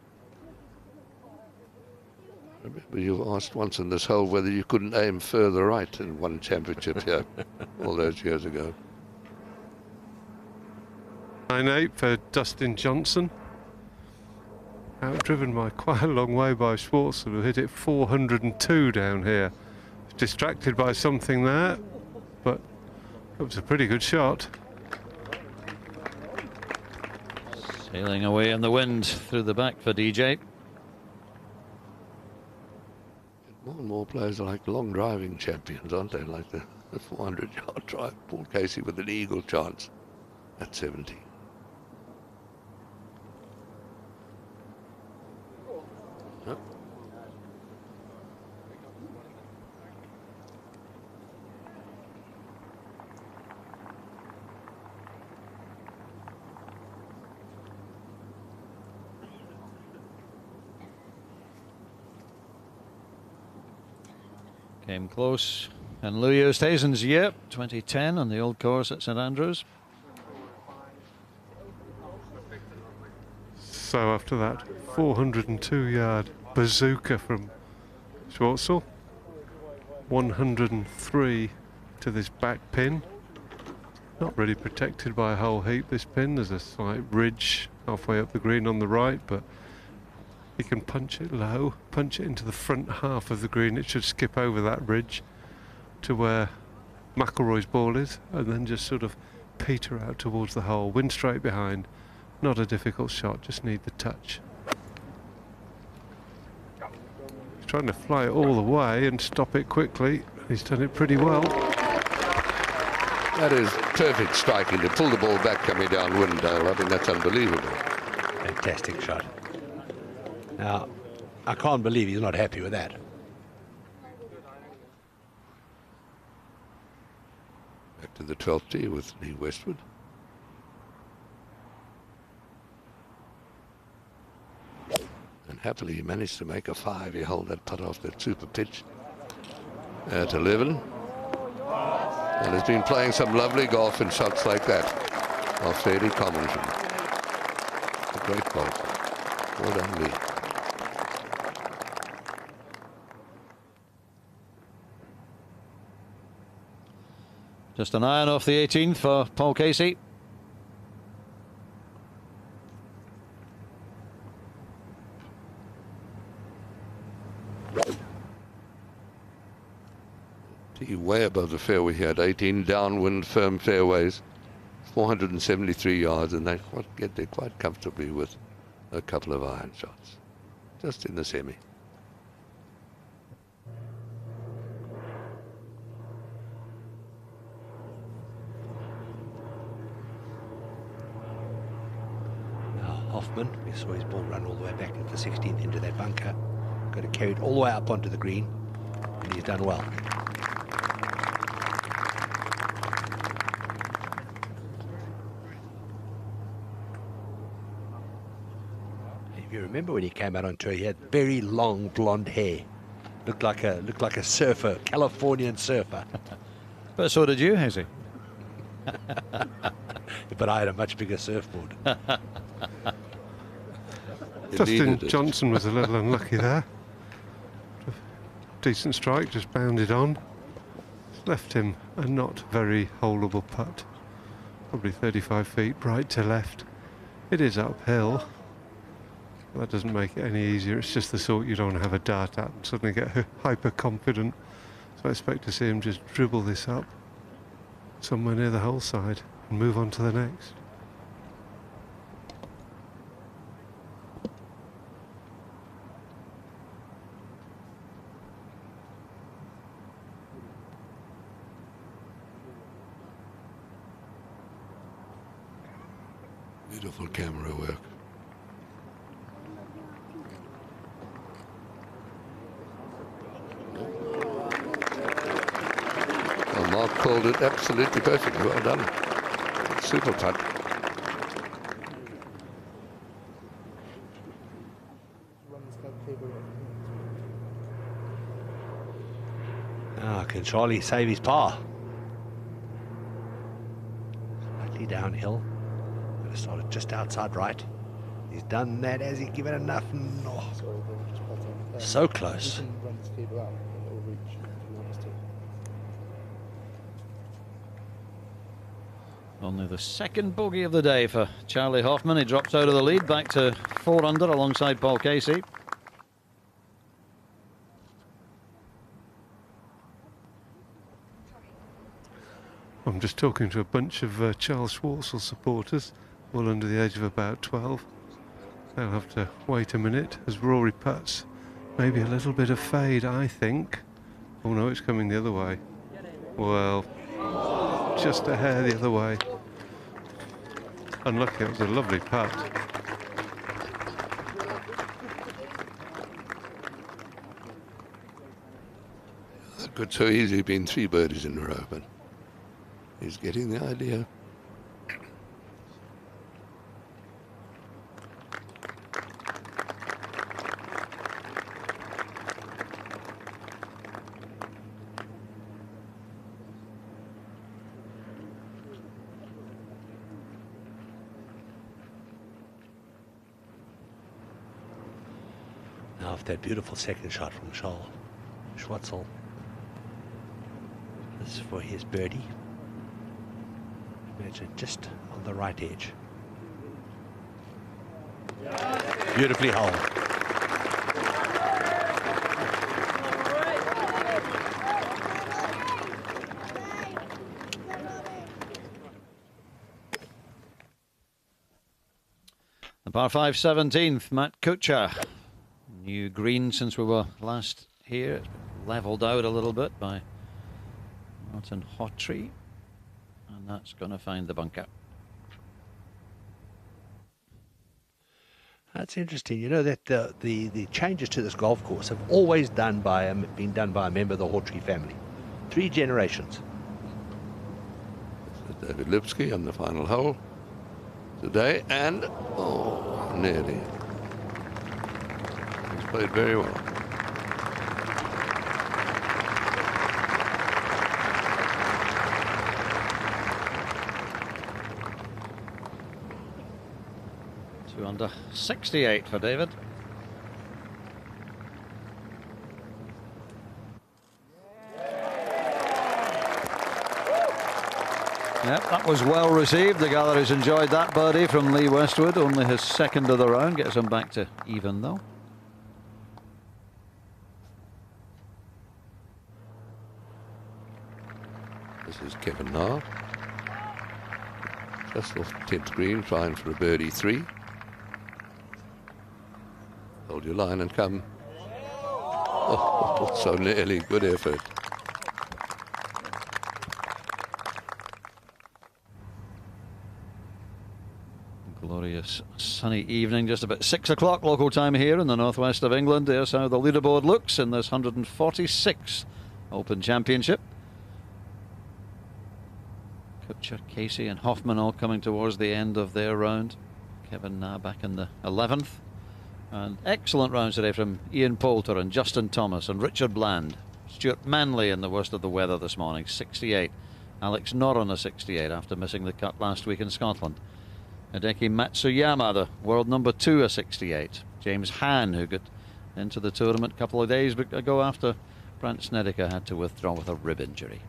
Remember, you asked once in this hole whether you couldn't aim further right in one championship here all those years ago. 9-8 for Dustin Johnson. Outdriven by quite a long way by Schwartzel, who hit it 402 down here. Distracted by something there, but it was a pretty good shot. Sailing away in the wind through the back for DJ. More and more players are like long driving champions, aren't they? Like the 400-yard drive. Paul Casey with an eagle chance at 70. Yep. Came close. And Louis Oosthuizen's year, 2010, on the old course at St Andrews. So after that 402-yard bazooka from Schwartzel, 103 to this back pin. Not really protected by a whole heap, this pin. There's a slight ridge halfway up the green on the right, but he can punch it low, punch it into the front half of the green. It should skip over that ridge to where McIlroy's ball is, and then just sort of peter out towards the hole. Wind straight behind. Not a difficult shot, just need the touch. He's trying to fly it all the way and stop it quickly. He's done it pretty well. That is perfect striking to pull the ball back coming down Birkdale. I think that's unbelievable. Fantastic shot. Now, I can't believe he's not happy with that. Back to the 12th tee with Lee Westwood. And happily he managed to make a 5. He held that putt off that super pitch at 11. And has been playing some lovely golf, and shots like that are fairly common from a great golfer. Well done, Lee. Just an iron off the 18th for Paul Casey. Tee way above the fairway here at 18, downwind, firm fairways, 473 yards, and they get there quite comfortably with a couple of iron shots, just in the semi. Hoffman, we saw his ball run all the way back into the 16th into that bunker. Got to carry it all the way up onto the green, and he's done well. If you remember when he came out on tour, he had very long blonde hair. Looked like a surfer, Californian surfer. But so did you, Hazy. But I had a much bigger surfboard. Dustin Johnson was a little unlucky there. Decent strike, just bounded on. Left him a not very holeable putt. Probably 35 feet right to left. It is uphill. That doesn't make it any easier. It's just the sort you don't want to have a dart at and suddenly get hyper confident. So I expect to see him just dribble this up somewhere near the hole side and move on to the next. Beautiful camera work. Well, Mark called it absolutely perfect. Well done. Super putt. Can Charlie save his par? Slightly downhill. started just outside right. He's done that. Has he given enough? No. So close. Only the second bogey of the day for Charlie Hoffman. He drops out of the lead, back to 4 under alongside Paul Casey. I'm just talking to a bunch of Charles Schwartzel supporters, all under the age of about 12. They'll have to wait a minute as Rory puts. Maybe a little bit of fade, I think. Oh no, it's coming the other way. Well, just a hair the other way. Unlucky, it was a lovely putt. It could so easily have been 3 birdies in a row, but he's getting the idea. Now, if that beautiful second shot from Charles Schwartzel. This is for his birdie. Imagine just on the right edge. Beautifully held. The par 5 17th, Matt Kuchar. New green since we were last here. It's been levelled out a little bit by Martin Hawtree, and that's going to find the bunker. That's interesting. You know that the changes to this golf course have always been done by a member of the Hawtree family. 3 generations. So David Lipsky on the final hole today, and oh, nearly. He's played very well. Under 68 for David. Yep, that was well received. The galleries enjoyed that birdie from Lee Westwood. Only his second of the round, gets him back to even though. This is Kevin Na. Just off 10th green, trying for a birdie 3. Hold your line and come. Oh, so nearly. Good effort. Glorious sunny evening, just about 6 o'clock local time here in the northwest of England. There's how the leaderboard looks in this 146th Open Championship. Kuchar, Casey and Hoffman all coming towards the end of their round. Kevin Na back in the 11th. And excellent rounds today from Ian Poulter and Justin Thomas and Richard Bland. Stuart Manley in the worst of the weather this morning, 68. Alex Noren a 68 after missing the cut last week in Scotland. Hideki Matsuyama, the world number 2, a 68. James Hahn, who got into the tournament a couple of days ago after Brandt Snedeker had to withdraw with a rib injury.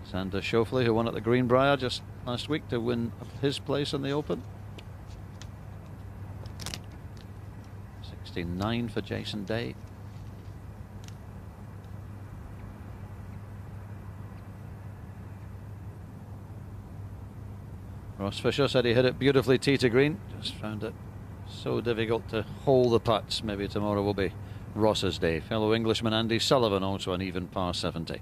Sander Schauffele, who won at the Greenbrier just last week to win his place in the Open. 69 for Jason Day. Ross Fisher said he hit it beautifully tee to green. Just found it so difficult to hold the putts. Maybe tomorrow will be Ross's day. Fellow Englishman Andy Sullivan also an even par 70.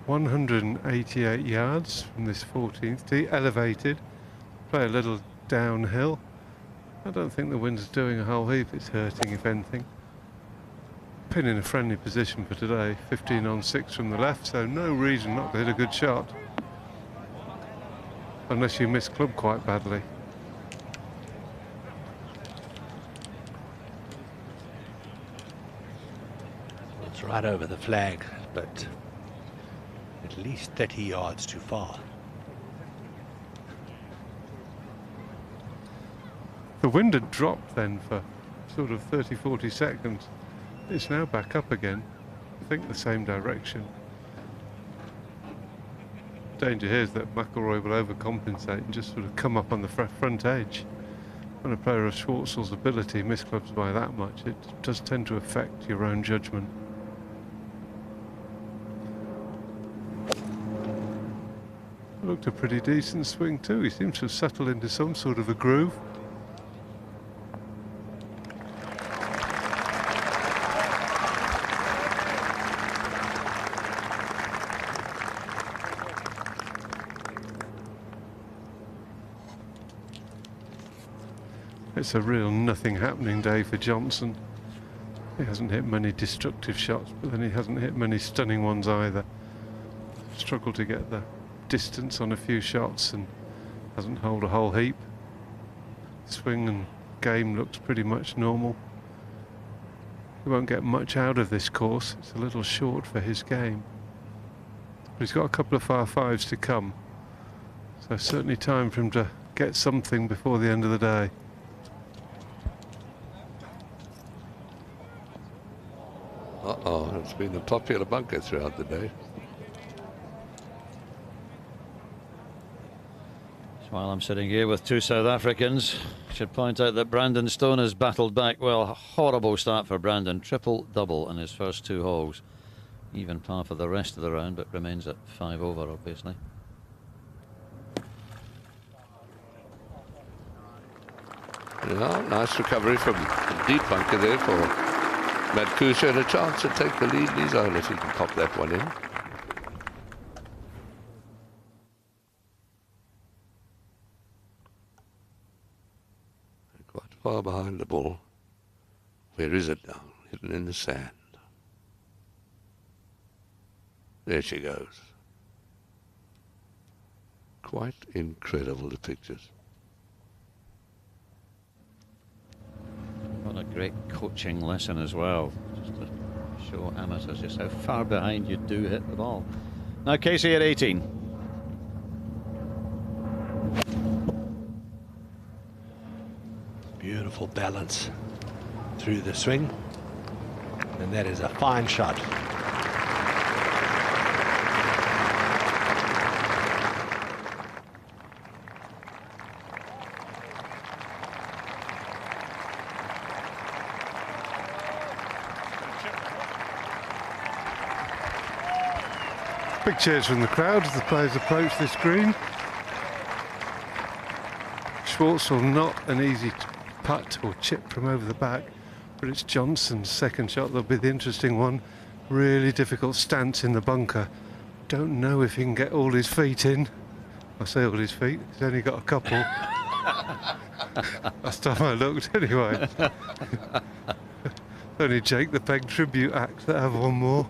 ...188 yards from this 14th tee, elevated, play a little downhill. I don't think the wind's doing a whole heap, it's hurting if anything. Pin in a friendly position for today, 15 on 6 from the left, so no reason not to hit a good shot. Unless you miss club quite badly. It's right over the flag, but at least 30 yards too far. The wind had dropped then for sort of 30-40 seconds. It's now back up again. I think the same direction. Danger here is that McIlroy will overcompensate and just sort of come up on the front edge. When a player of Schwartzel's ability misclubs by that much, it does tend to affect your own judgment. Looked a pretty decent swing too. He seems to have settled into some sort of a groove. It's a real nothing happening day for Johnson. He hasn't hit many destructive shots, but then he hasn't hit many stunning ones either. Struggled to get the distance on a few shots and hasn't holed a whole heap. Swing and game looks pretty much normal. He won't get much out of this course. It's a little short for his game. But he's got a couple of par fives to come. So certainly time for him to get something before the end of the day. Uh-oh, it's been the popular bunker throughout the day. While I'm sitting here with two South Africans, I should point out that Brandon Stone has battled back. Well, a horrible start for Brandon. Triple-double in his first two holes. Even par for the rest of the round, but remains at 5 over, obviously. Yeah, nice recovery from the deep bunker there for Matt Kuchar, and a chance to take the lead in his own if he can pop that one in. Quite far behind the ball. Where is it now? Hidden in the sand. There she goes. Quite incredible, the pictures. What a great coaching lesson as well, just to show amateurs just how far behind you do hit the ball. Now Casey at 18. Beautiful balance through the swing, and that is a fine shot. Big cheers from the crowd as the players approach this green. Schwartzel, not an easy putt or chip from over the back, but it's Johnson's second shot that'll be the interesting one. Really difficult stance in the bunker. Don't know if he can get all his feet in. I say all his feet, he's only got a couple. Last time I looked anyway. Only Jake the Peg tribute act that have one more.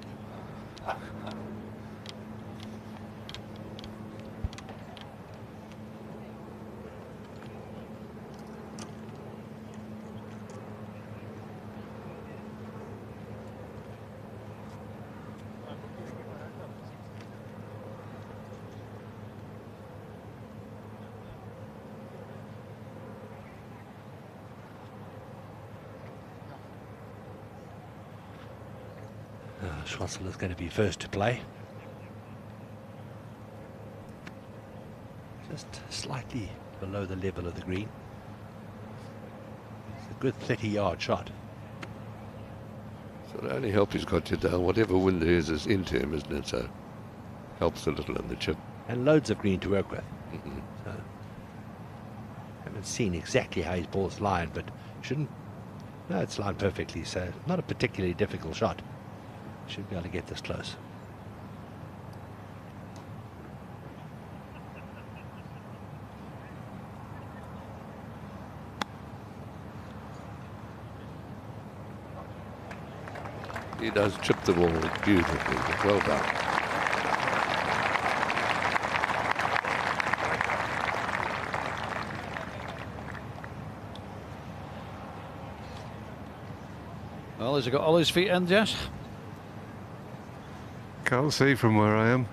Schwartzel is going to be first to play. Just slightly below the level of the green. It's a good 30-yard shot. So the only help he's got you down, whatever wind there is into him, isn't it? So helps a little in the chip. And loads of green to work with. So, haven't seen exactly how his ball's lined, but shouldn't. No, it's lined perfectly, so not a particularly difficult shot. Should be able to get this close. He does chip the ball beautifully. Well done. Well, has he got all his feet in, Jess? Can't see from where I am.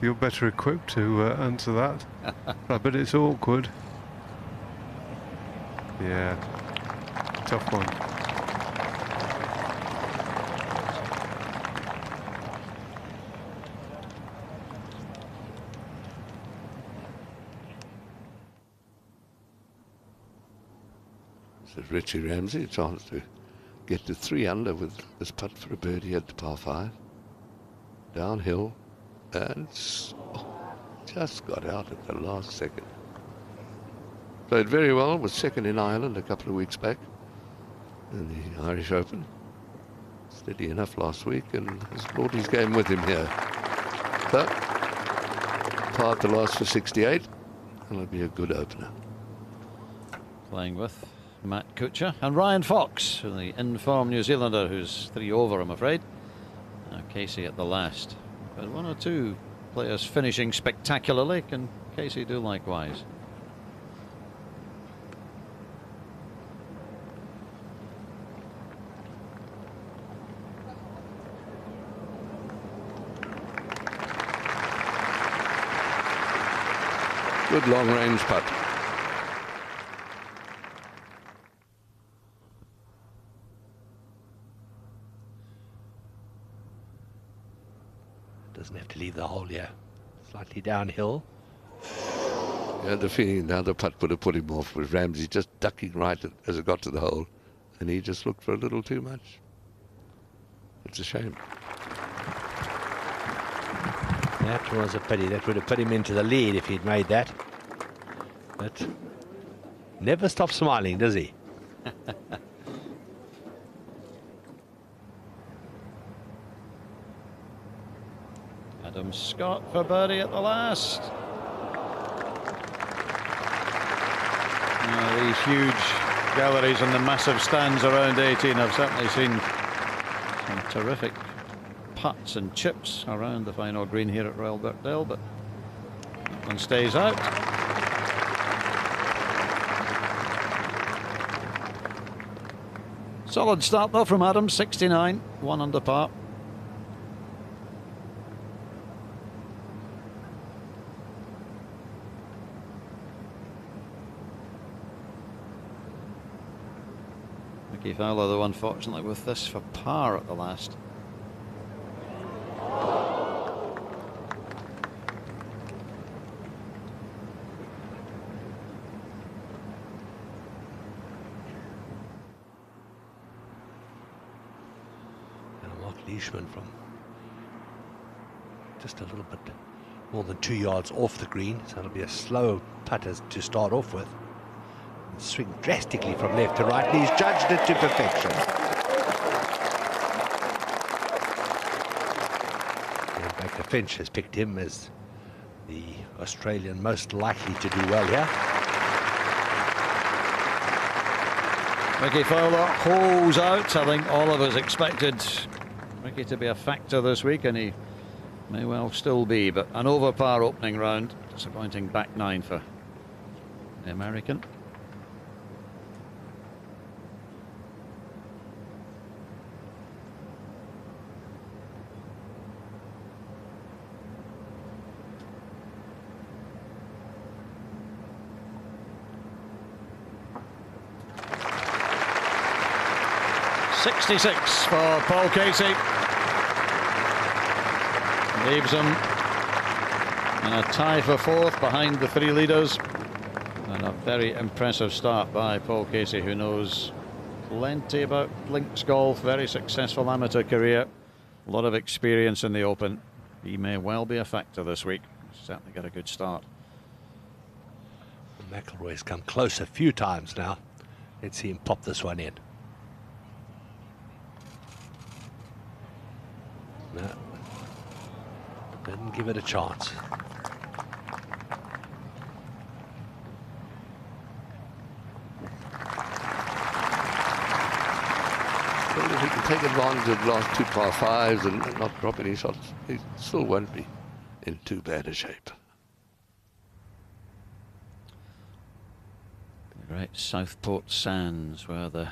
You're better equipped to answer that. I bet it's awkward. Yeah, tough one. This is Richie Ramsey, a chance to get to 3 under with this putt for a birdie at the par 5. Downhill, and just got out at the last second. Played very well, was second in Ireland a couple of weeks back in the Irish Open. Steady enough last week and has brought his game with him here. But par the last for 68, that'll be a good opener. Playing with Matt Kuchar and Ryan Fox, the in-form New Zealander who's 3 over, I'm afraid. Now Casey at the last. But 1 or 2 players finishing spectacularly. Can Casey do likewise? Good long-range putt. Doesn't have to leave the hole here. Slightly downhill. Yeah, the feeling now the putt would have put him off with Ramsey just ducking right as it got to the hole, and he just looked for a little too much. It's a shame. That was a pity. That would have put him into the lead if he'd made that. But never stops smiling, does he? Adam Scott for birdie at the last. These huge galleries and the massive stands around 18. I've certainly seen some terrific putts and chips around the final green here at Royal Birkdale, but that one stays out. Solid start though from Adam, 69, 1 under par. Mickey Fowler, though, unfortunately with this for par at the last. Leishman from just a little bit more than 2 yards off the green, so it'll be a slow putter to start off with. And swing drastically from left to right, and he's judged it to perfection. And Baker Finch has picked him as the Australian most likely to do well here. Mickey Fowler holds out. I think all of us expected Mickey to be a factor this week, and he may well still be, but an over par opening round. Disappointing back 9 for the American. .66 for Paul Casey. Leaves him in a tie for 4th behind the 3 leaders. And a very impressive start by Paul Casey, who knows plenty about links golf, very successful amateur career, a lot of experience in the Open. He may well be a factor this week. Certainly got a good start. McIlroy's come close a few times now. Let's see him pop this one in. No, didn't give it a chance. Well, if he can take advantage of the last 2 par 5s and not drop any shots, he still won't be in too bad a shape. The great Southport Sands, where the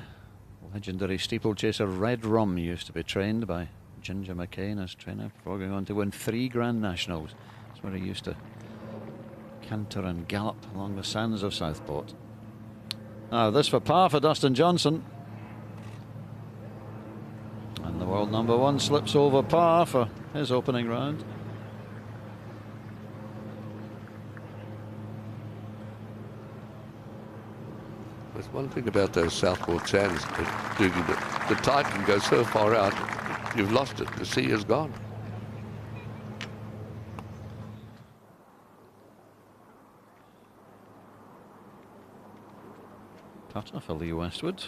legendary steeplechaser Red Rum used to be trained by Ginger McCain as trainer before going on to win 3 Grand Nationals. That's where he used to canter and gallop along the sands of Southport. Now this for par for Dustin Johnson. And the world #1 slips over par for his opening round. There's one thing about those Southport sands, the tide can go so far out, you've lost it. The sea is gone. Putter for Lee Westwood.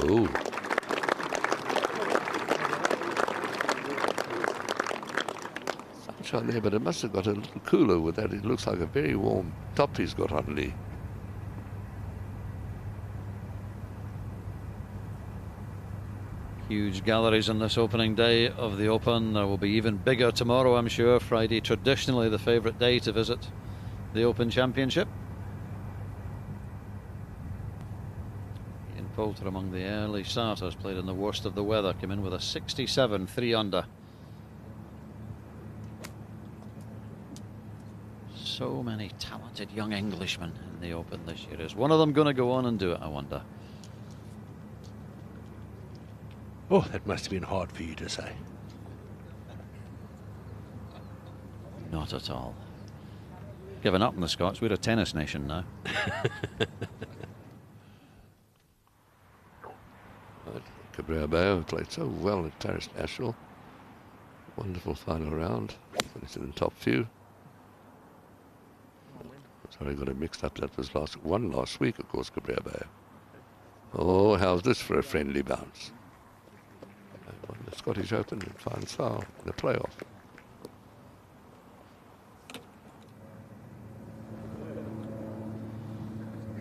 Ooh. Sunshine there, but it must have got a little cooler with that. It looks like a very warm top he's got on Lee. Huge galleries on this opening day of the Open. There will be even bigger tomorrow, I'm sure. Friday, traditionally the favourite day to visit the Open Championship. Ian Poulter among the early starters, played in the worst of the weather, came in with a 67, 3 under. So many talented young Englishmen in the Open this year. Is one of them going to go on and do it, I wonder? Oh, that must have been hard for you to say. Not at all. Given up in the Scots, we're a tennis nation now. Cabrera Bayo played so well at Paris National. Wonderful final round. Finished in the top few. Sorry, I got it mixed up. That was last week, of course, Cabrera Bayo. Oh, how's this for a friendly bounce? Won the Scottish Open in fine style in the playoff.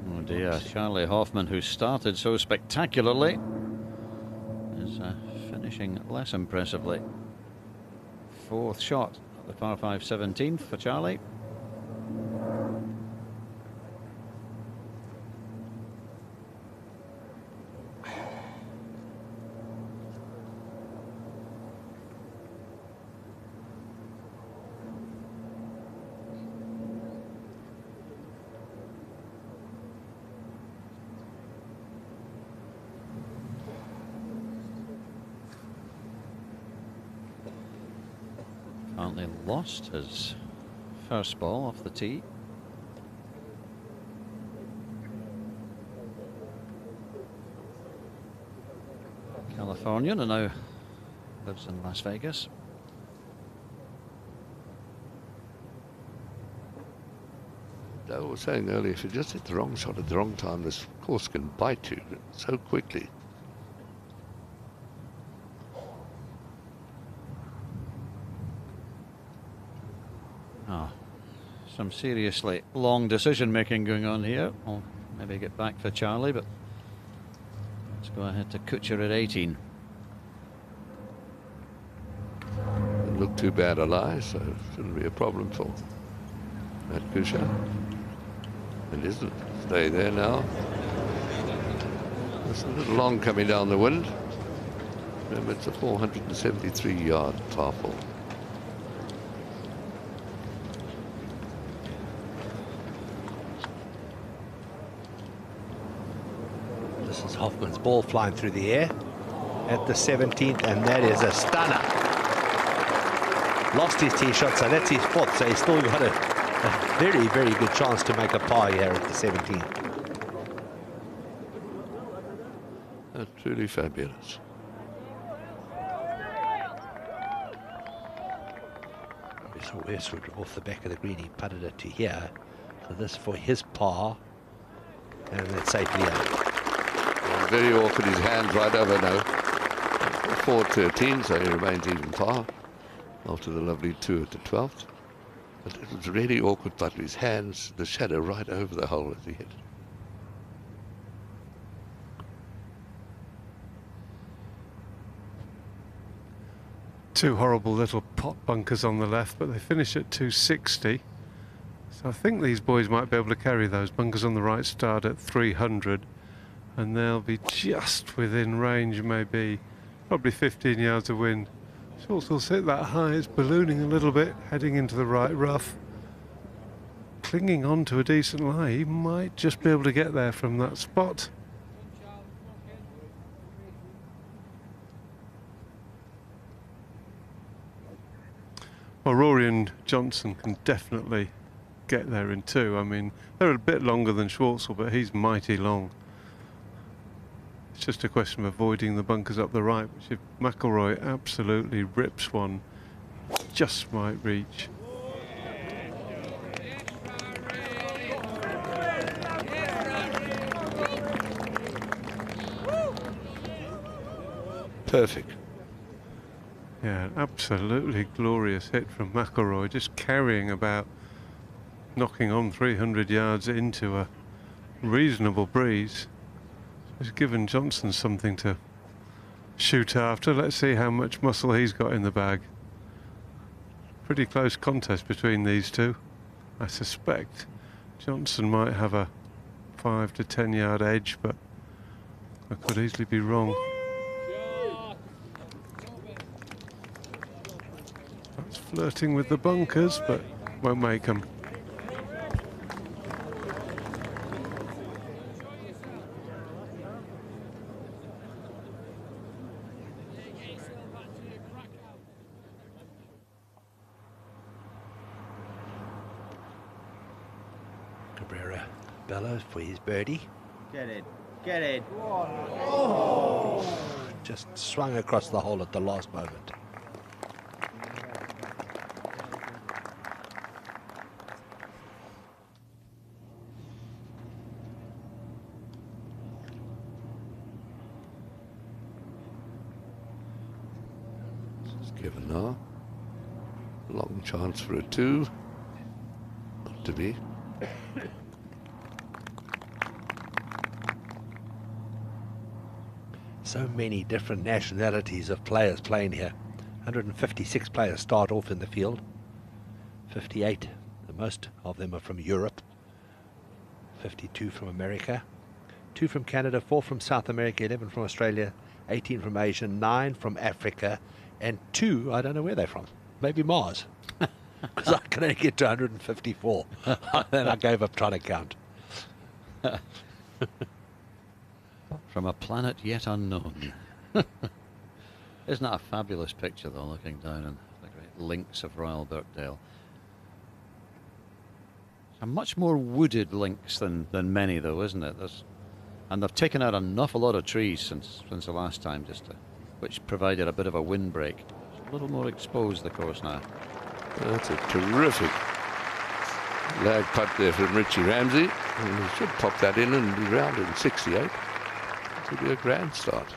Oh dear, Charlie Hoffman, who started so spectacularly, is finishing less impressively. 4th shot at the par 5 17th for Charlie. Apparently lost his first ball off the tee. Californian, and now lives in Las Vegas. I was saying earlier, if you just hit the wrong shot at the wrong time, this course can bite you so quickly. Oh, some seriously long decision making going on here. I'll maybe get back for Charlie, but let's go ahead to Kuchar at 18. Didn't look too bad a lie, so it shouldn't be a problem for Matt Kuchar. It isn't. Stay there now. It's a little long coming down the wind. Remember, it's a 473-yard par 4. This is Hoffman's ball flying through the air at the 17th, and that is a stunner. Lost his tee shot, so that's his 4th, so he's still got a very, very good chance to make a par here at the 17th. That's truly fabulous. So Westwood off the back of the green, he putted it to here. So this for his par, and that's safely out. Very awkward, his hands right over now. 4-13, so he remains even par after the lovely 2 at the 12th. But it was really awkward, but his hands, the shadow right over the hole as he hit. Two horrible little pot bunkers on the left, but they finish at 260. So I think these boys might be able to carry those. Bunkers on the right start at 300, and they'll be just within range, maybe probably 15 yards of wind. Schwartz will sit that high, it's ballooning a little bit, heading into the right rough. Clinging on to a decent lie, he might just be able to get there from that spot. Well, Rory and Johnson can definitely get there in two. I mean, they're a bit longer than Schwartzel, but he's mighty long. It's just a question of avoiding the bunkers up the right, which if McIlroy absolutely rips one, just might reach. Perfect. Yeah, an absolutely glorious hit from McIlroy, just carrying about, knocking on 300 yards into a reasonable breeze. It's given Johnson something to shoot after. Let's see how much muscle he's got in the bag. Pretty close contest between these two. I suspect Johnson might have a 5 to 10 yard edge, but I could easily be wrong. That's flirting with the bunkers, but won't make them. Cabrera bellows for his birdie. Get it. Get it. Oh. Just swung across the hole at the last moment. Given now. Long chance for a two. Not to be. So many different nationalities of players playing here. 156 players start off in the field. 58, the most of them are from Europe. 52 from America. 2 from Canada, 4 from South America, 11 from Australia, 18 from Asia, 9 from Africa, and 2, I don't know where they're from. Maybe Mars. Because I can only get to 154. Then I gave up trying to count. From a planet yet unknown. Isn't that a fabulous picture, though, looking down on the great links of Royal Birkdale? A much more wooded links than many, though, isn't it? And they've taken out an awful lot of trees since the last time, which provided a bit of a windbreak. It's a little more exposed, the course now. That's a terrific lag putt there from Richie Ramsey. And he should pop that in and be rounded in 68. It would be a grand start.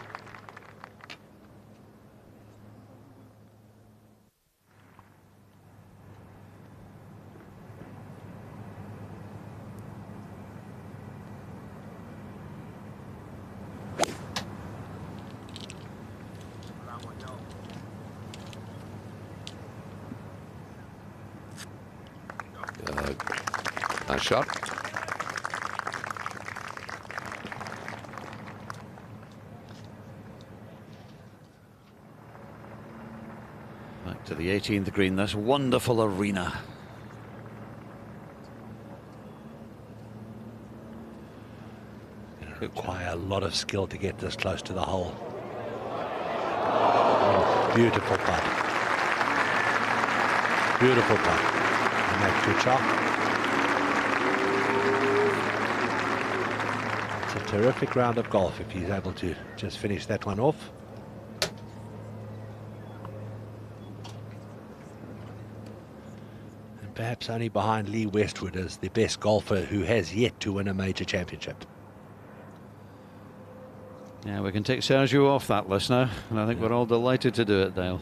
Nice shot. Back to the 18th green, this wonderful arena. It'll require a lot of skill to get this close to the hole. Oh, beautiful putt. Beautiful putt. And that's good shot. It's a terrific round of golf if he's able to just finish that one off. And perhaps only behind Lee Westwood as the best golfer who has yet to win a major championship. Yeah, we can take Sergio off that list now, and I think we're all delighted to do it, Dale.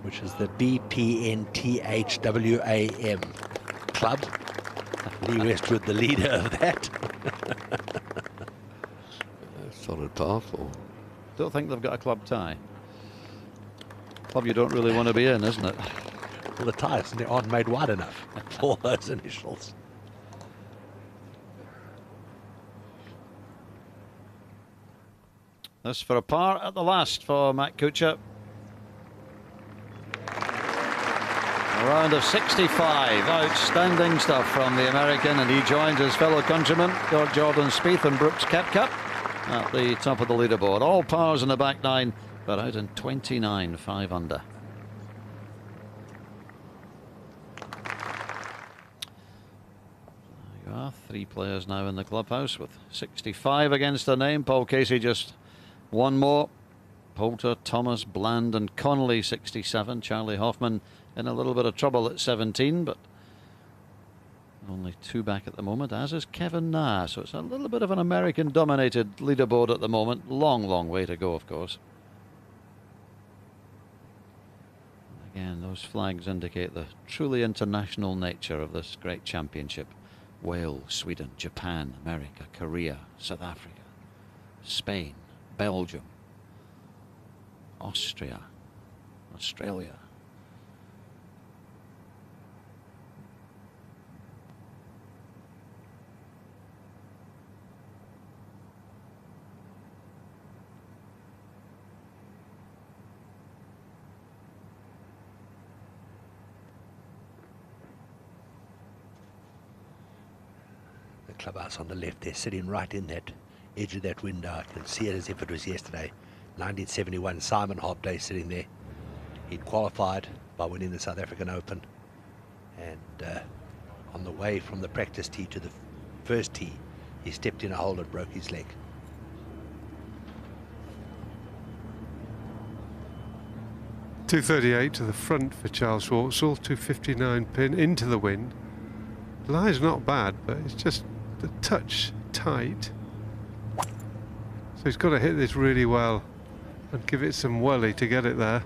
Which is the BPNTHWAM club. Lee Westwood, the leader of that. Solid par 4. Don't think they've got a club tie. Club you don't really want to be in, isn't it? Well, the ties aren't made wide enough for those initials. This for a par at the last for Matt Kuchar. A round of 65. Outstanding stuff from the American, and he joins his fellow countrymen, Jordan Spieth and Brooks Koepka, at the top of the leaderboard. All pars in the back nine, but out in 29, 5 under. There you are, 3 players now in the clubhouse with 65 against their name. Paul Casey just one more. Poulter, Thomas, Bland and Connolly 67. Charlie Hoffman in a little bit of trouble at 17, but only 2 back at the moment, as is Kevin Na. So it's a little bit of an American-dominated leaderboard at the moment. Long, long way to go, of course. Again, those flags indicate the truly international nature of this great championship. Wales, Sweden, Japan, America, Korea, South Africa, Spain, Belgium, Austria, Australia. The clubhouse on the left, they're sitting right in that edge of that window. I can see it as if it was yesterday. 1971, Simon Hobday sitting there. He'd qualified by winning the South African Open, and on the way from the practice tee to the first tee, he stepped in a hole and broke his leg. .238 to the front for Charles Schwartzel, 259 pin into the wind. The lie's not bad, but it's just a touch tight. So he's got to hit this really well and give it some welly to get it there.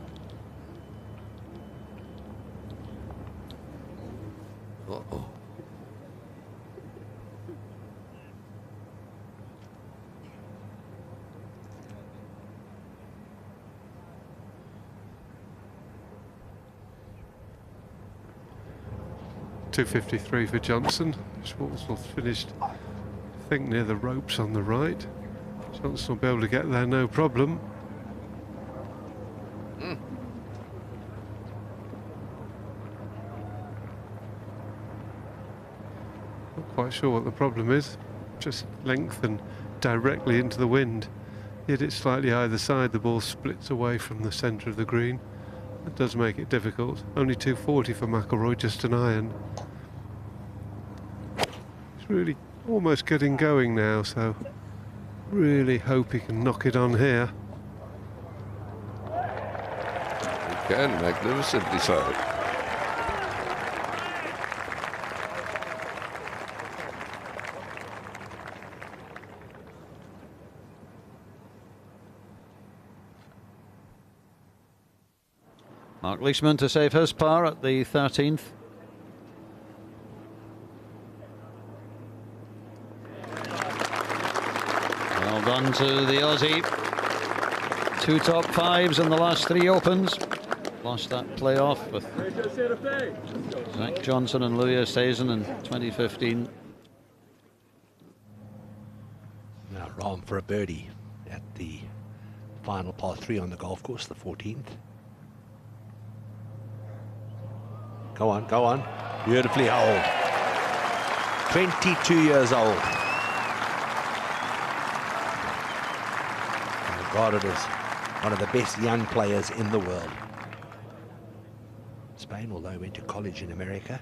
Uh-oh. .253 for Johnson. Schwartzel finished, I think, near the ropes on the right. Johnson will be able to get there no problem. Not quite sure what the problem is. Just length and directly into the wind. Hit it slightly either side, the ball splits away from the centre of the green. That does make it difficult. Only 240 for McIlroy, just an iron. He's really almost getting going now, so really hope he can knock it on here. He can, magnificently so. Mark Leishman to save his par at the 13th. Well done to the Aussie. 2 top 5s in the last 3 Opens. Lost that playoff with Zach Johnson and Louis Oosthuizen in 2015. Now Rahm for a birdie at the final par 3 on the golf course, the 14th. Go on, go on. Beautifully old. 22 years old. And regarded as one of the best young players in the world. Spain, although he went to college in America.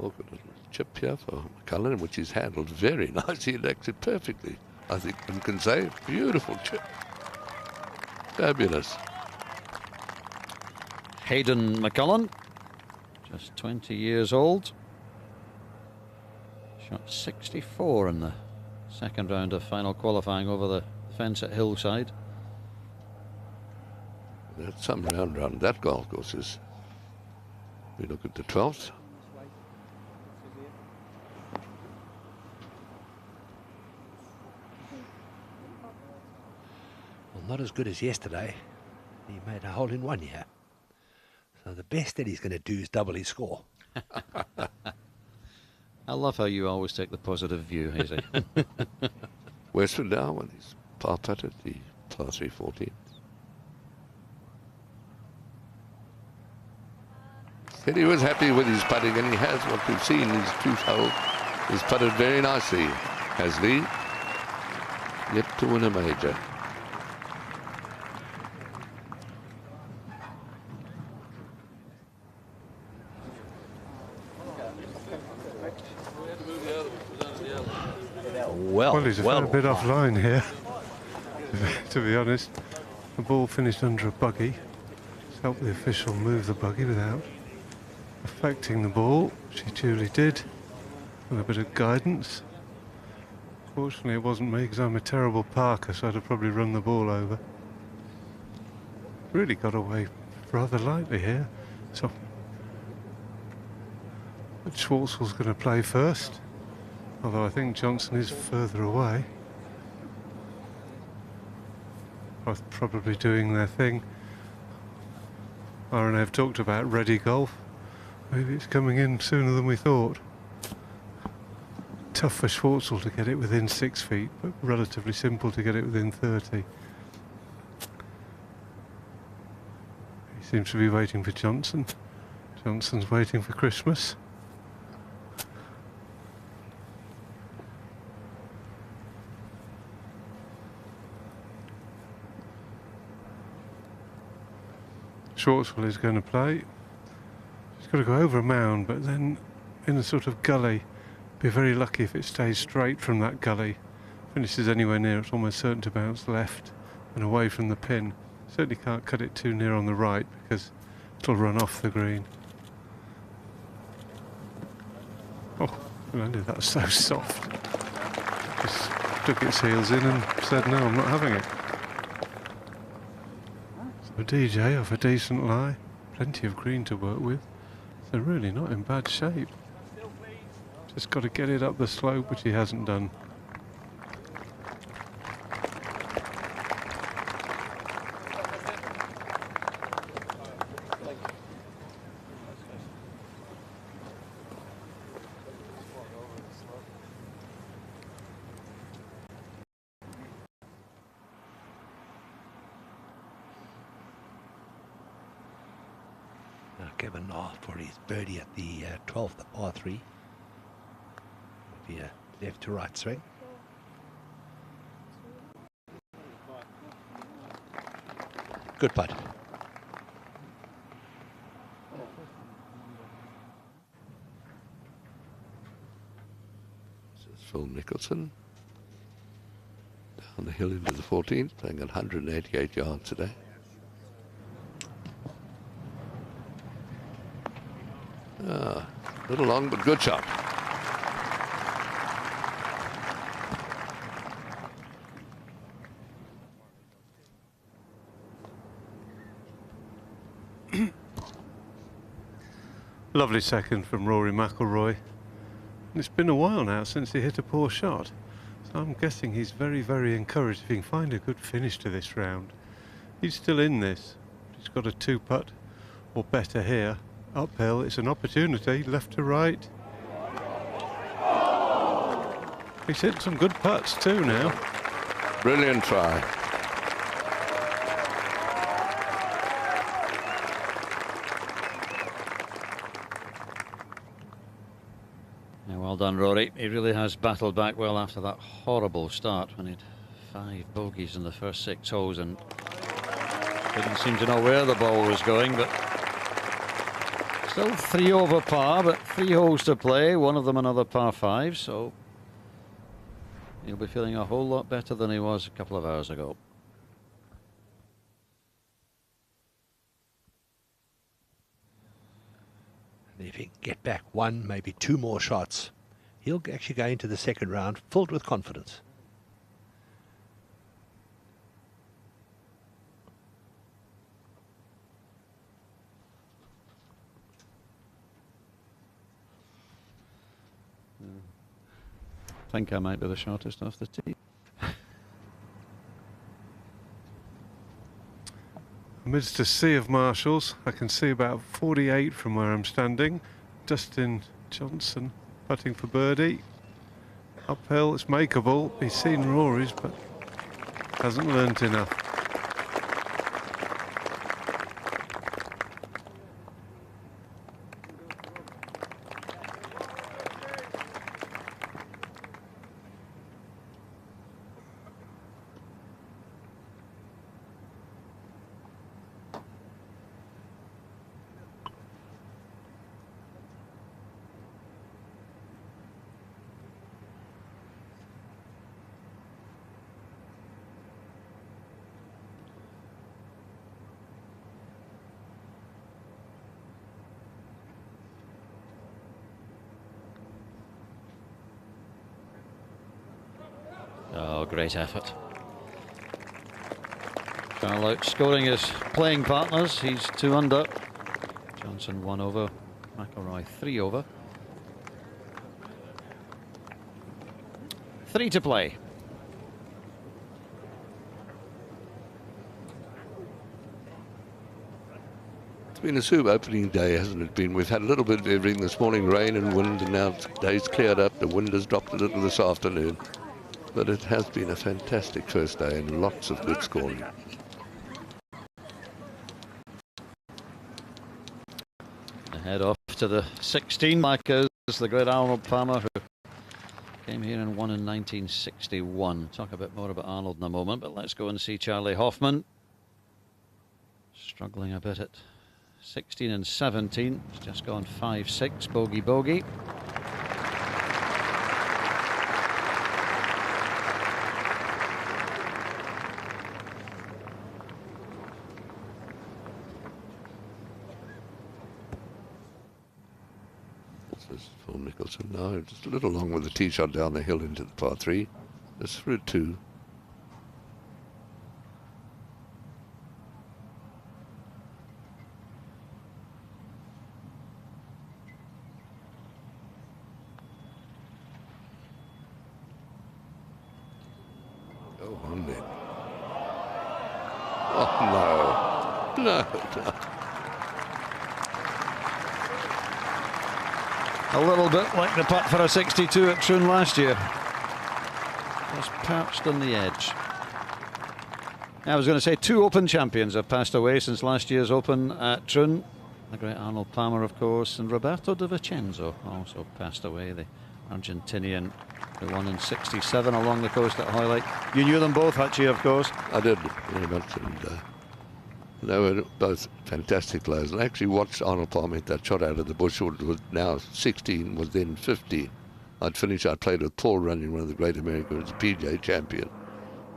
Look at it. Chip here for McCullum, which is handled very nicely. He likes it perfectly, I think one can say. Beautiful chip. Fabulous. Hayden McCullum, just 20 years old. Shot 64 in the second round of final qualifying over the fence at Hillside. That's some round that golf course is. We look at the 12th. Well, not as good as yesterday. He made a hole in one here. So the best that he's going to do is double his score. I love how you always take the positive view, Hazy. Westwood now on his par putt at the par 3 14. Said he was happy with his putting, and he has what we've seen. His 2th hole, he's putted very nicely, has he? Yet to win a major. Well, he's a fair bit offline here, to be honest. The ball finished under a buggy. It's helped the official move the buggy without affecting the ball. She duly did, with a bit of guidance. Fortunately, it wasn't me, because I'm a terrible parker, so I'd have probably run the ball over. Really got away rather lightly here. So, but Schwartzel's going to play first, although I think Johnson is further away. Both probably doing their thing. R&A have talked about ready golf. Maybe it's coming in sooner than we thought. Tough for Schwartzel to get it within 6 feet, but relatively simple to get it within 30. He seems to be waiting for Johnson. Johnson's waiting for Christmas. Schwartzel is going to play. He's got to go over a mound, but then in a sort of gully. Be very lucky if it stays straight from that gully. Finishes anywhere near, it's almost certain to bounce left and away from the pin. Certainly can't cut it too near on the right, because it'll run off the green. Oh, landed that so soft. Just took its heels in and said, no, I'm not having it. So DJ off a decent lie, plenty of green to work with. They're really not in bad shape. Just got to get it up the slope, which he hasn't done. Now Kevin North for his birdie at the 12th, the par 3. Left to right swing. Good putt. This is Phil Mickelson. Down the hill into the 14th, playing at 188 yards today. A little long, but good shot. Lovely second from Rory McIlroy. And it's been a while now since he hit a poor shot. So I'm guessing he's very, very encouraged if he can find a good finish to this round. He's still in this. He's got a 2-putt or better here. Uphill, it's an opportunity, left to right. He's hit some good putts too now. Brilliant try. Well done, Rory. He really has battled back well after that horrible start when he had 5 bogeys in the first 6 holes and didn't seem to know where the ball was going, but still 3 over par, but 3 holes to play, one of them another par 5, so he'll be feeling a whole lot better than he was a couple of hours ago. If he can get back 1, maybe 2 more shots, he'll actually go into the second round filled with confidence. I think I might be the shortest off the tee. Amidst a sea of marshals, I can see about 48 from where I'm standing. Dustin Johnson putting for birdie. Uphill, it's makeable. He's seen Rory's, but hasn't learnt enough. Oh, great effort. Charlotte scoring his playing partners. He's 2 under. Johnson 1 over. McIlroy 3 over. 3 to play. It's been a superb opening day, hasn't it been? We've had a little bit of everything this morning, rain and wind, and now the day's cleared up. The wind has dropped a little this afternoon. But it has been a fantastic first day and lots of good scoring. Head off to the 16 markers, the great Arnold Palmer, who came here and won in 1961. Talk a bit more about Arnold in a moment, but let's go and see Charlie Hoffman. Struggling a bit at 16 and 17. He's just gone 5-6, bogey. For Mickelson now, just a little long with the tee shot down the hill into the par 3. It's for a 2. Go on then. Oh no. No. A little bit like the putt for a 62 at Troon last year. Just perched on the edge. I was going to say 2 Open champions have passed away since last year's Open at Troon. The great Arnold Palmer, of course, and Roberto De Vincenzo also passed away, the Argentinian who won in 67 along the coast at Hoylake. You knew them both, Hutchie, of course. I did, very much. And, they were both fantastic players. I actually watched Arnold Palmer hit that shot out of the bush. It was now 16, was then 50. I played with Paul Runyon, one of the great Americans, PGA champion,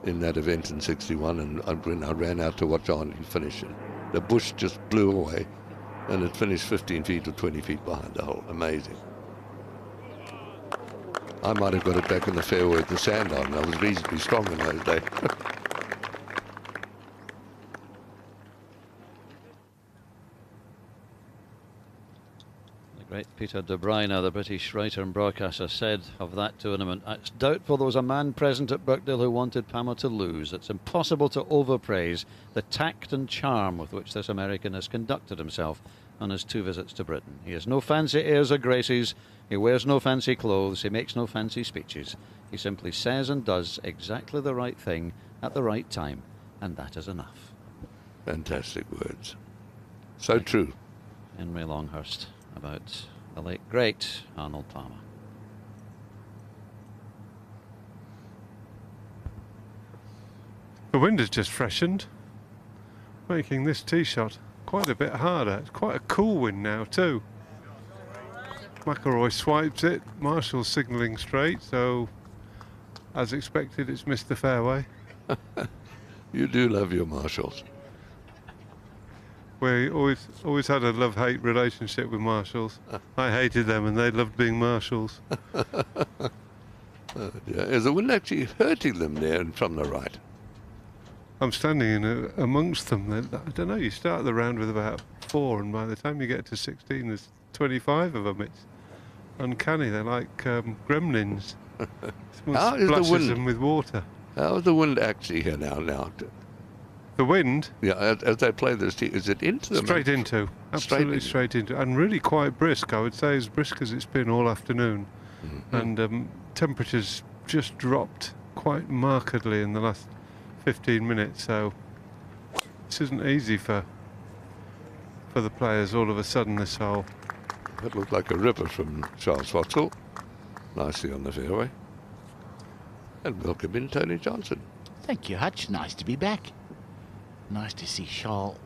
in that event in 61. And when I ran out to watch Arnold finish it, the bush just blew away, and it finished 15 feet or 20 feet behind the hole. Amazing. I might have got it back in the fairway with the sand on. I was reasonably strong in those days. Great Peter De Bruyne, the British writer and broadcaster, said of that tournament, "It's doubtful there was a man present at Birkdale who wanted Palmer to lose. It's impossible to overpraise the tact and charm with which this American has conducted himself on his 2 visits to Britain. He has no fancy airs or graces, he wears no fancy clothes, he makes no fancy speeches. He simply says and does exactly the right thing at the right time, and that is enough." Fantastic words. So true. Henry Longhurst about the late great Arnold Palmer. The wind has just freshened, making this tee shot quite a bit harder. It's quite a cool wind now too. McIlroy swipes it, Marshall's signalling straight, so as expected it's missed the fairway. You do love your Marshalls. We always had a love-hate relationship with Marshalls. I hated them and they loved being Marshalls. Is the wind actually hurting them there and from the right? I'm standing amongst them. I don't know, you start the round with about 4 and by the time you get to 16 there's 25 of them. It's uncanny. They're like gremlins. How is the wind? Them with water. How is the wind actually here now? The wind? Yeah, as they play this tee, is it into the Straight into. Absolutely straight into. And really quite brisk, I would say, as brisk as it's been all afternoon. And temperatures just dropped quite markedly in the last 15 minutes, so this isn't easy for the players all of a sudden, this hole. That looked like a ripper from Charles Watzel. Nicely on the fairway. And welcome in Tony Johnson. Thank you, Hutch. Nice to be back. Nice to see Charles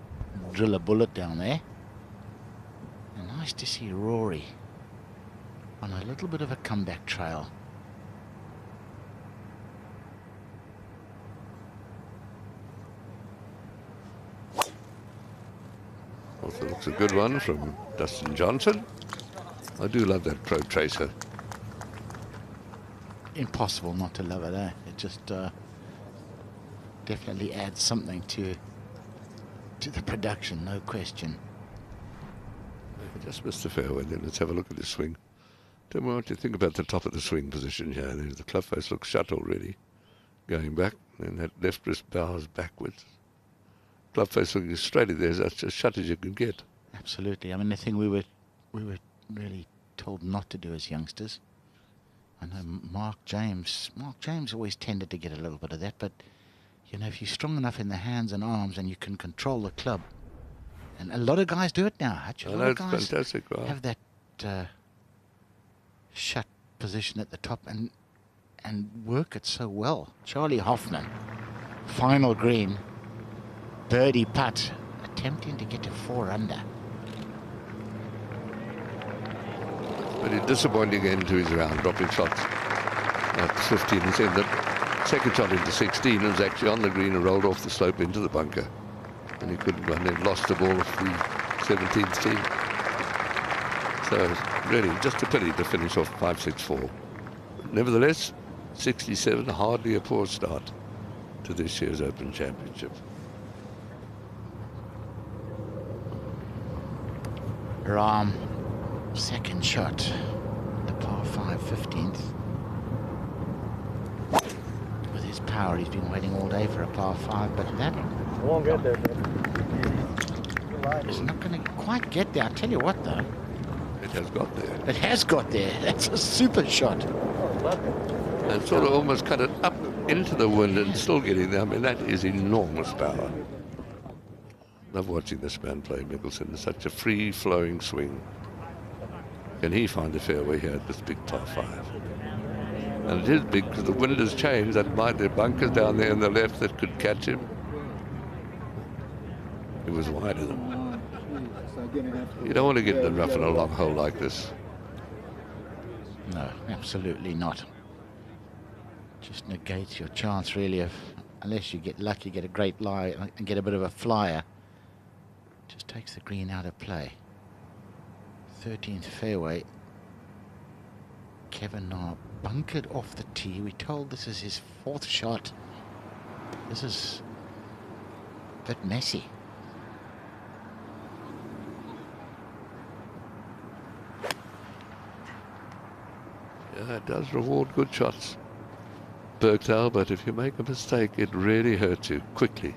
drill a bullet down there. And nice to see Rory on a little bit of a comeback trail. Also looks a good one from Dustin Johnson. I do love that Pro Tracer. Impossible not to love it, eh? It just definitely adds something to the production, no question. I just missed the fairway. Then let's have a look at this swing. Tell me what you think about the top of the swing position here. The club face looks shut already, going back, and that left wrist bows backwards. Club face looking straight at there. That's as shut as you can get. Absolutely. I mean, the thing we were really told not to do as youngsters. I know Mark James always tended to get a little bit of that, but you know, if you're strong enough in the hands and arms and you can control the club, and a lot of guys do it now, Hutch. A lot of guys fantastic, right? have that shut position at the top and work it so well. Charlie Hoffman, final green, birdie putt, attempting to get to 4 under. Very disappointing end to his round, dropping shots at 15 and 7. The second shot into 16 was actually on the green and rolled off the slope into the bunker. And he couldn't run, then lost the ball off the 17th tee. So really just a pity to finish off 5-6-4. Nevertheless, 67, hardly a poor start to this year's Open Championship. Rahm, second shot, the par 5, 15th. With his power, he's been waiting all day for a par 5, but that Won't get there, it's not going to quite get there. I'll tell you what, though. It has got there. It has got there. That's a super shot. And sort of almost cut it up into the wind and still getting there. I mean, that is enormous power. Love watching this man play, Mickelson. It's such a free-flowing swing. Can he find a fairway here at this big par 5? And it is big because the wind has changed. That might, there are bunkers down there on the left that could catch him. It was wider than. You don't want to get in the rough in a long hole like this. No, absolutely not. Just negates your chance, really, of, unless you get lucky, get a great lie and get a bit of a flyer. Just takes the green out of play. 13th fairway. Kevin Na bunkered off the tee. We told this is his 4th shot. This is a bit messy. Yeah, it does reward good shots, Birkdale, but if you make a mistake, it really hurts you quickly.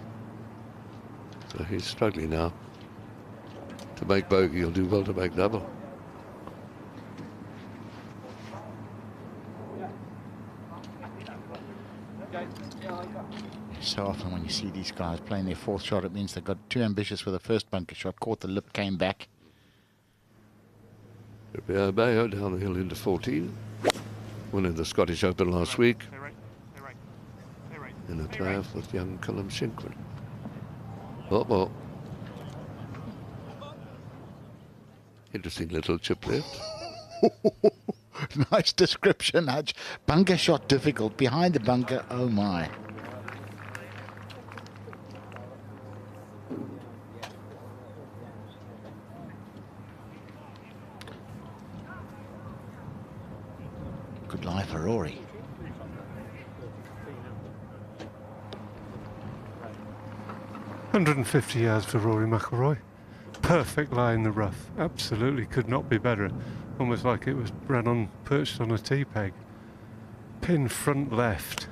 So he's struggling now. To make bogey, he'll do well to make double. So often when you see these guys playing their 4th shot, it means they got too ambitious with the first bunker shot, caught the lip, came back. Bayo down the hill into 14. Winning the Scottish Open last week. In a triumph with young Callum Shinkman. Oh. Interesting little chip left. Nice description, Hutch. Bunker shot difficult. Behind the bunker, oh my. Good lie for Rory. $150 yards for Rory McIlroy. Perfect lie in the rough. Absolutely could not be better. Almost like it was perched on a tee peg. Pin front left.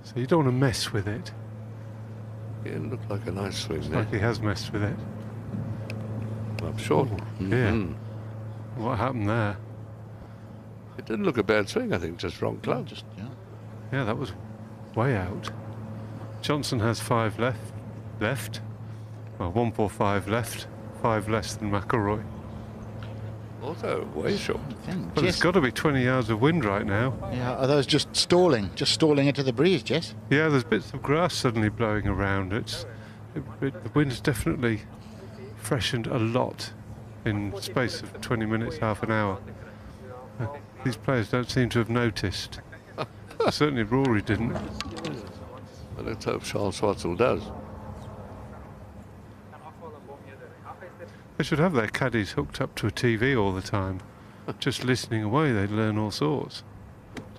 So you don't want to mess with it. Yeah, it looked like a nice swing Looks there. like he has messed with it. Up short. Yeah. What happened there? It didn't look a bad swing, I think, just wrong club. Yeah, that was way out. Johnson has 5 left. Well, 145 left. 5 less than McIlroy. Also, way short. But it's got to be 20 yards of wind right now. Yeah, are those just stalling into the breeze, Jess? Yeah, there's bits of grass suddenly blowing around. The wind's definitely freshened a lot in the space of 20 minutes, half an hour. These players don't seem to have noticed. Certainly Rory didn't. Well, let's hope Charles Schwartzel does. They should have their caddies hooked up to a TV all the time. Just listening away, they'd learn all sorts.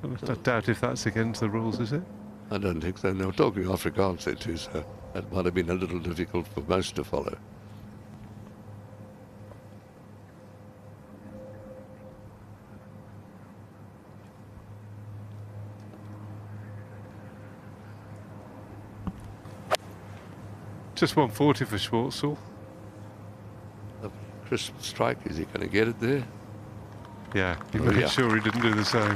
I doubt if that's against the rules, is it? I don't think so. They were talking Afrikaans there too, so that might have been a little difficult for most to follow. Just 140 for Schwartzel. The crisp strike, is he going to get it there? Yeah, you Oh, make yeah. sure he didn't do the same.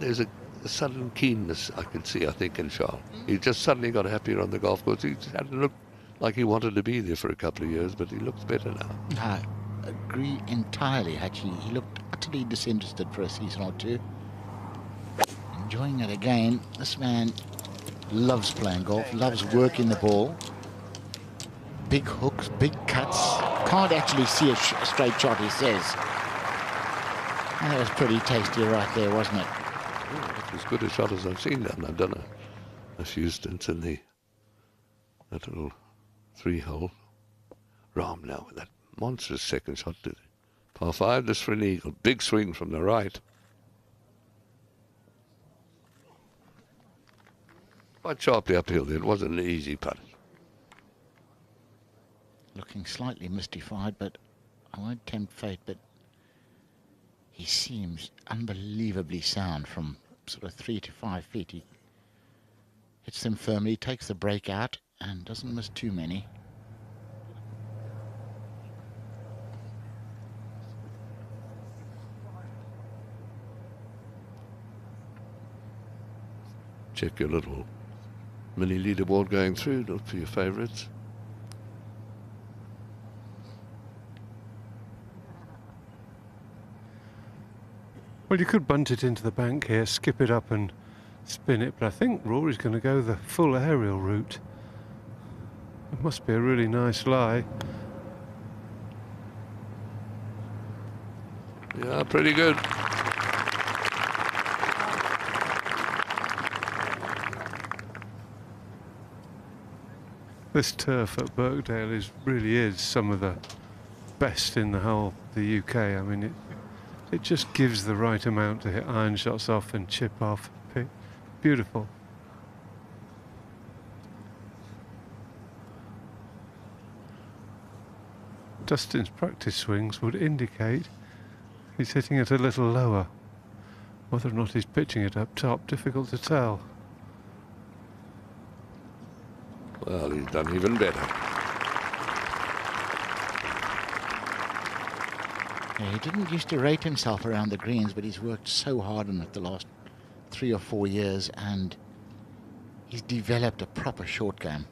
There's a sudden keenness I can see, I think, in Charles. He just suddenly got happier on the golf course. He just hadn't looked like he wanted to be there for a couple of years, but he looks better now. I agree entirely, actually. He looked utterly disinterested for a season or two. Enjoying it again. This man loves playing golf, loves working the ball. Big hooks, big cuts. Can't actually see a straight shot, he says. And that was pretty tasty right there, wasn't it? It's as good a shot as I've seen done. I've done a few stints in that little 3-hole. Rahm now with that monstrous second shot to par 5. This for an eagle. Big swing from the right. Quite sharply uphill there. It wasn't an easy putt. Looking slightly mystified, but I won't tempt fate, but he seems unbelievably sound from sort of 3 to 5 feet. He hits them firmly, takes the break out, and doesn't miss too many. Check your little mini leaderboard going through. Look for your favourites. Well, you could bunt it into the bank here, skip it up and spin it, but I think Rory's going to go the full aerial route. It must be a really nice lie. Yeah, pretty good. This turf at Birkdale really is some of the best in the whole the UK. I mean, it just gives the right amount to hit iron shots off and chip off. Beautiful. Dustin's practice swings would indicate he's hitting it a little lower. Whether or not he's pitching it up top, difficult to tell. Well, he's done even better. Yeah, he didn't used to rate himself around the greens, but he's worked so hard on it the last 3 or 4 years, and he's developed a proper short game.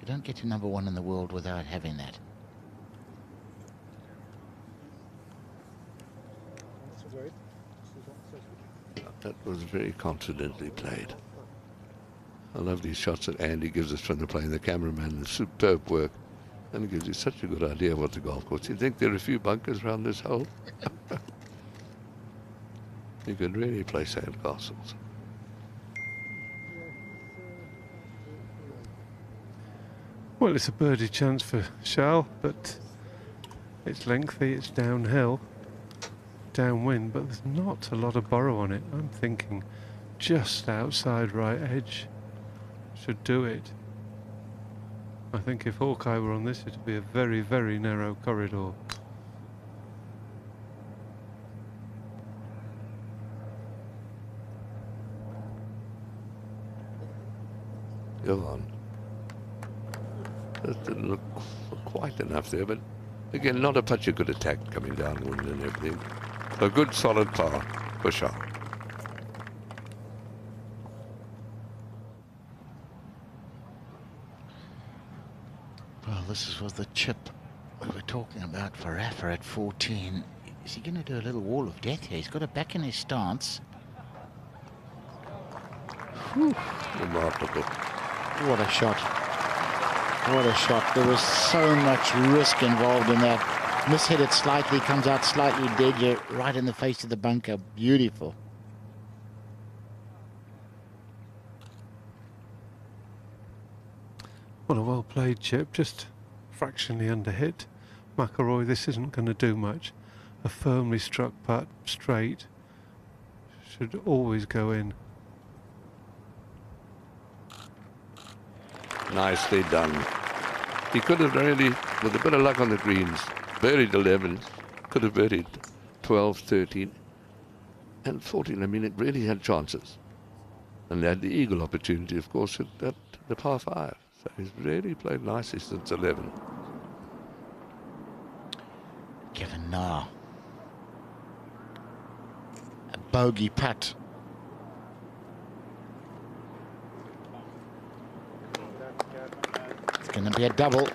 You don't get to #1 in the world without having that. That was very confidently played. I love these shots that Andy gives us from the plane. The cameraman, the superb work. And it gives you such a good idea of what the golf course. You think there are a few bunkers around this hole? You could really play sand castles. Well, it's a birdie chance for Charles, but it's lengthy, it's downhill, downwind, but there's not a lot of borrow on it. I'm thinking just outside right edge should do it. I think if Hawkeye were on this, it would be a very, very narrow corridor. Go on. That didn't look quite enough there, but again, not a such a good attack coming downwind and everything. A good solid par for sure. Well, this was the chip we were talking about for Rafa at 14. Is he going to do a little wall of death here? He's got it back in his stance. Whew. Remarkable. What a shot. What a shot. There was so much risk involved in that. Mishit it slightly, comes out slightly dead. You're right in the face of the bunker. Beautiful. What a well-played chip, just fractionally underhit. McIlroy, this isn't going to do much. A firmly struck putt, straight, should always go in. Nicely done. He could have really, with a bit of luck on the greens, buried 11, could have buried 12, 13, and 14. I mean, it really had chances. And they had the eagle opportunity, of course, at the par 5. So he's really played nicely since 11. Kevin Na. A bogey putt. It's going to be a double.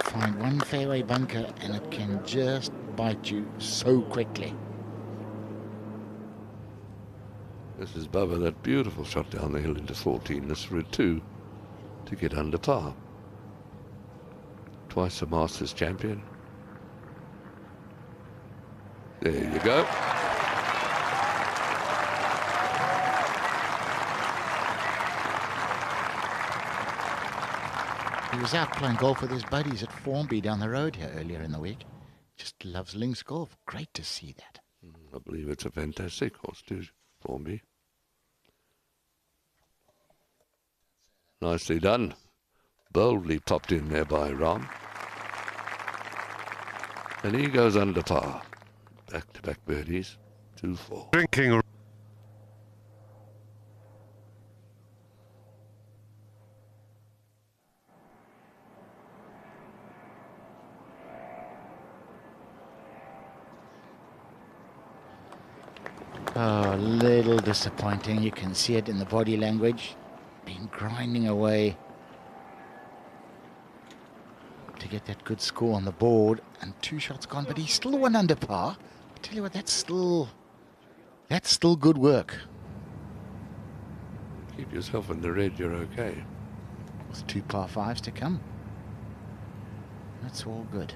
Find one fairway bunker and it can just bite you so quickly. This is Bubba, that beautiful shot down the hill into 14. This for a 2 to get under par. Twice a Masters champion. There you go. He was out playing golf with his buddies at Formby down the road here earlier in the week. Just loves links golf. Great to see that. I believe it's a fantastic course too, Formby. Nicely done. Boldly popped in there by Ram. And he goes under par. Back-to-back birdies. 2-4. Drinking. Oh, a little disappointing. You can see it in the body language. Been grinding away to get that good score on the board, and 2 shots gone, but he's still 1 under par. I tell you what, that's still good work. Keep yourself in the red, you're okay. With 2 par 5s to come. That's all good.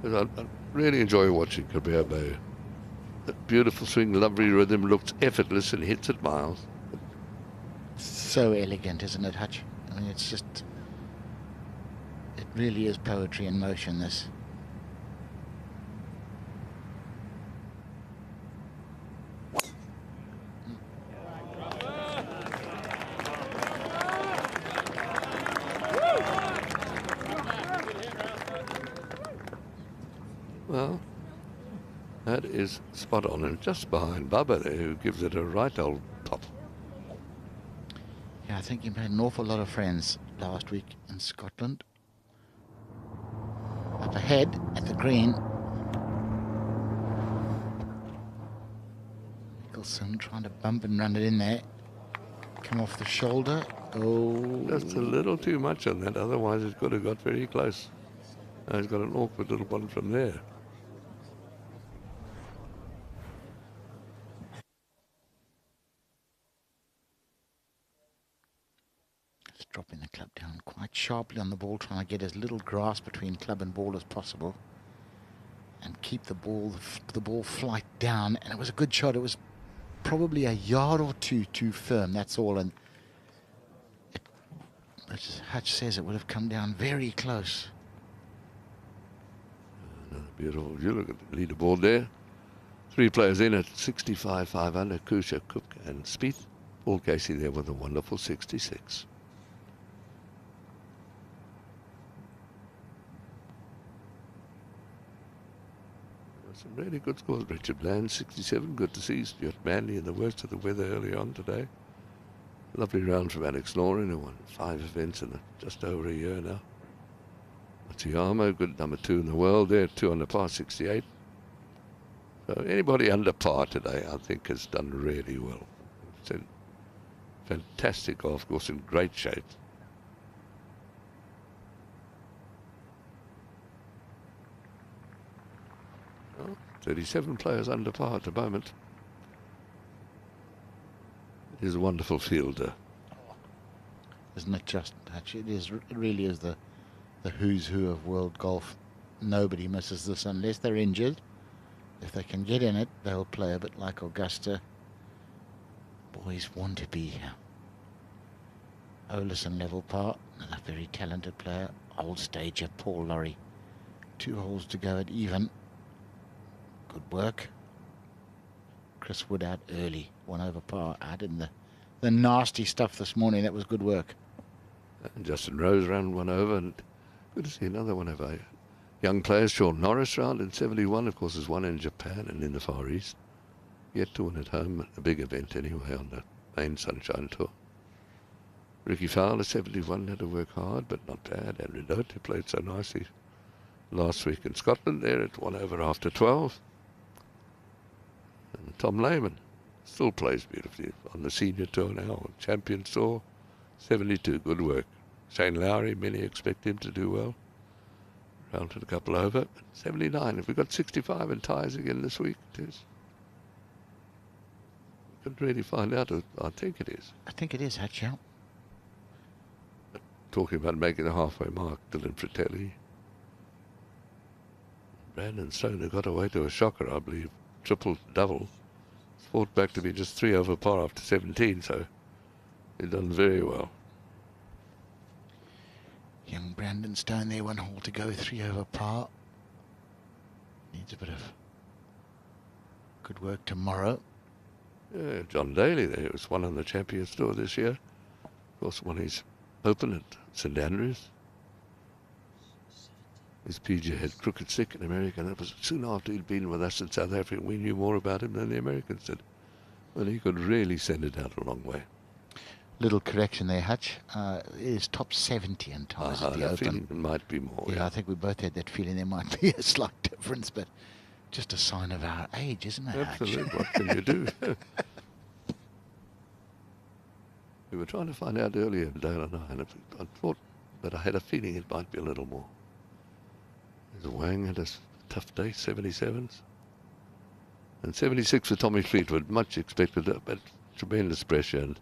I really enjoy watching Kabir Bay. That beautiful swing, lovely rhythm, looks effortless and hits it miles. So elegant, isn't it, Hutch? I mean, it's just... It really is poetry in motion, this. Well, that is spot on, and just behind Bubba there, who gives it a right old pop. Yeah, I think he made an awful lot of friends last week in Scotland. Up ahead at the green. Mickelson trying to bump and run it in there. Come off the shoulder. Oh. Just a little too much on that, otherwise it could have got very close. Now he's got an awkward little one from there. Dropping the club down quite sharply on the ball, trying to get as little grass between club and ball as possible, and keep the ball flight down. And it was a good shot. It was probably a yard or two too firm. That's all. And as Hutch says, it would have come down very close. Another beautiful view. Look at the leaderboard there. 3 players in at 65, 5 under. Kusha, Cook, and Spieth. Paul Casey there with a wonderful 66. Some really good scores. Richard Bland, 67. Good to see Stuart Manley in the worst of the weather early on today. Lovely round from Alex Lauren, who won 5 events in just over a year now. Matsuyama, good number 2 in the world there, 2 under par 68. So anybody under par today, I think, has done really well. It's a fantastic golf course in great shape. Well, 37 players under par at the moment. It is a wonderful field. Isn't it just, actually, it really is the who's who of world golf. Nobody misses this unless they're injured. If they can get in it, they'll play a bit like Augusta. Boys want to be here. Olison level par, another very talented player. Old stager Paul Lorry. 2 holes to go at even. Good work. Chris Wood out early, 1 over par. Out in the nasty stuff this morning. That was good work. And Justin Rose ran 1 over, and good to see another one of our young players. Sean Norris round in 71, of course, has won in Japan and in the Far East. Yet to win at home, a big event anyway on the main Sunshine Tour. Ricky Fowler, 71, had to work hard, but not bad. Andrew Dote, who played so nicely last week in Scotland, there at 1 over after 12. And Tom Lehman still plays beautifully on the senior tour now, Champions Tour, 72, good work. Shane Lowry, many expect him to do well. Rounded a couple over, 79. Have we got 65 and ties again this week? It is. We couldn't really find out. I think it is. I think it is, Hatch, yeah. Talking about making a halfway mark, Dylan Fratelli. Brandon Stoner got away to a shocker, I believe. Triple double. Fought back to be just 3 over par after 17, so he's done very well. Young Brandon Stone there, 1 hole to go, 3 over par. Needs a bit of good work tomorrow. Yeah, John Daly there was one on the Champions Tour this year. Of course, won his Open at St Andrews. His PGA had crooked sick in America, and that was soon after he'd been with us in South Africa. We knew more about him than the Americans did. Well, he could really send it out a long way. Little correction there, Hutch. It is top 70 in ties at the Open. It might be more. Yeah, I think we both had that feeling there might be a slight difference, but just a sign of our age, isn't it, Absolutely. Hutch? What can you do? We were trying to find out earlier, Dale and I, and I thought, but I had a feeling it might be a little more. There's Wang had a tough day, 77s. And 76 for Tommy Fleetwood, much expected, but tremendous pressure. And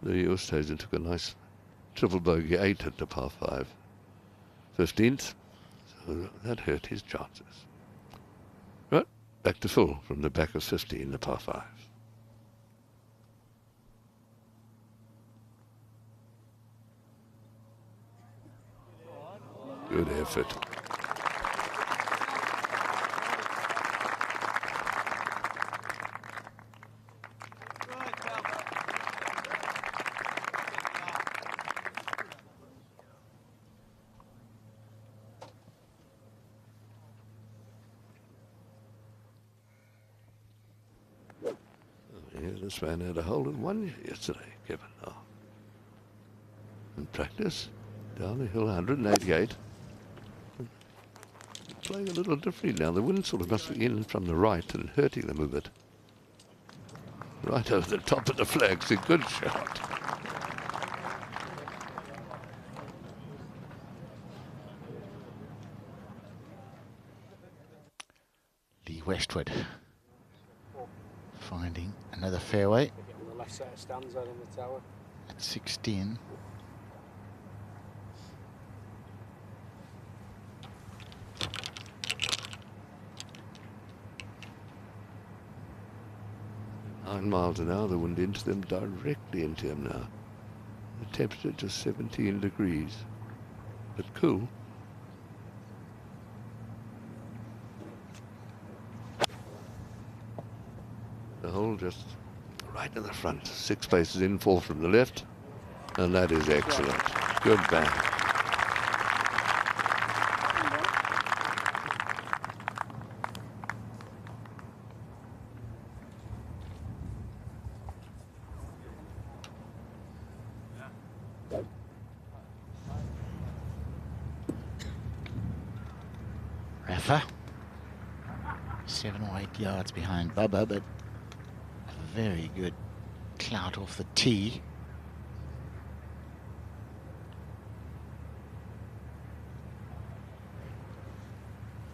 the Oosthuizen took a nice triple bogey 8 at the par 5. 15th, so that hurt his chances. Right, back to full from the back of 15, the par 5. Good effort. Yeah, this man had a hole in one yesterday, Kevin. Oh. In practice, down the hill, 188. Playing a little differently now. The wind sort of must be in from the right and hurting them a bit. Right over the top of the flags, a good shot. Lee Westwood finding another fairway On the left set of stands out on the tower. at 16. Nine miles an hour, the wind into them, directly into him now. The temperature just 17 degrees, but cool. The hole just right in the front, 6 paces in, 4 from the left, and that is excellent. Good bang. Rafa, 7 or 8 yards behind Bubba, but a very good clout off the tee.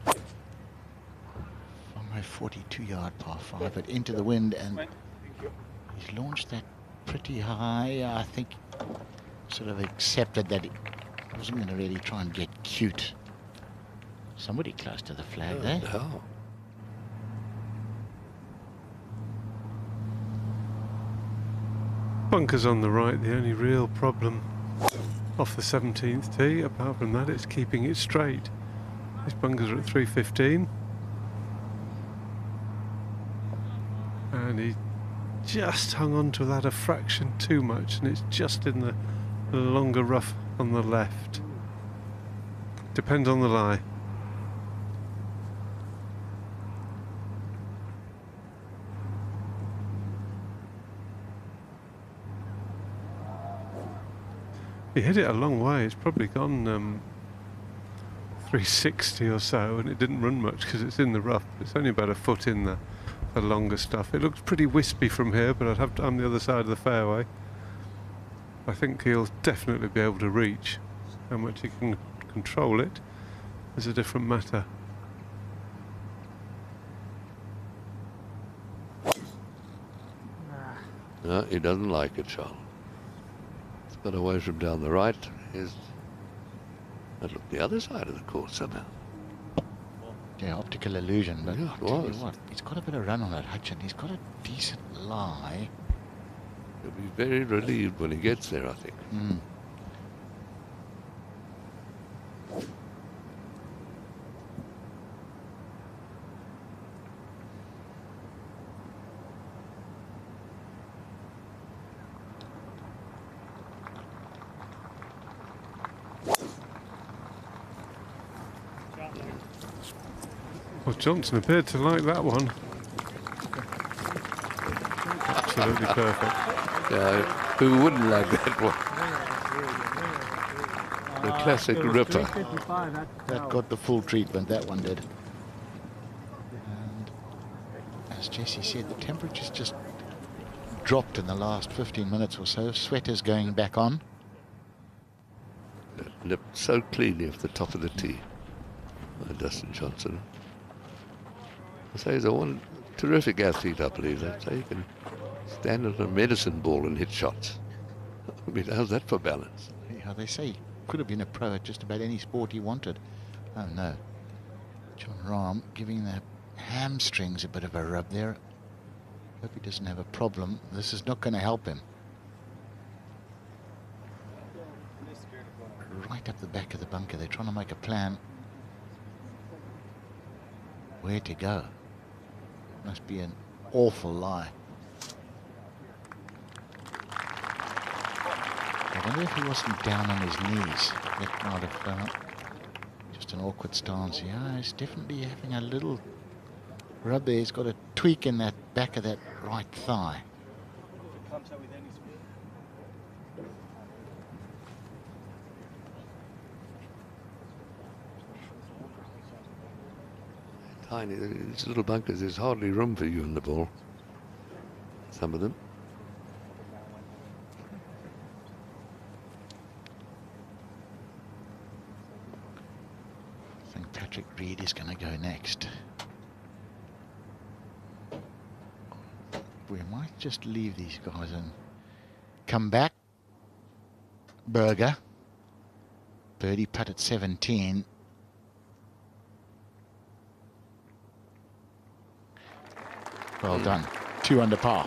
From a 42-yard par 5, but into the wind, and he's launched that pretty high. I think sort of accepted that he wasn't going to really try and get cute. Somebody close to the flag there. No. Bunkers on the right, the only real problem off the 17th tee. Apart from that, it's keeping it straight. These bunkers are at 315. And he just hung on to that a fraction too much, and it's just in the longer rough on the left. Depends on the lie. He hit it a long way. It's probably gone 360 or so, and it didn't run much because it's in the rough. It's only about a foot in the longer stuff. It looks pretty wispy from here, but I'd have to, I'm the other side of the fairway. I think he'll definitely be able to reach. How much he can control it is a different matter. No, he doesn't like it, Charles. Got away from down the right. That looked the other side of the course somehow. Yeah, optical illusion, but Yeah, I'll tell you what, he's got a bit of run on that Hutchin. He's got a decent lie. He'll be very relieved when he gets there, I think. Well, Johnson appeared to like that one. Absolutely perfect. Who wouldn't like that one? The classic ripper. That got the full treatment, that one did. And as Jesse said, the temperature's just dropped in the last 15 minutes or so. Sweater's going back on. That nipped so cleanly off the top of the tee by Dustin Johnson. I say he's one terrific athlete, I believe. I'd say he can stand at a medicine ball and hit shots. I mean, how's that for balance? Yeah, they say he could have been a pro at just about any sport he wanted. Oh no. John Rahm giving the hamstrings a bit of a rub there. Hope he doesn't have a problem. This is not going to help him. Right up the back of the bunker. They're trying to make a plan. Where to go? Must be an awful lie. I wonder if he wasn't down on his knees. That might have just an awkward stance. Yeah, he's definitely having a little rub there. He's got a tweak in that back of that right thigh. Tiny, these little bunkers, there's hardly room for you in the ball. Some of them. I think Patrick Reed is going to go next. We might just leave these guys and come back. Berger. Birdie putt at 17. Well done. 2 under par.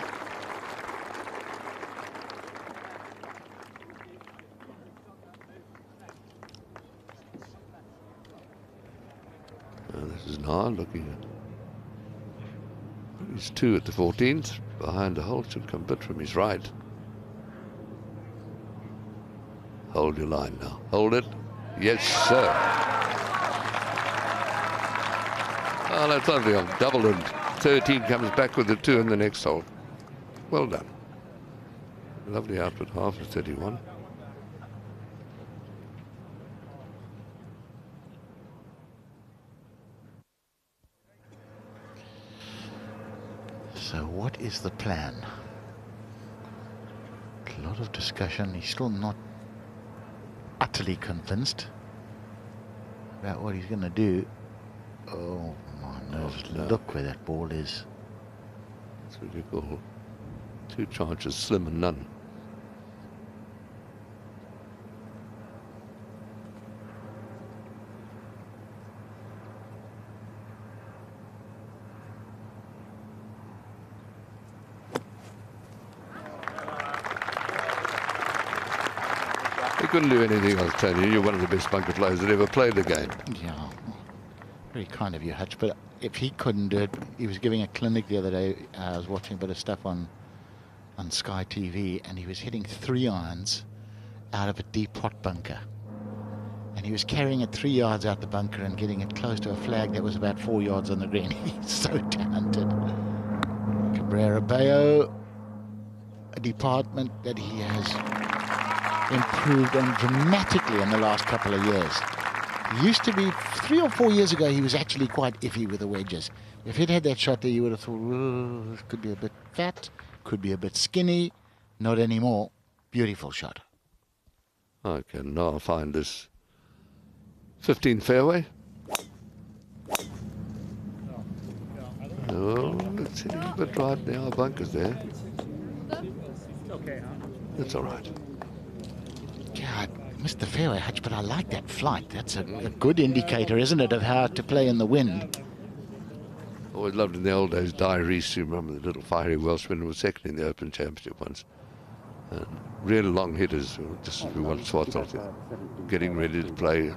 This is Nard looking. He's 2 at the 14th. Behind the hole, should come a bit from his right. Hold your line now. Hold it. Yes, sir. Oh, that's lovely on double, and 13 comes back with the 2 in the next hole. Well done. Lovely output, half of 31. So what is the plan? A lot of discussion. He's still not utterly convinced about what he's going to do. Oh my nose, look where that ball is. That's what you call 2 charges, slim and none. You couldn't do anything else, Tony. You're one of the best bunker players that ever played the game. Yeah, very kind of you, Hutch. But if he couldn't do it, he was giving a clinic the other day. I was watching a bit of stuff on Sky TV, and he was hitting 3 irons out of a deep hot bunker. And he was carrying it 3 yards out the bunker and getting it close to a flag that was about 4 yards on the green. He's so talented. Cabrera Bayo, a department that he has improved on dramatically in the last couple of years. He used to be, 3 or 4 years ago, he was actually quite iffy with the wedges. If he'd had that shot there, you would have thought, oh, this could be a bit fat, could be a bit skinny. Not anymore. Beautiful shot. Okay, now I'll find this 15 fairway. Oh, let's see a bit right now. Bunkers there. That's all right. God, missed the fairway, Hutch, but I like that flight. That's a good indicator, isn't it, of how to play in the wind. Always loved in the old days, Di Reese, you remember the little fiery Welshman who was second in the Open Championship once. Really long hitters, just as we once thought, getting ready to play.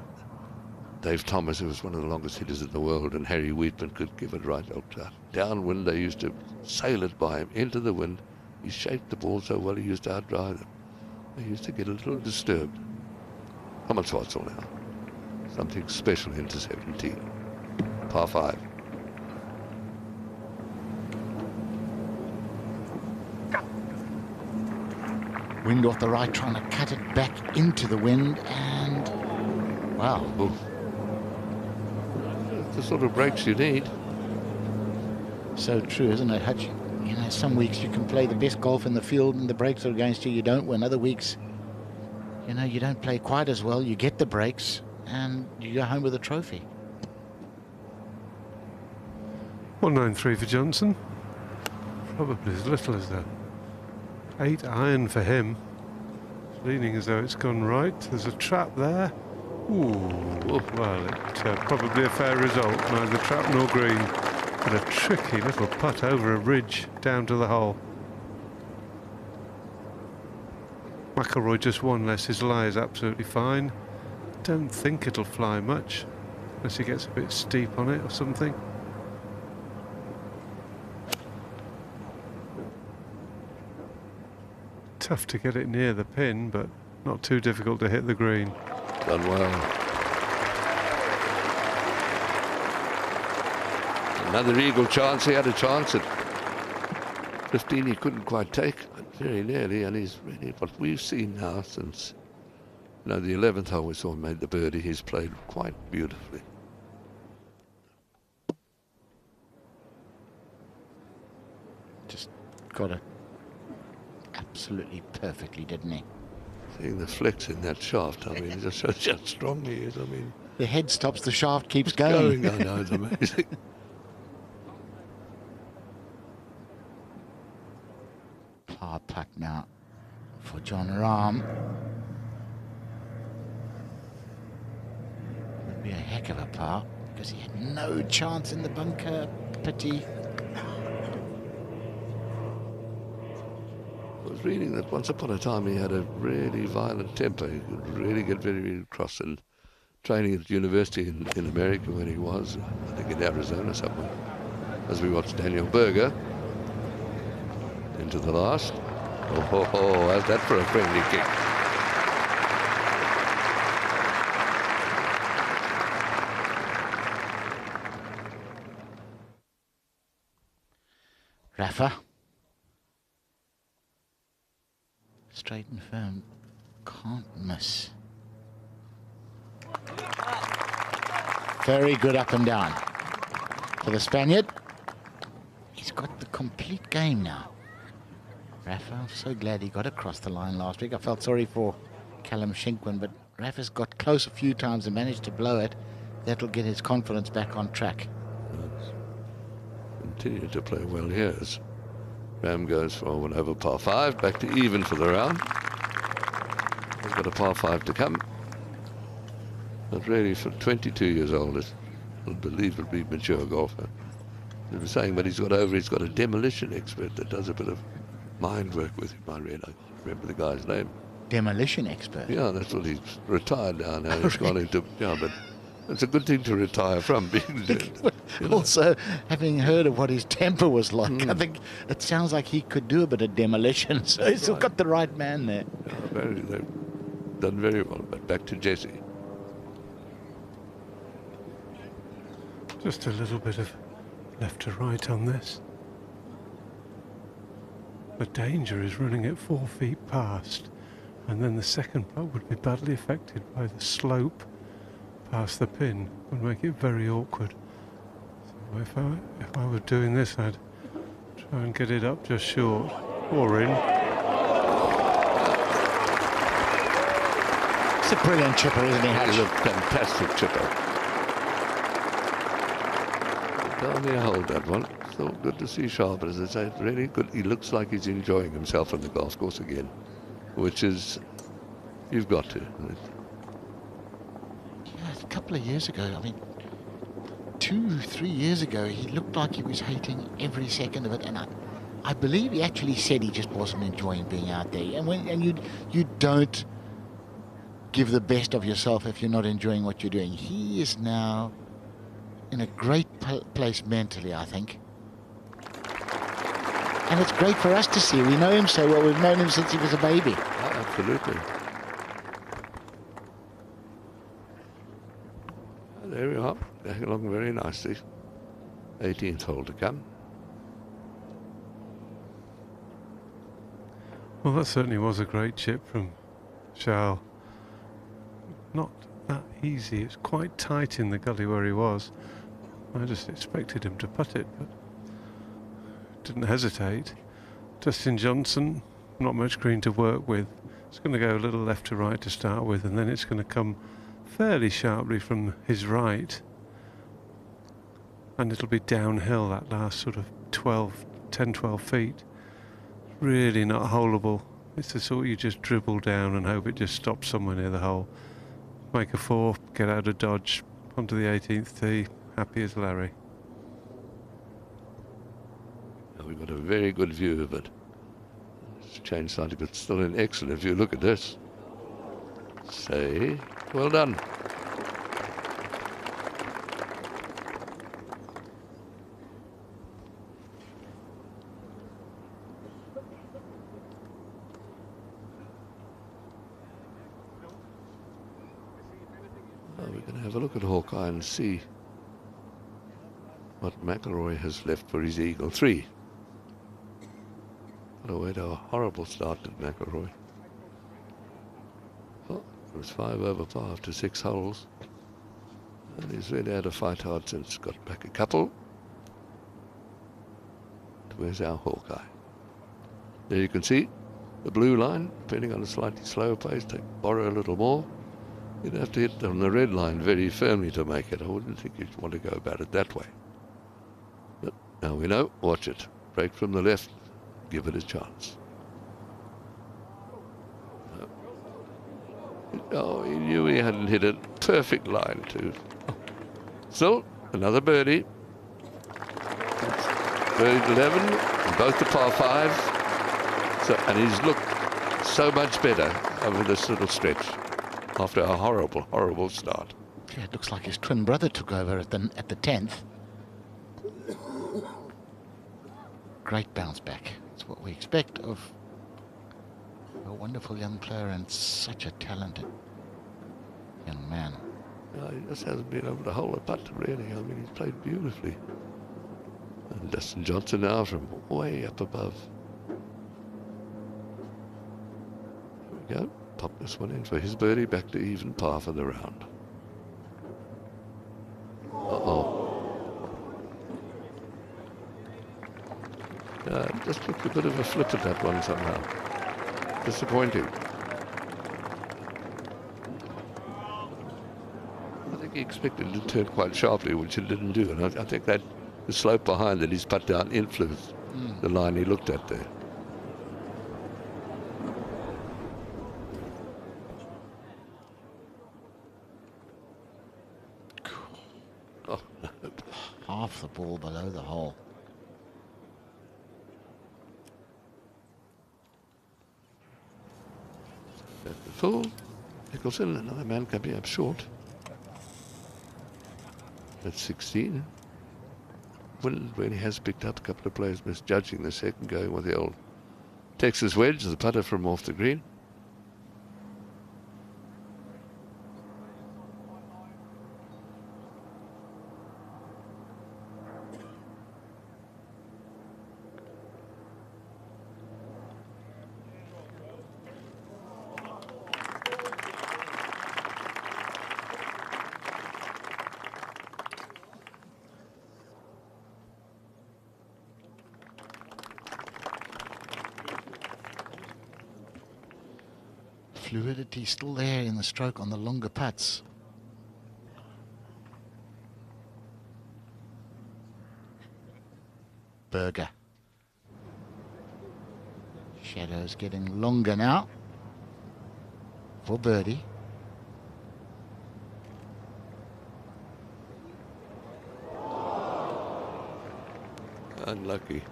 Dave Thomas, who was one of the longest hitters in the world, and Harry Wheatman could give it right up downwind. They used to sail it by him into the wind. He shaped the ball so well he used to outdrive them. They used to get a little disturbed. Come on, Schwartzel now. Something special into 17. Par 5. Wind off the right, trying to cut it back into the wind, and wow. Oof. The sort of breaks you need. So true, isn't it, Hutch? You know, some weeks you can play the best golf in the field and the breaks are against you, you don't win. Other weeks, you know, you don't play quite as well, you get the breaks, and you go home with a trophy. 193 for Johnson. Probably as little as a 8 iron for him. It's leaning as though it's gone right. There's a trap there. Ooh, well, it's probably a fair result. Neither trap nor green. But a tricky little putt over a ridge down to the hole. McIlroy just one less. His lie is absolutely fine. Don't think it'll fly much unless he gets a bit steep on it or something. Tough to get it near the pin, but not too difficult to hit the green. Done well. Another eagle chance. He had a chance at 15. He couldn't quite take, but very nearly. And he's really what we've seen now since, you know, the 11th hole we saw him made the birdie. He's played quite beautifully. Just got it absolutely perfectly, didn't he? Seeing the flex in that shaft, I mean, it just shows how strong he is. I mean, the head stops, the shaft keeps going. I know, it's amazing. Par putt now for John Rahm. Would be a heck of a par because he had no chance in the bunker. Pity. I was reading that once upon a time he had a really violent temper. He could really get very, very cross. And training at university in America when he was, I think in Arizona somewhere, as we watched Daniel Berger into the last. Oh, how's that for a friendly kick? Rafa. Straight and firm. Can't miss. Very good up and down for the Spaniard. He's got the complete game now. Rafa, I'm so glad he got across the line last week. I felt sorry for Callum Shinkwin, but Rafa's got close a few times and managed to blow it. That'll get his confidence back on track. Continue to play well here as Ram goes for 1 over par 5, back to even for the round. He's got a par 5 to come. But really, for 22 years old, it's an unbelievably mature golfer. They were saying, but he's got a demolition expert that does a bit of mind work with him. I can't remember the guy's name. Demolition expert? Yeah, that's what he's retired now. Now he's gone into, yeah, but it's a good thing to retire from. Also, having heard of what his temper was like, I think it sounds like he could do a bit of demolition, so he's still got the right man there. Yeah, they've done very well, but back to Jesse. Just a little bit of left to right on this. The danger is running it 4 feet past, and then the second putt would be badly affected by the slope past the pin. Would make it very awkward. So if I were doing this, I'd try and get it up just short or in. It's a brilliant chipper, isn't he, Hatch? He's a fantastic chipper. Can't hold that one. So good to see Sharp, as I say, really good. He looks like he's enjoying himself on the golf course again, which is, you've got to. Yeah, a couple of years ago, I mean, 2-3 years ago, he looked like he was hating every second of it, and I believe he actually said he just wasn't enjoying being out there. And you don't give the best of yourself if you're not enjoying what you're doing. He is now in a great place mentally, I think. And it's great for us to see. We know him so well. We've known him since he was a baby. Oh, absolutely. Oh, there we are. Going along very nicely. 18th hole to come. Well, that certainly was a great chip from Charles. Not that easy. It's quite tight in the gully where he was. I just expected him to putt it, but didn't hesitate. Dustin Johnson, not much green to work with. It's going to go a little left to right to start with, and then it's going to come fairly sharply from his right. And it'll be downhill that last sort of 10-12 feet. Really not holeable. It's the sort you just dribble down and hope it just stops somewhere near the hole. Make a 4, get out of dodge, onto the 18th tee, happy as Larry. We've got a very good view of it. It's changed slightly, but still an excellent view. Look at this. Say, well done. Well, we're going to have a look at Hawkeye and see what McIlroy has left for his Eagle 3. Oh, we had a horrible start to McIlroy. Oh, it was 5 over par after 6 holes. And he's really had a fight hard since. Got back a couple. Where's our Hawkeye? There you can see the blue line, depending on a slightly slower pace, borrow a little more. You'd have to hit on the red line very firmly to make it. I wouldn't think you'd want to go about it that way. But now we know, watch it. Break from the left. Give it a chance. Oh, he knew he hadn't hit a perfect line too. Still, another birdie. Birdie 11, and both the par 5. So, and he's looked so much better over this little stretch after a horrible, horrible start. Yeah, it looks like his twin brother took over at the 10th. Great bounce back. It's what we expect of a wonderful young player and such a talented young man. He just hasn't been able to hold a putt, really. I mean, he's played beautifully. And Dustin Johnson now from way up above. Here we go. Pop this one in for his birdie, back to even par for the round. Uh-oh. Just looked a bit of a flip at that one somehow. Disappointing. I think he expected it to turn quite sharply, which it didn't do. And I think that the slope behind that he's put down influenced the line he looked at there. Oh. Half the ball below the hole. Full. Nicholson, another man coming up short. At 16. Wind really has picked up a couple of players misjudging the second, going with the old Texas wedge, the putter from off the green. Fluidity still there in the stroke on the longer putts. Berger. Shadows getting longer now for birdie. Unlucky.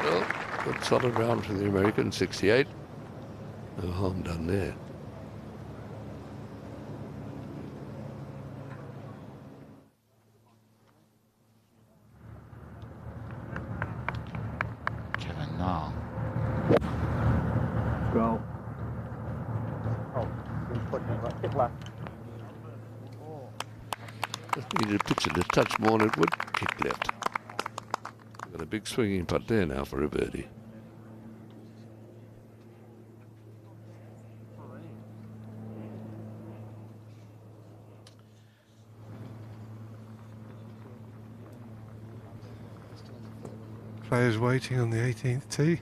Well, good solid round for the American, 68. No harm done there. Kevin Na. Go. Oh, hit left. Just needed to pitch it a touch more and it would kick left. Got a big swinging putt there now for a birdie. Players waiting on the 18th tee.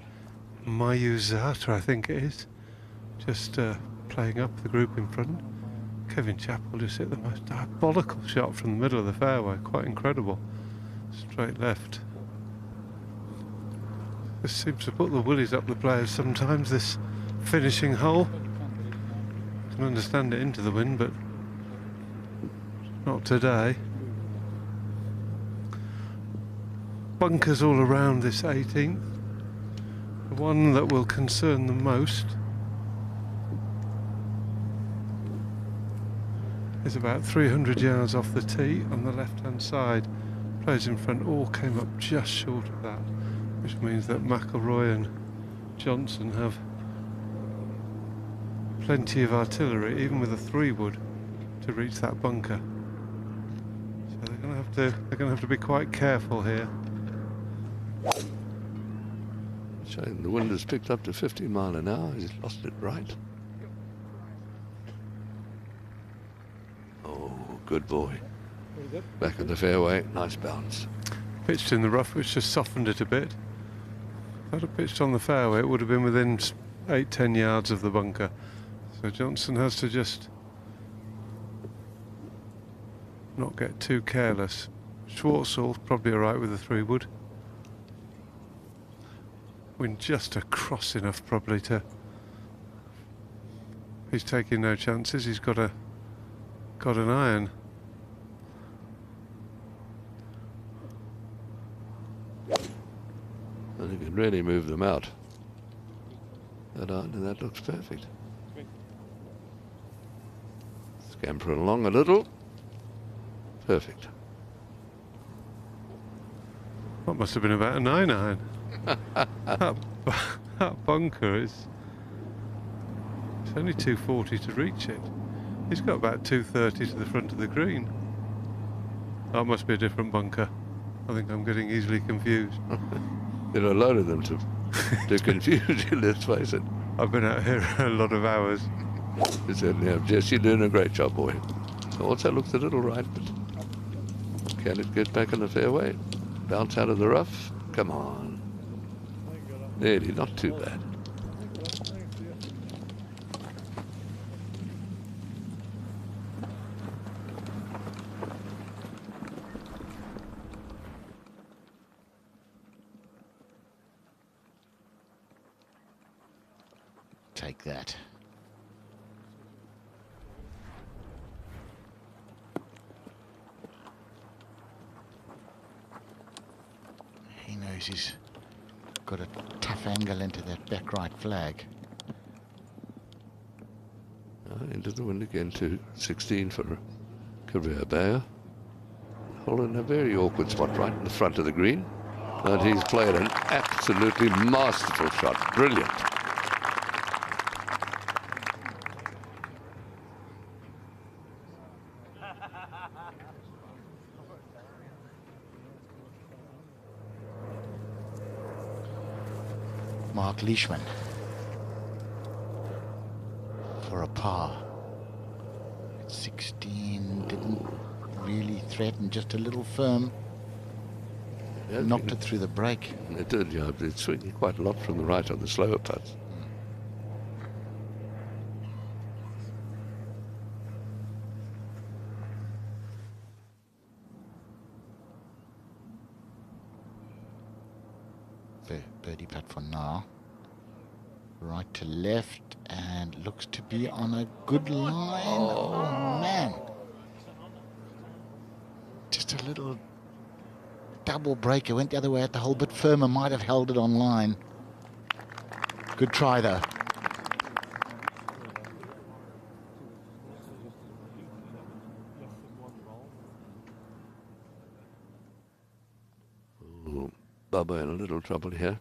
Mayu Zata, I think it is, just playing up the group in front. Kevin Chappell just hit the most diabolical shot from the middle of the fairway, quite incredible. Straight left. This seems to put the willies up the players sometimes, this finishing hole. I can understand it into the wind, but not today. Bunkers all around this 18th. The one that will concern the most is about 300 yards off the tee on the left-hand side. Players in front all came up just short of that, which means that McIlroy and Johnson have plenty of artillery, even with a 3-wood, to reach that bunker. So they're going to have to be quite careful here. Shame the wind has picked up to 50 mile an hour. He's lost it right. Oh, good boy. Back of the fairway, nice bounce. Pitched in the rough, which just softened it a bit. If I'd have pitched on the fairway, it would have been within 8-10 yards of the bunker. So Johnson has to just not get too careless. Schwartzel probably all right with a 3-wood. Wind just across enough probably to. He's taking no chances. He's got an iron. And he can really move them out. That iron, and that looks perfect. Scamper along a little. Perfect. That must have been about a 9-iron. that bunker is. It's only 240 to reach it. He's got about 230 to the front of the green. That must be a different bunker. I think I'm getting easily confused. There are a load of them to confuse you, let's face it. I've been out here a lot of hours. You certainly have, Jess. You're doing a great job, boy. Also looks a little right, but can it get back in the fairway? Bounce out of the rough? Come on. Nearly, not too bad. Take that. He knows he's got a tough angle into that back right flag. Into the wind again to 16 for Career Bayer. Hole in a very awkward spot right in the front of the green. And he's played an absolutely masterful shot. Brilliant. Mark Leishman for a par. At 16, didn't really threaten, just a little firm. Yeah, Knocked it through the break. It did, yeah. It's swinging quite a lot from the right on the slower putts. Birdie putt for now. Right to left, and looks to be on a good line. Oh man. Just a little double breaker, went the other way at the hole, bit firmer, might have held it on line. Good try though. Ooh, Bubba in a little trouble here.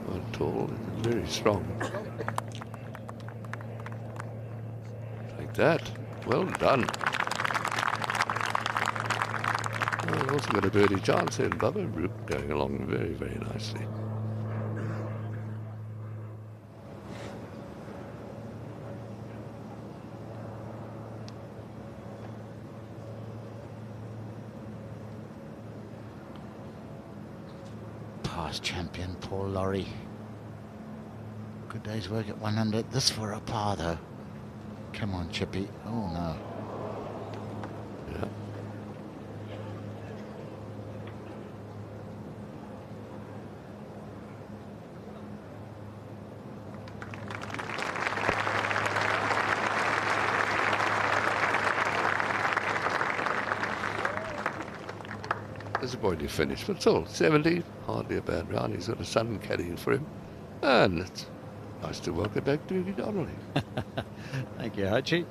Not tall, it's very strong. Like that. Well done. Oh, we've also got a birdie chance here, Bubba, going along very, very nicely. Past champion Paul Lawrie. Good day's work at 100. This for a par though. Come on, Chippy. Oh no. Yeah. Disappointing finish, but still 70, hardly a bad round. He's got a son caddying for him, and it's nice to welcome back Doogie Donnelly. Thank you, Hutchie.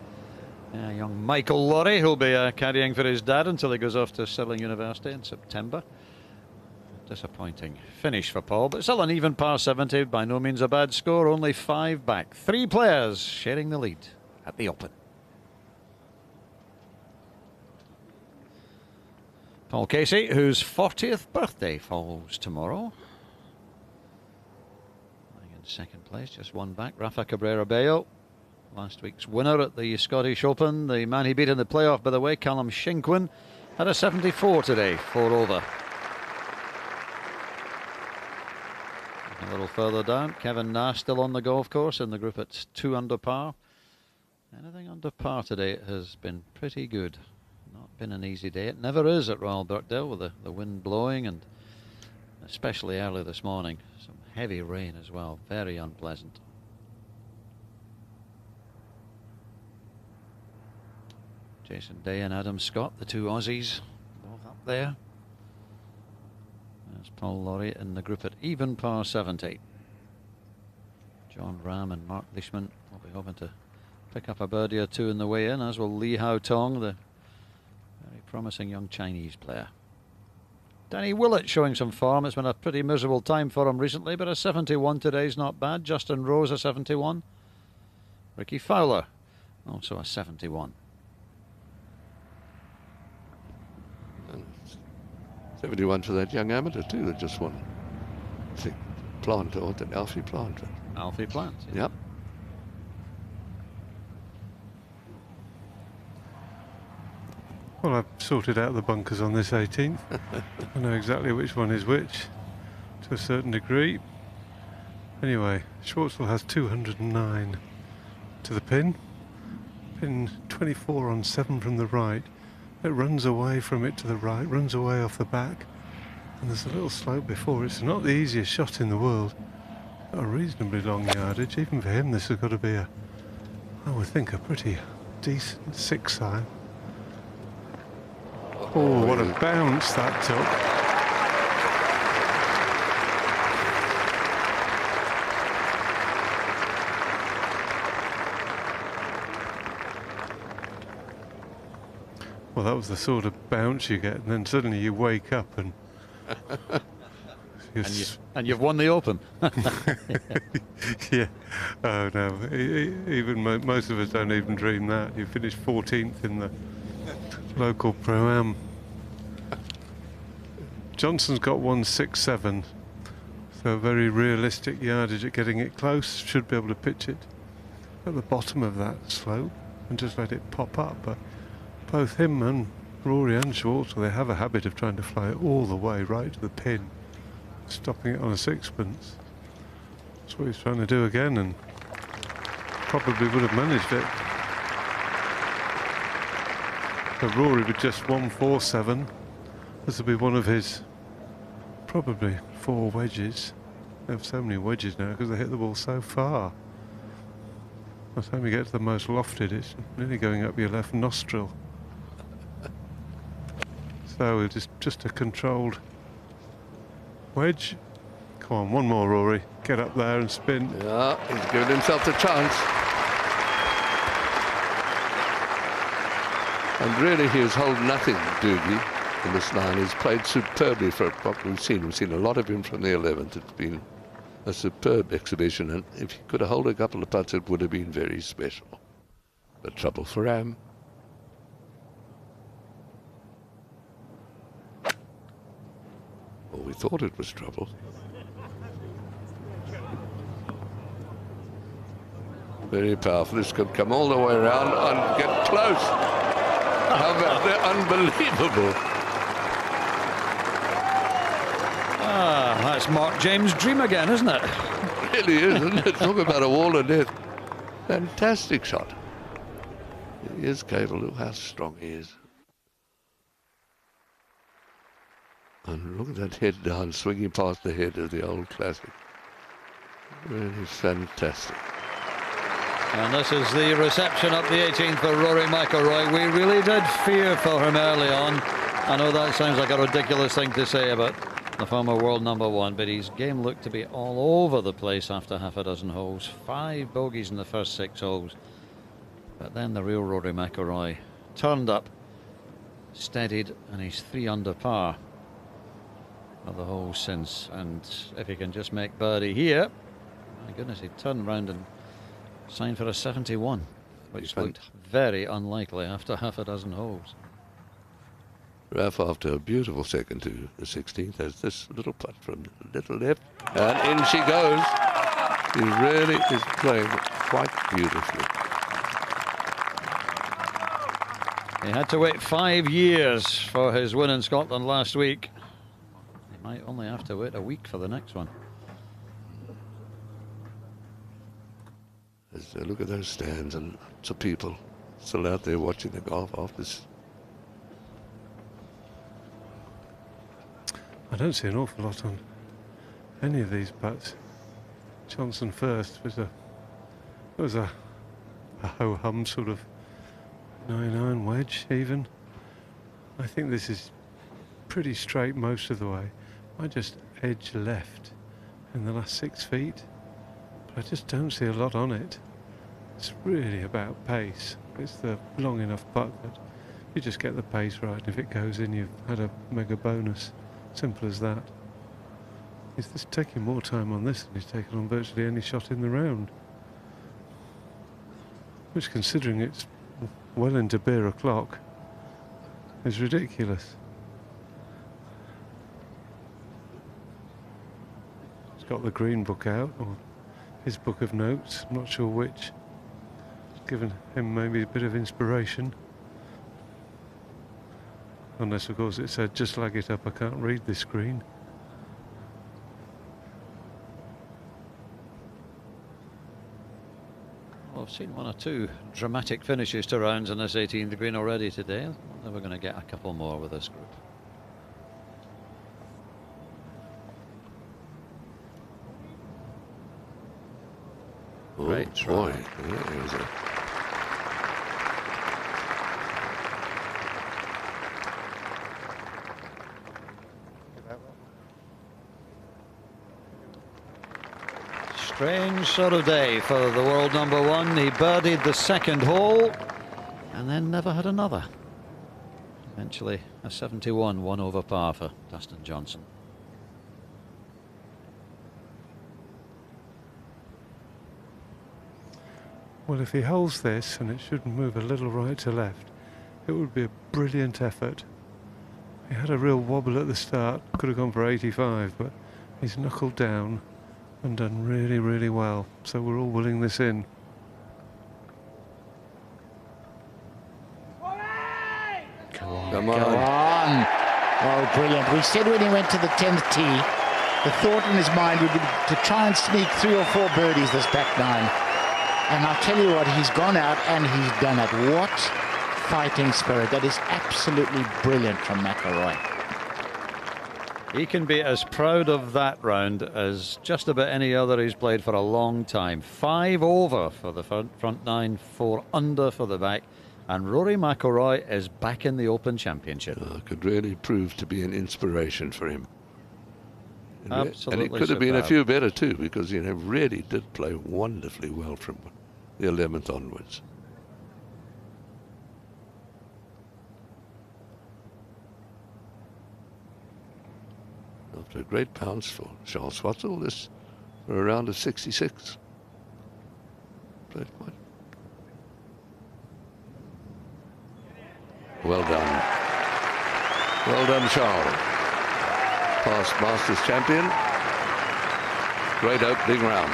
Young Michael Lawrie, who'll be caddying for his dad until he goes off to Stirling University in September. Disappointing finish for Paul, but still an even par 70, by no means a bad score, only 5 back. 3 players sharing the lead at the Open. Paul Casey, whose 40th birthday falls tomorrow. In second place, just 1 back, Rafa Cabrera Bello. Last week's winner at the Scottish Open. The man he beat in the playoff, by the way, Callum Shinkwin, had a 74 today, 4 over. A little further down, Kevin Na still on the golf course in the group at 2 under par. Anything under par today has been pretty good. Not been an easy day. It never is at Royal Birkdale, with the wind blowing, and especially early this morning. Some heavy rain as well. Very unpleasant. Jason Day and Adam Scott, the 2 Aussies, both up there. There's Paul Lawrie in the group at even par 70. John Ram and Mark Leishman will be hoping to pick up a birdie or 2 in the way in, as will Lee Hao Tong, the very promising young Chinese player. Danny Willett showing some form. It's been a pretty miserable time for him recently, but a 71 today's not bad. Justin Rose a 71. Ricky Fowler also a 71. 71 for that young amateur too that just won. I think Plant, or an Alfie Plant. Alfie Plant. Yeah. Yep. Well, I've sorted out the bunkers on this 18th. I know exactly which one is which, to a certain degree. Anyway, Schwartzel has 209 to the pin. Pin 24 on 7 from the right. It runs away from it to the right, runs away off the back. And there's a little slope before. It's not the easiest shot in the world. Got a reasonably long yardage. Even for him, this has got to be I would think, a pretty decent 6-iron. Oh, what a bounce that took. Well, that was the sort of bounce you get, and then suddenly you wake up and... and you've won the Open. Yeah. Oh, no. Even most of us don't even dream that. You finished 14th in the local Pro-Am. Johnson's got 167, so a very realistic yardage at getting it close. Should be able to pitch it at the bottom of that slope and just let it pop up. But both him and Rory and Schwartz, they have a habit of trying to fly it all the way right to the pin, stopping it on a sixpence. That's what he's trying to do again, and probably would have managed it. But Rory with just 147. This will be one of his probably 4 wedges. They have so many wedges now because they hit the ball so far. By the time you get to the most lofted, it's nearly going up your left nostril. So it's just a controlled wedge. Come on, one more, Rory. Get up there and spin. Yeah, he's given himself a chance. And really, he has held nothing, Doogie, in this line. He's played superbly for what we've seen. We've seen a lot of him from the 11th. It's been a superb exhibition, and if he could have held a couple of putts, it would have been very special. But trouble for Am. Well, we thought it was trouble. Very powerful. This could come all the way around and get close. How about that? Unbelievable. Ah, that's Mark James' dream again, isn't it? It really is, isn't it? Talk about a wall of death. Fantastic shot. He is capable. Look how strong he is. And look at that head down, swinging past the head of the old classic. Really fantastic. And this is the reception up the 18th for Rory McIlroy. We really did fear for him early on. I know that sounds like a ridiculous thing to say about the former world #1, but his game looked to be all over the place after half a dozen holes. 5 bogeys in the first 6 holes. But then the real Rory McIlroy turned up, steadied, and he's 3 under par of the holes since. And if he can just make birdie here, my goodness, he'd turn round and sign for a 71, which looked very unlikely after half a dozen holes. Ralph, after a beautiful second to the 16th, has this little putt from the little left, and in she goes. He really is playing quite beautifully. He had to wait 5 years for his win in Scotland last week. He might only have to wait a week for the next one. As look at those stands and lots of people still out there watching the golf after this. I don't see an awful lot on any of these putts. Johnson first was a ho-hum sort of 9-iron wedge even. I think this is pretty straight most of the way. I just edge left in the last 6 feet. I just don't see a lot on it. It's really about pace. It's the long enough putt that you just get the pace right. If it goes in, you've had a mega bonus. Simple as that. He's just taking more time on this than he's taken on virtually any shot in the round. Which, considering it's well into beer o'clock, is ridiculous. got the green book out, or his book of notes, I'm not sure which. It's given him maybe a bit of inspiration. Unless, of course, it said, just lag it up, I can't read this screen. Well, I've seen one or two dramatic finishes to rounds on this 18th green already today. We're going to get a couple more with this group. Oh, Great try. There's a Strange sort of day for the world number one. He birdied the second hole and then never had another. Eventually a 71, 1 over par for Dustin Johnson. Well, if he holds this, and it should move a little right to left, it would be a brilliant effort. He had a real wobble at the start, could have gone for 85, but he's knuckled down and done really, really well. So we're all willing this in. Come on. Go on. Oh, brilliant. We said when he went to the 10th tee, the thought in his mind would be to try and sneak 3 or 4 birdies this back nine. And I'll tell you what, he's gone out and he's done it. What fighting spirit. That is absolutely brilliant from McIlroy. He can be as proud of that round as just about any other he's played for a long time. 5 over for the front nine, 4 under for the back. And Rory McIlroy is back in the Open Championship. Could really prove to be an inspiration for him. Absolutely. And it could have been a few better too, because he really did play wonderfully well from the 11th onwards. After a great pounce for Charles Schwartzel, this for a round of 66. Played quite well done. Well done, Charles. Past Masters champion. Great opening round.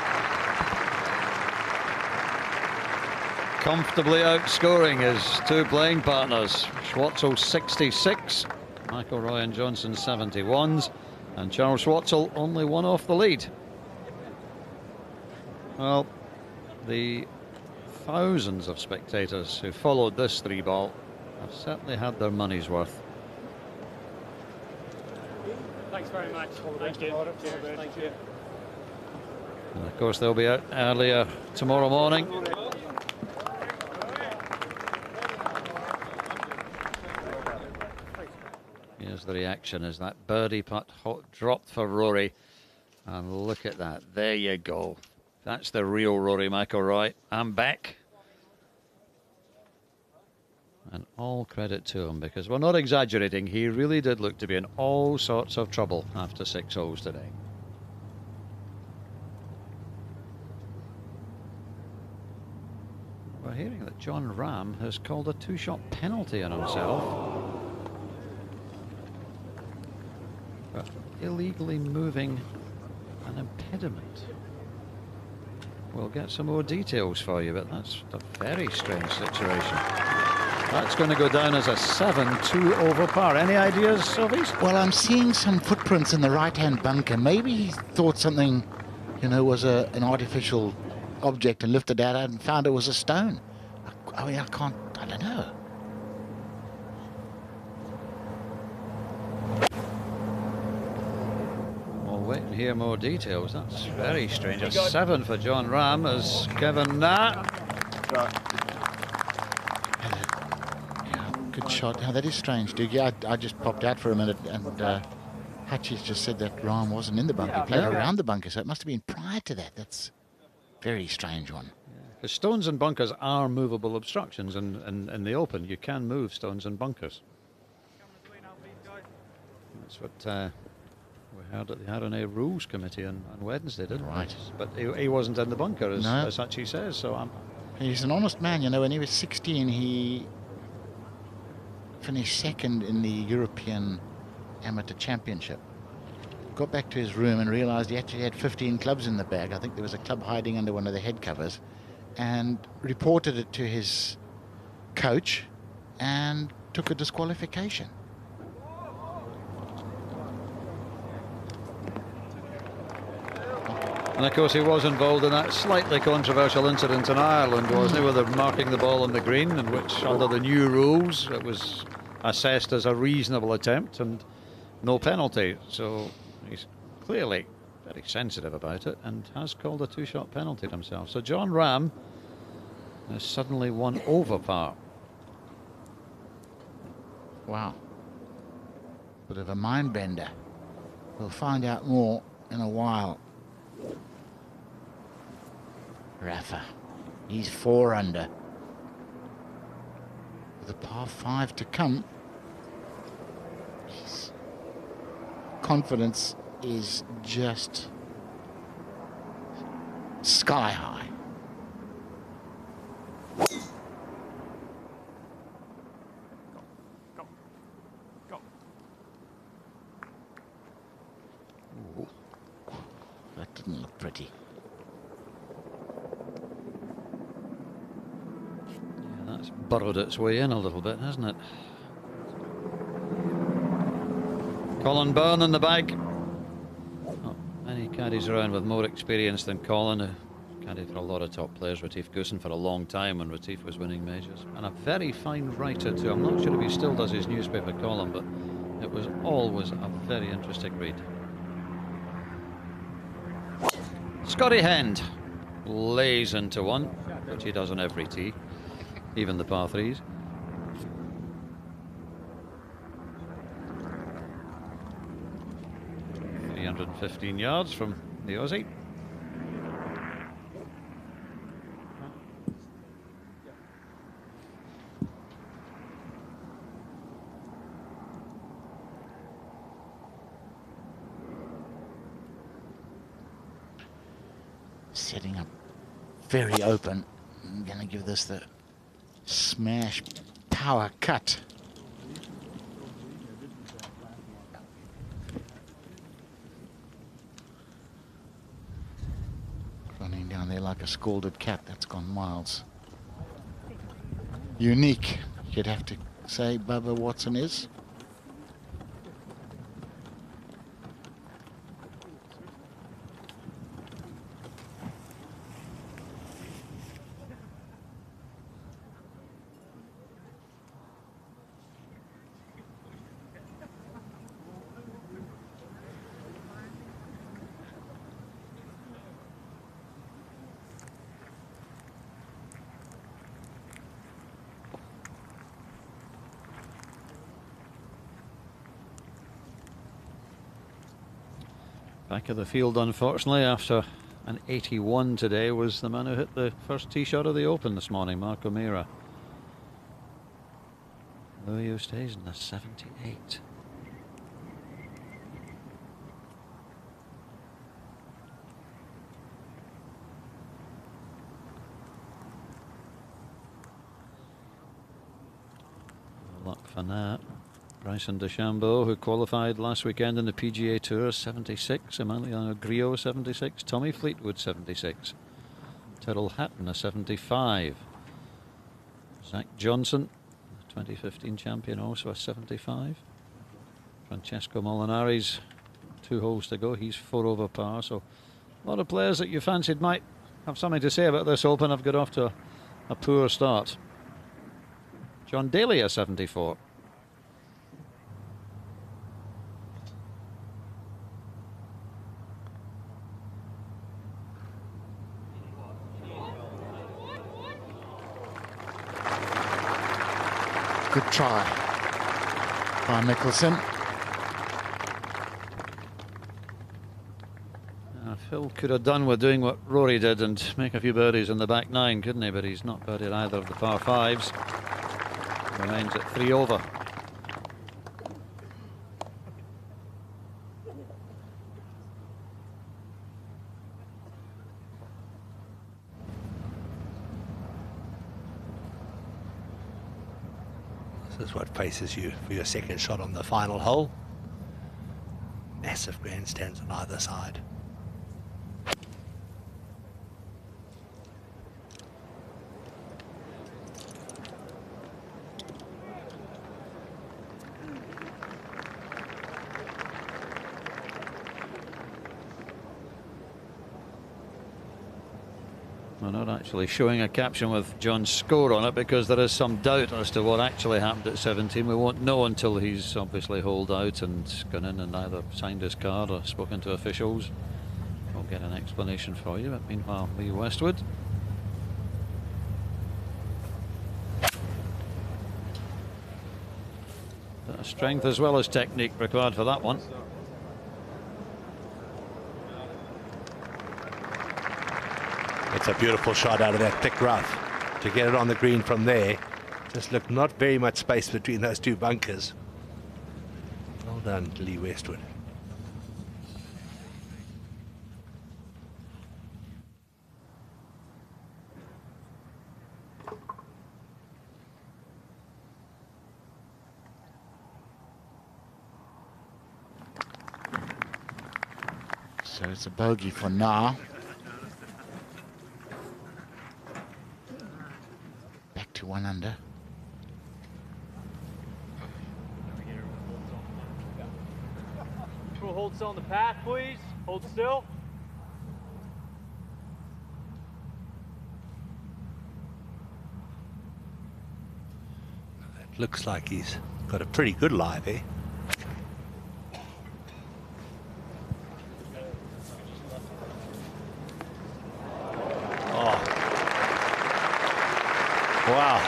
Comfortably outscoring his 2 playing partners. Schwartzel 66, McIlroy and Johnson 71s, and Charles Schwartzel only 1 off the lead. Well, the thousands of spectators who followed this 3-ball have certainly had their money's worth. Thanks very much. Thank you. Cheers. Thank you. And of course they'll be out earlier tomorrow morning. Here's the reaction as that birdie putt dropped for Rory. And look at that. There you go. That's the real Rory McIlroy. I'm back. And all credit to him, because we're not exaggerating. He really did look to be in all sorts of trouble after 6 holes today. We're hearing that John Rahm has called a 2-shot penalty on himself for illegally moving an impediment. We'll get some more details for you, but that's a very strange situation. That's going to go down as a 7-2 over par. Any ideas, Sylvies? Well, I'm seeing some footprints in the right-hand bunker. Maybe he thought something, was an artificial object and lifted that out and found it was a stone. I mean, I don't know. We'll wait and hear more details. That's very strange. A 7 for John Rahm as Kevin Nat. Good shot. Now, that is strange, Duke. Yeah, I just popped out for a minute, and Hutchie's just said that Rahm wasn't in the bunker. He played around the bunker, so it must have been prior to that. That's a very strange one. The stones and bunkers are movable obstructions, and in the Open, you can move stones and bunkers. That's what we heard at the R&A Rules Committee on Wednesday, didn't we? Right. But he wasn't in the bunker, as Hutchie says, so He's an honest man, when he was 16, he finished 2nd in the European Amateur Championship. got back to his room and realized he actually had 15 clubs in the bag. I think there was a club hiding under one of the head covers, and reported it to his coach and took a disqualification. And of course he was involved in that slightly controversial incident in Ireland, wasn't he, with them marking the ball on the green, in which under the new rules it was assessed as a reasonable attempt and no penalty. So he's clearly very sensitive about it and has called a two-shot penalty himself. So John Ram has suddenly won over par. Wow. Bit of a mind bender. We'll find out more in a while. Rafa, he's 4 under. With a par 5 to come, his confidence is just sky high. Ooh, that didn't look pretty. That's burrowed its way in a little bit, hasn't it? Colin Byrne in the bag. Not many caddies around with more experience than Colin, who caddied for a lot of top players. Retief Goosen for a long time when Retief was winning majors. And a very fine writer too. I'm not sure if he still does his newspaper column, but it was always a very interesting read. Scotty Hend lays into one, which he does on every tee, even the par 3s. .315 yards from the Aussie. Setting up very open. I'm going to give this the smash power cut. Running down there like a scalded cat. That's gone miles. Unique, you'd have to say Bubba Watson is. Back of the field, unfortunately, after an 81 today, was the man who hit the first tee shot of the Open this morning, Mark O'Meara. Louis Oosthuizen, a 78. Luck for that. Bryson DeChambeau, who qualified last weekend in the PGA Tour, 76. Emiliano Grillo, 76. Tommy Fleetwood, 76. Tyrrell Hatton, a 75. Zach Johnson, 2015 champion, also a 75. Francesco Molinari's 2 holes to go. He's 4 over par. So a lot of players that you fancied might have something to say about this Open have got off to a poor start. John Daly, a 74. Good try by Mickelson. Phil could have done with doing what Rory did and make a few birdies in the back 9, couldn't he? But he's not birdied either of the par 5s. Remains at 3 over. This is what faces you for your second shot on the final hole. massive grandstands on either side. We're not actually showing a caption with John's score on it because there is some doubt as to what actually happened at 17. We won't know until he's obviously holed out and gone in and either signed his card or spoken to officials. We'll get an explanation for you. But meanwhile, Lee Westwood. Bit of strength as well as technique required for that one. It's a beautiful shot out of that thick rough. To get it on the green from there, just looked not very much space between those two bunkers. Well done, Lee Westwood. So it's a bogey for now. Back to 1 under. We'll hold still on the path, please. Hold still. It looks like he's got a pretty good lie there. Wow,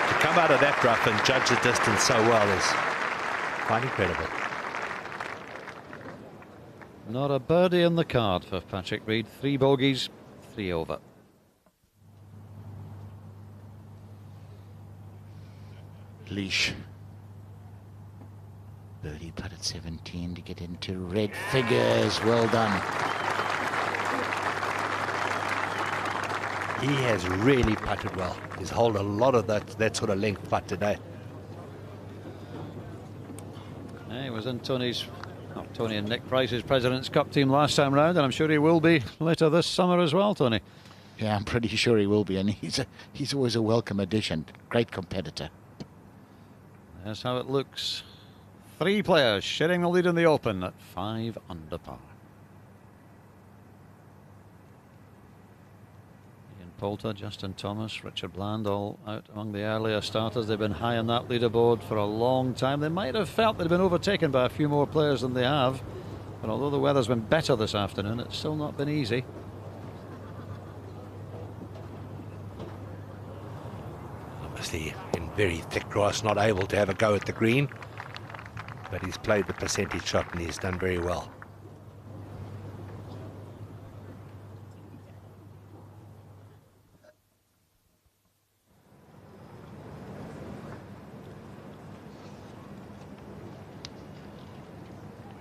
to come out of that rough and judge the distance so well is quite incredible. Not a birdie in the card for Patrick Reed. 3 bogeys, 3 over. Leash. Birdie putt at 17 to get into red figures. Well done. He has really putted well. He's held a lot of that sort of length putt today. He was in Tony and Nick Price's President's Cup team last time round, and I'm sure he will be later this summer as well, Tony. Yeah, I'm pretty sure he will be, and he's always a welcome addition. Great competitor. That's how it looks. 3 players sharing the lead in the Open at 5 under par. Poulter, Justin Thomas, Richard Bland, all out among the earlier starters. They've been high on that leaderboard for a long time. They might have felt they'd been overtaken by a few more players than they have. But although the weather's been better this afternoon, it's still not been easy. Obviously in very thick grass, not able to have a go at the green. But he's played the percentage shot and he's done very well.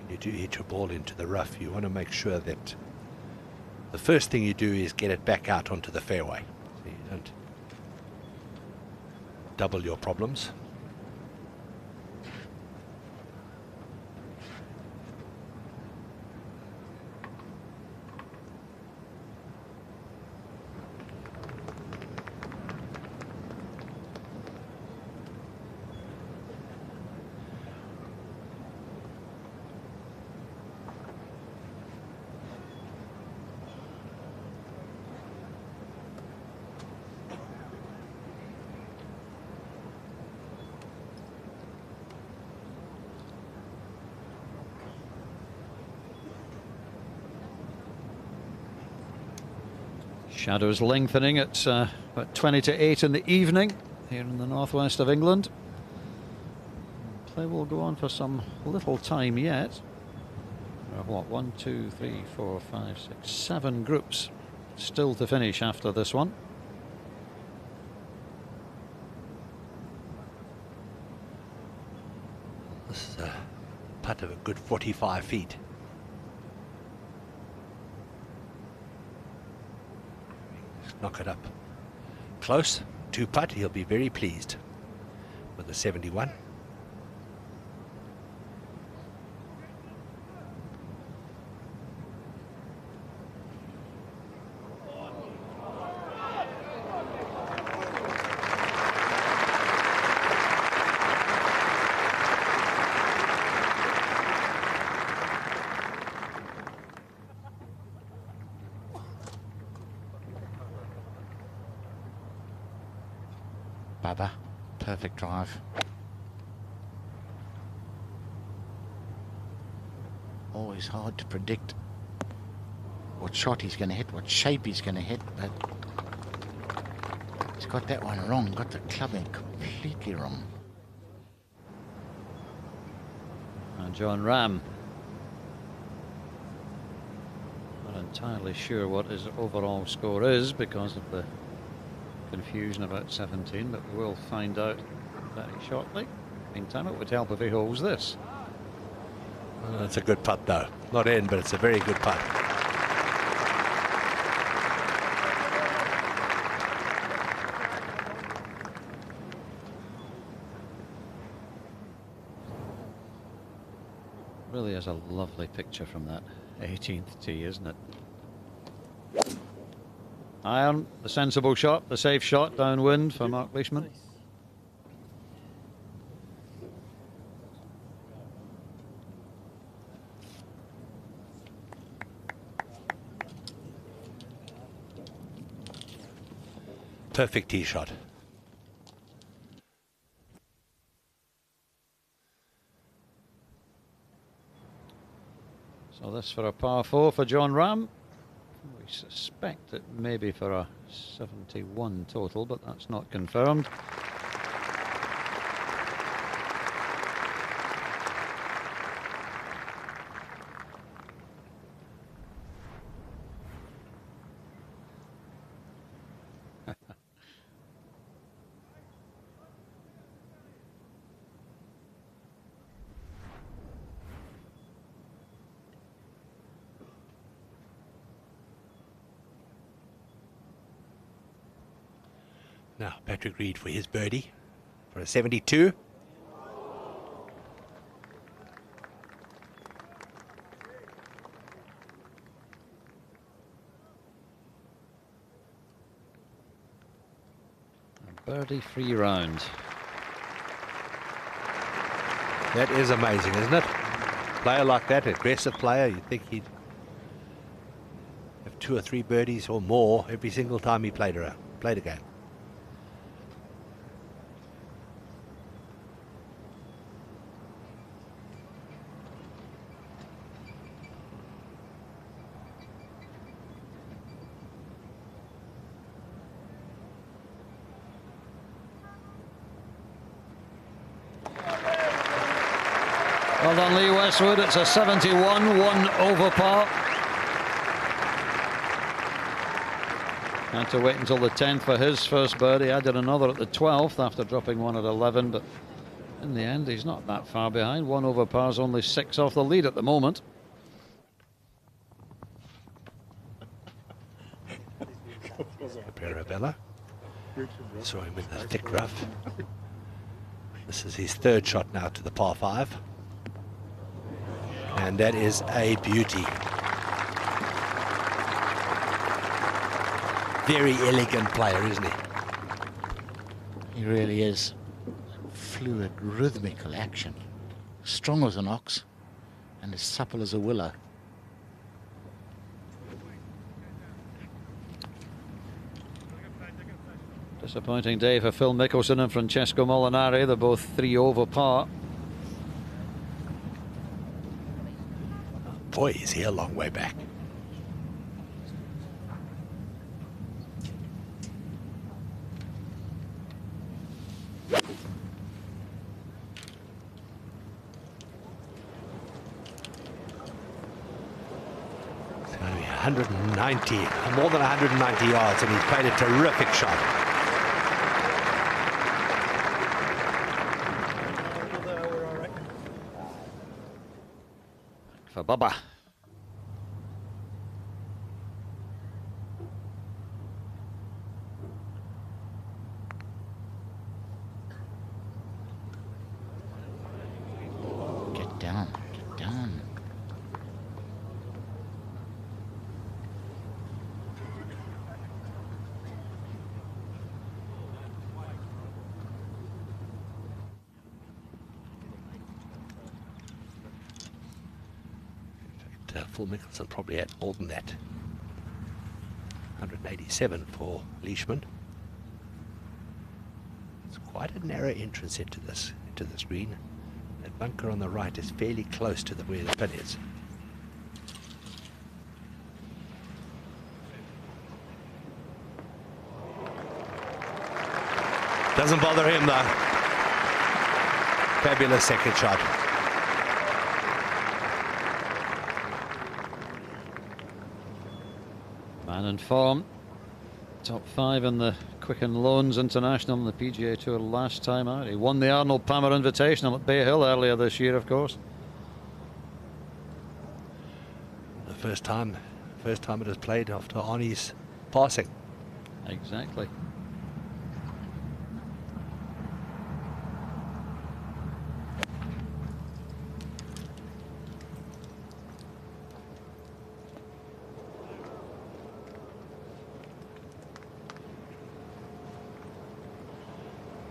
You do hit your ball into the rough, you want to make sure that the first thing you do is get it back out onto the fairway, so you don't double your problems. Shadows lengthening at about 20 to 8 in the evening here in the northwest of England. Play will go on for some little time yet. What, 1, 2, 3, 4, 5, 6, 7 groups still to finish after this one. This is a putt of a good 45 feet. Knock it up close, 2 putt. He'll be very pleased with the 71. Perfect drive. Always hard to predict what shot he's going to hit, what shape he's going to hit, but he's got that one wrong, got the clubbing completely wrong. And John Ram, not entirely sure what his overall score is because of the confusion about 17, but we will find out very shortly. Meantime, it would help if he holds this. It's a good putt though. Not in, but it's a very good putt. Really is a lovely picture from that 18th tee, isn't it? Iron, the sensible shot, the safe shot downwind for Mark Leishman. Perfect tee shot. So this for a par 4 for John Ram. We suspect it may be for a 71 total, but that's not confirmed. Now, Patrick Reed for his birdie for a 72. A birdie-free round. That is amazing, isn't it? Player like that, aggressive player, you'd think he'd have 2 or 3 birdies or more every single time he played a game. Well done, Lee Westwood. It's a 71, 1 over par. Had to wait until the 10th for his first birdie. Added another at the 12th after dropping one at 11, but in the end he's not that far behind. 1 over par is only 6 off the lead at the moment. Parabella. Saw him in the thick rough. This is his 3rd shot now to the par 5. And that is a beauty. Very elegant player, isn't he? He really is. Fluid, rhythmical action. Strong as an ox and as supple as a willow. Disappointing day for Phil Mickelson and Francesco Molinari. They're both 3 over par. Boy, is he a long way back. It's going to be 190, more than 190 yards, and he's played a terrific shot. For Bubba. Get down, get down. Phil Mickelson probably had more than that. 187 for Leishman. It's quite a narrow entrance into this green. That bunker on the right is fairly close to where the pin is. Doesn't bother him though. Fabulous second shot. Man in form. Top 5 in the Quicken Loans International on the PGA Tour last time out. He won the Arnold Palmer Invitational at Bay Hill earlier this year, of course. The first time it was played after Arnie's passing. Exactly.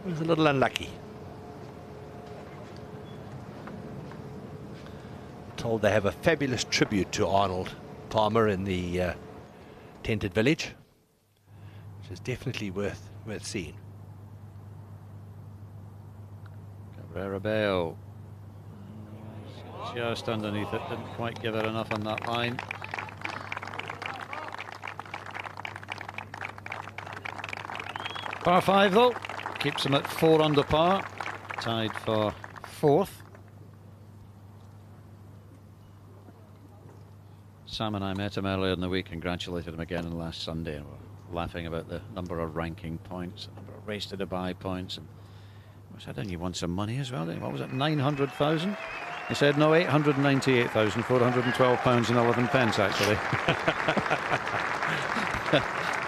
It was a little unlucky. Told they have a fabulous tribute to Arnold Palmer in the Tented Village, which is definitely worth seeing. Cabrera Bale. Just underneath it, didn't quite give it enough on that line. Par 5 though, keeps him at 4 under par, tied for 4th. Sam and I met him earlier in the week, congratulated him again on last Sunday, and we're laughing about the number of ranking points, the number of race to Dubai points. And I said, "And you want some money as well?" What was it, 900,000? He said, "No, 898,412 and 11 pence actually."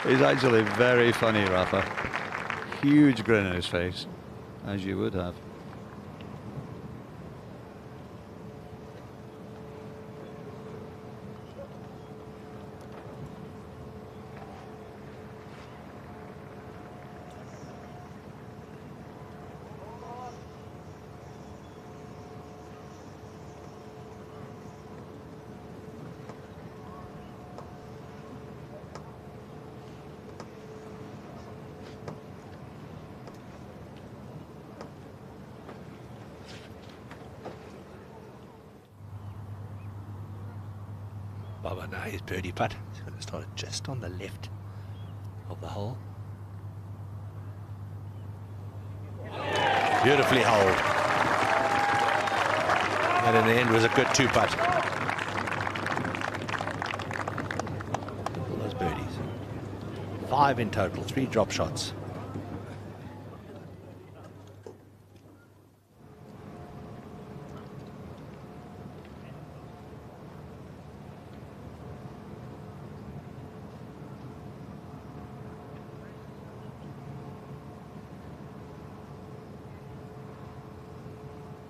He's actually very funny, Rafa. Huge grin on his face, as you would have. Baba now his birdie putt. He's going to start just on the left of the hole. Beautifully holed. And in the end was a good 2-putt. All those birdies. 5 in total, 3 drop shots.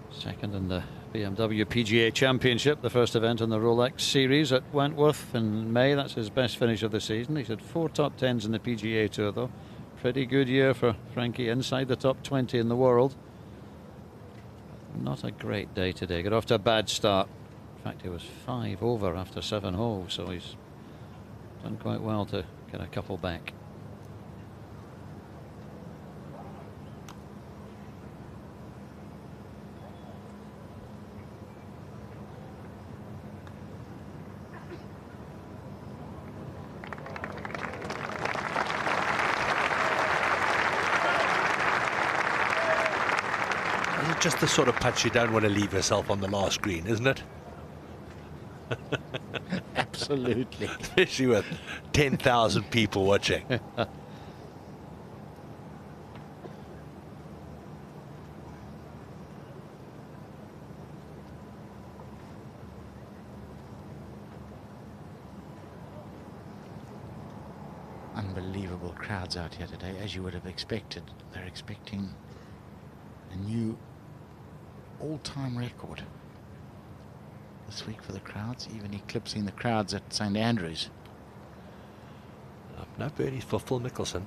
Second in the BMW PGA Championship, the first event in the Rolex Series at Wentworth in May. That's his best finish of the season. He's had 4 top 10s in the PGA Tour, though. Pretty good year for Frankie, inside the top 20 in the world. Not a great day today. Got off to a bad start. In fact, he was 5 over after 7 holes, so he's done quite well to get a couple back. Just the sort of putt you don't want to leave yourself on the last green, isn't it? Absolutely. Especially with 10,000 people watching. Unbelievable crowds out here today, as you would have expected. They're expecting a new all-time record this week for the crowds, even eclipsing the crowds at St Andrews. No birdies for Phil Mickelson.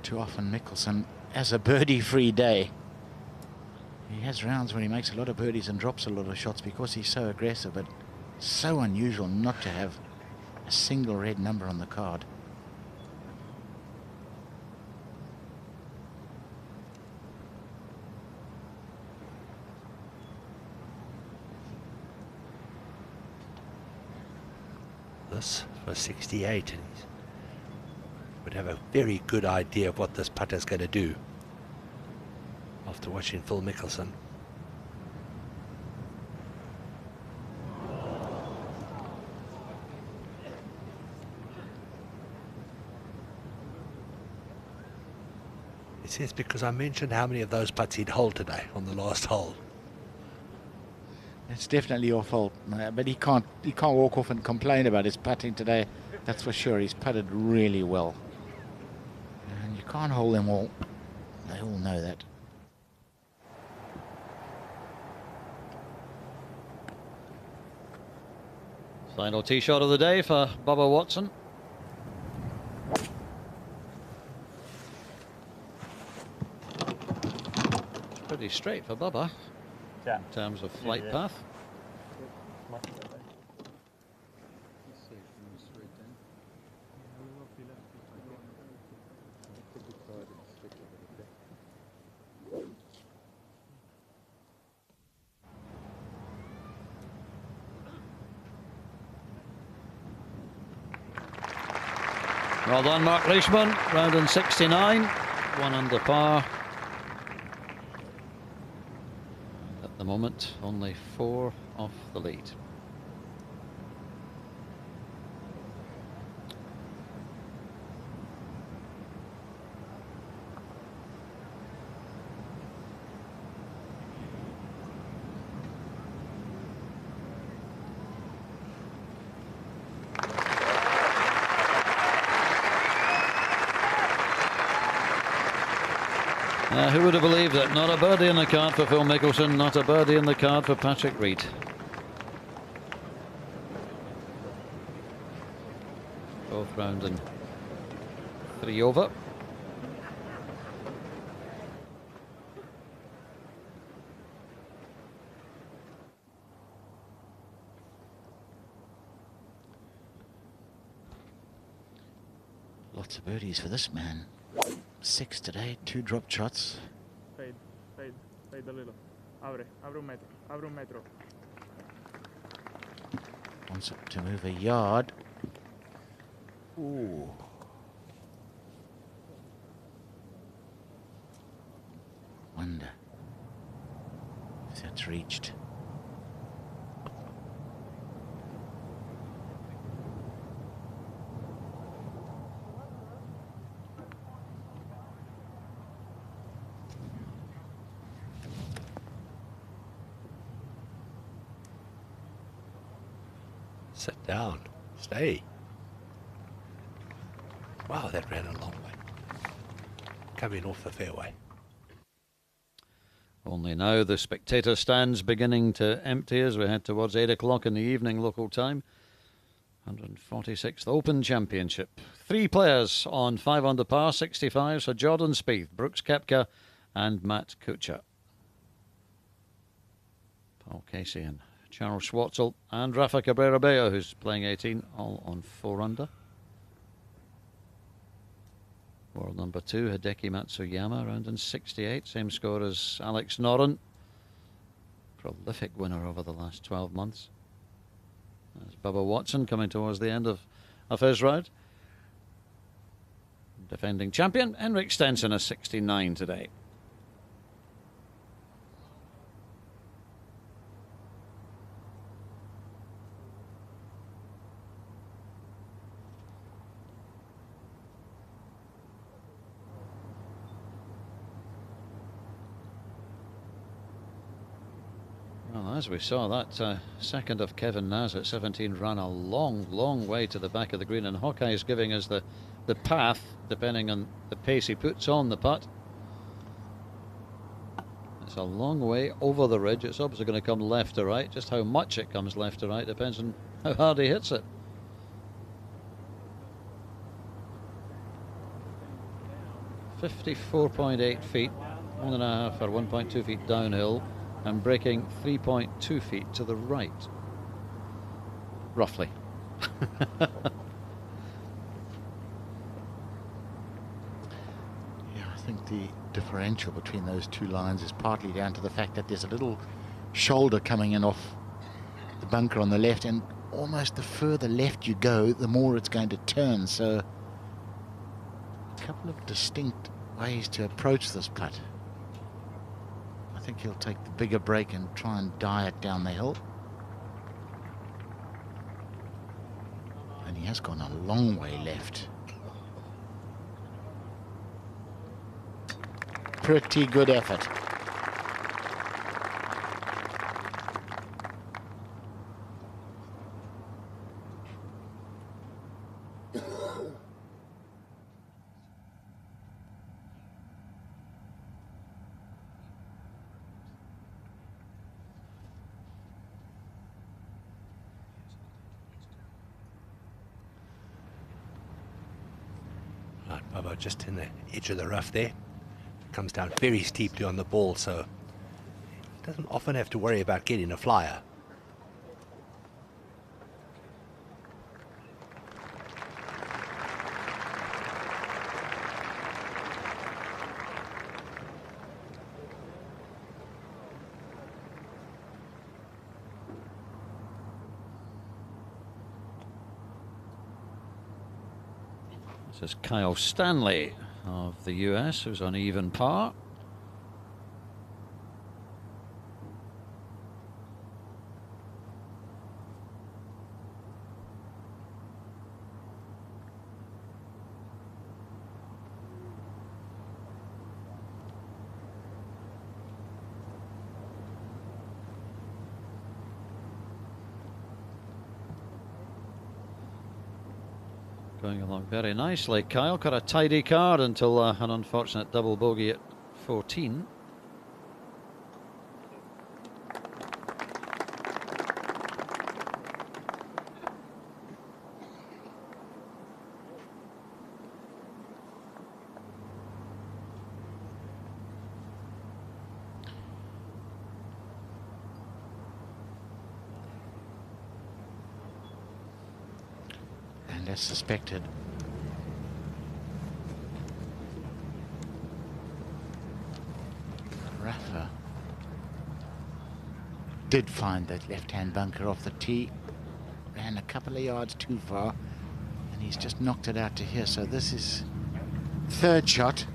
too often Mickelson has a birdie-free day. He has rounds when he makes a lot of birdies and drops a lot of shots because he's so aggressive, but so unusual not to have a single red number on the card. This for 68, and he would have a very good idea of what this putter's going to do after watching Phil Mickelson. It says because I mentioned how many of those putts he'd hold today on the last hole. It's definitely your fault, but he can't walk off and complain about his putting today. That's for sure. He's putted really well, and you can't hold them all. They all know that. Final tee shot of the day for Bubba Watson. Pretty straight for Bubba in terms of flight path. Well done, Mark Leishman. Round in 69, 1 under par. At the moment, only 4 off the lead. Who would have believed it? Not a birdie in the card for Phil Mickelson, not a birdie in the card for Patrick Reed. Both round and 3 over. Lots of birdies for this man. 6 today, 2 drop shots. Fade a little. Abre un metro. Wants it to move a yard. Ooh. Wonder if that's reached. Sit down. Stay. Wow, that ran a long way. Coming off the fairway. Only now the spectator stands beginning to empty as we head towards 8 o'clock in the evening local time. 146th Open Championship. 3 players on 5 under par, 65 for Jordan Spieth, Brooks Koepka and Matt Kuchar. Paul Casey and Charles Schwartzel and Rafa Cabrera-Bello, who's playing 18, all on 4 under. World number 2, Hideki Matsuyama, round in 68, same score as Alex Noren. Prolific winner over the last 12 months. There's Bubba Watson coming towards the end of his round. Defending champion, Henrik Stenson, is 69 today. Well, as we saw, that second of Kevin Naz at 17 ran a long way to the back of the green, and Hawkeye is giving us the path, depending on the pace he puts on the putt. It's a long way over the ridge. It's obviously going to come left to right. Just how much it comes left to right depends on how hard he hits it. 54.8 feet, 1.5 or 1.2 feet downhill, and breaking 3.2 feet to the right, roughly. Yeah, I think the differential between those two lines is partly down to the fact that there's a little shoulder coming in off the bunker on the left, and almost the further left you go, the more it's going to turn. So a couple of distinct ways to approach this putt. I think he'll take the bigger break and try and die it down the hill. And he has gone a long way left. Pretty good effort. Right, Bubba, just in the edge of the rough there. Comes down very steeply on the ball, so doesn't often have to worry about getting a flyer. This is Kyle Stanley of the US, who's on even par. Going along very nicely. Kyle got a tidy card until an unfortunate double bogey at 14. And as suspected, Rafa did find that left-hand bunker off the tee, ran a couple of yards too far, and he's just knocked it out to here. So this is third shot.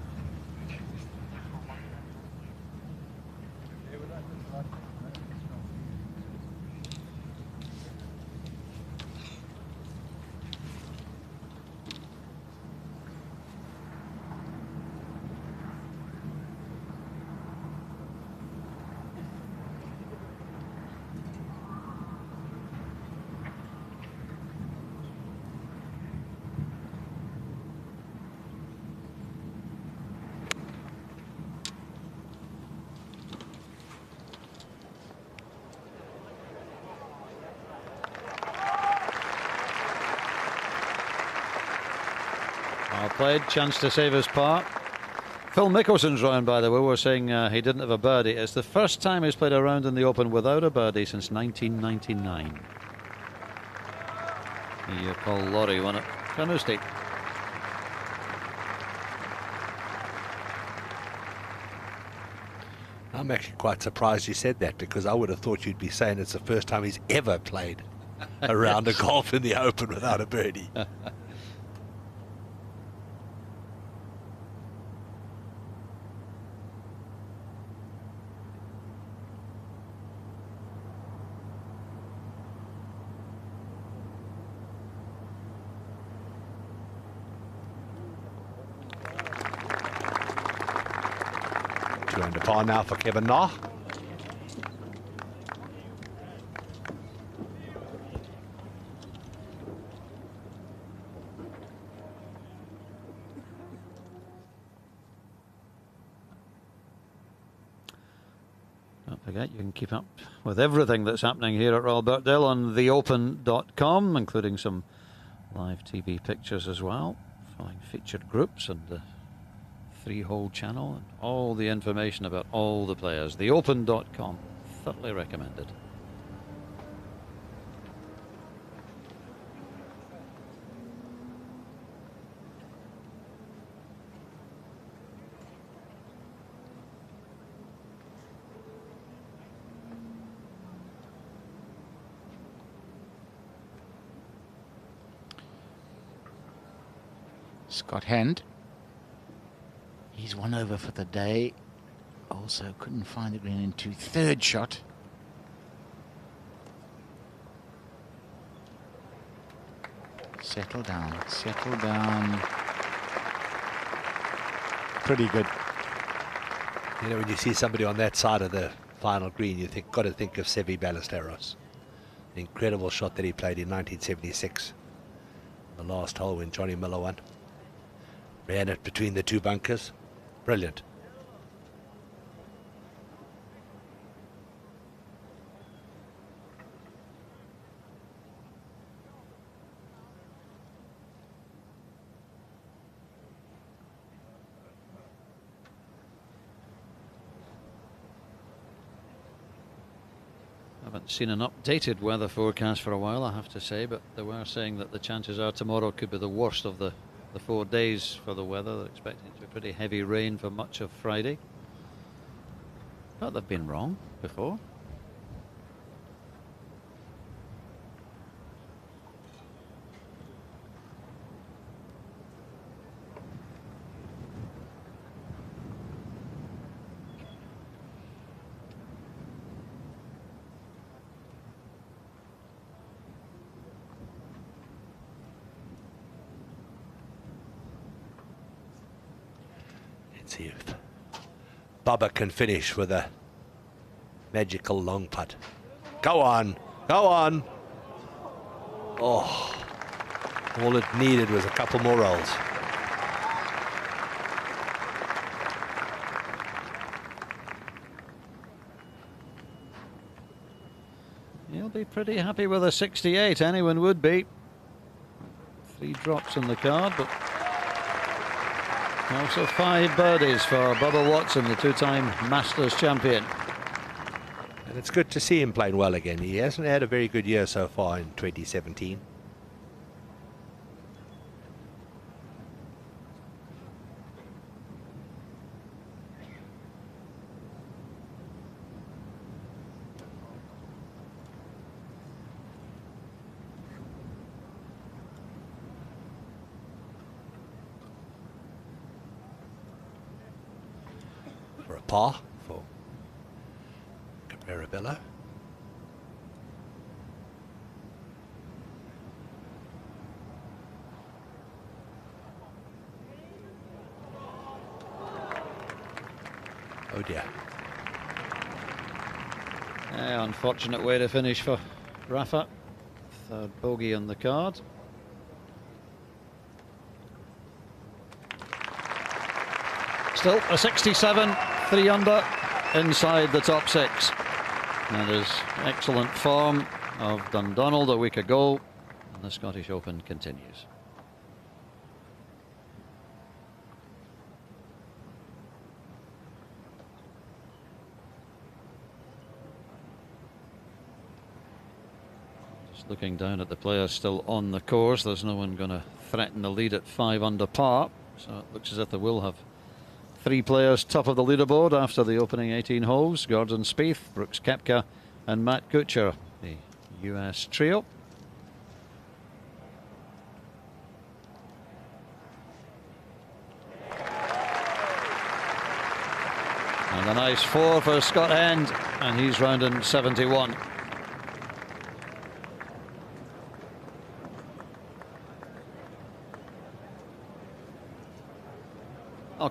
Well played, chance to save his par. Phil Mickelson's round, by the way, we're saying he didn't have a birdie. It's the first time he's played a round in the Open without a birdie since 1999. The year Paul Lawrie won at Carnoustie. I'm actually quite surprised you said that, because I would have thought you'd be saying it's the first time he's ever played a round of golf in the Open without a birdie. Under par now for Kevin Na. Don't forget, you can keep up with everything that's happening here at Royal Birkdale on theopen.com, including some live TV pictures as well, following featured groups and the 3-hole channel, and all the information about all the players. Theopen.com, thoroughly recommended. Scott Hand. He's 1 over for the day. Also couldn't find the green into 3rd shot. Settle down, settle down. Pretty good. You know, when you see somebody on that side of the final green, you got to think of Seve Ballesteros. The incredible shot that he played in 1976. The last hole when Johnny Miller won. Ran it between the 2 bunkers. Brilliant. Haven't seen an updated weather forecast for a while, I have to say, but they were saying that the chances are tomorrow could be the worst of the 4 days for the weather. They're expecting to be pretty heavy rain for much of Friday. But they've been wrong before. See if Bubba can finish with a magical long putt. Go on, go on. Oh, all it needed was a couple more rolls. He'll be pretty happy with a 68, anyone would be. 3 drops on the card, but also 5 birdies for Bubba Watson, the 2-time Masters champion. And it's good to see him playing well again. He hasn't had a very good year so far in 2017. For a par for Cabrera-Bello. Oh dear. Unfortunate way to finish for Rafa. 3rd bogey on the card. Still a 67, 3 under, inside the top 6. That is excellent form of Dundonald a week ago, and the Scottish Open continues. Just looking down at the players still on the course, there's no one going to threaten the lead at 5 under par, so it looks as if they will have 3 players top of the leaderboard after the opening 18 holes. Gordon Spieth, Brooks Koepka and Matt Kuchar, the US trio. And a nice 4 for Scott Hand, and he's rounding 71.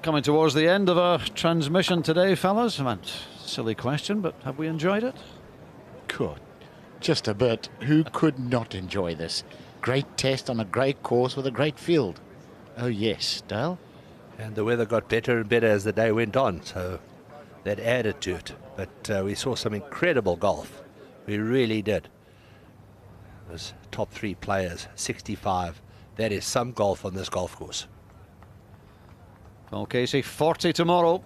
Coming towards the end of our transmission today, fellas. Silly question, but have we enjoyed it? Good. Just a bit. Who could not enjoy this? Great test on a great course with a great field. Oh yes, Dale? And the weather got better and better as the day went on, so that added to it. But we saw some incredible golf. We really did. Those top 3 players, 65. That is some golf on this golf course. Paul Casey, 40 tomorrow.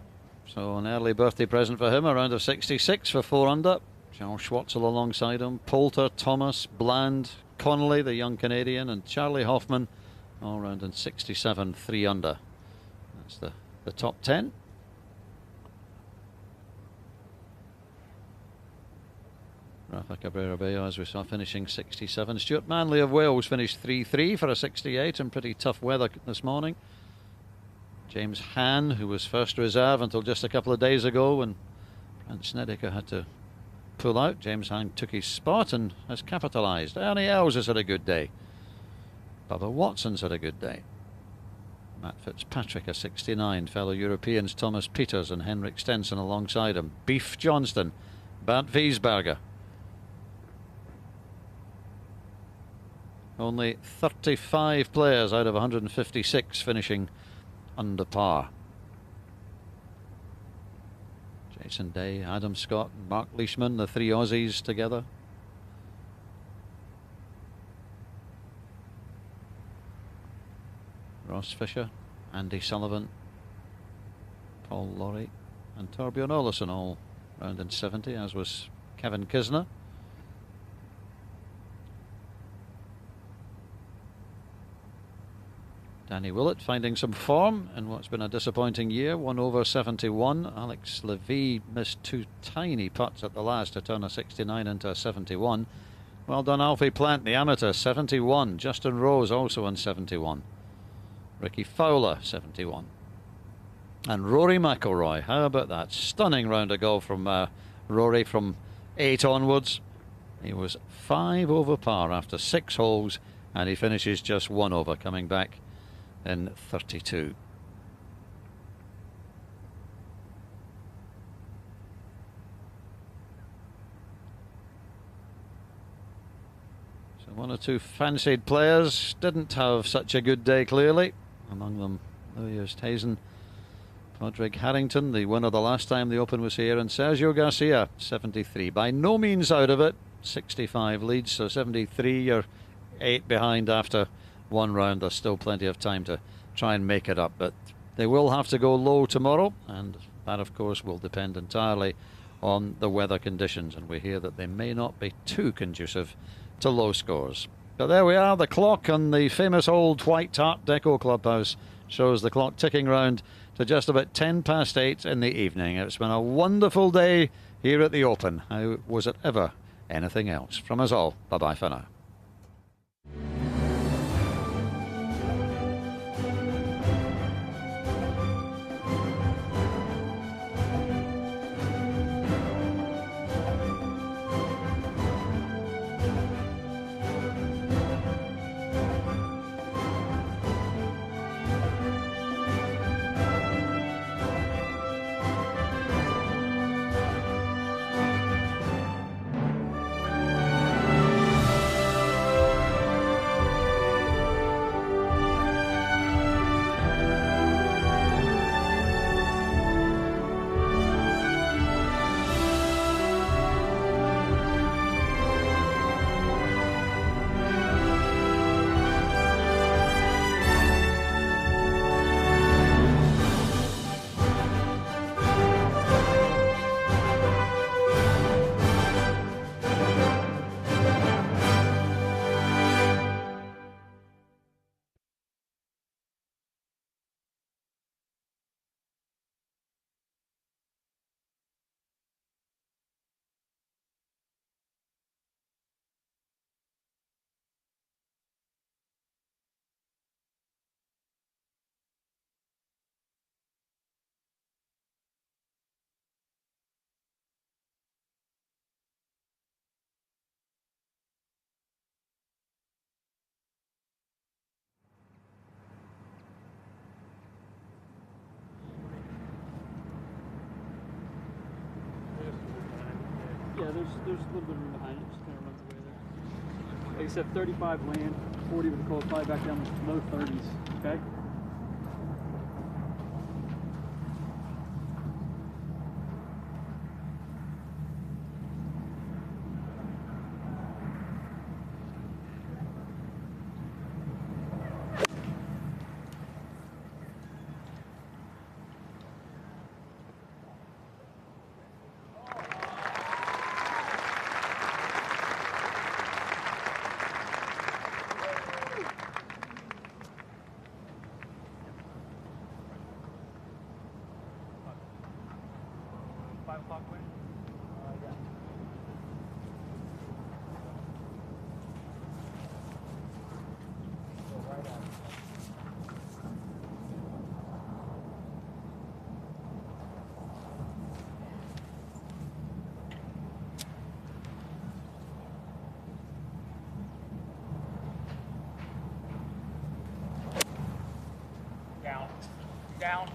So an early birthday present for him, a round of 66 for 4 under. Charles Schwartzel alongside him, Poulter, Thomas, Bland, Connolly, the young Canadian, and Charlie Hoffman, all round in 67, 3 under. That's the top 10. Rafa Cabrera-Bello, as we saw, finishing 67. Stuart Manley of Wales finished 3-3 for a 68 in pretty tough weather this morning. James Hann, who was first reserve until just a couple of days ago when Brant Snedeker had to pull out, James Hann took his spot and has capitalised. Ernie Els has had a good day. Bubba Watson's had a good day. Matt Fitzpatrick, a 69. Fellow Europeans Thomas Peters and Henrik Stenson alongside him. Beef Johnston, Bert Wiesberger. Only 35 players out of 156 finishing under par. Jason Day, Adam Scott, Mark Leishman, the 3 Aussies together. Ross Fisher, Andy Sullivan, Paul Lawrie and Torbjorn Olesen all round in 70, as was Kevin Kisner. Danny Willett finding some form in what's been a disappointing year. 1 over 71. Alex Levy missed 2 tiny putts at the last to turn a 69 into a 71. Well done, Alfie Plant, the amateur, 71. Justin Rose also on 71. Ricky Fowler, 71. And Rory McIlroy, how about that? Stunning round of golf from Rory from 8 onwards. He was 5 over par after 6 holes, and he finishes just 1 over, coming back in 32. So 1 or 2 fancied players didn't have such a good day, clearly. Among them Louis Oosthuizen, Padraig Harrington, the winner the last time the Open was here, and Sergio Garcia, 73. By no means out of it, 65 leads, so 73, you're 8 behind after 1 round. There's still plenty of time to try and make it up, but they will have to go low tomorrow, and that of course will depend entirely on the weather conditions, and we hear that they may not be too conducive to low scores. But there we are, the clock on the famous old White Art Deco clubhouse shows the clock ticking round to just about 10 past 8 in the evening. It's been a wonderful day here at the Open. How was it ever anything else? From us all, bye-bye for now. Yeah, there's a little bit of room behind it, just kind of runs away there. Like I said, 35 land, 40 with the cold, probably back down to low 30s, okay? Down.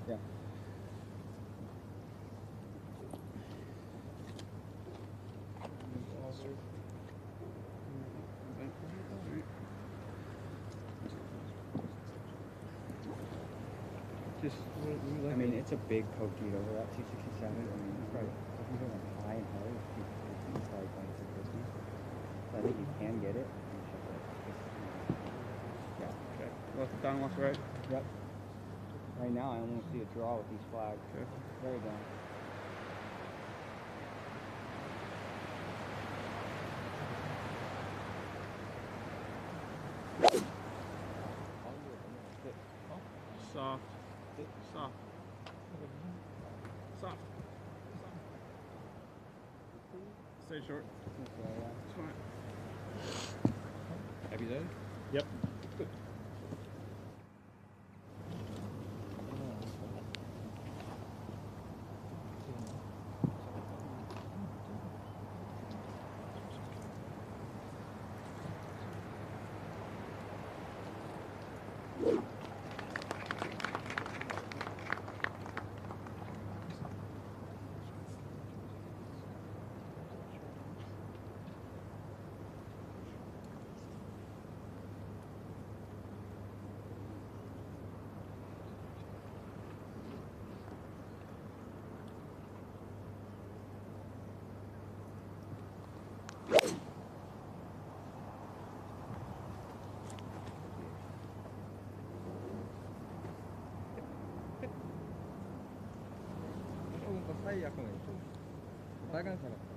Yeah. Just, I mean, it's a big Coquito over that 267. I mean, it's probably like high and hard. It's probably 2650. So I think you can get it. Yeah. Okay. Left down, left right? Yep. Right now, I almost see a draw with these flags. Okay. Very down. Soft. Soft. Soft. Stay short. It's fine. Happy day? Yep. Good. 사이 약간 왼쪽. 빨간 사람.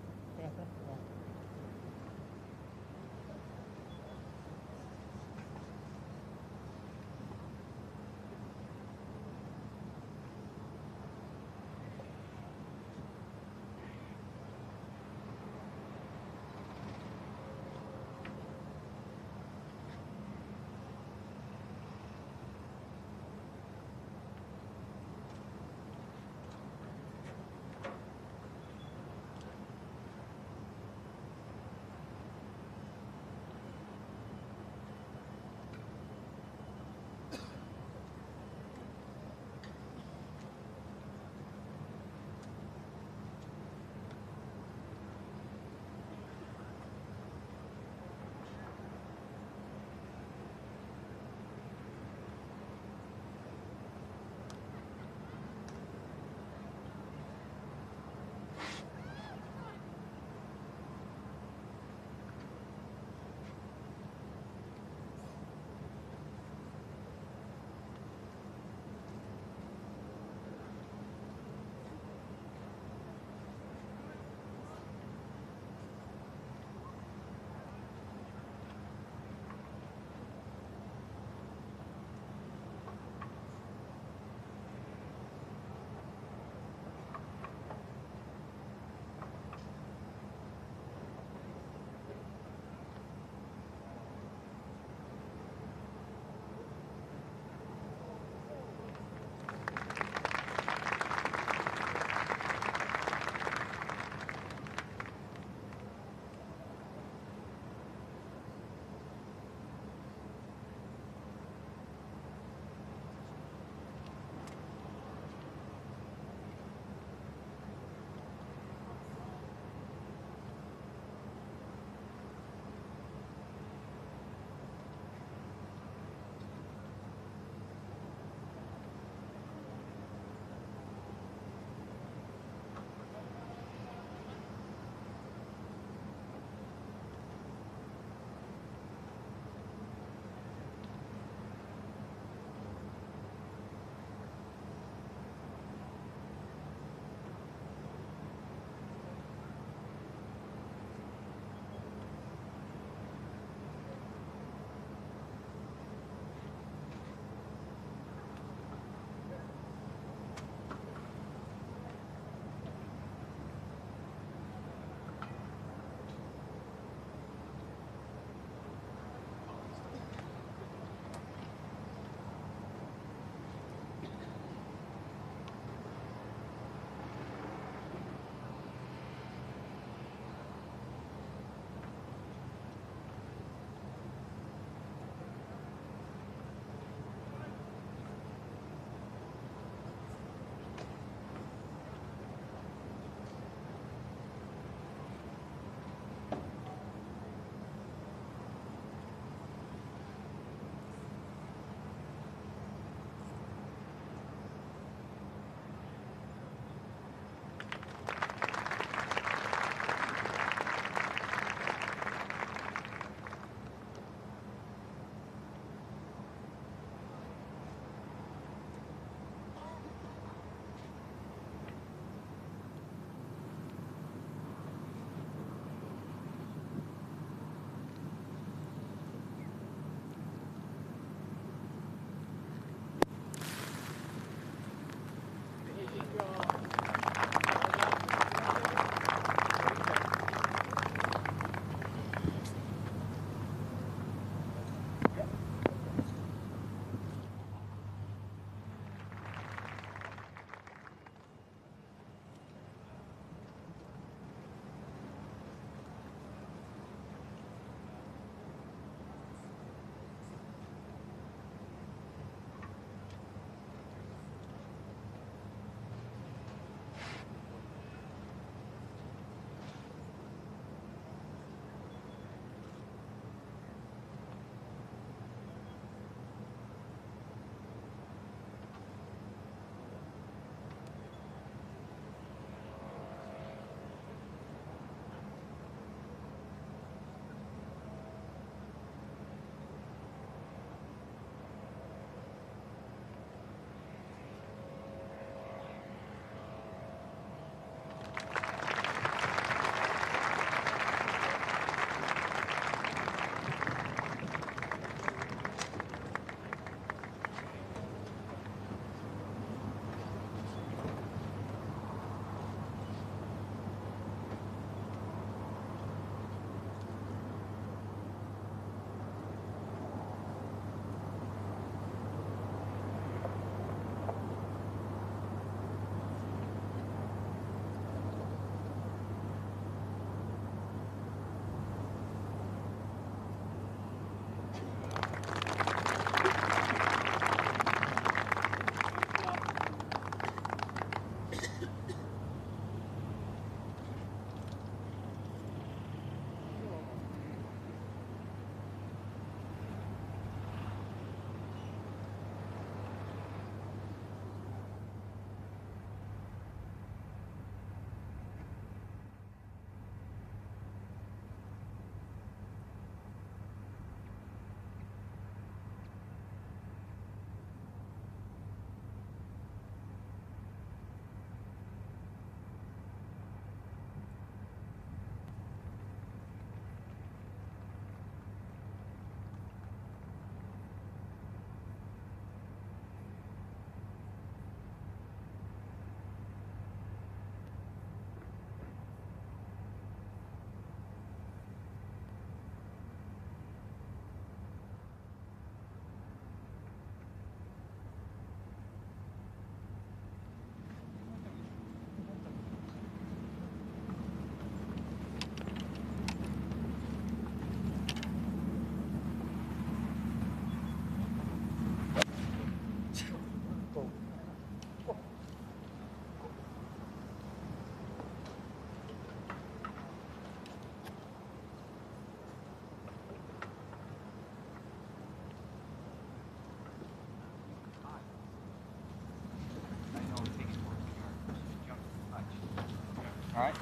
All right.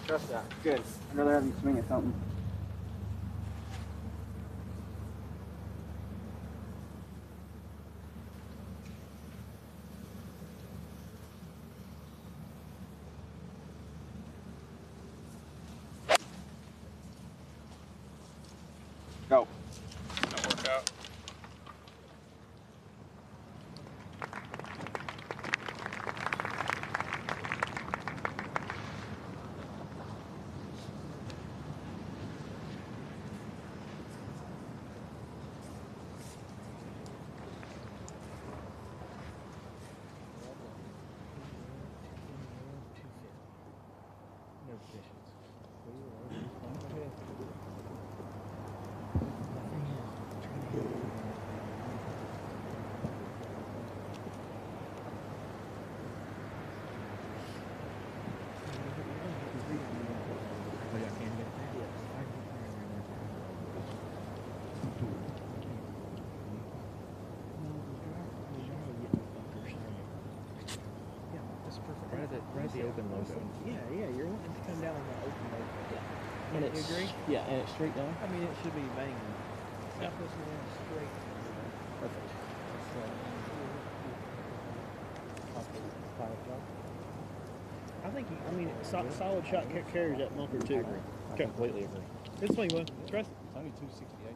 Trust that. Good. I'd rather have you swing at something. Go. Not work out. Right at the open logo. Yeah, you're wanting to come down on the open logo. Yeah. And You it's agree? Yeah, and it's straight down. I mean, it should be banging. Southwest Michigan straight. Perfect. I think, solid shot carries that bunker too. I agree. I completely agree. Good swing, bud. Trust. It's only 268.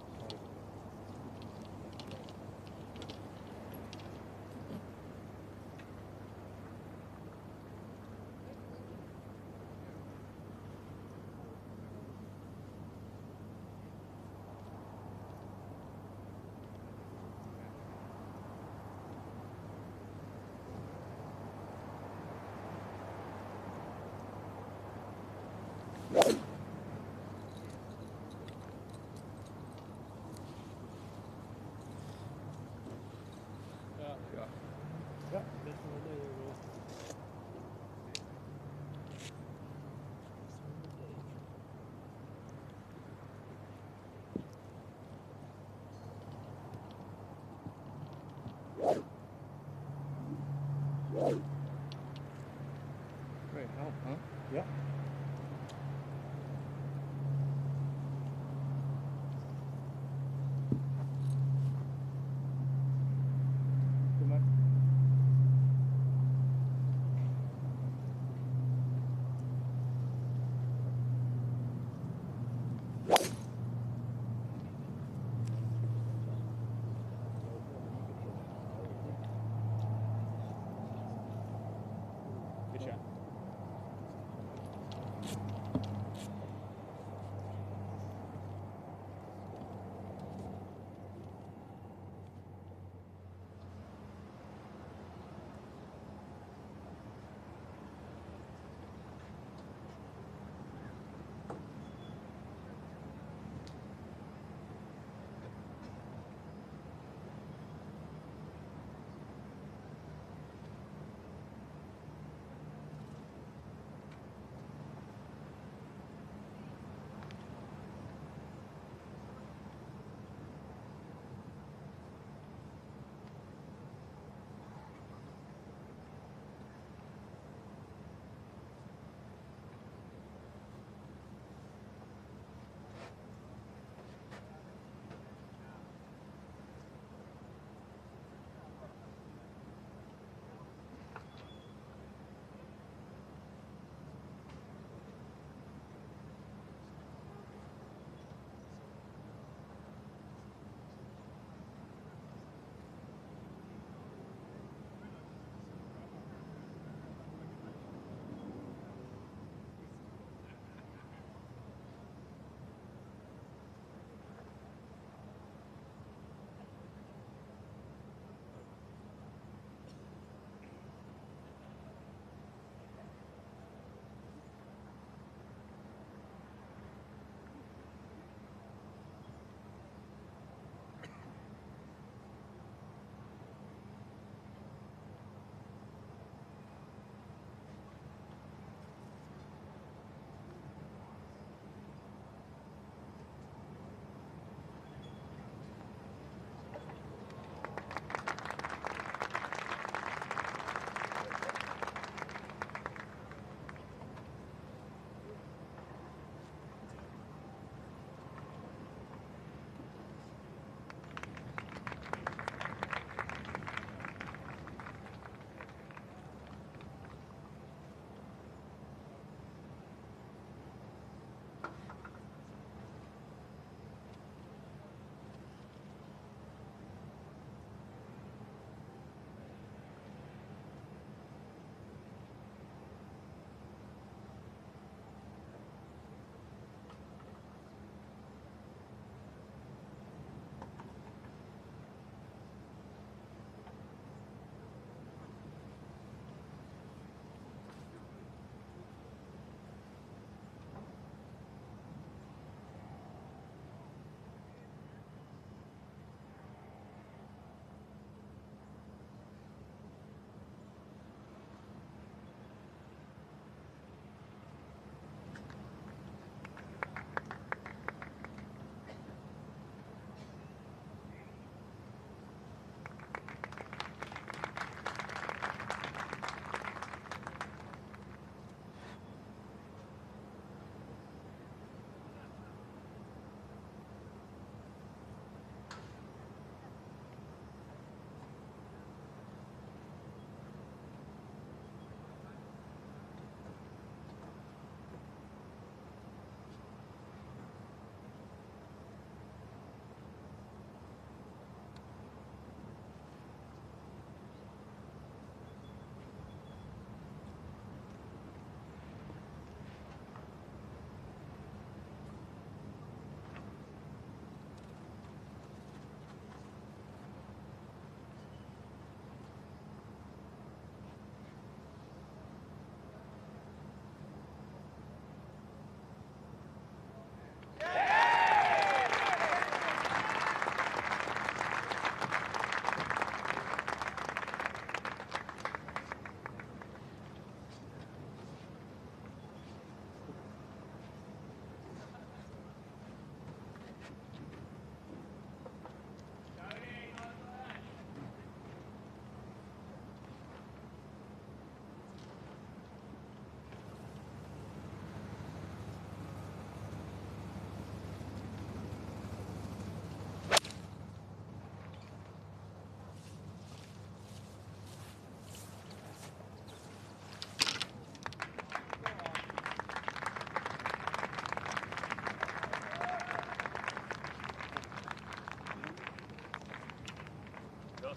Great help, huh? Yep. Good luck. Good shot.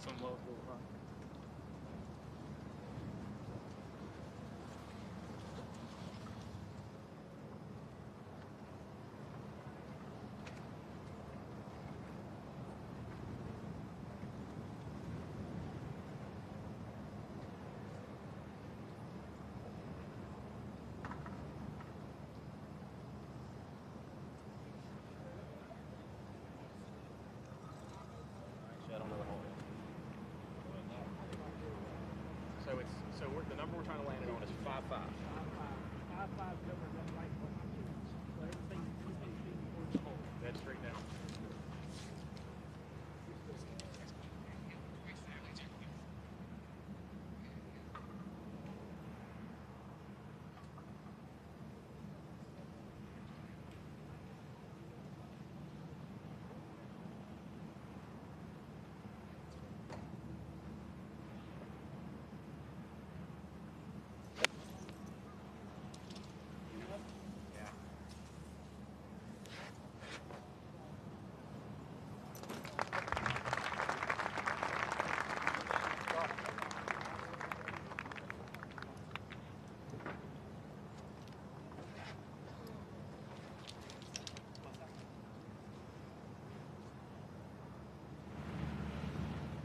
some local. So the number we're trying to land it on is 5-5. 5-5. 5-5 covers that right one. So everything's towards the hole. Dead straight down.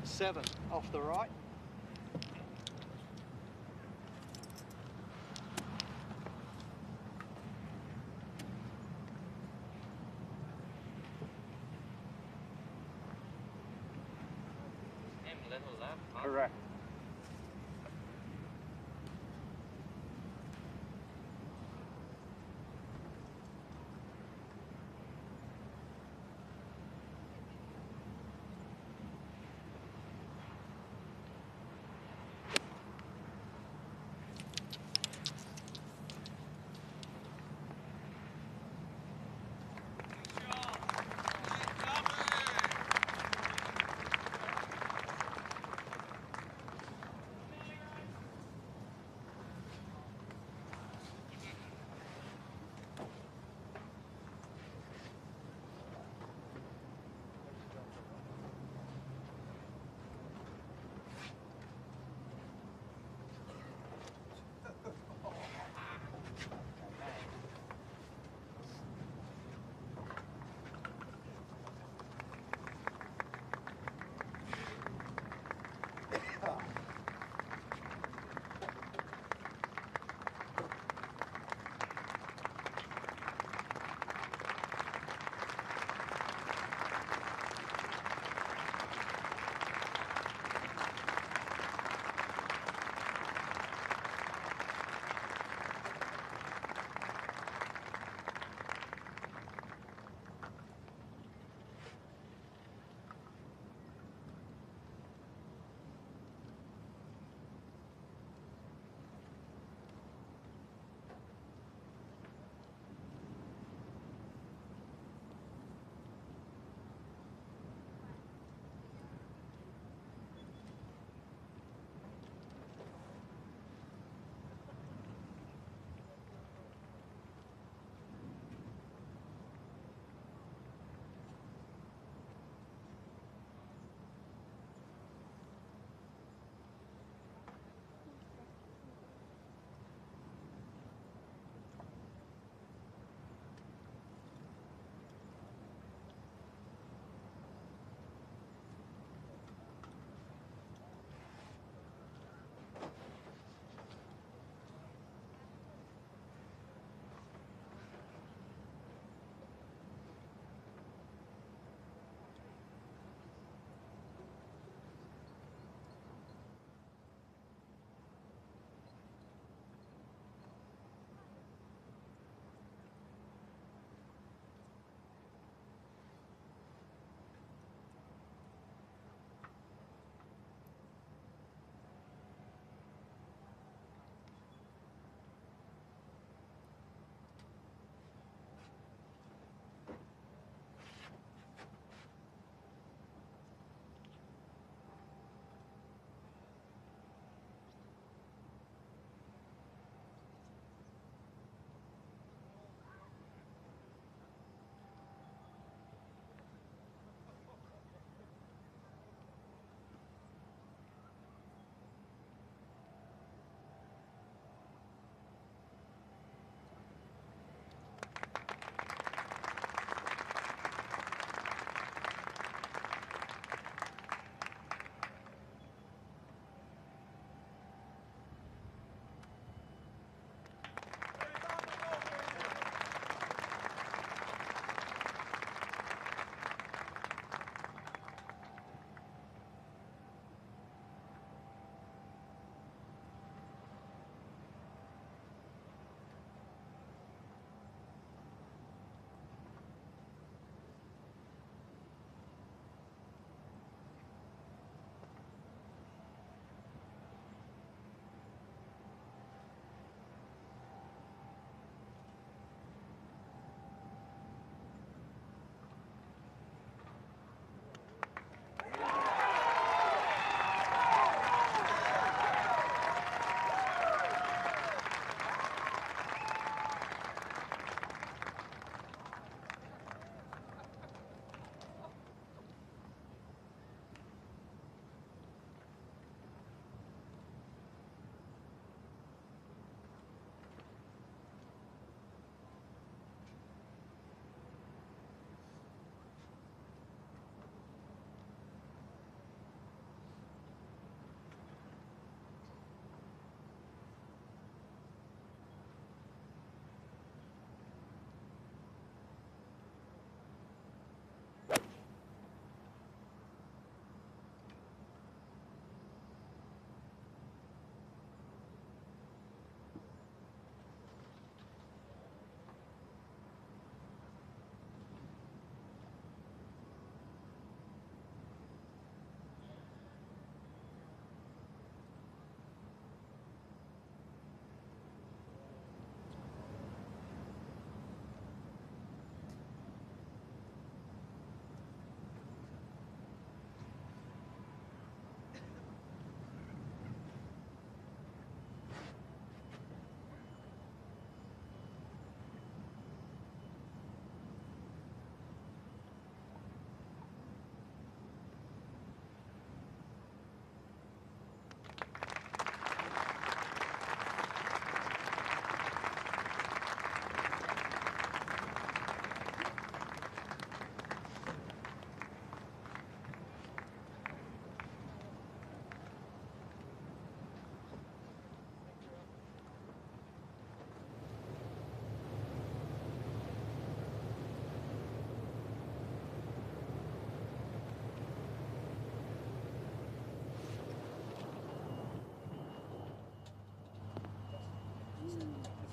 Seven off the right. Correct.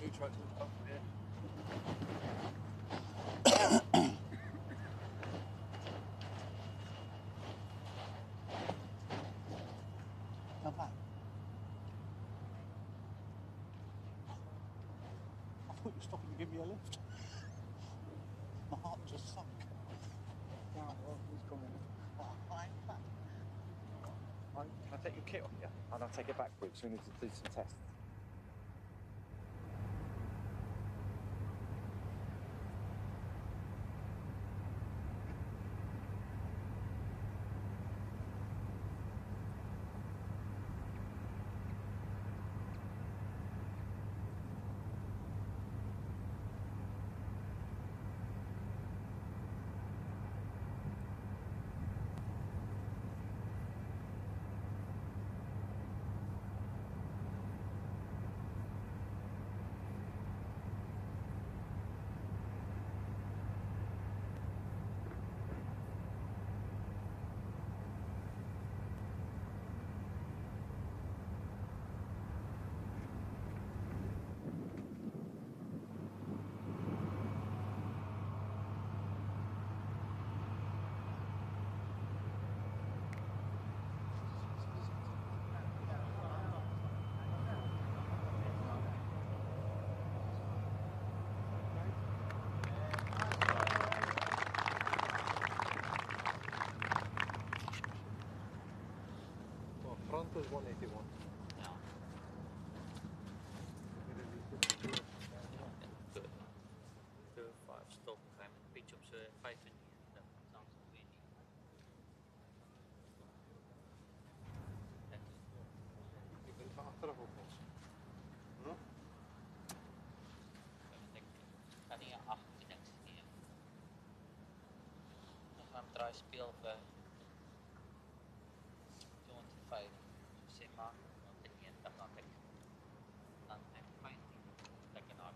you try to look up there. Come back. I thought you were stopping to give me a lift. My heart just sunk. Down, well, who's coming? Can I take your kit off you? And I'll take it back, Bruce. We need to do some tests. Front is 181. De 5 stop op een gegeven moment pitch op zijn 25. Dat sounds weer niet. Je bent van achteraf op ons. Ik ga niet naar 8, ik denk het niet. Dan gaan we draaien speel voor 25. Zeg maar, want ik niet dat dan ik dan heb ik 15. Lekker naar.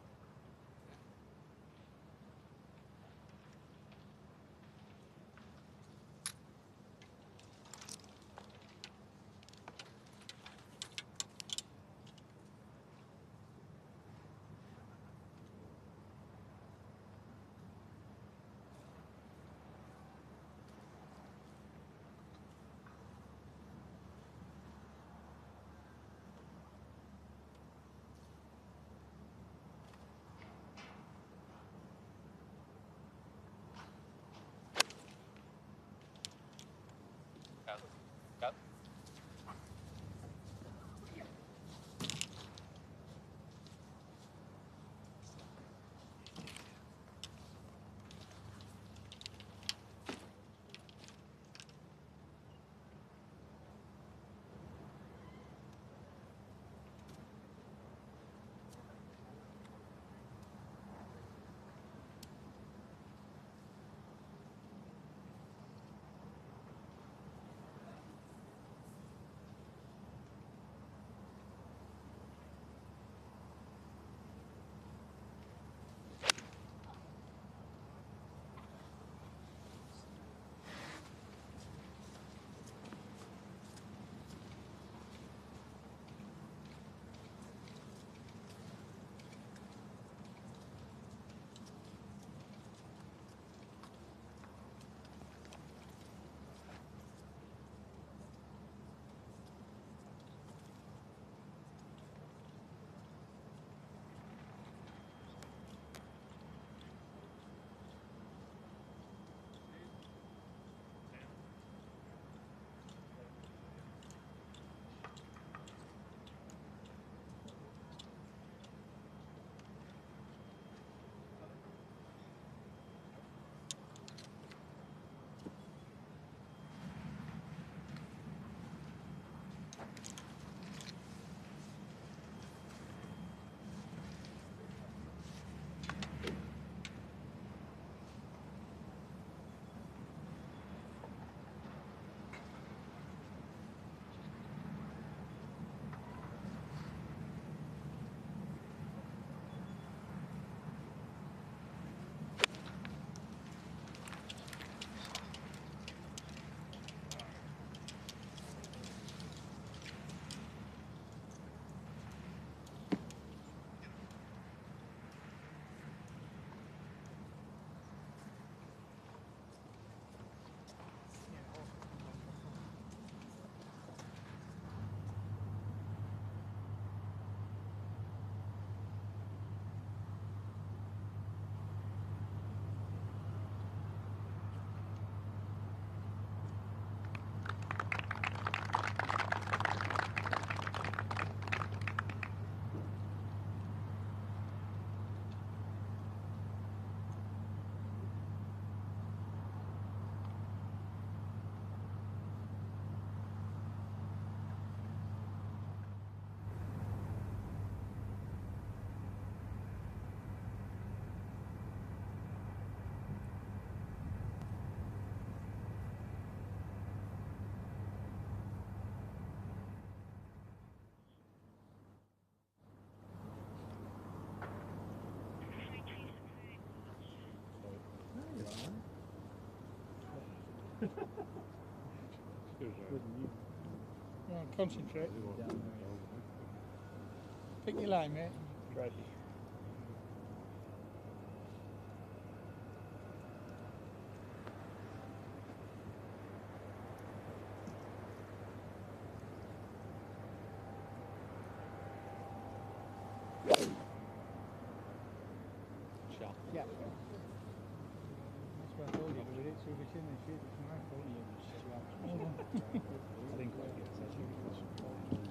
Concentrate. Pick your line, mate. Right. Shot. Yeah. That's what I told you. We did so we shouldn't have shit. It's my fault. I didn't quite get it.